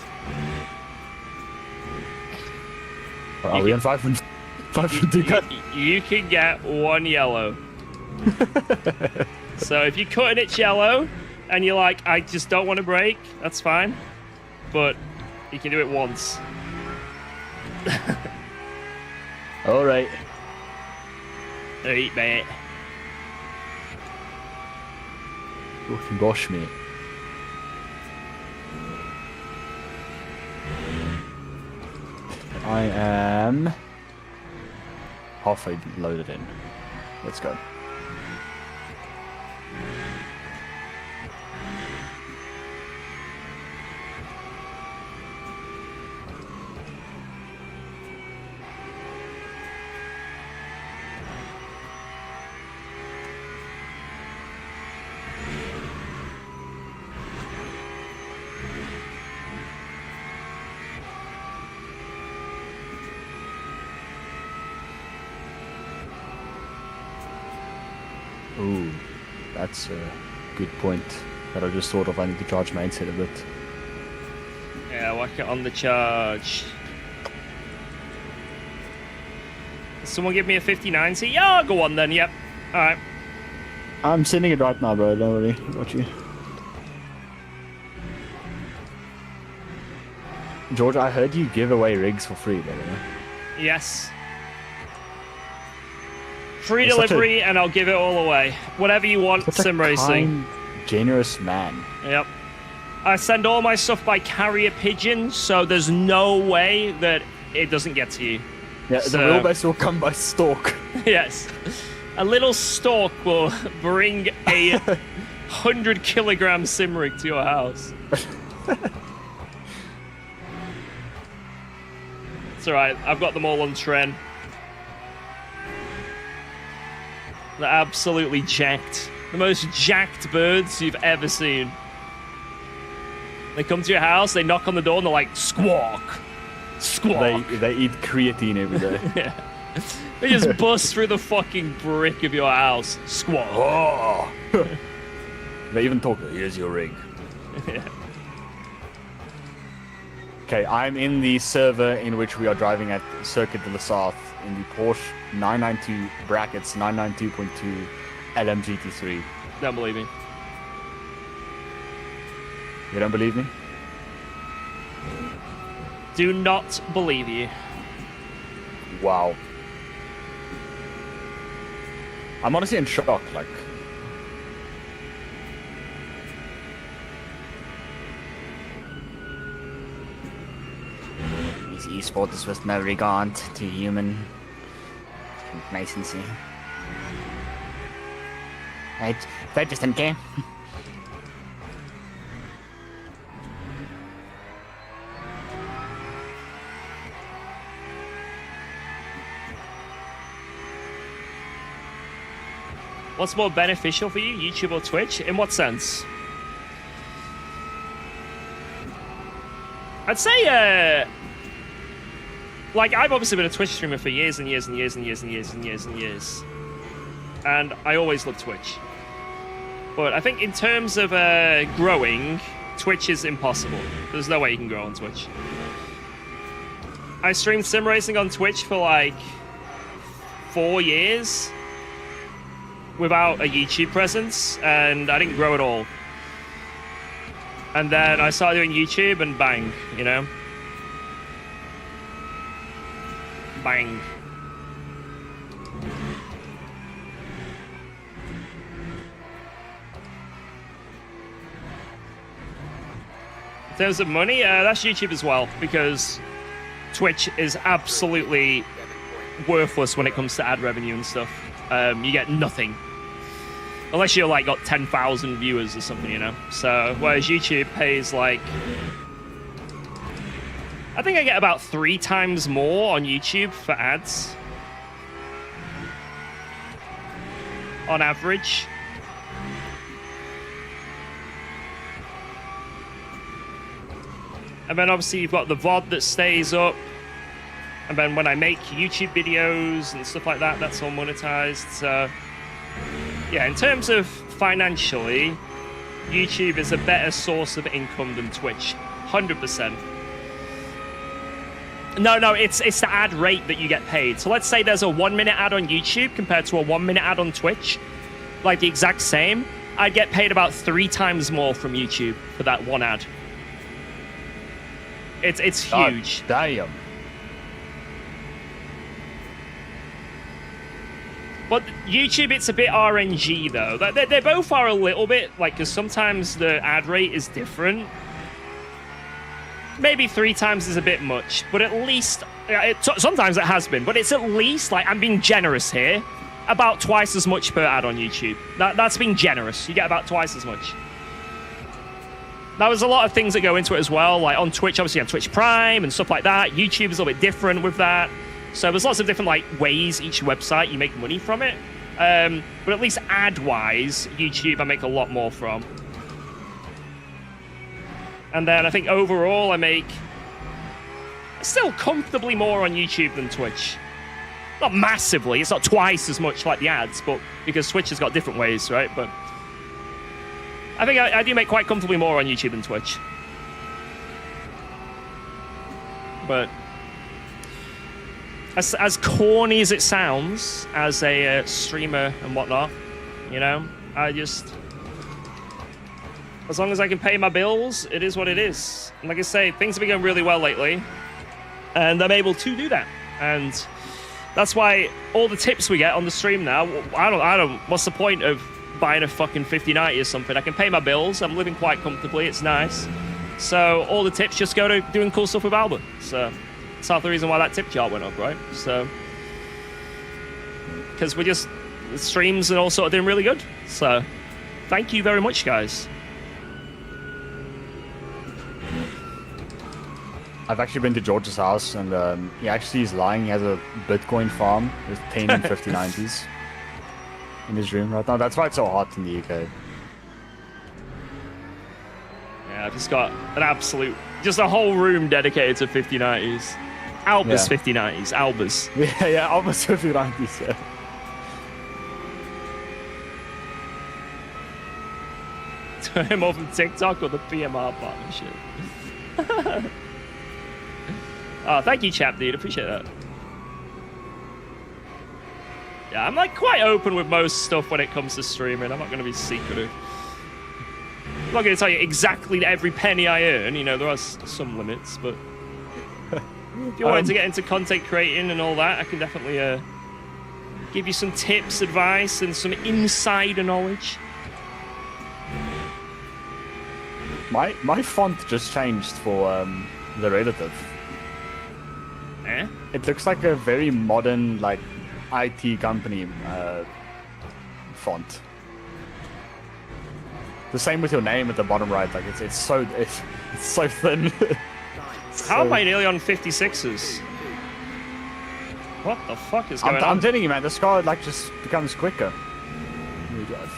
Are we on 5.2? You can get 1 yellow. So if you cut and it's yellow, and you're like, I just don't want to break, that's fine. But you can do it once. Alright. Alright, mate. Fucking gosh, mate. I am halfway loaded in. Let's go. Ooh, that's a good point that I just thought of. I need to charge my headset a bit. Yeah, whack it on the charge. Someone give me a 5090? Yeah, I'll go on then, yep. Alright. I'm sending it right now, bro. Don't worry about you. George, I heard you give away rigs for free, by the way. Yes. Free You're such delivery, and I'll give it all away. Whatever you want, Such a sim racing. kind, generous man. Yep. I send all my stuff by carrier pigeon, so there's no way that it doesn't get to you. Yeah, So- the wheelbase will come by stalk. Yes. A little stork will bring a 100-kilogram sim rig to your house. It's alright, I've got them all on trend. They're absolutely jacked. The most jacked birds you've ever seen. They come to your house, they knock on the door, and they're like, squawk! Squawk! They eat creatine every day. Yeah. They just bust through the fucking brick of your house. Squawk! Oh! They even talk, here's your rig. Yeah. Okay, I'm in the server in which we are driving at Circuit de la South in the Porsche 992 brackets 992.2 LM GT3. Don't believe me. You don't believe me? Do not believe you. Wow. I'm honestly in shock, like. These esports with no regard to human decency. They just don't care. What's more beneficial for you, YouTube or Twitch? In what sense? I'd say, like, I've obviously been a Twitch streamer for years and years and years and years and years and years and years. And I always love Twitch. But I think in terms of growing, Twitch is impossible. There's no way you can grow on Twitch. I streamed sim racing on Twitch for like 4 years without a YouTube presence, and I didn't grow at all. And then I started doing YouTube, and bang, you know? Bang. In terms of money, that's YouTube as well, because Twitch is absolutely worthless when it comes to ad revenue and stuff. You get nothing. Unless you're like got 10,000 viewers or something, you know? So, whereas YouTube pays like... I think I get about 3 times more on YouTube for ads. On average. And then obviously you've got the VOD that stays up. And then when I make YouTube videos and stuff like that, that's all monetized. So, yeah, in terms of financially, YouTube is a better source of income than Twitch. 100%. No, it's the ad rate that you get paid. So let's say there's a 1-minute ad on YouTube compared to a 1-minute ad on Twitch. Like the exact same. I'd get paid about 3 times more from YouTube for that one ad. It's huge. Damn. But YouTube, it's a bit RNG, though. They both are a little bit, like, because sometimes the ad rate is different. Maybe 3 times is a bit much, but at least... sometimes it has been, but it's at least, like, I'm being generous here, about twice as much per ad on YouTube. That's being generous. You get about twice as much. Now, there's a lot of things that go into it as well, like on Twitch, obviously you have Twitch Prime and stuff like that. YouTube is a little bit different with that. So there's lots of different like ways each website you make money from it. But at least ad-wise, YouTube I make a lot more from. And then I think overall I make still comfortably more on YouTube than Twitch. Not massively, it's not twice as much like the ads, but because Twitch has got different ways, right? But I think I do make quite comfortably more on YouTube than Twitch. But as corny as it sounds, as a streamer and whatnot, you know, I just... As long as I can pay my bills, it is what it is. And like I say, things have been going really well lately. And I'm able to do that. And that's why all the tips we get on the stream now, I don't, what's the point of buying a fucking 5090 or something? I can pay my bills, I'm living quite comfortably, it's nice. So all the tips just go to doing cool stuff with Albert. So that's half the reason why that tip chart went up, right? So, because we're just, the streams and all sort of doing really good. So, thank you very much, guys. I've actually been to George's house, and he actually is lying. He has a Bitcoin farm with 10 and 5090s in his room right now. That's why it's so hot in the UK. Yeah, I've just got an absolute, just a whole room dedicated to 5090s. Albus 5090s, Albus. Yeah, Albus 5090s, yeah. Turn him off from TikTok or the PMR partnership. Oh, thank you, chap, dude. Appreciate that. Yeah, I'm like quite open with most stuff when it comes to streaming. I'm not going to be secretive. I'm not going to tell you exactly every penny I earn. You know, there are some limits, but if you wanted to get into content creating and all that, I can definitely give you some tips, advice, and some insider knowledge. My font just changed for the relative. Eh? It looks like a very modern, like, IT company font. The same with your name at the bottom right. Like it's so thin. How am I nearly on 56s? What the fuck is going on? I'm telling you, man. This car like just becomes quicker. When you drive.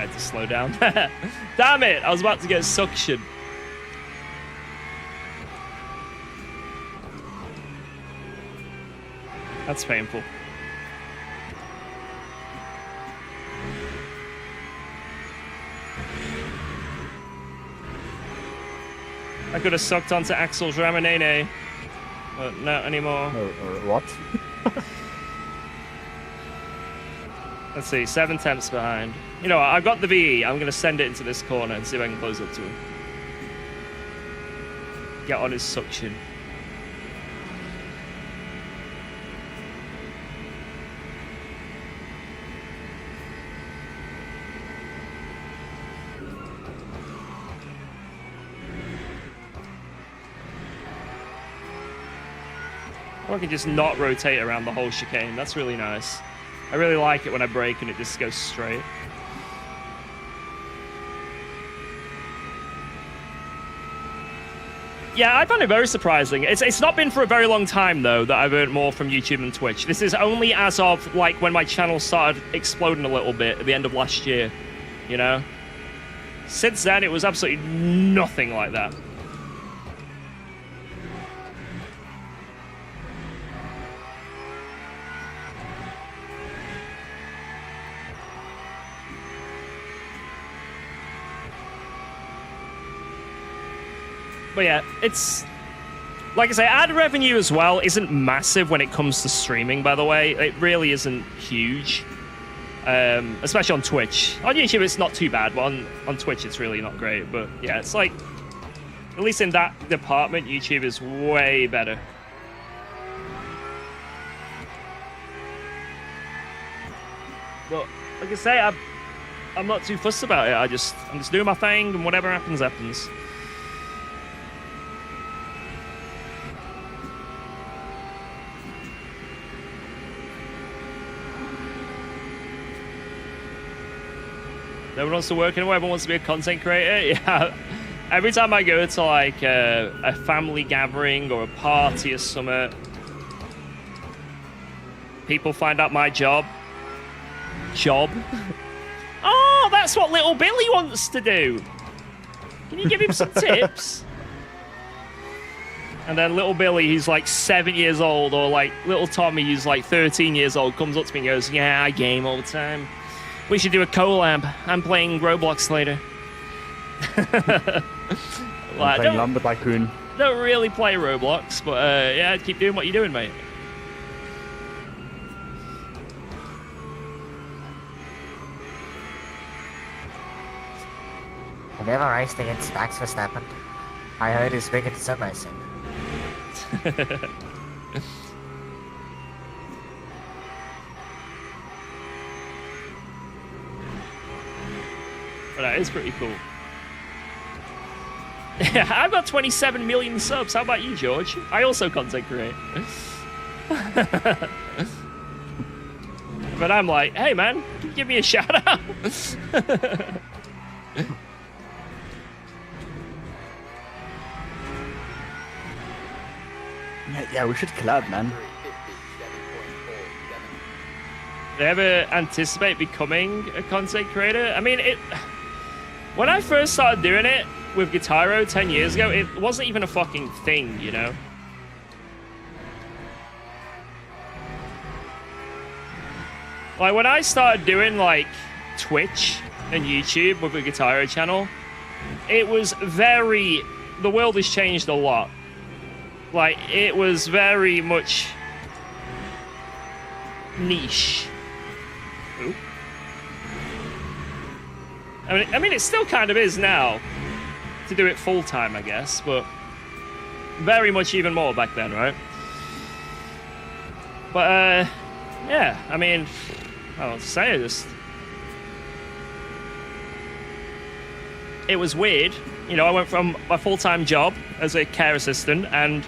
had to slow down. Damn it! I was about to get suction. That's painful. I could have sucked onto Axel's Ramanene, but not anymore. What? Let's see, 7 tenths behind. You know what, I've got the VE. I'm going to send it into this corner and see if I can close up to him. Get on his suction. Or I can just not rotate around the whole chicane. That's really nice. I really like it when I brake and it just goes straight. Yeah, I find it very surprising. It's not been for a very long time, though, that I've earned more from YouTube and Twitch. This is only as of, like, when my channel started exploding a little bit at the end of last year, you know? Since then, it was absolutely nothing like that. But yeah, it's... Like I say, ad revenue as well isn't massive when it comes to streaming, by the way. It really isn't huge. Especially on Twitch. On YouTube, it's not too bad, but on Twitch, it's really not great. But yeah, it's like... At least in that department, YouTube is way better. But, like I say, I'm not too fussed about it. I'm just doing my thing, and whatever happens, happens. No one wants to work anywhere, everyone wants to be a content creator. Yeah. Every time I go to like a family gathering or a party or something, people find out my job. Oh, that's what little Billy wants to do. Can you give him some tips? And then little Billy, who's like 7 years old, or like little Tommy, who's like 13 years old, comes up to me and goes, "Yeah, I game all the time. We should do a collab. I'm playing Roblox later." Like, playing Lumber Tycoon. Don't really play Roblox, but yeah, keep doing what you're doing, mate. Have you ever raced against Max Verstappen? I heard he's big into sim racing. But that is pretty cool. Yeah, I've got 27 million subs. How about you, George? I also content create. But I'm like, hey man, can you give me a shout out? Yeah, we should collab, man. Do you ever anticipate becoming a content creator? I mean, when I first started doing it with Guitaro 10 years ago, it wasn't even a fucking thing, you know? Like, when I started doing, like, Twitch and YouTube with the Guitaro channel, it was very... The world has changed a lot. Like, it was very much... niche. Ooh. I mean, it still kind of is now, to do it full-time, I guess, but very much even more back then, right? But, yeah, I mean, I don't know what to say, it was weird. You know, I went from my full-time job as a care assistant, and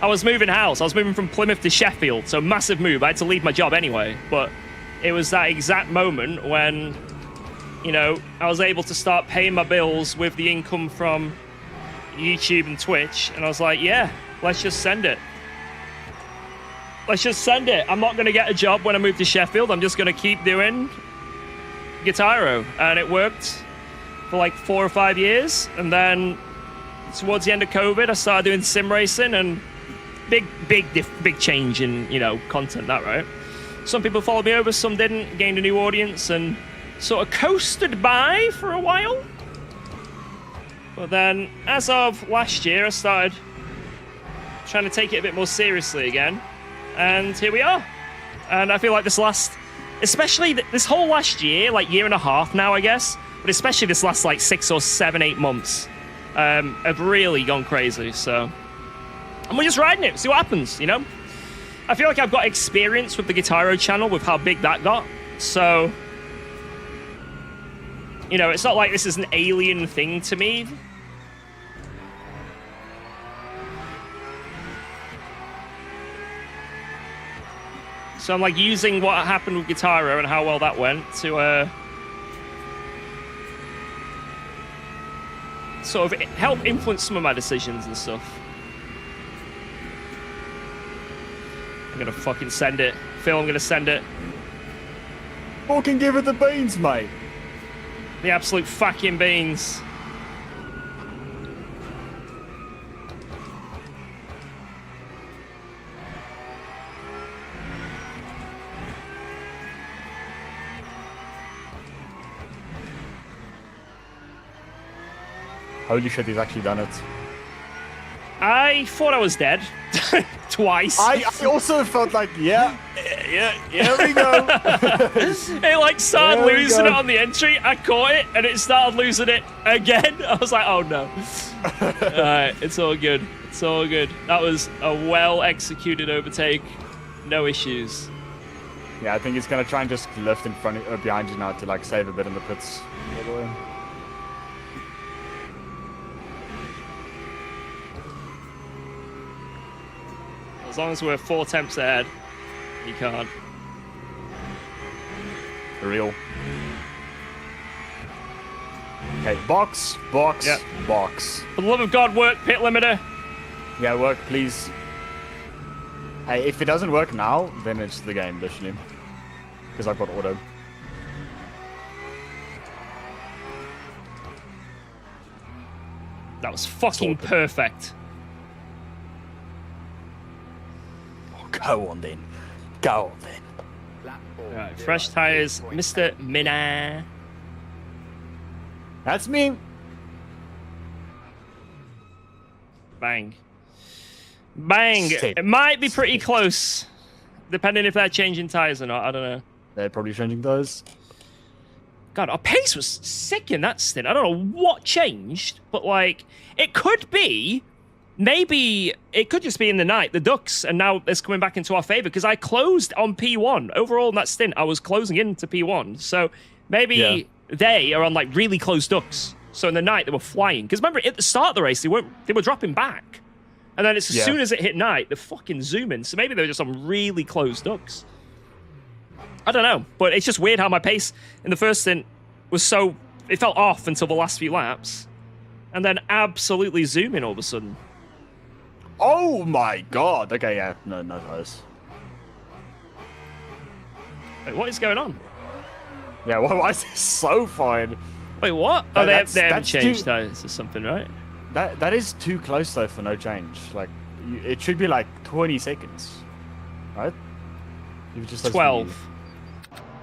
I was moving house. I was moving from Plymouth to Sheffield, so massive move. I had to leave my job anyway, but it was that exact moment when, you know, I was able to start paying my bills with the income from YouTube and Twitch, and I was like, yeah, let's just send it. Let's just send it. I'm not going to get a job when I move to Sheffield. I'm just going to keep doing Guitar, and it worked for like 4 or 5 years. And then towards the end of COVID, I started doing sim racing, and big change in, you know, content, that, right? Some people followed me over, some didn't, gained a new audience, and sort of coasted by for a while. But then, as of last year, I started trying to take it a bit more seriously again. And here we are. And I feel like especially this whole last year, like year and a half now, I guess, but especially this last like 6 or 7, 8 months, have really gone crazy. So, and we're just riding it, see what happens, you know? I feel like I've got experience with the Guitar channel, with how big that got. So, you know, it's not like this is an alien thing to me. So I'm like using what happened with Guitar and how well that went to sort of help influence some of my decisions and stuff. I'm gonna fucking send it. Phil, I'm gonna send it. Fucking give it the beans, mate. The absolute fucking beans. Holy shit, he's actually done it. I thought I was dead. Twice. I also felt like, yeah, here we go. It like started There we losing go. it on the entry. I caught it, and it started losing it again. I was like, oh no. Alright, it's all good. It's all good. That was a well-executed overtake. No issues. Yeah, I think he's gonna try and just lift in front of, behind you now to like save a bit in the pits. By the way. As long as we're 4 attempts ahead, you can't. For real. Okay, box, Yep. box. For the love of God, work, pit limiter. Yeah, work, please. Hey, if it doesn't work now, then it's the game, literally. Because I've got auto. That was fucking Sorted. perfect. Oh, go on then. Go on then. Alright, fresh tires, Mr. Mina. That's me. Bang. Bang! Sick. It might be pretty close, depending if they're changing tires or not. I don't know. They're probably changing those. God, our pace was sick in that stint. I don't know what changed, but like, it could be, maybe it could just be in the night, the ducks, and now it's coming back into our favor because I closed on P1. Overall in that stint, I was closing into P1. So maybe they are on like really close ducks. So in the night, they were flying. Because remember, at the start of the race, they were dropping back. And then it's as soon as it hit night, they're fucking zooming. So maybe they're just on really close ducks. I don't know, but it's just weird how my pace in the first stint was so... It felt off until the last few laps. And then absolutely zooming all of a sudden. Oh my god. Okay, yeah. No tires. Wait, what is going on? Yeah, why is this so fine? Wait, what? No, Oh, they haven't that's changed too- tires or something, right? That is too close though for no change. Like, it should be like 20 seconds. Right? You've just 12.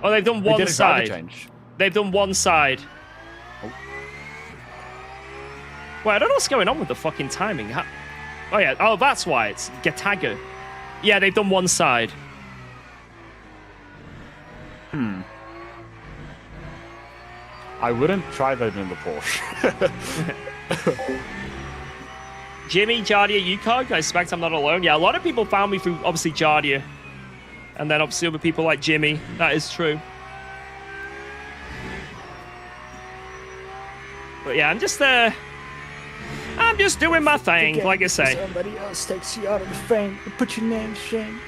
Oh, they've done They one did a driver side. change. They've done one side. Oh. Wait, I don't know what's going on with the fucking timing. Oh, yeah. Oh, that's why. It's Getaga. Yeah, they've done one side. I wouldn't try that in the Porsche. Jimmy, Jardia, UKOG. I suspect I'm not alone. Yeah, a lot of people found me through, obviously, Jardia. And then, obviously, other people like Jimmy. That is true. But, yeah, I'm just doing my thing, like I say. Somebody else takes you out of the frame and put your name to shame.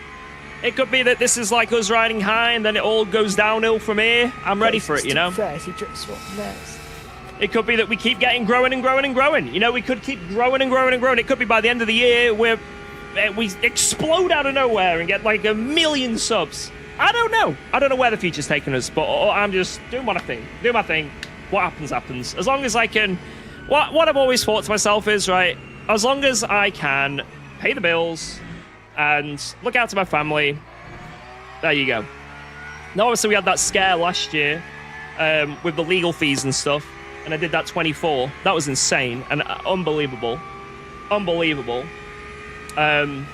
It could be that this is like us riding high and then it all goes downhill from here. I'm ready for it, you know? It could be that we keep getting growing and growing and growing. You know, we could keep growing and growing and growing. It could be by the end of the year we explode out of nowhere and get like 1 million subs. I don't know. I don't know where the future's taking us, but I'm just doing what I think. Do my thing. What happens, happens. As long as I can... What I've always thought to myself is, right, as long as I can pay the bills and look out to my family, there you go. Now, obviously, we had that scare last year with the legal fees and stuff, and I did that 24. That was insane and unbelievable. Unbelievable. And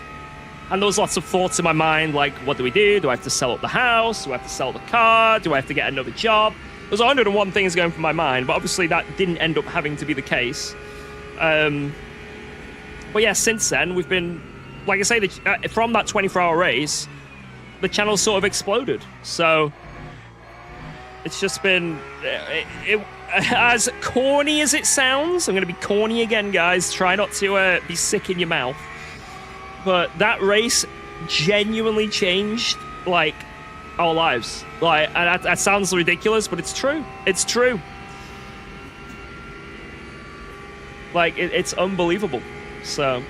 there was lots of thoughts in my mind, like, what do we do? Do I have to sell up the house? Do I have to sell the car? Do I have to get another job? There's 101 things going through my mind, but obviously that didn't end up having to be the case. But yeah, since then, we've been, like I say, from that 24-hour race, the channel sort of exploded. So it's just been, as corny as it sounds, I'm going to be corny again, guys. Try not to be sick in your mouth. But that race genuinely changed, like, our lives. Like, and that sounds ridiculous, but it's true. It's true. Like, it's unbelievable. So...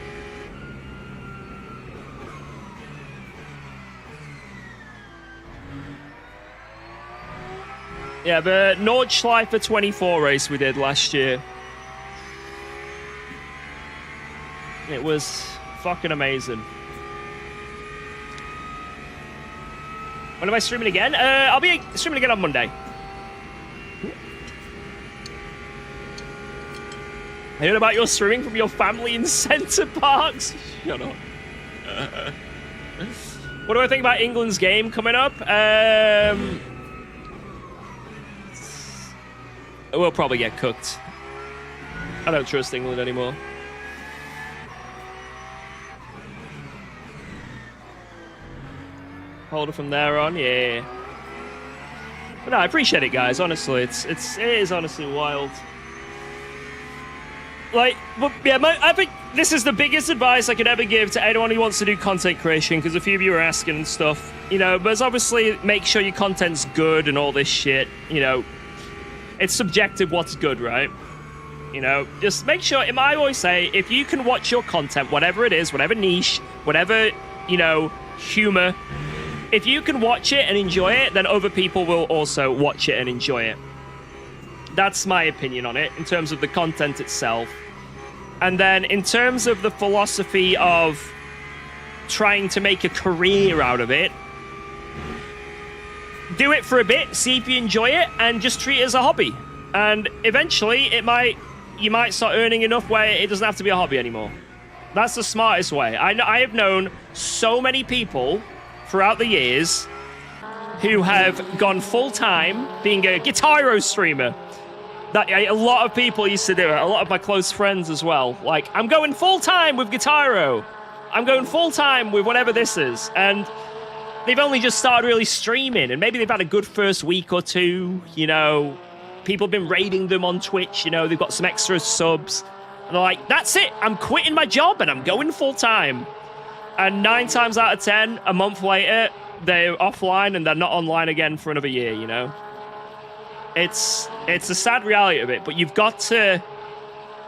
yeah, the Nordschleife 24 race we did last year. It was fucking amazing. When am I streaming again? I'll be streaming again on Monday. I heard about your streaming from your family in Centre Parks. Shut up. What do I think about England's game coming up? We'll probably get cooked. I don't trust England anymore. Hold it from there on, yeah. But no, I appreciate it, guys. Honestly, it is honestly wild. Like, but yeah, I think this is the biggest advice I could ever give to anyone who wants to do content creation, because a few of you are asking and stuff, you know. But obviously, make sure your content's good and all this shit. You know, it's subjective what's good, right? You know, just make sure. I always say, if you can watch your content, whatever it is, whatever niche, whatever, you know, humor. If you can watch it and enjoy it, then other people will also watch it and enjoy it. That's my opinion on it, in terms of the content itself. And then in terms of the philosophy of trying to make a career out of it, do it for a bit, see if you enjoy it, and just treat it as a hobby. And eventually, you might start earning enough where it doesn't have to be a hobby anymore. That's the smartest way. I have known so many people throughout the years who have gone full-time being a Guitar streamer. That a lot of people used to do it. A lot of my close friends as well. Like, I'm going full-time with Guitar. I'm going full-time with whatever this is. And they've only just started really streaming, and maybe they've had a good first week or two, you know. People have been raiding them on Twitch, you know, they've got some extra subs. And they're like, that's it, I'm quitting my job and I'm going full-time. And 9 times out of 10, a month later, they're offline and they're not online again for another year, you know? It's a sad reality of it, but you've got to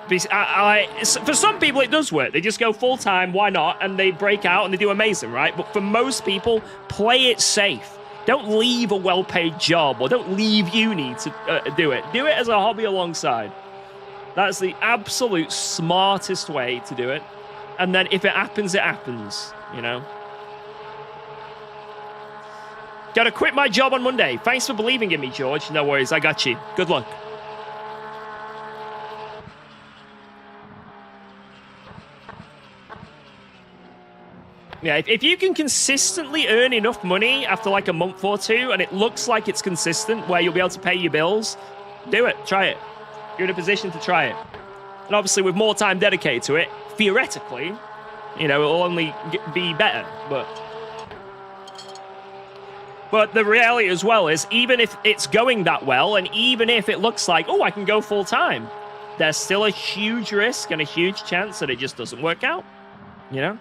be... for some people, it does work. They just go full-time, why not? And they break out and they do amazing, right? But for most people, play it safe. Don't leave a well-paid job, or don't leave uni to do it. Do it as a hobby alongside. That's the absolute smartest way to do it. And then if it happens, you know? Gotta quit my job on Monday. Thanks for believing in me, George. No worries, I got you. Good luck. Yeah, if you can consistently earn enough money after like a month or two, and it looks like it's consistent where you'll be able to pay your bills, do it. Try it. You're in a position to try it. And obviously, with more time dedicated to it, theoretically, you know, it'll only be better. But the reality as well is, even if it's going that well, and even if it looks like, oh, I can go full time, there's still a huge risk and a huge chance that it just doesn't work out, you know?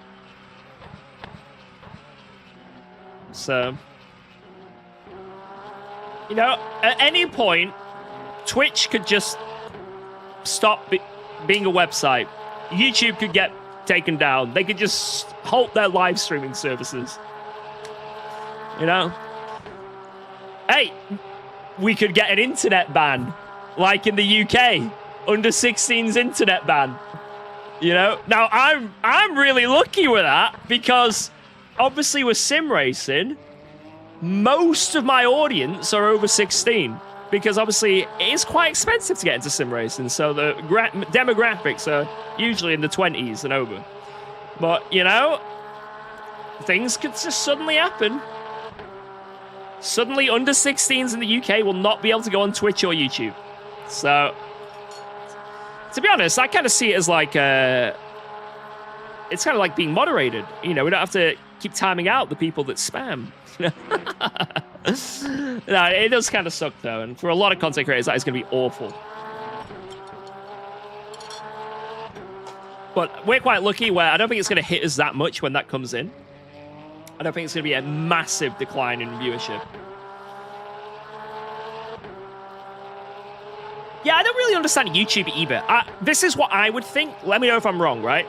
So, you know, at any point, Twitch could just stop being a website. YouTube could get taken down. They could just halt their live streaming services. You know? hey, we could get an internet ban, like in the UK, under 16's internet ban. You know, now I'm really lucky with that because obviously with sim racing, most of my audience are over 16 because obviously it is quite expensive to get into sim racing. So the demographics are usually in the 20s and over. But you know, things could just suddenly happen. Suddenly, under 16s in the UK will not be able to go on Twitch or YouTube. So, to be honest, I kind of see it as like it's kind of like being moderated. You know, we don't have to keep timing out the people that spam. No, it does kind of suck though, and for a lot of content creators, that is going to be awful. But we're quite lucky where I don't think it's going to hit us that much when that comes in. I don't think it's going to be a massive decline in viewership. Yeah, I don't really understand YouTube either. This is what I would think. Let me know if I'm wrong, right?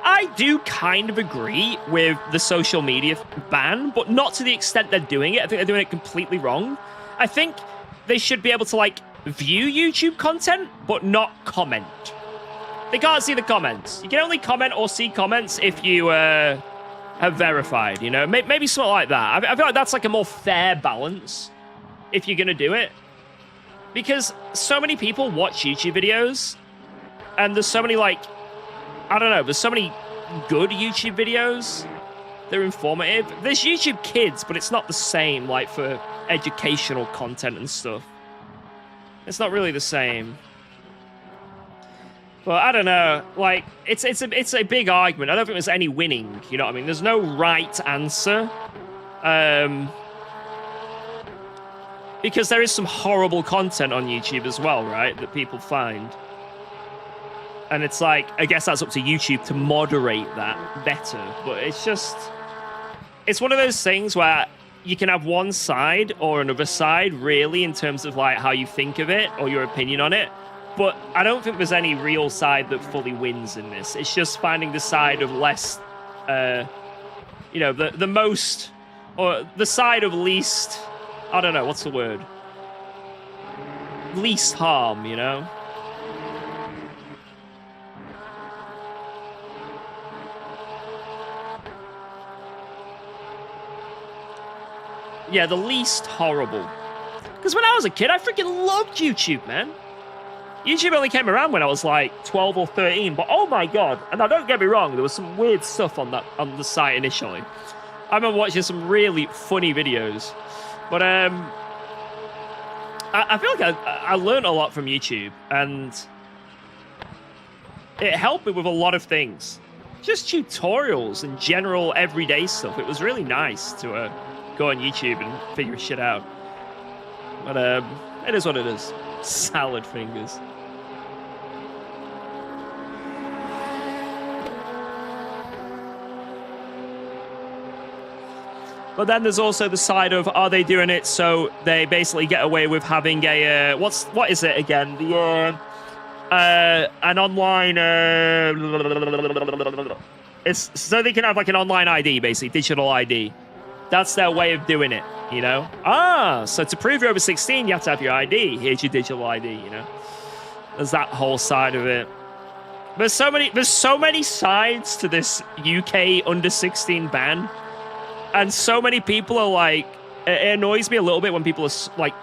I do kind of agree with the social media ban, but not to the extent they're doing it. I think they're doing it completely wrong. I think they should be able to, like, view YouTube content, but not comment. They can't see the comments. You can only comment or see comments if you have verified, you know? Maybe something like that. I feel like that's like a more fair balance if you're going to do it. Because so many people watch YouTube videos, and there's so many, like, I don't know, there's so many good YouTube videos. They're informative. There's YouTube Kids, but it's not the same, like, for educational content and stuff. It's not really the same. But I don't know, like, it's a big argument. I don't think there's any winning, you know what I mean? There's no right answer. Because there is some horrible content on YouTube as well, right, that people find. And it's like, I guess that's up to YouTube to moderate that better. But it's just, it's one of those things where you can have one side or another side, really, in terms of, like, how you think of it or your opinion on it. But I don't think there's any real side that fully wins in this. It's just finding the side of less, you know, the most, or the side of least, I don't know, what's the word? Least harm, you know? Yeah, the least horrible. Because when I was a kid, I freaking loved YouTube, man. YouTube only came around when I was like 12 or 13, but oh my god. And now don't get me wrong, there was some weird stuff on the site initially. I remember watching some really funny videos. But I feel like I learned a lot from YouTube, and it helped me with a lot of things. Just tutorials and general everyday stuff. It was really nice to go on YouTube and figure shit out. But it is what it is. Salad fingers. But then there's also the side of, are they doing it so they basically get away with having a what is it again? The an online it's so they can have like an online ID, basically digital ID. That's their way of doing it, you know. So to prove you're over 16, you have to have your ID. Here's your digital ID, you know. There's that whole side of it. There's so many sides to this UK under 16 ban. And so many people are like, it annoys me a little bit when people are like,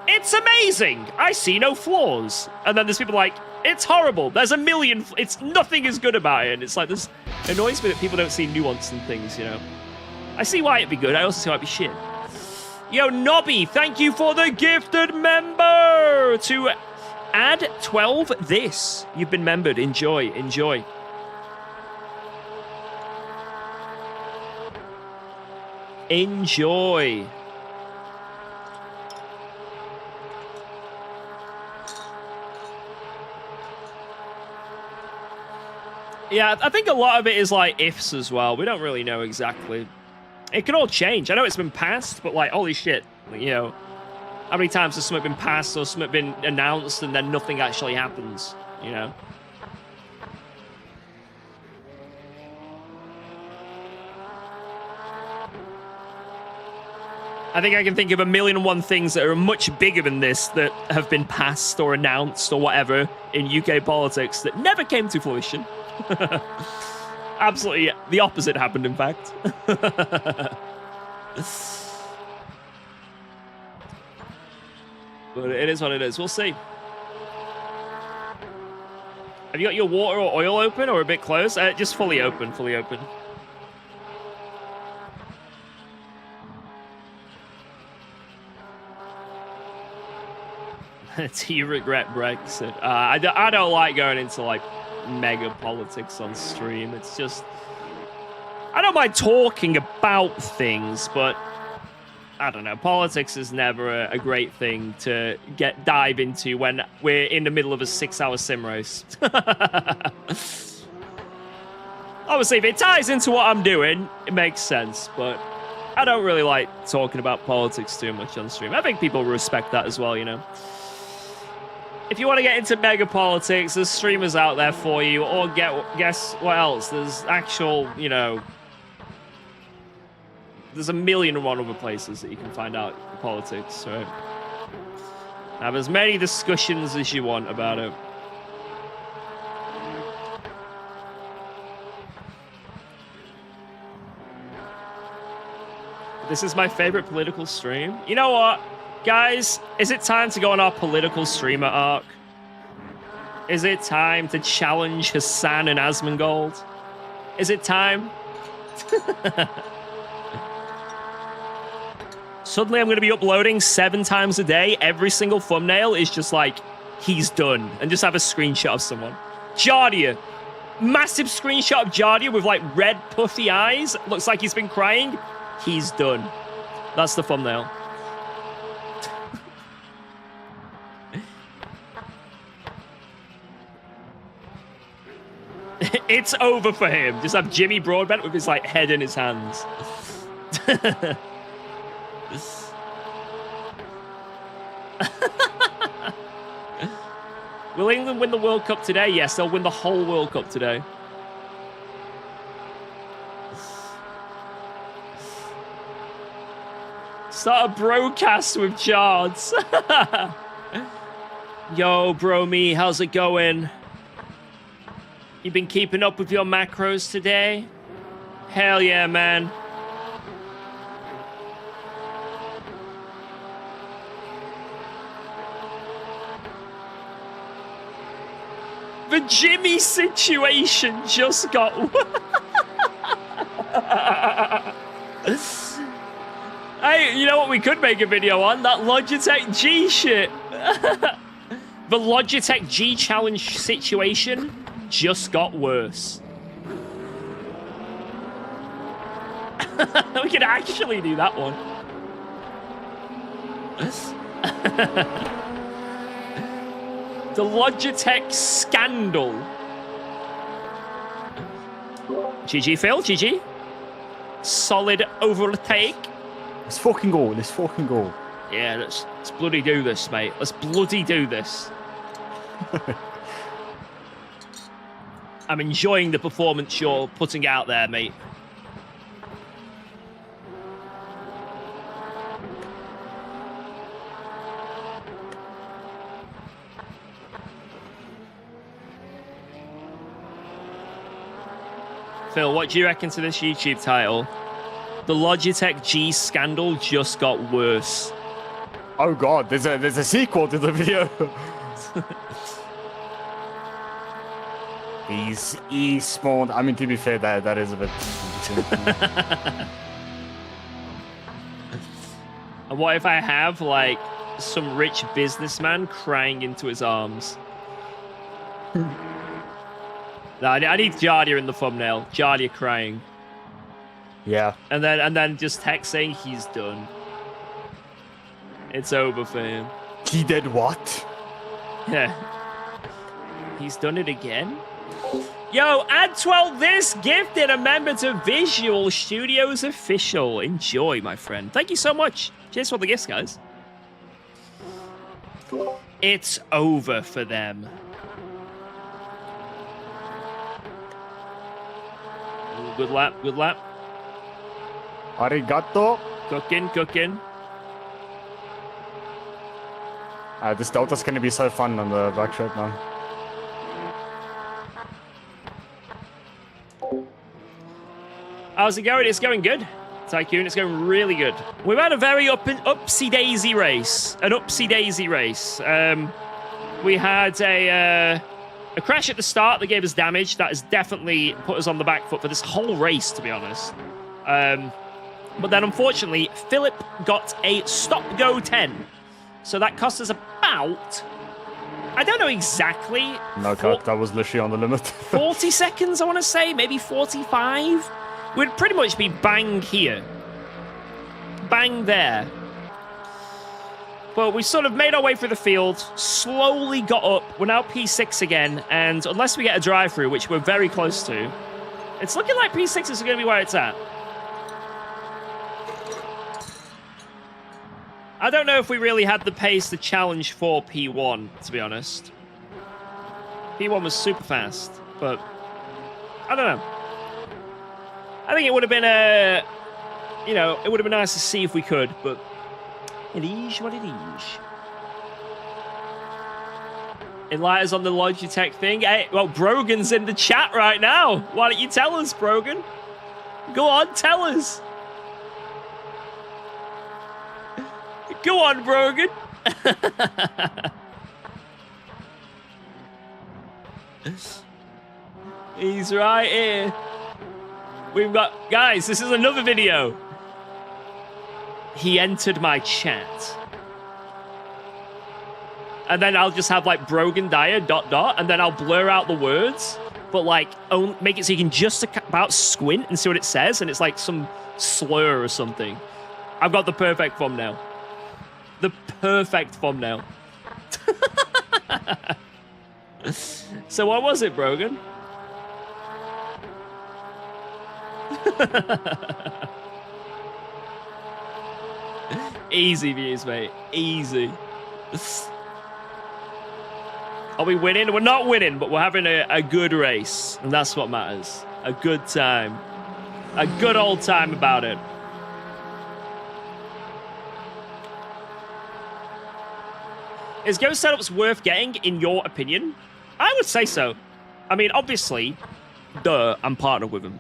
it's amazing, I see no flaws. And then there's people like, it's horrible, there's a million, nothing is good about it. And it's like, this annoys me that people don't see nuance in things, you know. I see why it'd be good, I also see why it'd be shit. Yo, Nobby, thank you for the gifted member to add 12 this. You've been membered, enjoy. Enjoy. Yeah, I think a lot of it is like ifs as well. We don't really know exactly. It can all change. I know it's been passed, but like, holy shit, you know, how many times has something been passed or something been announced and then nothing actually happens, you know? I think I can think of 1,000,001 things that are much bigger than this that have been passed or announced or whatever in UK politics that never came to fruition. Absolutely the opposite happened, in fact. But it is what it is. We'll see. Have you got your water or oil open or a bit close? Just fully open, fully open. Do you regret Brexit? I don't like going into like mega politics on stream. It's just, I don't mind talking about things, but I don't know. Politics is never a great thing to dive into when we're in the middle of a 6-hour sim race. Obviously, if it ties into what I'm doing, it makes sense, but I don't really like talking about politics too much on stream. I think people respect that as well, you know. If you want to get into mega politics, there's streamers out there for you, or guess what else? There's actual, you know, there's 1,000,001 other places that you can find out politics, right? Have as many discussions as you want about it. This is my favorite political stream. You know what? Guys, is it time to go on our political streamer arc? Is it time to challenge Hassan and Asmongold? Is it time? Suddenly I'm going to be uploading 7 times a day. Every single thumbnail is just like, he's done. And just have a screenshot of someone. Jardia. Massive screenshot of Jardia with like red puffy eyes. Looks like he's been crying. He's done. That's the thumbnail. It's over for him. Just have Jimmy Broadbent with his like head in his hands. Will England win the World Cup today? Yes, they'll win the whole World Cup today. Start a broadcast with Jards. Yo, bro me, how's it going? You been keeping up with your macros today? Hell yeah, man. The Jimmy situation just got... Hey, you know what we could make a video on? That Logitech G shit. The Logitech G challenge situation just got worse. We could actually do that one. The Logitech scandal. GG Phil, GG. Solid overtake. Let's fucking go. Let's fucking go. Yeah, let's bloody do this, mate. Let's bloody do this. I'm enjoying the performance you're putting out there, mate. Phil, what do you reckon to this YouTube title? The Logitech G scandal just got worse. Oh god, there's a sequel to the video. He spawned. I mean, to be fair, that is a bit. And what if I have like some rich businessman crying into his arms? No, I need Jardia in the thumbnail. Jardia crying. Yeah. And then just text saying he's done. It's over for him. He did what? Yeah. He's done it again? Yo, Ad12 this gifted a member to Visual Studios Official. Enjoy, my friend. Thank you so much. Cheers for the gifts, guys. It's over for them. Ooh, good lap, good lap. Arigato. Cooking, cooking. This Delta's going to be so fun on the back straight, man. How's it going? It's going good, Tycoon. It's going really good. We've had a very upsy-daisy race. An upsy-daisy race. We had a crash at the start that gave us damage. That has definitely put us on the back foot for this whole race, to be honest. But then, unfortunately, Philip got a stop-go 10. So that cost us about... I don't know exactly. No, Cut, that was literally on the limit. 40 seconds, I want to say. Maybe 45. We'd pretty much be bang here. Bang there. But we sort of made our way through the field, slowly got up. We're now P6 again, and unless we get a drive-through, which we're very close to, it's looking like P6 is going to be where it's at. I don't know if we really had the pace to challenge for P1, to be honest. P1 was super fast, but I don't know. I think it would have been it would have been nice to see if we could, but it is what it is. Enlighters on the Logitech thing. Hey, well, Brogan's in the chat right now. Why don't you tell us, Brogan? Go on, tell us. Go on, Brogan. He's right here. We've got... Guys, this is another video. He entered my chat. And then I'll just have, like, Brogan Dyer, ... and then I'll blur out the words. But, like, make it so you can just about squint and see what it says. And it's, like, some slur or something. I've got the perfect thumbnail. The perfect thumbnail. So what was it, Brogan? Easy views, mate. Easy. Are we winning? We're not winning, but we're having a good race. And that's what matters. A good time. A good old time about it. Is Go Setups worth getting, in your opinion? I would say so. I mean, obviously, I'm partnered with them.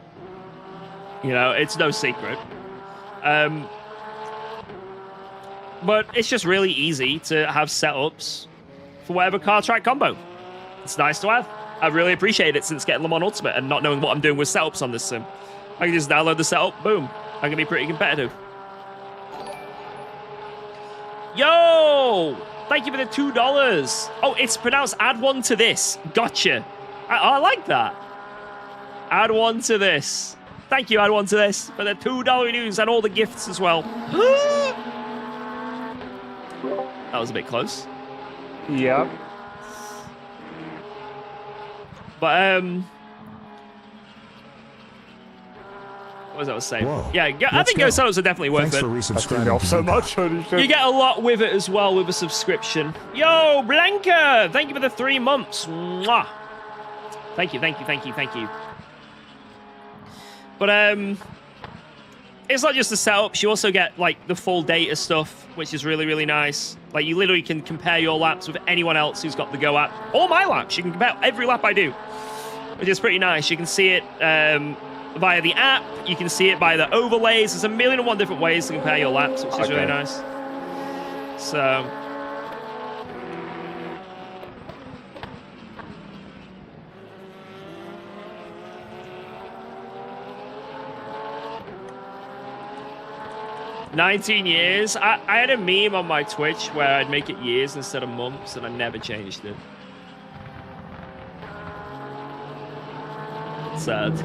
You know, it's no secret. But it's just really easy to have setups for whatever car track combo. It's nice to have. I've really appreciated it since getting them on Ultimate and not knowing what I'm doing with setups on this sim. I can just download the setup, boom. I can be pretty competitive. Yo! Thank you for the $2. Oh, it's pronounced add one to this. Gotcha. I like that. Add one to this. Thank you, add one to this, for the $2 news and all the gifts as well. That was a bit close. Yep. But, what was I saying? Whoa. Yeah, I Let's think go. Go Setups are definitely worth Thanks it. for That's resubscribing. off so much. Holy shit. You get a lot with it as well with a subscription. Yo, Blanca! Thank you for the 3 months. Mwah. Thank you, thank you, thank you, thank you. But, it's not just the setups. You also get, like, the full data stuff, which is really, really nice. Like, you literally can compare your laps with anyone else who's got the Go app. All my laps. You can compare every lap I do, which is pretty nice. You can see it via the app. You can see it by the overlays. There's 1,000,001 different ways to compare your laps, which is really nice. So... "19 years. I had a meme on my Twitch where I'd make it years instead of months, and I never changed it. Sad.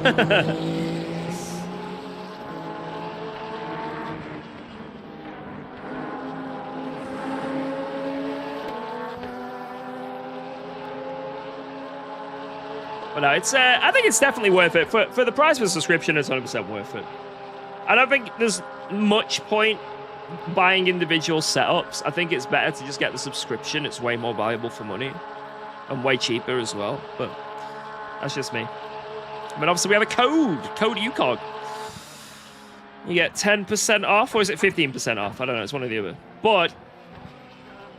But no, it's. I think it's definitely worth it for the price of a subscription. It's 100% worth it. I don't think there's much point buying individual setups. I think it's better to just get the subscription. It's way more valuable for money and way cheaper as well. But that's just me. But obviously we have a code UKOG. You get 10% off, or is it 15% off? I don't know. It's one or the other. But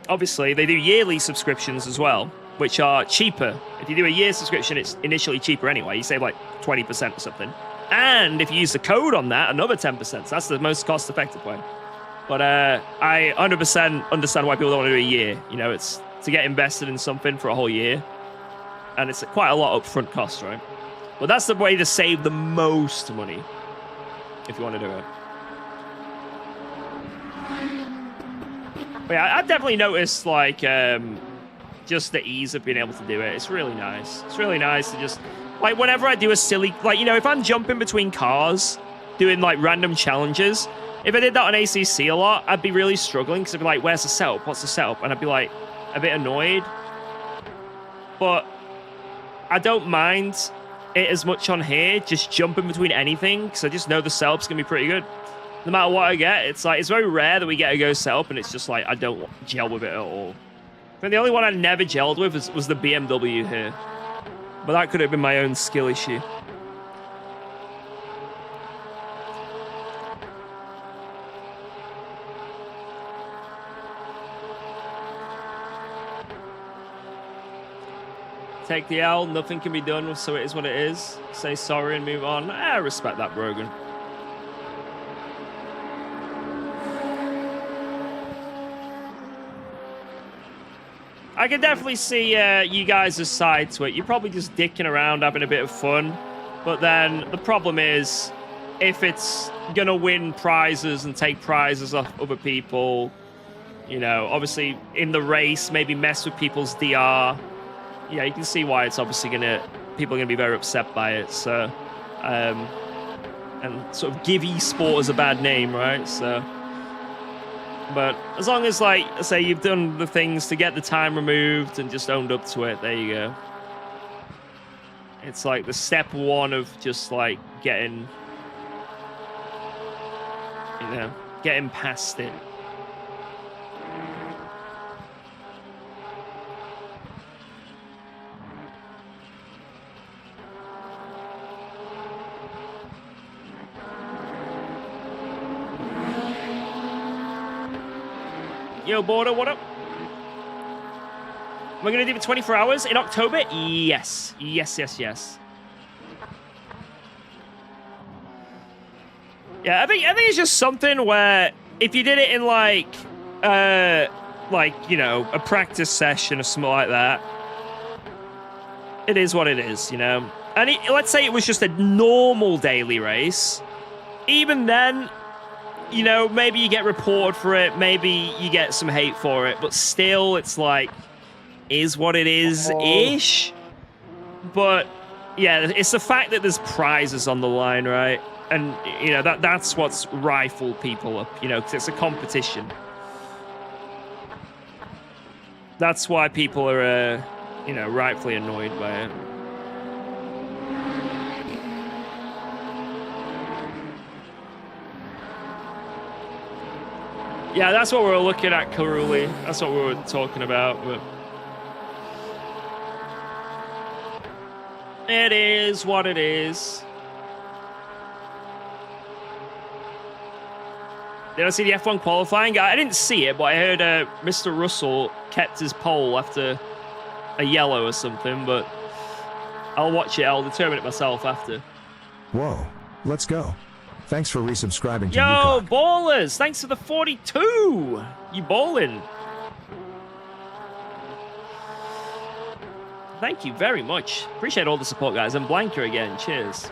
obviously, they do yearly subscriptions as well, which are cheaper. If you do a year subscription, it's initially cheaper anyway. You save like 20% or something. And if you use the code on that, another 10%. So that's the most cost-effective way. But I 100% understand why people don't want to do a year. You know, it's to get invested in something for a whole year. And it's quite a lot upfront cost, right? But that's the way to save the most money if you want to do it. But yeah, I've definitely noticed, like, just the ease of being able to do it. It's really nice. It's really nice to just, like, whenever I do a silly, like, you know, if I'm jumping between cars, doing, like, random challenges, if I did that on ACC a lot, I'd be really struggling because I'd be like, where's the setup? What's the setup? And I'd be, like, a bit annoyed. But I don't mind it as much on here, just jumping between anything, because I just know the setup's going to be pretty good. No matter what I get, it's like, it's very rare that we get a go setup, and it's just like, I don't gel with it at all. But the only one I never gelled with was the BMW here. But that could have been my own skill issue. Take the L, nothing can be done, so it is what it is. Say sorry and move on. I respect that, Brogan. I can definitely see you guys' side to it. You're probably just dicking around, having a bit of fun. But then the problem is, if it's going to win prizes and take prizes off other people, you know, obviously in the race, maybe mess with people's DR. Yeah, you can see why it's obviously people are going to be very upset by it. So, and sort of give eSport as a bad name, right? So, but as long as, like, say you've done the things to get the time removed and just owned up to it, there you go. It's like the step one of just like getting, you know, getting past it. Yo, Border, what up? Am I going to do it 24 hours in October? Yes. Yes, yes, yes. Yeah, I think it's just something where if you did it in like, you know, a practice session or something like that, it is what it is, you know? And let's say it was just a normal daily race. Even then, you know, maybe you get reported for it, maybe you get some hate for it, but still, it's like, is what it is-ish. But, yeah, it's the fact that there's prizes on the line, right? And, you know, that's what's rifled people up, you know, because it's a competition. That's why people are, you know, rightfully annoyed by it. Yeah, that's what we were looking at, Karuli. That's what we were talking about. But it is what it is. Did I see the F1 qualifying? I didn't see it, but I heard Mr. Russell kept his pole after a yellow or something, but I'll watch it. I'll determine it myself after. Whoa, let's go. Thanks for resubscribing to Yo, UKOG. ballers! Thanks for the 42! You balling. Thank you very much. Appreciate all the support, guys. And Blanca again. Cheers.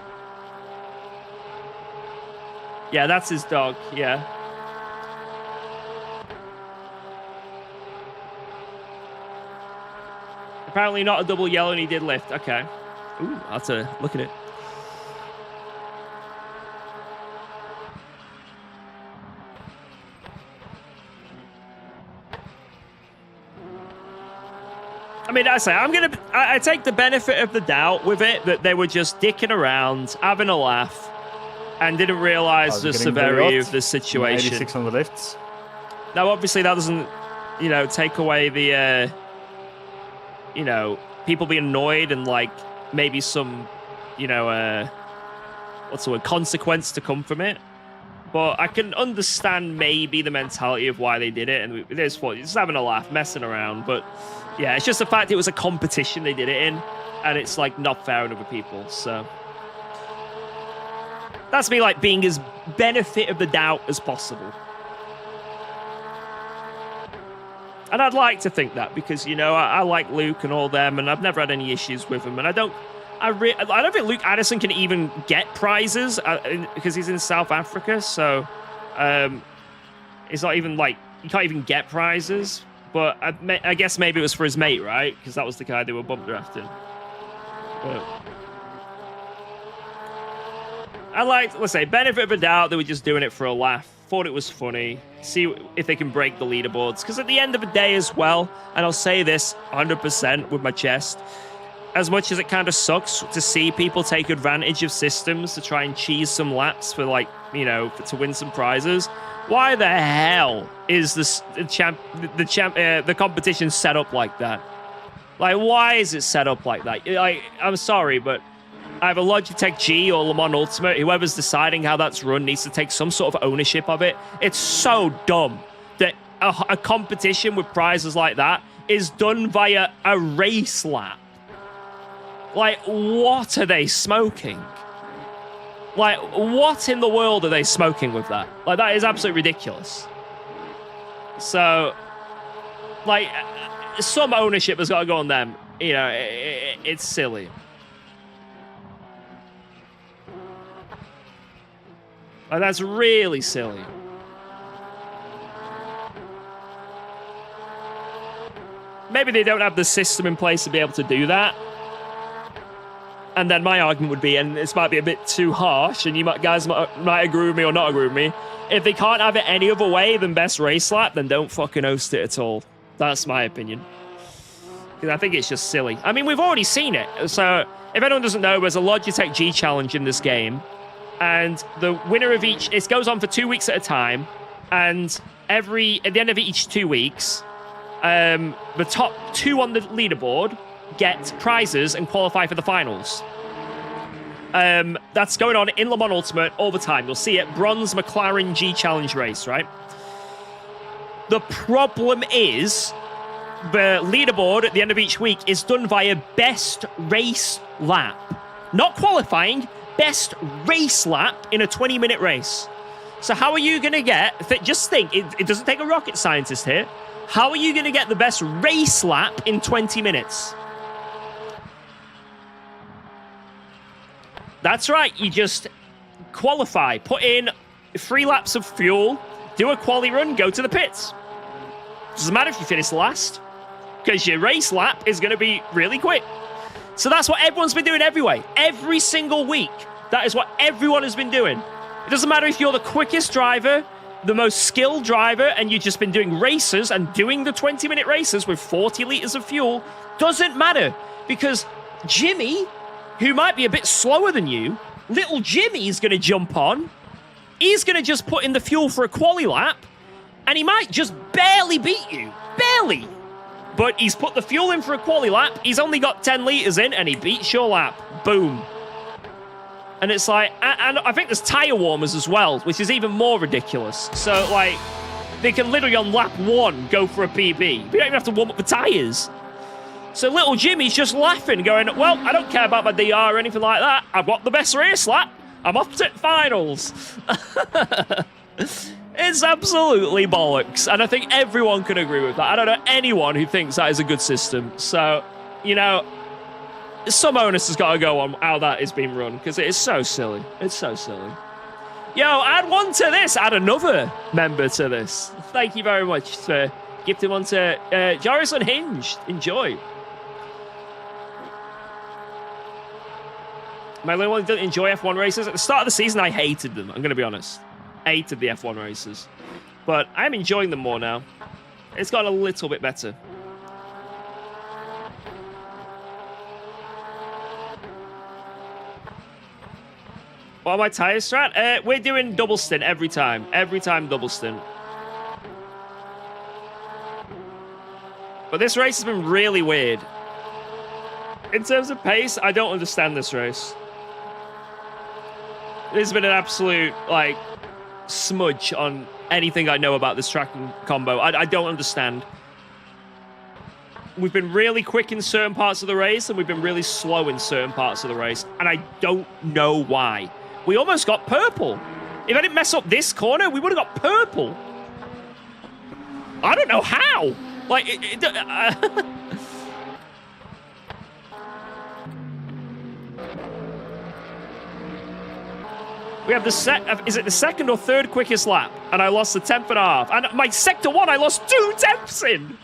Yeah, that's his dog. Yeah. Apparently not a double yellow and he did lift. Okay. Ooh, I'll have to look at it. I mean, I take the benefit of the doubt with it that they were just dicking around, having a laugh, and didn't realize the severity of the situation. 86 on the lifts. Now, obviously, that doesn't, you know, take away the, you know, people being annoyed and, like, maybe some, you know, what's the word, consequence to come from it. But I can understand maybe the mentality of why they did it, and it is fun. Just having a laugh, messing around. But yeah, it's just the fact it was a competition they did it in, and it's like not fair on other people. So that's me like being as benefit of the doubt as possible. And I'd like to think that because, you know, I like Luke and all them, and I've never had any issues with them. And I don't think Luke Addison can even get prizes because he's in South Africa. So it's not even like, you can't even get prizes. But I guess maybe it was for his mate, right? Because that was the guy they were bump drafting. But I like, let's say, benefit of a doubt, they were just doing it for a laugh. Thought it was funny. See if they can break the leaderboards. Because at the end of the day as well, and I'll say this 100% with my chest, as much as it kind of sucks to see people take advantage of systems to try and cheese some laps for, like, you know, to win some prizes, why the hell is the competition set up like that? Like, why is it set up like that? Like, I'm sorry, but either Logitech G or Le Mans Ultimate, whoever's deciding how that's run needs to take some sort of ownership of it. It's so dumb that a competition with prizes like that is done via a race lap. Like, what are they smoking? Like, what in the world are they smoking with that? Like, that is absolutely ridiculous. So, like, some ownership has got to go on them. You know, it's silly. Like, that's really silly. Maybe they don't have the system in place to be able to do that. And then my argument would be, and this might be a bit too harsh, and you guys might agree with me or not agree with me, if they can't have it any other way than best race lap, then don't fucking host it at all. That's my opinion. Because I think it's just silly. I mean, we've already seen it. So, if anyone doesn't know, there's a Logitech G challenge in this game. And the winner of each, it goes on for 2 weeks at a time. And at the end of each 2 weeks, the top 2 on the leaderboard get prizes and qualify for the finals. That's going on in Le Mans Ultimate all the time. You'll see it. Bronze McLaren G Challenge race, right? The problem is the leaderboard at the end of each week is done via best race lap. Not qualifying, best race lap in a 20-minute race. So how are you going to get... Just think, it doesn't take a rocket scientist here. How are you going to get the best race lap in 20 minutes? That's right, you just qualify, put in 3 laps of fuel, do a quali run, go to the pits. Doesn't matter if you finish last, because your race lap is going to be really quick. So that's what everyone's been doing every single week. That is what everyone has been doing. It doesn't matter if you're the quickest driver, the most skilled driver, and you've just been doing races and doing the 20-minute races with 40 liters of fuel. Doesn't matter, because Jimmy, who might be a bit slower than you, little Jimmy is going to jump on. He's going to just put in the fuel for a quali lap, and he might just barely beat you. Barely. But he's put the fuel in for a quali lap. He's only got 10 liters in, and he beats your lap. Boom. And it's like, and I think there's tire warmers as well, which is even more ridiculous. So, like, they can literally on lap 1 go for a PB. We don't even have to warm up the tires. So little Jimmy's just laughing, going, well, I don't care about my DR or anything like that. I've got the best race lap. I'm off to finals. It's absolutely bollocks. And I think everyone can agree with that. I don't know anyone who thinks that is a good system. So, you know, some onus has got to go on how that is being run, because it is so silly. It's so silly. Yo, add one to this. Add another member to this. Thank you very much for gifting one to Joris Unhinged. Enjoy. My little one didn't enjoy F1 races. At the start of the season, I hated them. I'm going to be honest. I hated the F1 races. But I'm enjoying them more now. It's gotten a little bit better. What am I tire strat? We're doing double stint every time. Every time double stint. But this race has been really weird. In terms of pace, I don't understand this race. This has been an absolute, like, smudge on anything I know about this tracking combo. I don't understand. We've been really quick in certain parts of the race, and we've been really slow in certain parts of the race, and I don't know why. We almost got purple. If I didn't mess up this corner, we would have got purple. I don't know how. Like, we have is it the second or third quickest lap? And I lost a tenth and a half. And my sector 1, I lost 2 tenths in.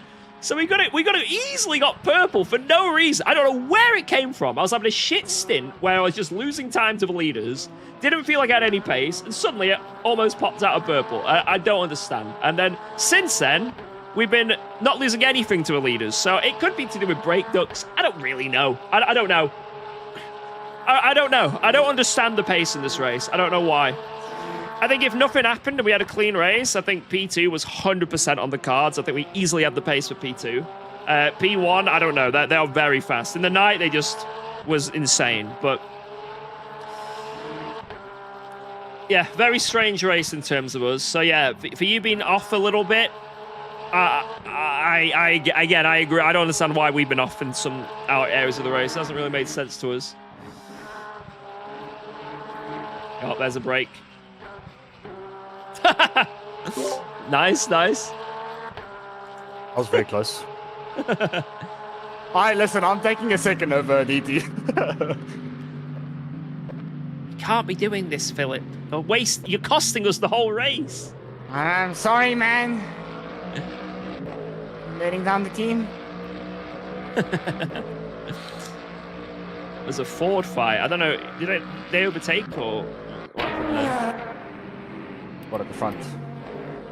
So we got to easily got purple for no reason. I don't know where it came from. I was having a shit stint where I was just losing time to the leaders. Didn't feel like I had any pace. And suddenly it almost popped out of purple. I don't understand. And then since then, we've been not losing anything to the leaders. So it could be to do with brake ducts. I don't really know. I don't know. I don't know. I don't understand the pace in this race. I don't know why. I think if nothing happened and we had a clean race, I think P2 was 100% on the cards. I think we easily had the pace for P2. P1, I don't know. They are very fast. In the night, they just was insane. But yeah, very strange race in terms of us. So yeah, for you being off a little bit, I agree. I don't understand why we've been off in some areas of the race. It doesn't really make sense to us. Oh, there's a break. Nice. That was very close. Alright, listen, I'm taking a second over DT. You can't be doing this, Philip. You're costing us the whole race. I'm sorry, man. Letting down the team. There's a Ford fight. I don't know. Did they overtake or what happened there? What, at the front?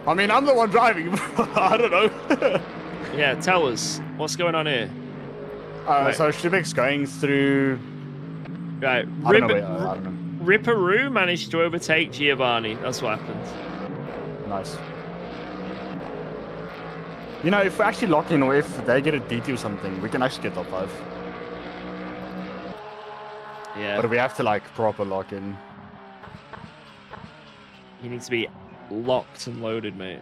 I mean, I'm the one driving. I don't know. Yeah, tell us. What's going on here? Right. So Shibik's going through... Right. I don't know. Ripperoo managed to overtake Giovanni. That's what happened. Nice. You know, if we actually lock in or if they get a DT or something, we can actually get top 5. Yeah. But we have to, like, proper lock in. You need to be locked and loaded, mate.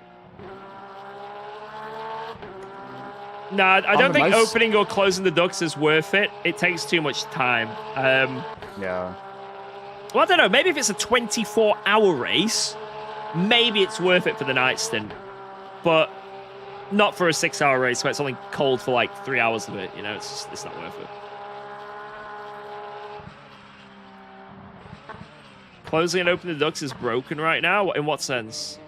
No, I don't think opening or closing the ducts is worth it. It takes too much time. Yeah. Well, I don't know. Maybe if it's a 24-hour race, maybe it's worth it for the night stint. But not for a 6-hour race where it's only cold for like 3 hours of it. You know, it's not worth it. Closing and opening the ducts is broken right now? In what sense?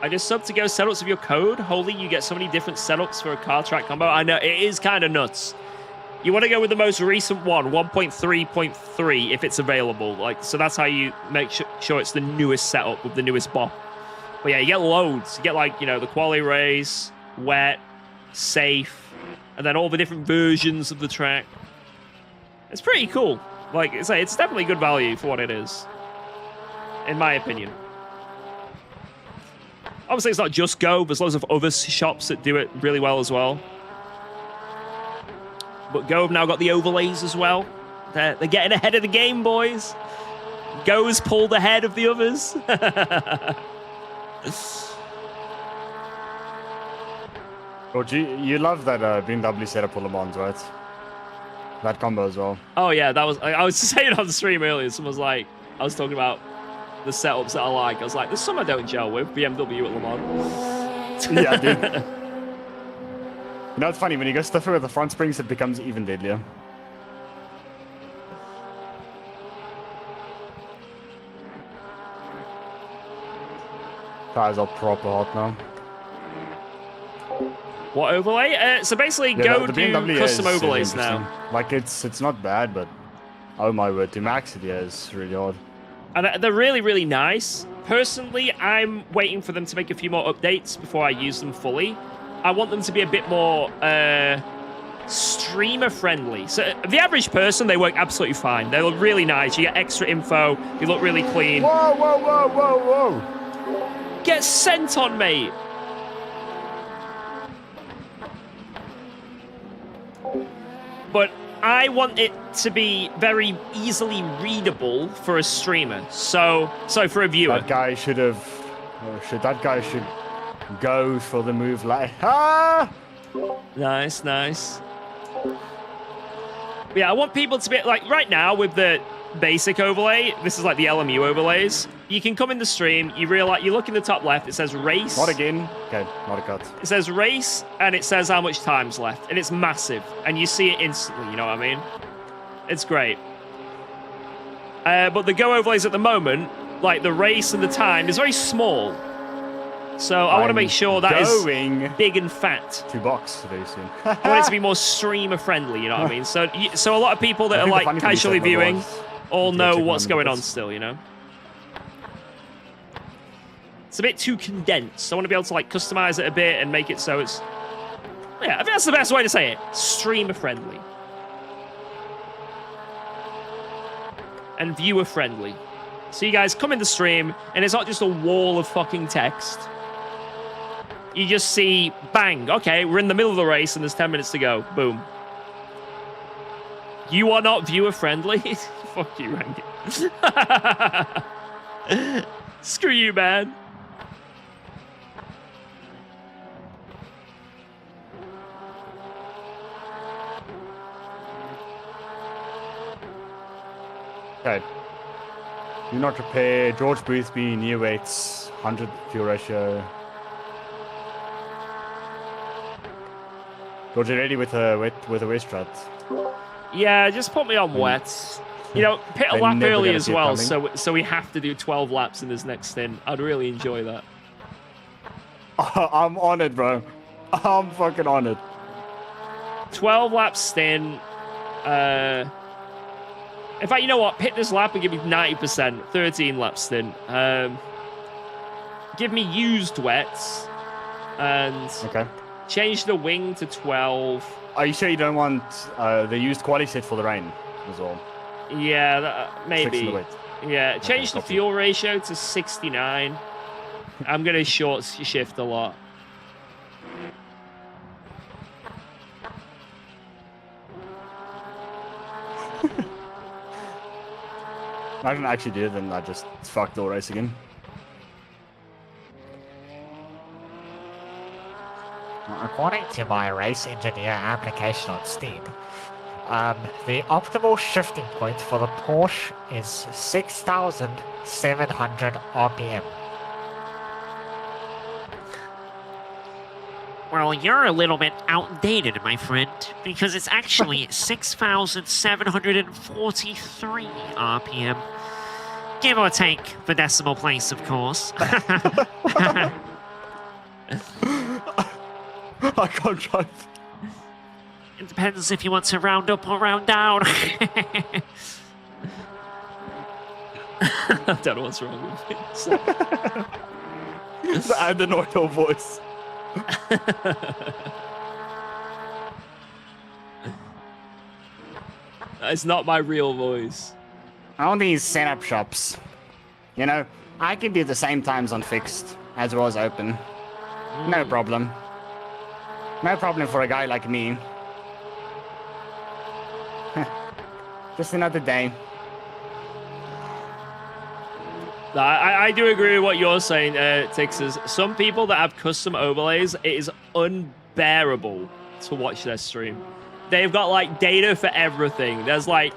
I just subbed to go setups of your code. Holy, you get so many different setups for a car track combo. I know, it is kind of nuts. You want to go with the most recent one, 1.3.3, if it's available. Like, so that's how you make sure it's the newest setup with the newest bot. But yeah, you get loads. You get, like, you know, the quali race, wet, safe, and then all the different versions of the track. It's pretty cool. Like, it's definitely good value for what it is, in my opinion. Obviously, it's not just Go. There's loads of other shops that do it really well as well. But Go have now got the overlays as well. They're getting ahead of the game, boys. Go's pulled ahead of the others. George, you love that BMW setup for Le Mans, right? That combo as well. Oh yeah, that was. I was saying on the stream earlier. Someone was like, I was talking about the setups that I like. I was like, there's some I don't gel with. BMW at Le Mans. Yeah, dude. You know, it's funny when you go stiffer with the front springs, it becomes even deadlier. Tires are proper hot now. What overlay? So basically, yeah, Go do custom overlays now. Like, it's not bad, but oh my word, to max it, yeah, it's really hard. And they're really, really nice. Personally, I'm waiting for them to make a few more updates before I use them fully. I want them to be a bit more streamer friendly. So the average person, they work absolutely fine. They look really nice. You get extra info. You look really clean. Whoa, whoa, whoa, whoa, whoa. Get sent on, mate. but I want it to be very easily readable for a streamer. So for a viewer. That guy should have. That guy should go for the move like. Ah! Nice, nice. Yeah, I want people to be like right now with the basic overlay. This is like the LMU overlays. You can come in the stream. You realize you look in the top left. It says race. Not again. Okay, not a cut. It says race, and it says how much time's left, and it's massive, and you see it instantly. You know what I mean? It's great. But the go overlays at the moment, like the race and the time, is very small. So I want to make sure that is big and fat. To box very soon. I want it to be more streamer friendly. You know what I mean? So a lot of people that are like casually viewing all know what's going on still. You know. It's a bit too condensed. I want to be able to like customize it a bit and make it so it's... Yeah, I think that's the best way to say it. Streamer friendly. And viewer friendly. So you guys come in the stream and it's not just a wall of fucking text. You just see, bang, okay, we're in the middle of the race and there's 10 minutes to go. Boom. You are not viewer friendly? Fuck you, Randy. Screw you, man. Okay. Do not repair. George Boothby, near weights, 100 fuel ratio. George, you ready with a wet strat? Yeah, just put me on wet. You know, pit a lap early as well, so we have to do 12 laps in this next stint. I'd really enjoy that. I'm on it, bro. I'm fucking on it. 12 lap stint. In fact, you know what? Pit this lap and give me 90%. 13 lap stint. Give me used wets. And change the wing to 12. Are you sure you don't want the used quality set for the rain as well? Yeah, maybe. Yeah, change the copy. fuel ratio to 69. I'm going to short shift a lot. I didn't actually do it, then I just fucked the race again. According to my race engineer application on Steam, the optimal shifting point for the Porsche is 6,700 RPM. Well, you're a little bit outdated, my friend, because it's actually 6,743 RPM. Give or take the decimal place, of course. I can't drive. It depends if you want to round up or round down. I don't know what's wrong with me. Add the Noito voice. It's not my real voice. All these setup shops. You know, I can do the same times on fixed as well as open. No problem. No problem for a guy like me. Just another day. No, I do agree with what you're saying, Tixers. Some people that have custom overlays, it is unbearable to watch their stream. They've got like data for everything. There's like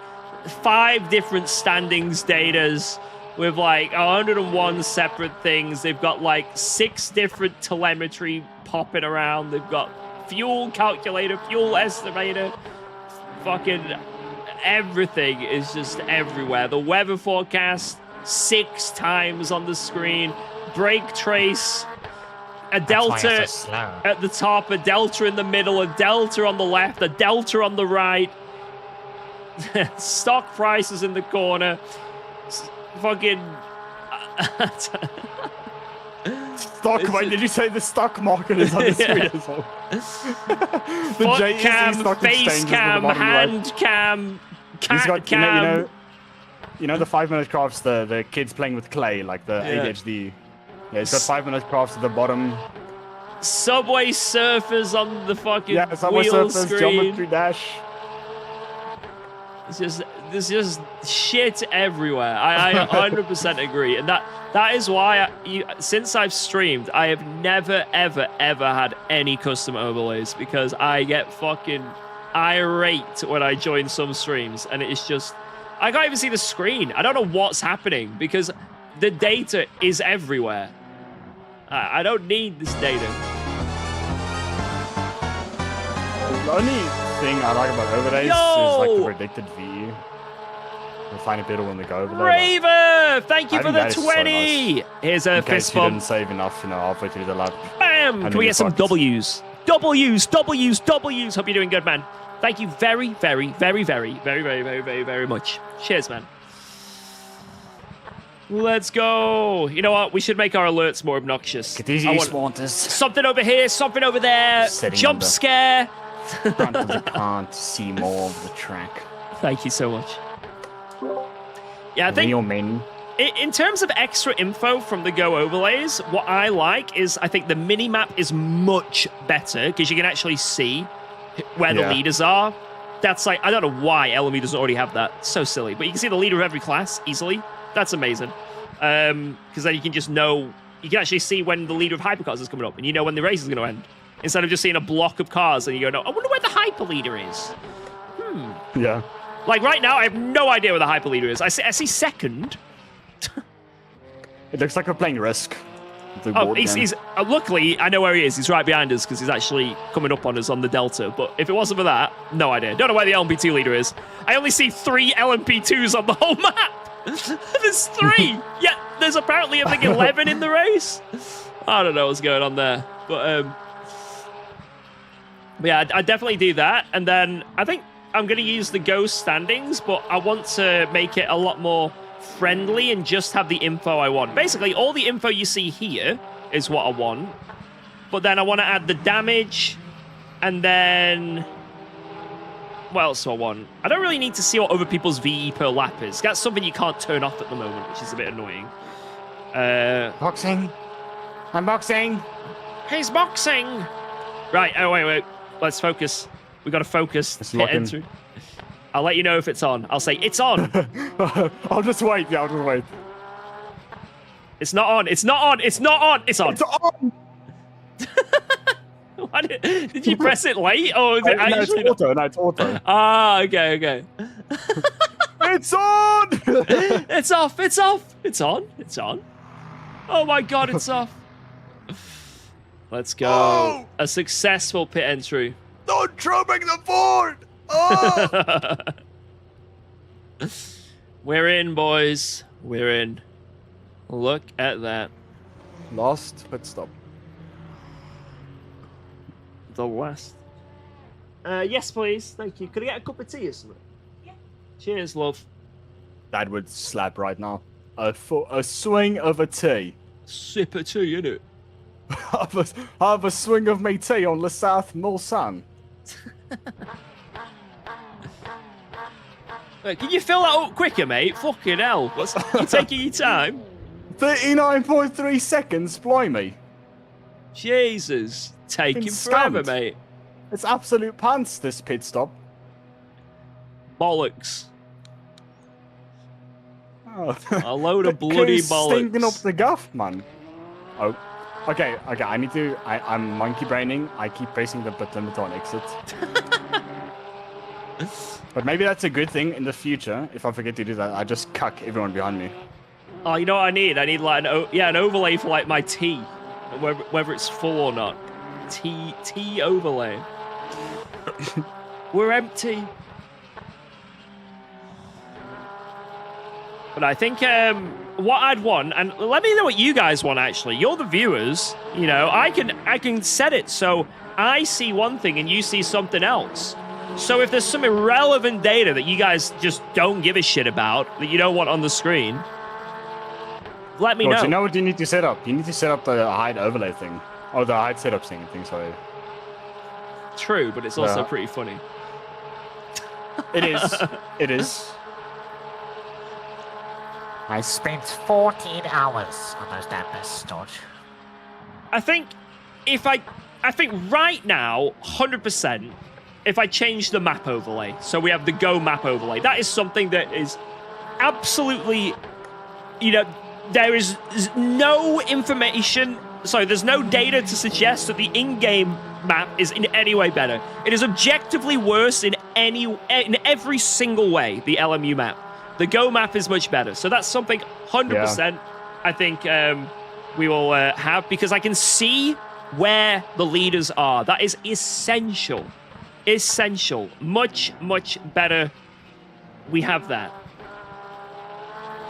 5 different standings datas with like 101 separate things. They've got like 6 different telemetry popping around. They've got fuel calculator, fuel estimator, fucking everything is just everywhere. The weather forecast 6 times on the screen, brake trace, a delta at the top, a delta in the middle, a delta on the left, a delta on the right, stock prices in the corner, fucking stock market. Did you say the stock market is on the screen as well? Foot cam, face cam, hand cam, cat cam. You know the 5-minute crafts, the kids playing with clay, like the ADHD. Yeah, it's got 5-minute crafts at the bottom. Subway Surfers on the fucking Subway wheel Surfers, screen. Geometry Dash. There's just shit everywhere. I 100% agree, and that is why since I've streamed, I have never ever had any custom overlays because I get fucking irate when I join some streams, and it's just I can't even see the screen. I don't know what's happening because the data is everywhere. I don't need this data. The only thing I like about overlays is like the predicted VE. You'll find it better when they go over there. Raver, thank you for the 20. So nice. Here's a in case fist you bump. didn't save enough, halfway through the lap. Bam! And Can we then get some fucked. W's? W's. Hope you're doing good, man. Thank you very much. Cheers, man. Let's go. You know what? We should make our alerts more obnoxious. Get easy, Swanters. Something over here, something over there. Setting Jump under. scare. Front of the can't see more of the track. Thank you so much. Yeah, I think Real men. in terms of extra info from the Go overlays, what I like is I think the mini-map is much better because you can actually see where the leaders are. That's like, I don't know why LMU doesn't already have that. So silly. But you can see the leader of every class easily. That's amazing. Because then you can just know, you can actually see when the leader of hypercars is coming up and you know when the race is going to end. Instead of just seeing a block of cars and you go, no, I wonder where the hyper leader is. Yeah. Like right now, I have no idea where the hyper leader is. I see second. It looks like we're playing Risk. Oh, he's luckily, I know where he is. He's right behind us because he's actually coming up on us on the Delta. But if it wasn't for that, no idea. Don't know where the LMP2 leader is. I only see 3 LMP2s on the whole map. There's 3. Yeah, there's apparently, I think, 11 in the race. I don't know what's going on there. But yeah, I definitely do that. And then I think I'm going to use the Go standings, but I want to make it a lot more friendly and just have the info I want. Basically, all the info you see here is what I want. But then I want to add the damage, and then what else do I want? I don't really need to see what other people's VE per lap is. That's something you can't turn off at the moment, which is a bit annoying. Boxing. I'm boxing. He's boxing. Right. Oh, wait. Let's focus. We got to focus. Let's Hit lock in. enter. I'll let you know if it's on. I'll say, it's on. I'll just wait. Yeah, I'll just wait. It's not on. It's not on. It's not on. It's on. It's on! Why did you press it late? Or is it No, it's actually auto. No, it's auto. Ah, okay. It's on! It's off. It's off. It's on. It's on. Oh my god, it's off. Let's go. Oh! A successful pit entry. Don't trumping the board! Oh! We're in, boys. We're in. Look at that. Last pit stop. The West. Yes, please. Thank you. Could I get a cup of tea or something? Yeah. Cheers, love. That would slap right now. A swing of a tea. Sip of tea, innit? have a swing of me tea on the South Mulsanne. Wait, can you fill that up quicker, mate? Fucking hell. You're taking your time. 39.3 seconds, blimey. Jesus. Taking Fucking forever, stumped. mate. It's absolute pants, this pit stop. Bollocks. Oh. A load of bloody Stinking up bollocks. the guff, man. Oh. Okay, I need to... I'm monkey braining. I keep pressing the pit limiter on exit. But maybe that's a good thing in the future. If I forget to do that, I just cuck everyone behind me. Oh, you know what I need? I need like an overlay for like my tea, whether it's full or not. Tea overlay. We're empty. But I think what I'd want, and let me know what you guys want. Actually, you're the viewers. You know, I can set it so I see one thing and you see something else. So if there's some irrelevant data that you guys just don't give a shit about, that you don't want on the screen, let me George, know. you know what you need to set up? You need to set up the hide overlay thing. Or the hide setup thing, sorry. True, but it's also Yeah. pretty funny. It is. It is. I spent 14 hours on those dampers, George. I think right now, 100%, if I change the map overlay, so we have the Go map overlay, that is something that is absolutely, you know, there is no information, sorry, there's no data to suggest that the in-game map is in any way better. It is objectively worse in every single way, the LMU map. The Go map is much better. So that's something 100% I think we will have, because I can see where the leaders are. That is essential. Essential. Much, much better. We have that.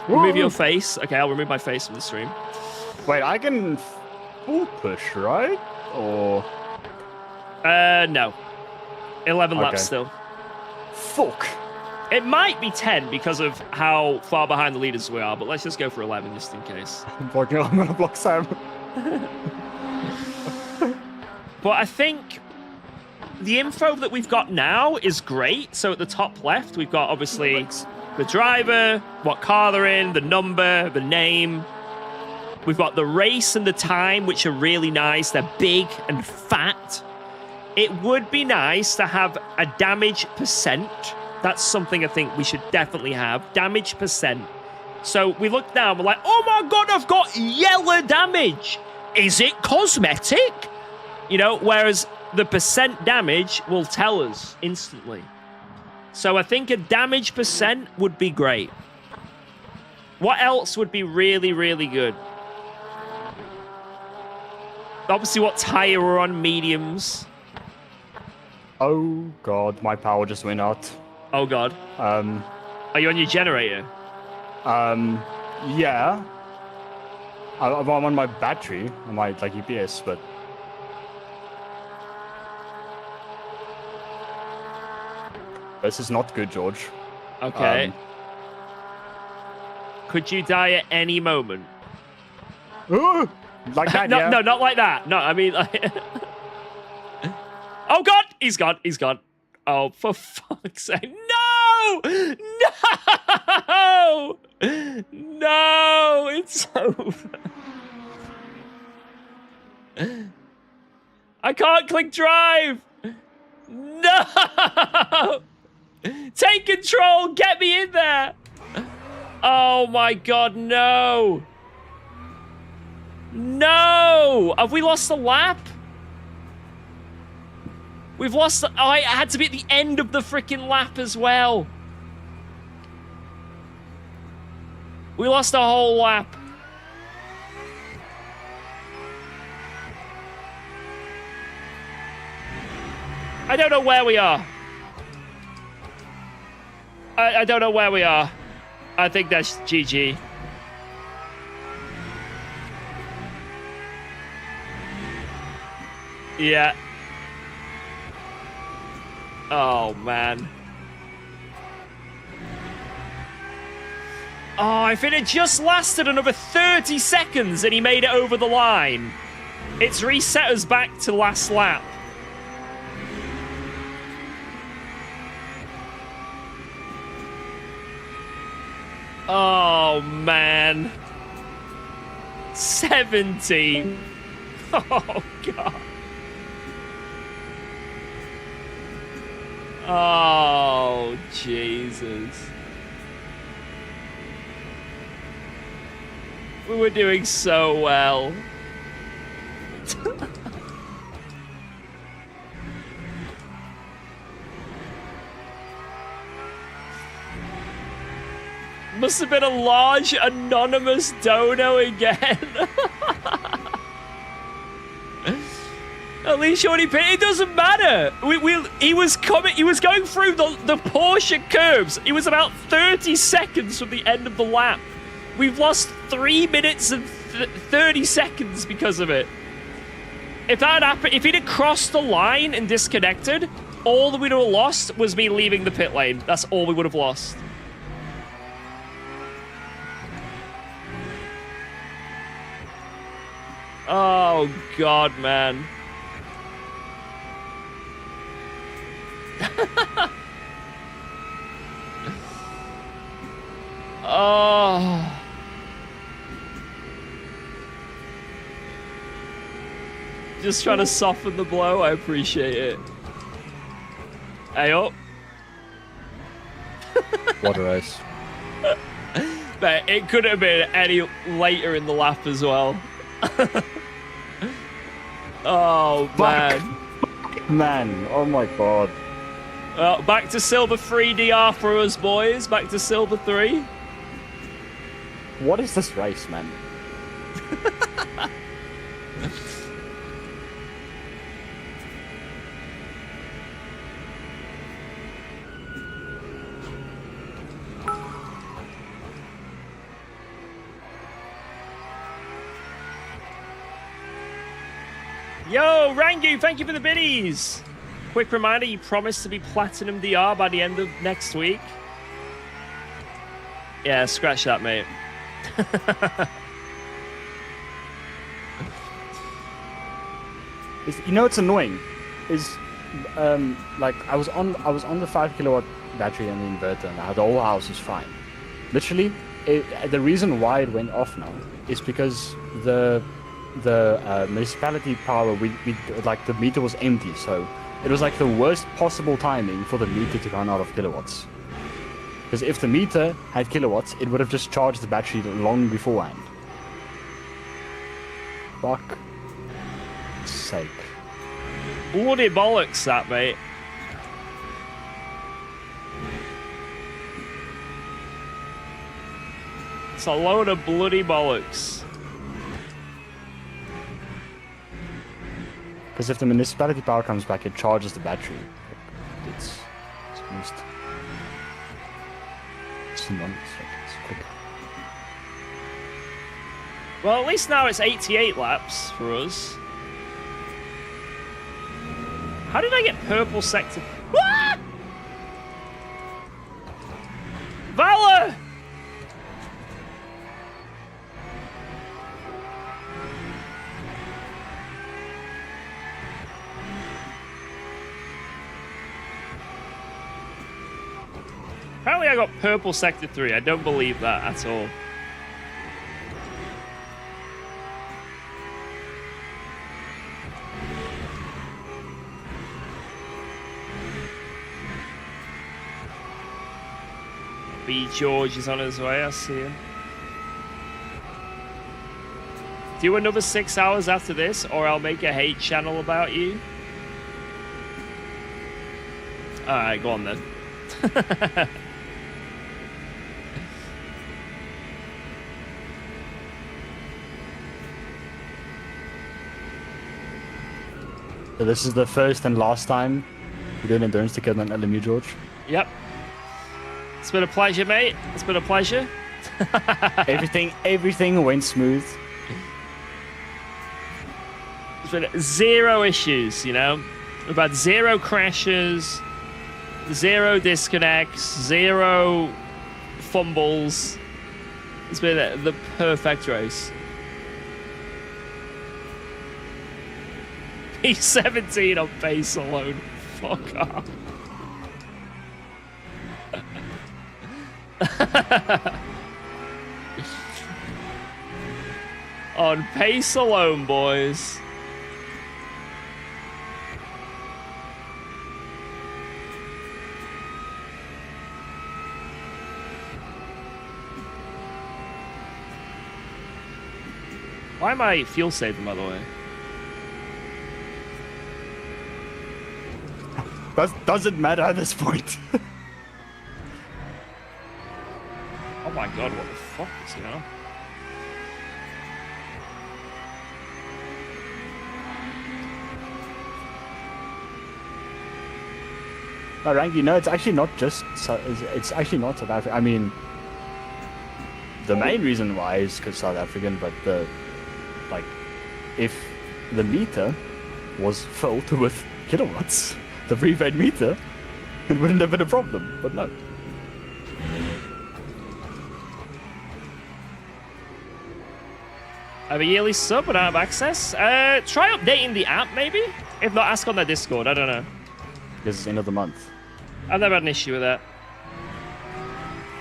Remove your face. Okay, I'll remove my face from the stream. Wait, I can full push, right? Or no. 11 laps still. Fuck. It might be 10 because of how far behind the leaders we are, but let's just go for 11 just in case. I'm gonna block Sam. But I think the info that we've got now is great. So at the top left, we've got obviously the driver, what car they're in, the number, the name. We've got the race and the time, which are really nice. They're big and fat. It would be nice to have a damage percent. That's something I think we should definitely have. Damage percent. So we look down, we're like, oh my god, I've got yellow damage. Is it cosmetic? You know, whereas the percent damage will tell us instantly. So I think a damage percent would be great. What else would be really, really good? Obviously, what tire we're on, mediums. Oh god, my power just went out. Oh god. Are you on your generator? Yeah. I'm on my battery, on my like UPS, but this is not good, George. Okay. Could you die at any moment? Like that, no, yeah. no, not like that. No, I mean, like... Oh god, he's gone. He's gone. Oh, for fuck's sake! No! No! No! It's over. I can't click drive. No! Take control. Get me in there. Oh my god, no. No! Have we lost the lap? We've lost the... Oh, it had to be at the end of the freaking lap as well. We lost a whole lap. I don't know where we are. I don't know where we are. I think that's GG. Yeah. Oh, man. Oh, if it had just lasted another 30 seconds and he made it over the line, it's reset us back to last lap. Oh, man. 17. Oh, God. Oh, Jesus. We were doing so well. Must have been a large anonymous dono again. At least Shorty Pit, it doesn't matter. He was going through the Porsche curbs. He was about 30 seconds from the end of the lap. We've lost 3 minutes and 30 seconds because of it. If that had happened, if he'd have crossed the line and disconnected, all that we'd have lost was me leaving the pit lane. That's all we would have lost. Oh, God, man. Oh. Just trying to soften the blow. I appreciate it. Hey up. What a race. But it could have been any later in the lap as well. Oh, man. Man, oh my god. Well, back to silver 3 DR for us, boys. Back to silver 3. What is this race, man? Yo, Rangu, thank you for the biddies. Quick reminder, you promised to be Platinum DR by the end of next week. Yeah, scratch that, mate. You know what's annoying? Is like I was on the 5 kilowatt battery and the inverter, and the whole house is fine. Literally, the reason why it went off now is because the municipality power, we like the meter was empty, so it was like the worst possible timing for the meter to run out of kilowatts. Because if the meter had kilowatts, it would have just charged the battery long beforehand. Fuck sake. Bloody bollocks, that, mate. It's a load of bloody bollocks. Because if the municipality power comes back, it charges the battery. It's almost... It's nonsense. It's quick. Well, at least now it's 88 laps for us. How did I get purple sector? Ah! Valor! Apparently I got purple sector 3. I don't believe that at all. B. George is on his way, I see him. Do another 6 hours after this, or I'll make a hate channel about you. Alright, go on then. So this is the first and last time we're doing endurance together on LMU, George. Yep. It's been a pleasure, mate. It's been a pleasure. Everything went smooth. There's been 0 issues, you know? We've had 0 crashes, 0 disconnects, 0 fumbles. It's been the perfect race. He's 17 on pace alone. Fuck off. On pace alone, boys. Why am I fuel saving, by the way? Doesn't matter at this point. Oh my god, what the fuck is going on? No, Ranky, no, it's actually not just... It's actually not South Africa. I mean, the main reason why is because South African, but like, if the meter was filled with kilowatts, the prepaid meter, it wouldn't have been a problem, but no. I have a yearly sub but I don't have access. Try updating the app, maybe? If not, ask on their Discord. I don't know. Because it's end of the month. I've never had an issue with that.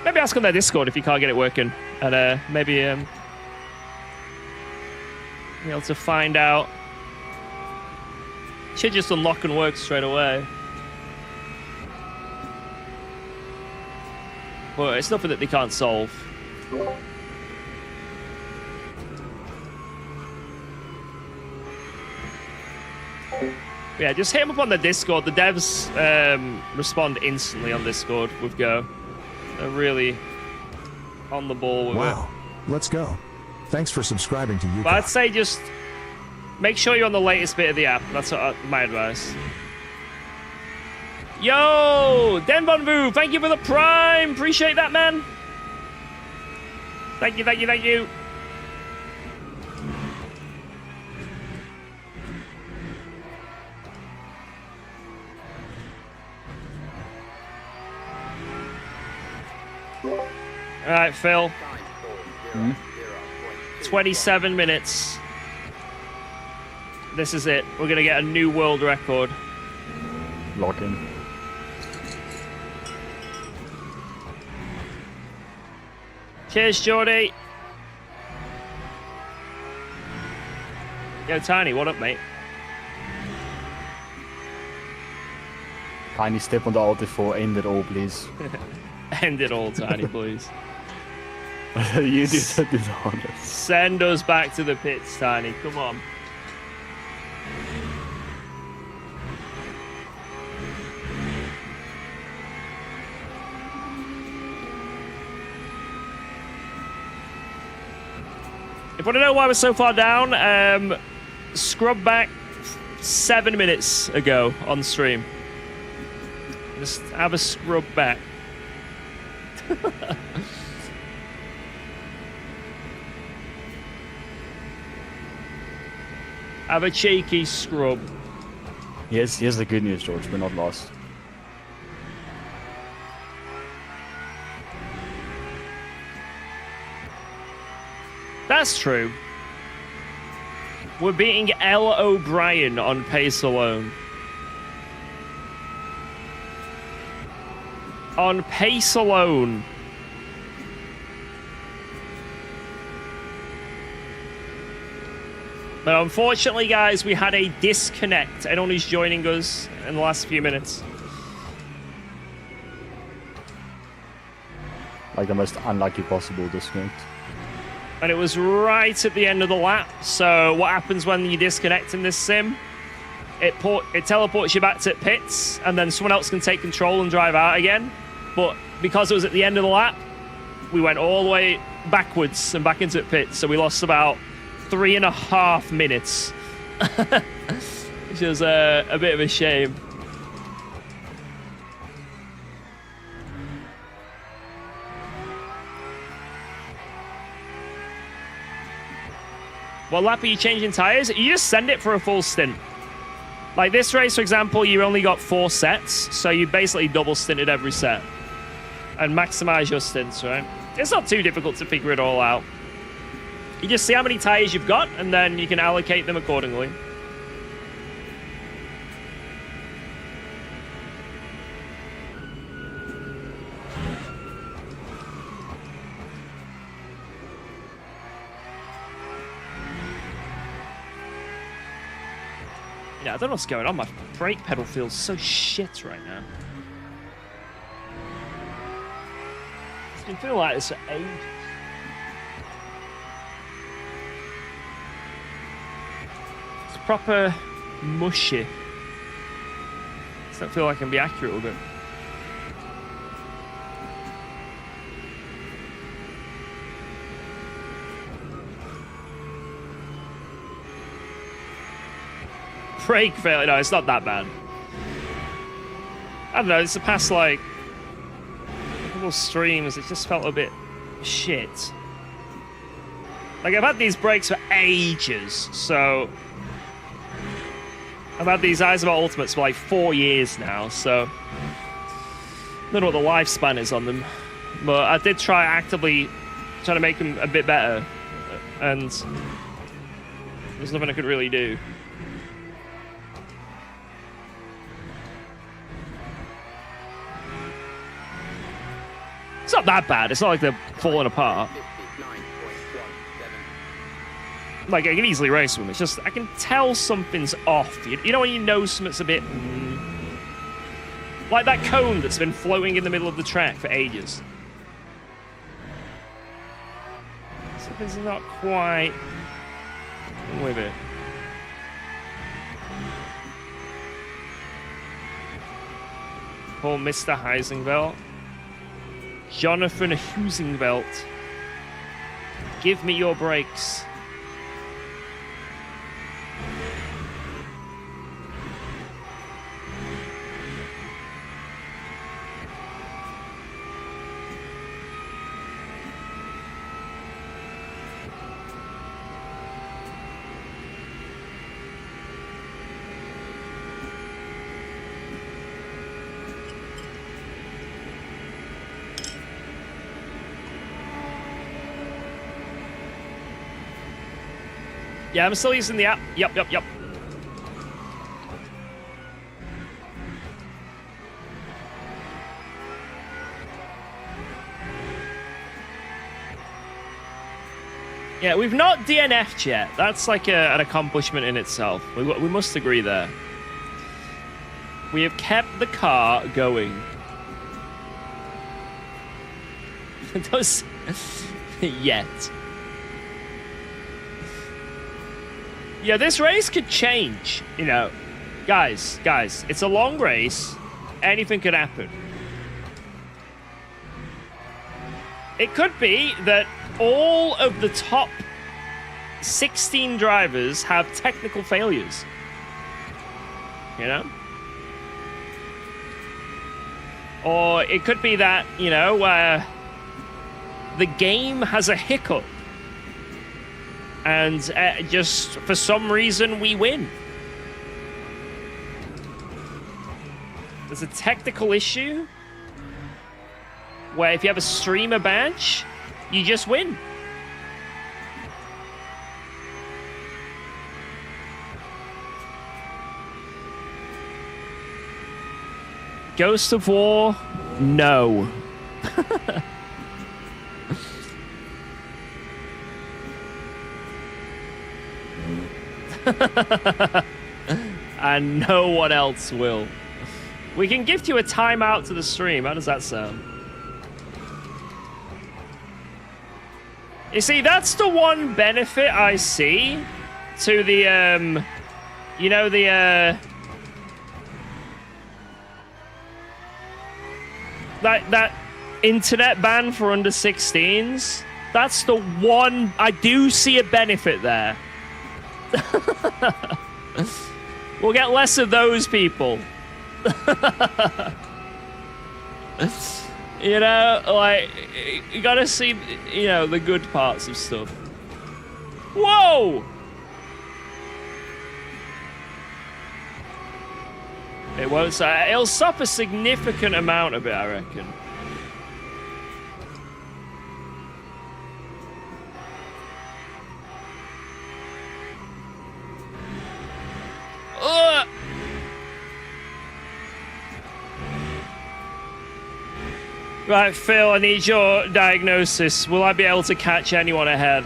Maybe ask on their Discord if you can't get it working. And maybe be able to find out. Should just unlock and work straight away. But it's nothing that they can't solve. Yeah, just hit them up on the Discord. The devs respond instantly on Discord with Go. They're really on the ball with Wow. Let's go. Thanks for subscribing to it. But I'd UKOG. say just make sure you're on the latest bit of the app. That's my advice. Yo, Den Von Vu, thank you for the Prime. Appreciate that, man. Thank you, thank you, thank you. All right, Phil. 27 minutes. This is it. We're going to get a new world record. Lock in. Cheers, Jordy. Yo, Tiny, what up, mate? Tiny step on the altar for end it all, please. End it all, Tiny, please. You do that dishonest. Send us back to the pits, Tiny. Come on. If you want to know why we're so far down, scrub back 7 minutes ago on stream. Just have a scrub back. Have a cheeky scrub. Here's the good news, George. We're not lost. That's true. We're beating L. O'Brien on pace alone. On pace alone. But unfortunately, guys, we had a disconnect. Anyone who's joining us in the last few minutes. Like the most unlucky possible disconnect. And it was right at the end of the lap. So what happens when you disconnect in this sim? It teleports you back to pits, and then someone else can take control and drive out again. But because it was at the end of the lap, we went all the way backwards and back into pits. So we lost about 3.5 minutes. Which is a bit of a shame. What lap are you changing tires? You just send it for a full stint. Like this race, for example, you only got 4 sets, so you basically double stinted every set. And maximize your stints, right? It's not too difficult to figure it all out. You just see how many tires you've got, and then you can allocate them accordingly. Yeah, I don't know what's going on. My brake pedal feels so shit right now. It's been feeling like this for ages. It's proper mushy. I don't feel like I can be accurate with it. Brake failure. No, it's not that bad. I don't know. It's the past like a couple of streams. It just felt a bit shit. Like I've had these brakes for ages, so I've had these Eyes of Ultimates for like 4 years now. So I don't know what the lifespan is on them, but I did try actively trying to make them a bit better, and there's nothing I could really do. It's not that bad. It's not like they're falling apart. Like, I can easily race them. It's just, I can tell something's off. You know when you know something's a bit... like that cone that's been floating in the middle of the track for ages. Something's not quite with it. Poor Mr. Heisenveld. Jonathan Husingveld. Give me your brakes. Yeah, I'm still using the app. Yep. Yeah, we've not DNF'd yet. That's like an accomplishment in itself. We must agree there. We have kept the car going. Those... yet. Yeah, this race could change, you know. Guys, it's a long race. Anything could happen. It could be that all of the top 16 drivers have technical failures. You know? Or it could be that, you know, the game has a hiccup. And just for some reason, we win. There's a technical issue where if you have a streamer badge, you just win. Ghost of War? No. And no one else will. We can gift you a timeout to the stream. How does that sound? You see, that's the one benefit I see to the, you know, the, that internet ban for under 16s. That's the one, I do see a benefit there. We'll get less of those people. You know, like, you gotta see, you know, the good parts of stuff. Whoa! It won't, it'll stop a significant amount of it, I reckon. Right, Phil, I need your diagnosis. Will I be able to catch anyone ahead?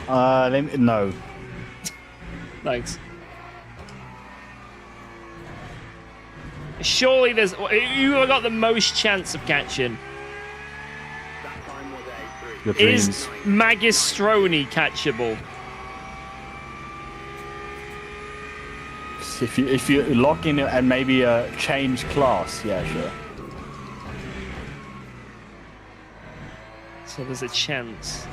No. Thanks. Surely there's... You have got the most chance of catching. That time was a 3. Your dreams. Is Magistroni catchable? If you lock in and maybe change class, yeah, sure. So there's a chance.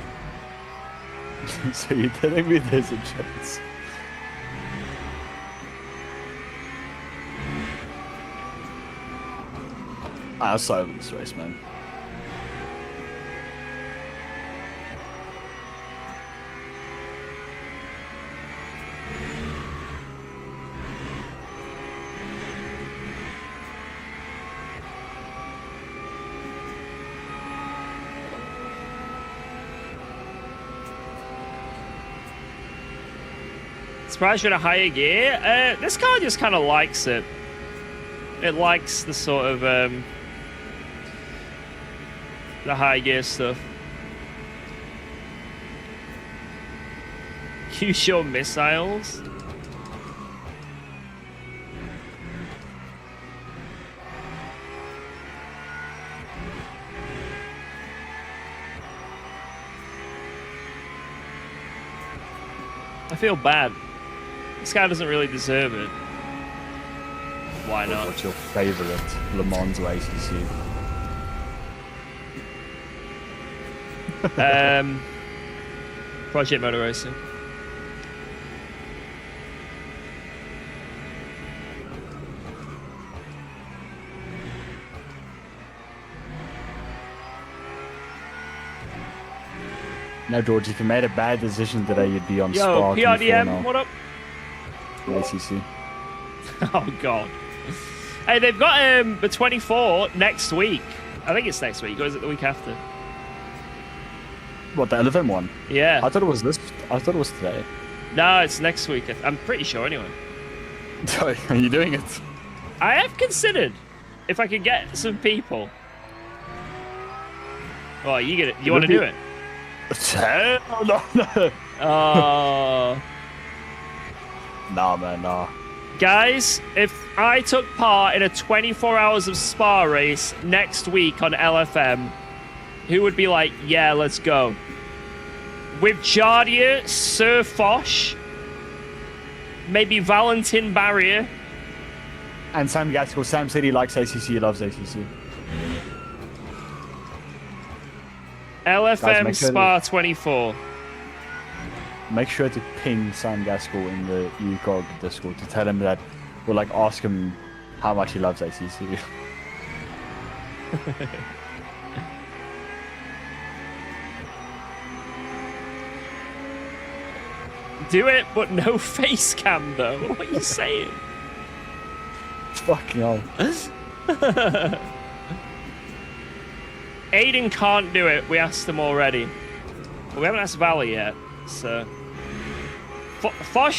So you're telling me there's a chance? I'll start with this race, man. Surprised you're in a higher gear? This car just kind of likes it. It likes the sort of, the high gear stuff. Use your missiles? I feel bad. This guy doesn't really deserve it. Why not? What's your favorite Le Mans race to see? Project Motor Racing. No, George, if you made a bad decision today, you'd be on Yo, Spark. PRDM, what up? ACC. Oh, God. Hey, they've got the 24 next week. I think it's next week, or is it the week after? What, the LFM one? Yeah. I thought it was this. I thought it was today. No, it's next week. I'm pretty sure, anyway. Are you doing it? I have considered if I could get some people. Oh, you want to do it? Hell no. Oh. Nah, man, nah. Guys, if I took part in a 24 hours of Spa race next week on LFM, who would be like, yeah, let's go? With Jardia, Sir Foch, maybe Valentin Barrier. And Sam Gaskell. Sam said he likes ACC, he loves ACC. LFM Guys, Spa 24. Make sure to ping Sam Gaskell in the UKOG Discord to tell him that, or like ask him how much he loves ACC. Do it, but no face cam though. What are you saying? Fucking hell. Aiden can't do it. We asked him already. But we haven't asked Valley yet, so... Foch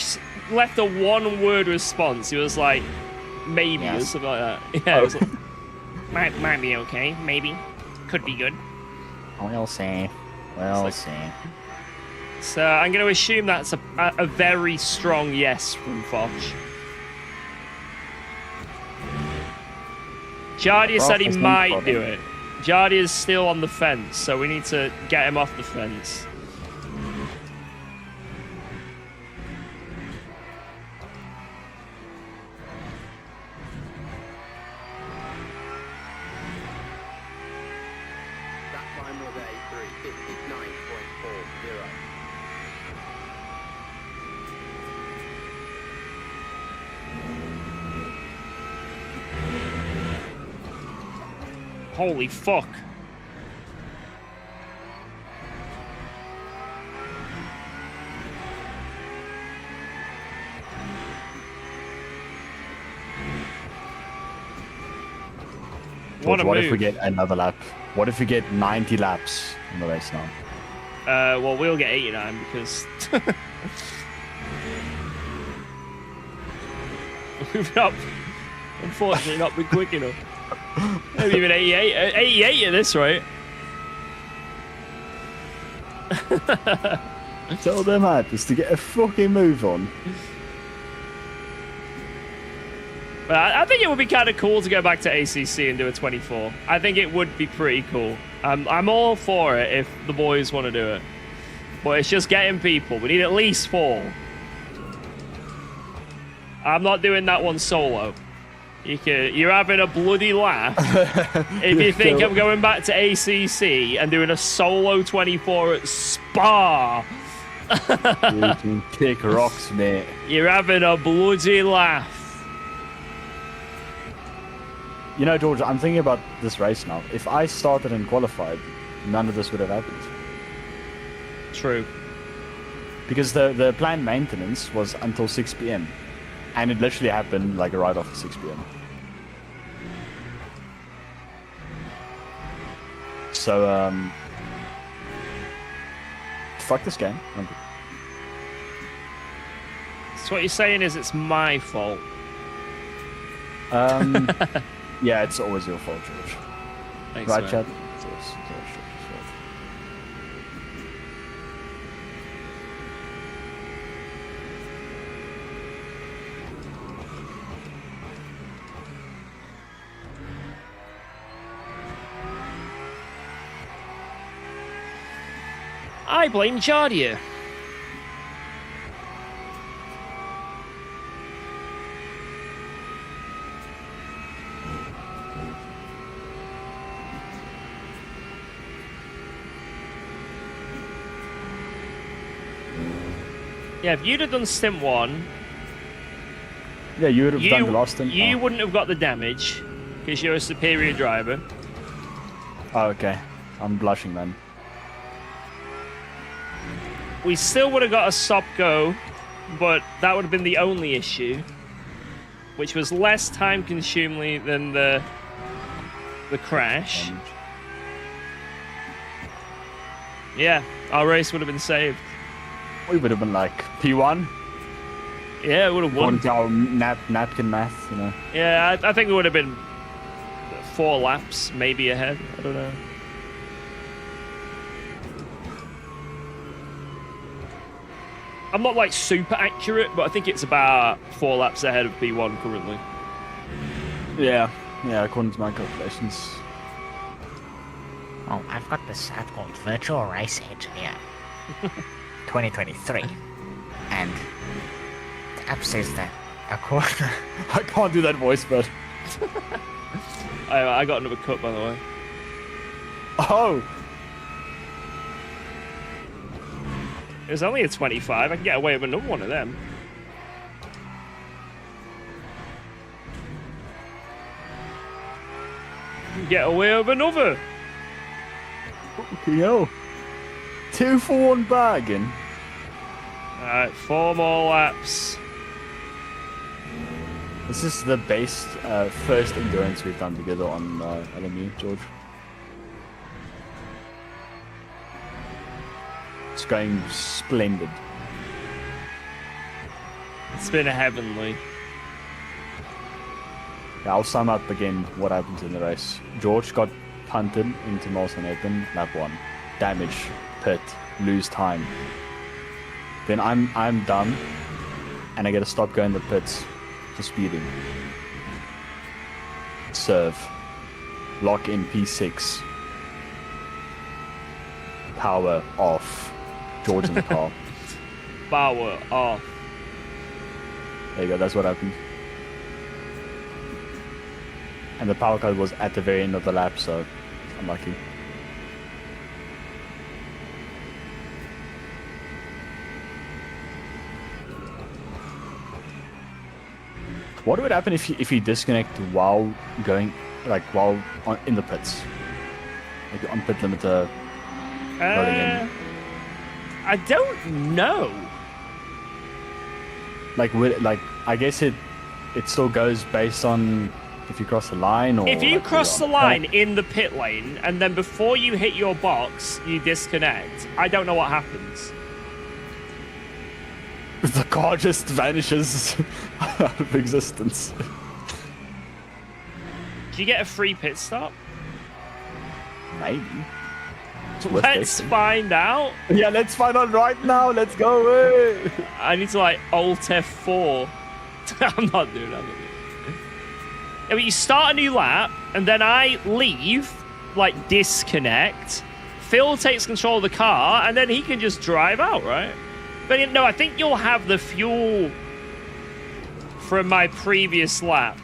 left a one-word response. He was like, maybe, or something like that. Yeah, it was like, Might be okay. Maybe. Could be good. We'll see. We'll see. So I'm going to assume that's a very strong yes from Foch. Jardia said he might do it. Jardia's still on the fence, so we need to get him off the fence. That time was a 3:59.40. Holy fuck. What a What move. if we get another lap? What if we get 90 laps in the race now? Well, we'll get 89 because we've not, unfortunately, not been quick enough. Maybe even 88. 88 at this rate. Tell them hypers to get a fucking move on. But I think it would be kind of cool to go back to ACC and do a 24. I think it would be pretty cool. I'm all for it if the boys want to do it. But it's just getting people. We need at least 4. I'm not doing that one solo. You're having a bloody laugh if you think I'm going back to ACC and doing a solo 24 at Spa. You can kick rocks, mate. You're having a bloody laugh. You know, George, I'm thinking about this race now. If I started and qualified, none of this would have happened. True. Because the planned maintenance was until 6 p.m. And it literally happened like right after 6 p.m. So, fuck this game. I'm good. So what you're saying is it's my fault. Yeah, it's always your fault, George. Thanks, Right, man. Chad? It's always George's fault. I blame Jardia. Yeah, if you'd have done stint 1, Yeah, you would have done the last stint. You wouldn't have got the damage because you're a superior driver. Oh, okay. I'm blushing then. We still would have got a stop-go, but that would have been the only issue, which was less time-consuming than the crash. Yeah, our race would have been saved. We would have been like P1. Yeah, it would have won. According to our napkin math, you know. Yeah, I think it would have been 4 laps, maybe ahead. I don't know. I'm not like super accurate, but I think it's about 4 laps ahead of P1 currently. Yeah, according to my calculations. Oh, I've got this app called Virtual Race Engineer 2023. And the app says that according... I can't do that voice, but... I got another cut, by the way. Oh! It was only a 25. I can get away with another one of them. Get away with another. Okay, yo. 2 for 1 bargain. Alright, 4 more laps. This is the best first endurance we've done together on LMU, George. It's going splendid. It's been heavenly. Yeah, I'll sum up again what happened in the race. George got punted into Molson Open, lap 1. Damage, pit, lose time. Then I'm done, and I get a stop go in the pits for speeding. Serve. Lock in P6. Power off. George in the car. Power off. There you go, that's what happened. And the power cut was at the very end of the lap, so unlucky. What would happen if you disconnect while going, like while in the pits, like on pit limiter? Rolling in. I don't know. Like I guess it still goes based on if you cross the line, or if you like cross the line in the pit lane and then before you hit your box you disconnect, I don't know what happens. The car just vanishes out of existence. Do you get a free pit stop? Maybe. Let's find out. Yeah, let's find out right now. Let's go away. I need to like Alt F4. I'm not doing that. Yeah, but you start a new lap and then I leave, like disconnect. Phil takes control of the car and then he can just drive out, right? But no, I think you'll have the fuel from my previous lap.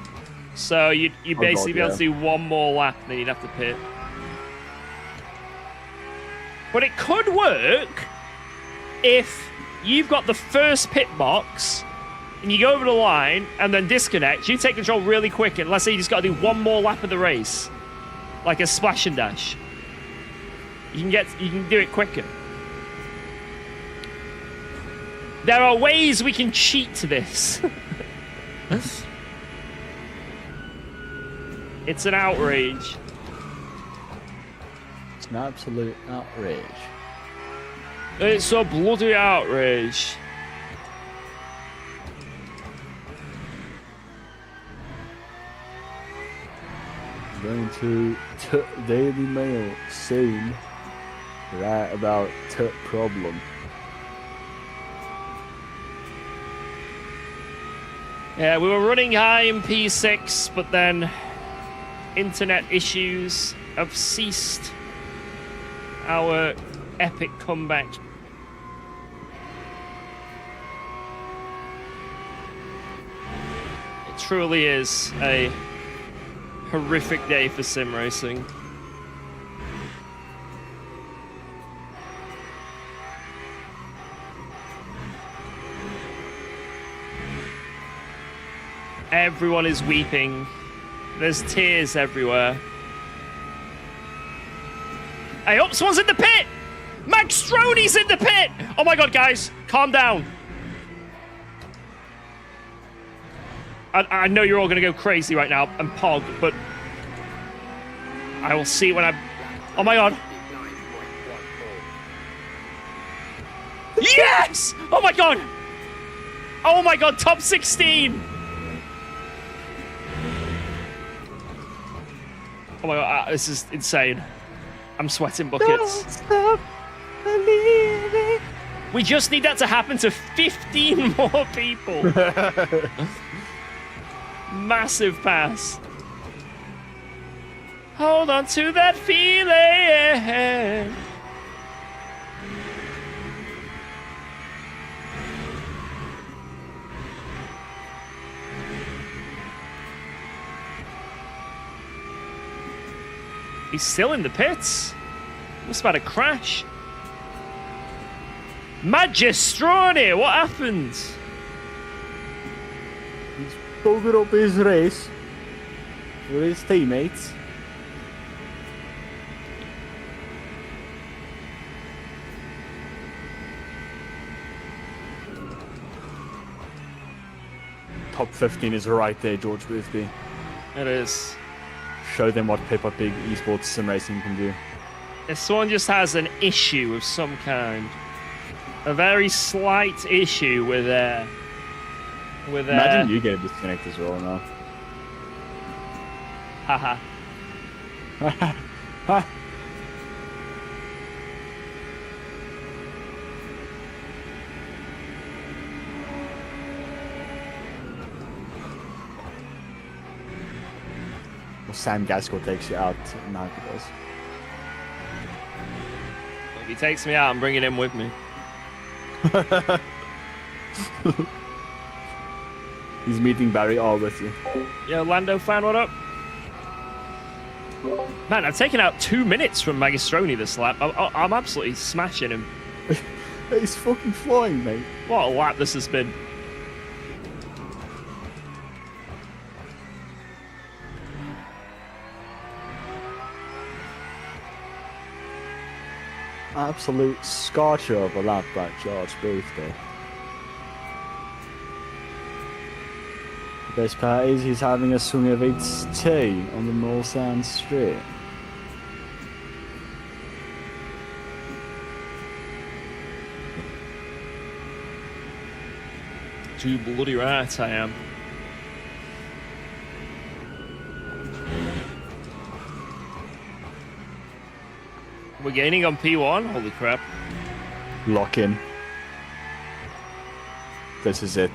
So you basically be able to do one more lap and then you'd have to pit. But it could work if you've got the first pit box and you go over the line and then disconnect. You take control really quick and let's say you just got to do one more lap of the race. Like a splash and dash. You can do it quicker. There are ways we can cheat to this. It's an outrage. It's an absolute outrage. It's a bloody outrage. Going to Daily Mail soon. Right about problem. Yeah, we were running high in P6, but then internet issues have ceased our epic comeback. It truly is a horrific day for sim racing. Everyone is weeping. There's tears everywhere. Hey, oh, someone's in the pit! Magstroni's in the pit! Oh my god, guys, calm down. I know you're all gonna go crazy right now and pog, but I will see when I... Oh my god. Yes! Oh my god! Oh my god, top 16! Oh my god, this is insane. I'm sweating buckets. Don't stop believing. We just need that to happen to 15 more people. Massive pass. Hold on to that feeling. He's still in the pits. Must have had a crash. Magistrone, what happened? He's pulled up his race with his teammates. Top 15 is right there, George Boothby. It is. Show them what Peppa Pig esports sim racing can do. If someone just has an issue of some kind, a very slight issue with Imagine you get disconnected as well now. Haha. Well, Sam Gaskell takes you out. No, he does. If he takes me out, I'm bringing him with me. He's meeting Barry R with you. Yo, Lando fan, what up? Man, I've taken out 2 minutes from Magistrone this lap. I'm absolutely smashing him. He's fucking flying, mate. What a lap this has been. Absolute scorcher of a lap by George Boothby. The best part is he's having a swing of its tea on the Mulsanne Straight. Too bloody right I am. We're gaining on P1? Holy crap. Lock in. This is it.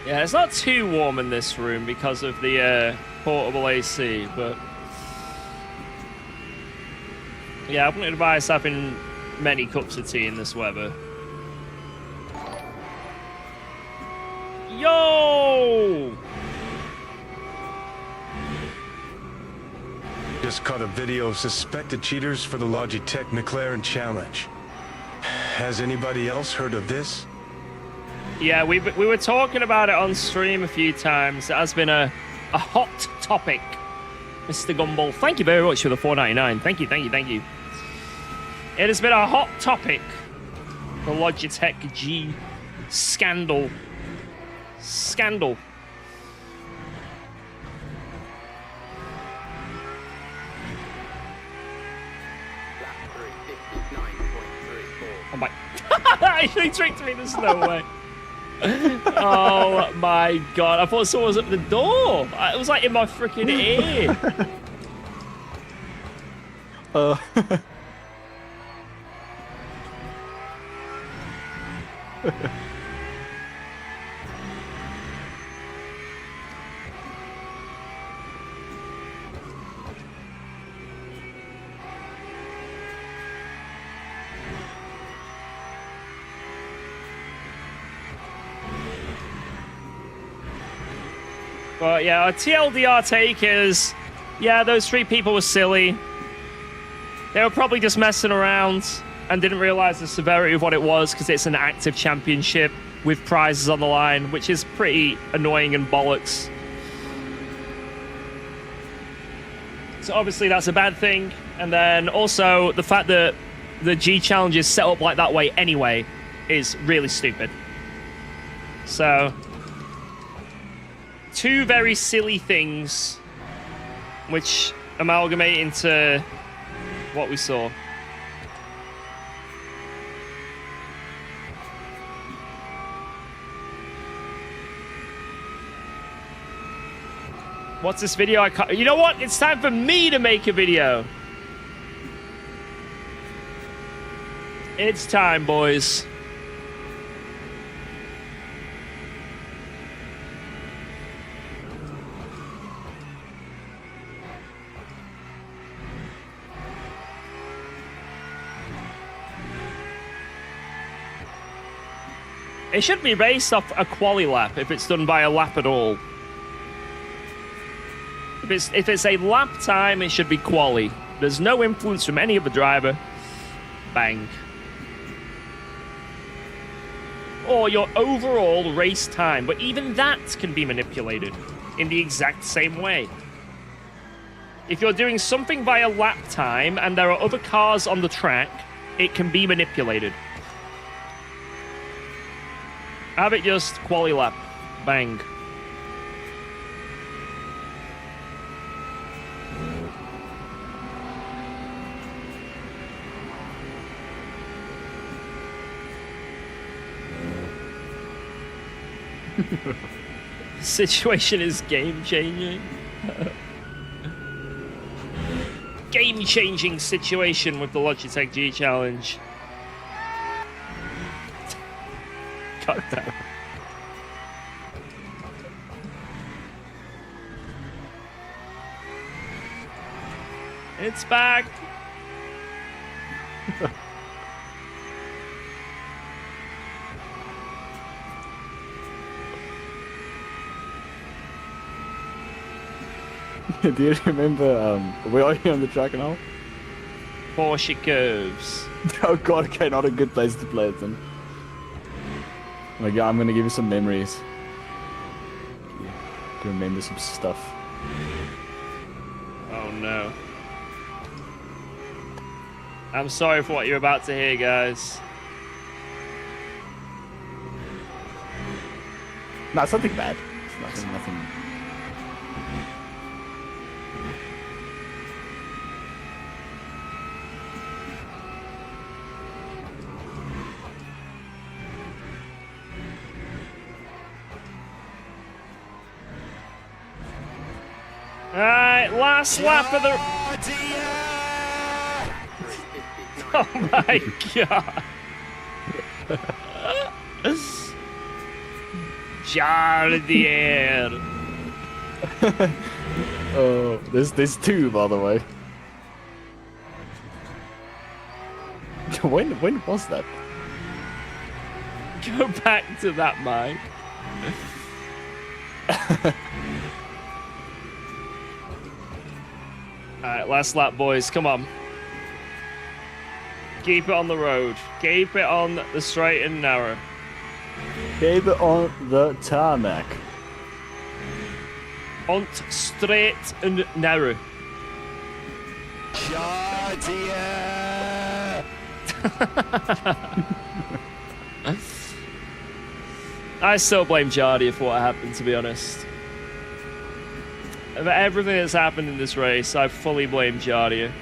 Yeah, it's not too warm in this room because of the portable AC, but yeah, I wouldn't advise having many cups of tea in this weather. Yo! Just caught a video of suspected cheaters for the Logitech McLaren Challenge. Has anybody else heard of this? Yeah, we were talking about it on stream a few times. It has been a hot topic, Mr. Gumball. Thank you very much for the $4.99. Thank you, thank you, thank you. It has been a hot topic. The Logitech G scandal. Scandal. Oh my... He tricked me, there's no way. Oh my god, I thought someone was at the door. It was like in my freaking ear. But yeah, our TLDR take is, yeah, those 3 people were silly. They were probably just messing around and didn't realize the severity of what it was because it's an active championship with prizes on the line, which is pretty annoying and bollocks. So obviously that's a bad thing. And then also the fact that the G Challenge is set up like that way anyway is really stupid. So, 2 very silly things which amalgamate into what we saw. What's this video? I can't... You know what? It's time for me to make a video. It's time, boys. It should be based off a quali lap if it's done by a lap at all. If it's a lap time, it should be quali. There's no influence from any other driver. Bang. Or your overall race time, but even that can be manipulated in the exact same way. If you're doing something via lap time and there are other cars on the track, it can be manipulated. Have it just quali lap. Bang. Situation is game-changing. Game-changing situation with the Logitech G Challenge. God damn. It's back. Do you remember, where are you on the track now? Porsche curves. Oh god, okay, not a good place to play it then. Like, yeah, I'm gonna give you some memories. To remember some stuff. Oh no. I'm sorry for what you're about to hear, guys. No, it's nothing bad. It's nothing. Alright, last lap of the... Oh my god. Jardier. Oh, there's 2, by the way. When was that? Go back to that, Mike. Alright, last lap, boys. Come on. Keep it on the road. Keep it on the straight and narrow. Keep it on the tarmac. On straight and narrow. I still blame Jardia for what happened, to be honest. Of everything that's happened in this race, I fully blame Jardia.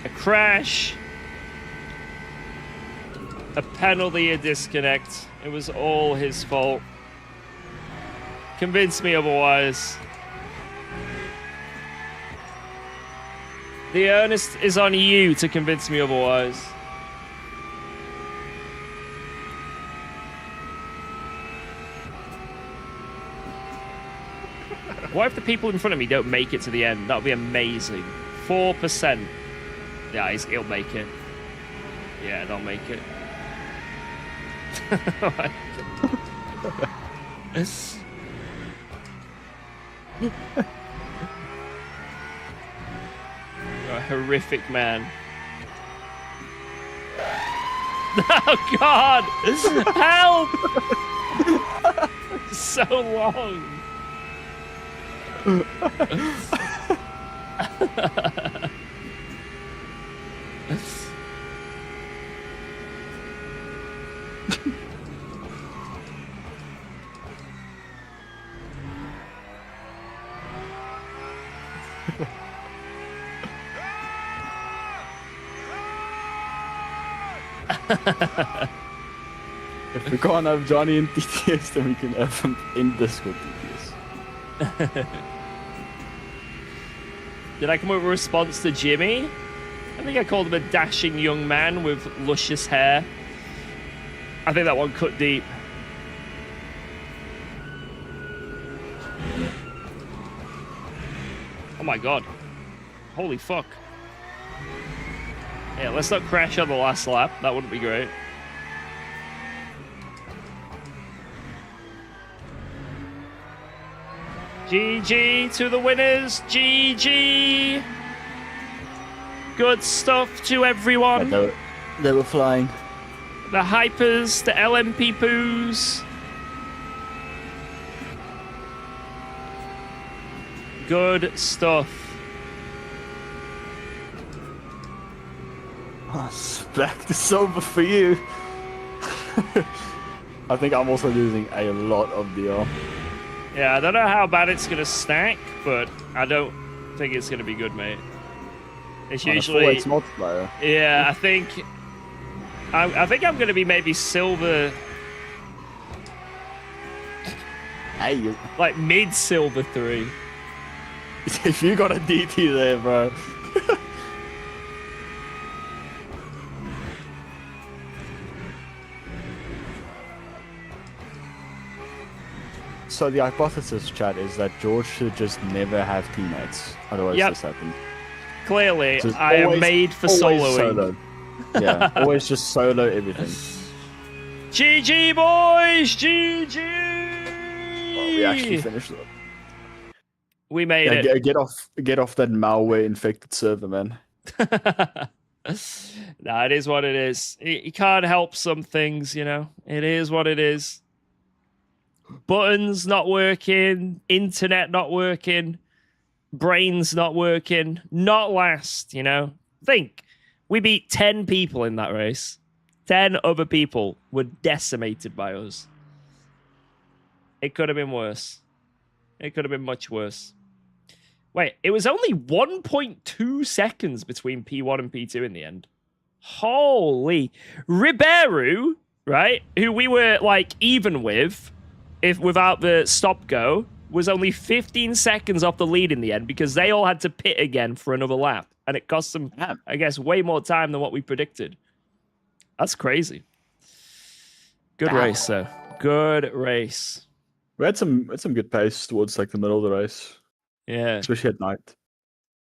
A crash, a penalty, a disconnect. It was all his fault. Convince me otherwise. The earnest is on you to convince me otherwise. What if the people in front of me don't make it to the end? That would be amazing. 4%. Yeah, he'll make it. Yeah, they'll make it. You're a horrific man. Oh God! Help! So long. If we can't have Johnny in TTS, then we can have him in Discord TTS. Did I come up with a response to Jimmy? I think I called him a dashing young man with luscious hair. I think that one cut deep. Oh my God. Holy fuck. Yeah, let's not crash on the last lap. That wouldn't be great. GG to the winners. GG. Good stuff to everyone. They were flying. The hypers, the LMP poos. Good stuff. Back to silver for you. I think I'm also losing a lot of DR. Yeah, I don't know how bad it's gonna stack, but I don't think it's gonna be good, mate. It's On usually a 4x multiplier. Yeah, I think I'm gonna be maybe silver, Hey, like mid silver 3. if you got a DT there, bro. So the hypothesis, chat, is that George should just never have teammates. Otherwise, this happens. Clearly, So I am made for soloing. Solo. Yeah, always just solo everything. GG boys, GG. Well, we actually finished it. We made it. Get off that malware infected server, man. Nah, it is what it is. You can't help some things, you know. It is what it is. Buttons not working, internet not working, brains not working, not last, you know. Think, we beat 10 people in that race. 10 other people were decimated by us. It could have been worse. It could have been much worse. Wait, it was only 1.2 seconds between P1 and P2 in the end. Holy. Ribeiro, right, who we were, like, even with, if without the stop-go, was only 15 seconds off the lead in the end because they all had to pit again for another lap. And it cost them, I guess, way more time than what we predicted. That's crazy. Good race, though. Good race. We had some good pace towards like the middle of the race. Yeah. Especially at night.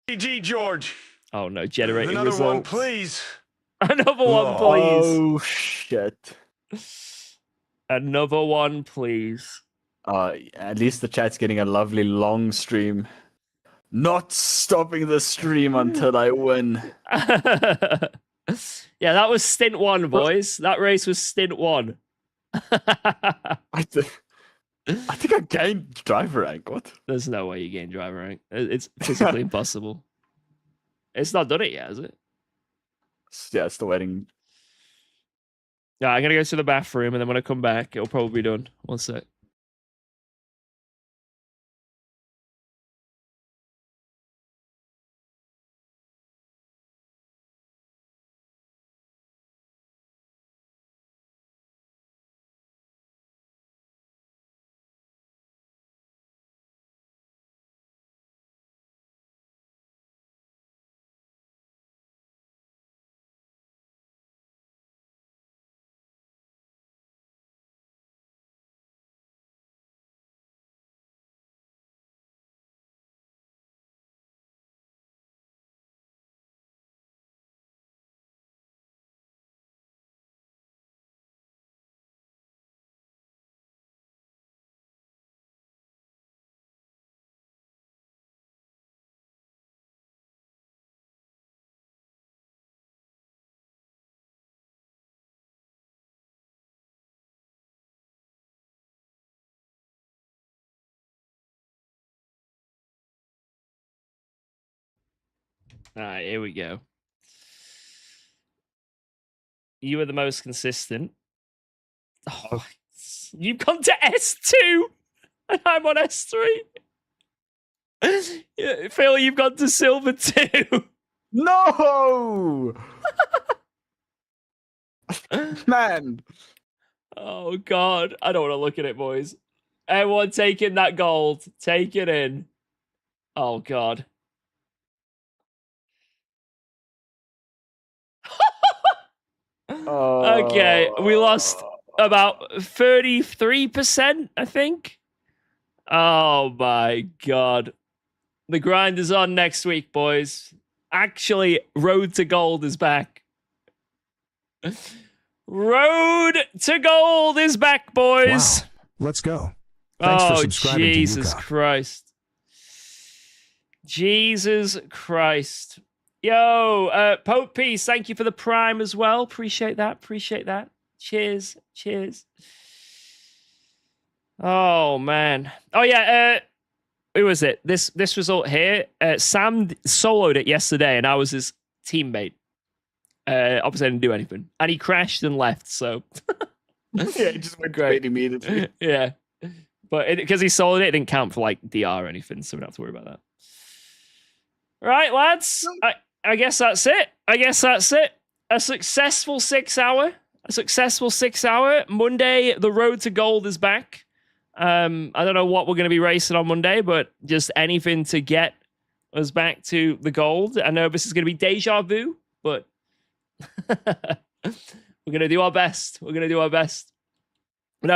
GG, George. Oh, no. Generating Another results. one, please. Another one, please. Oh, shit. Another one, please. At least the chat's getting a lovely long stream. Not stopping the stream until I win. Yeah, that was stint 1, boys. That race was stint 1. I think I gained driver rank. What? There's no way you gain driver rank. It's physically impossible. It's not done it yet, is it? Yeah, still waiting. Yeah, I'm gonna go to the bathroom, and then when I come back, it'll probably be done. One sec. All right, here we go. You were the most consistent. Oh, you've gone to S2, and I'm on S3. Yeah, Phil, you've gone to silver 2. No! Man. Oh, God. I don't want to look at it, boys. Everyone taking that gold. Take it in. Oh, God. Okay, we lost about 33%, I think. Oh, my God. The grind is on next week, boys. Actually, Road to Gold is back. Road to Gold is back, boys. Wow. Let's go. Thanks for subscribing Jesus to UKOG. Christ. Jesus Christ. Yo, Pope Peace, thank you for the Prime as well. Appreciate that. Appreciate that. Cheers. Cheers. Oh, man. Oh, yeah. Who was it? This result here. Sam soloed it yesterday, and I was his teammate. Obviously, I didn't do anything. And he crashed and left, so... Yeah, it just went great immediately. Yeah. But because he soloed it, it didn't count for, like, DR or anything, so we don't have to worry about that. Right, lads. I guess that's it. A successful 6 hour. Monday, the Road to Gold is back. I don't know what we're going to be racing on Monday, but just anything to get us back to the gold. I know this is going to be deja vu, but we're going to do our best. No,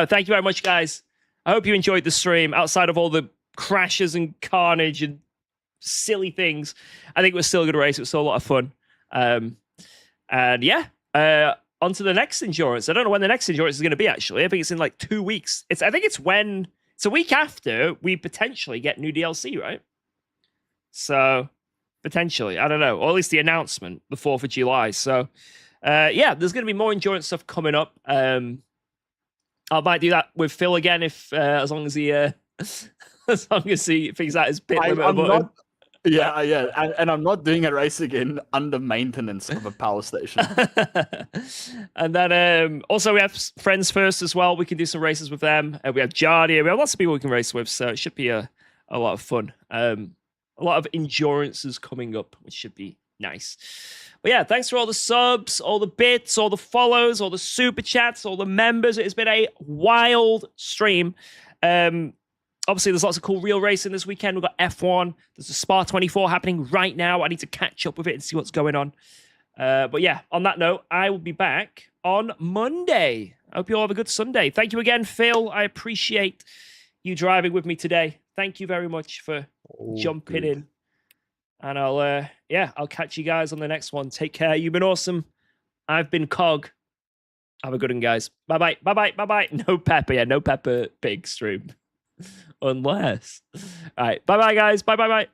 thank you very much, guys. I hope you enjoyed the stream outside of all the crashes and carnage and silly things. I think it was still a good race. It was still a lot of fun. And yeah, on to the next endurance. I don't know when the next endurance is going to be, actually. I think it's in like 2 weeks. It's a week after we potentially get new DLC, right? So potentially, I don't know, or at least the announcement, the 4th of July. So yeah, there's going to be more endurance stuff coming up. I might do that with Phil again if as long as he figures out his pit limiter button. Yeah, and I'm not doing a race again under maintenance of a power station. And then also we have Friends First as well. We can do some races with them. We have Jardia. We have lots of people we can race with, so it should be a lot of fun. A lot of endurances coming up, which should be nice. But yeah, thanks for all the subs, all the bits, all the follows, all the super chats, all the members. It has been a wild stream. Obviously, there's lots of cool real racing this weekend. We've got F1. There's a Spa 24 happening right now. I need to catch up with it and see what's going on. But yeah, on that note, I will be back on Monday. I hope you all have a good Sunday. Thank you again, Phil. I appreciate you driving with me today. Thank you very much for jumping in. And I'll catch you guys on the next one. Take care. You've been awesome. I've been Cog. Have a good one, guys. Bye-bye. Bye-bye. Bye-bye. No Pepper. Yeah, no Pepper Pig stream. Unless. All right. Bye-bye, guys. Bye-bye-bye.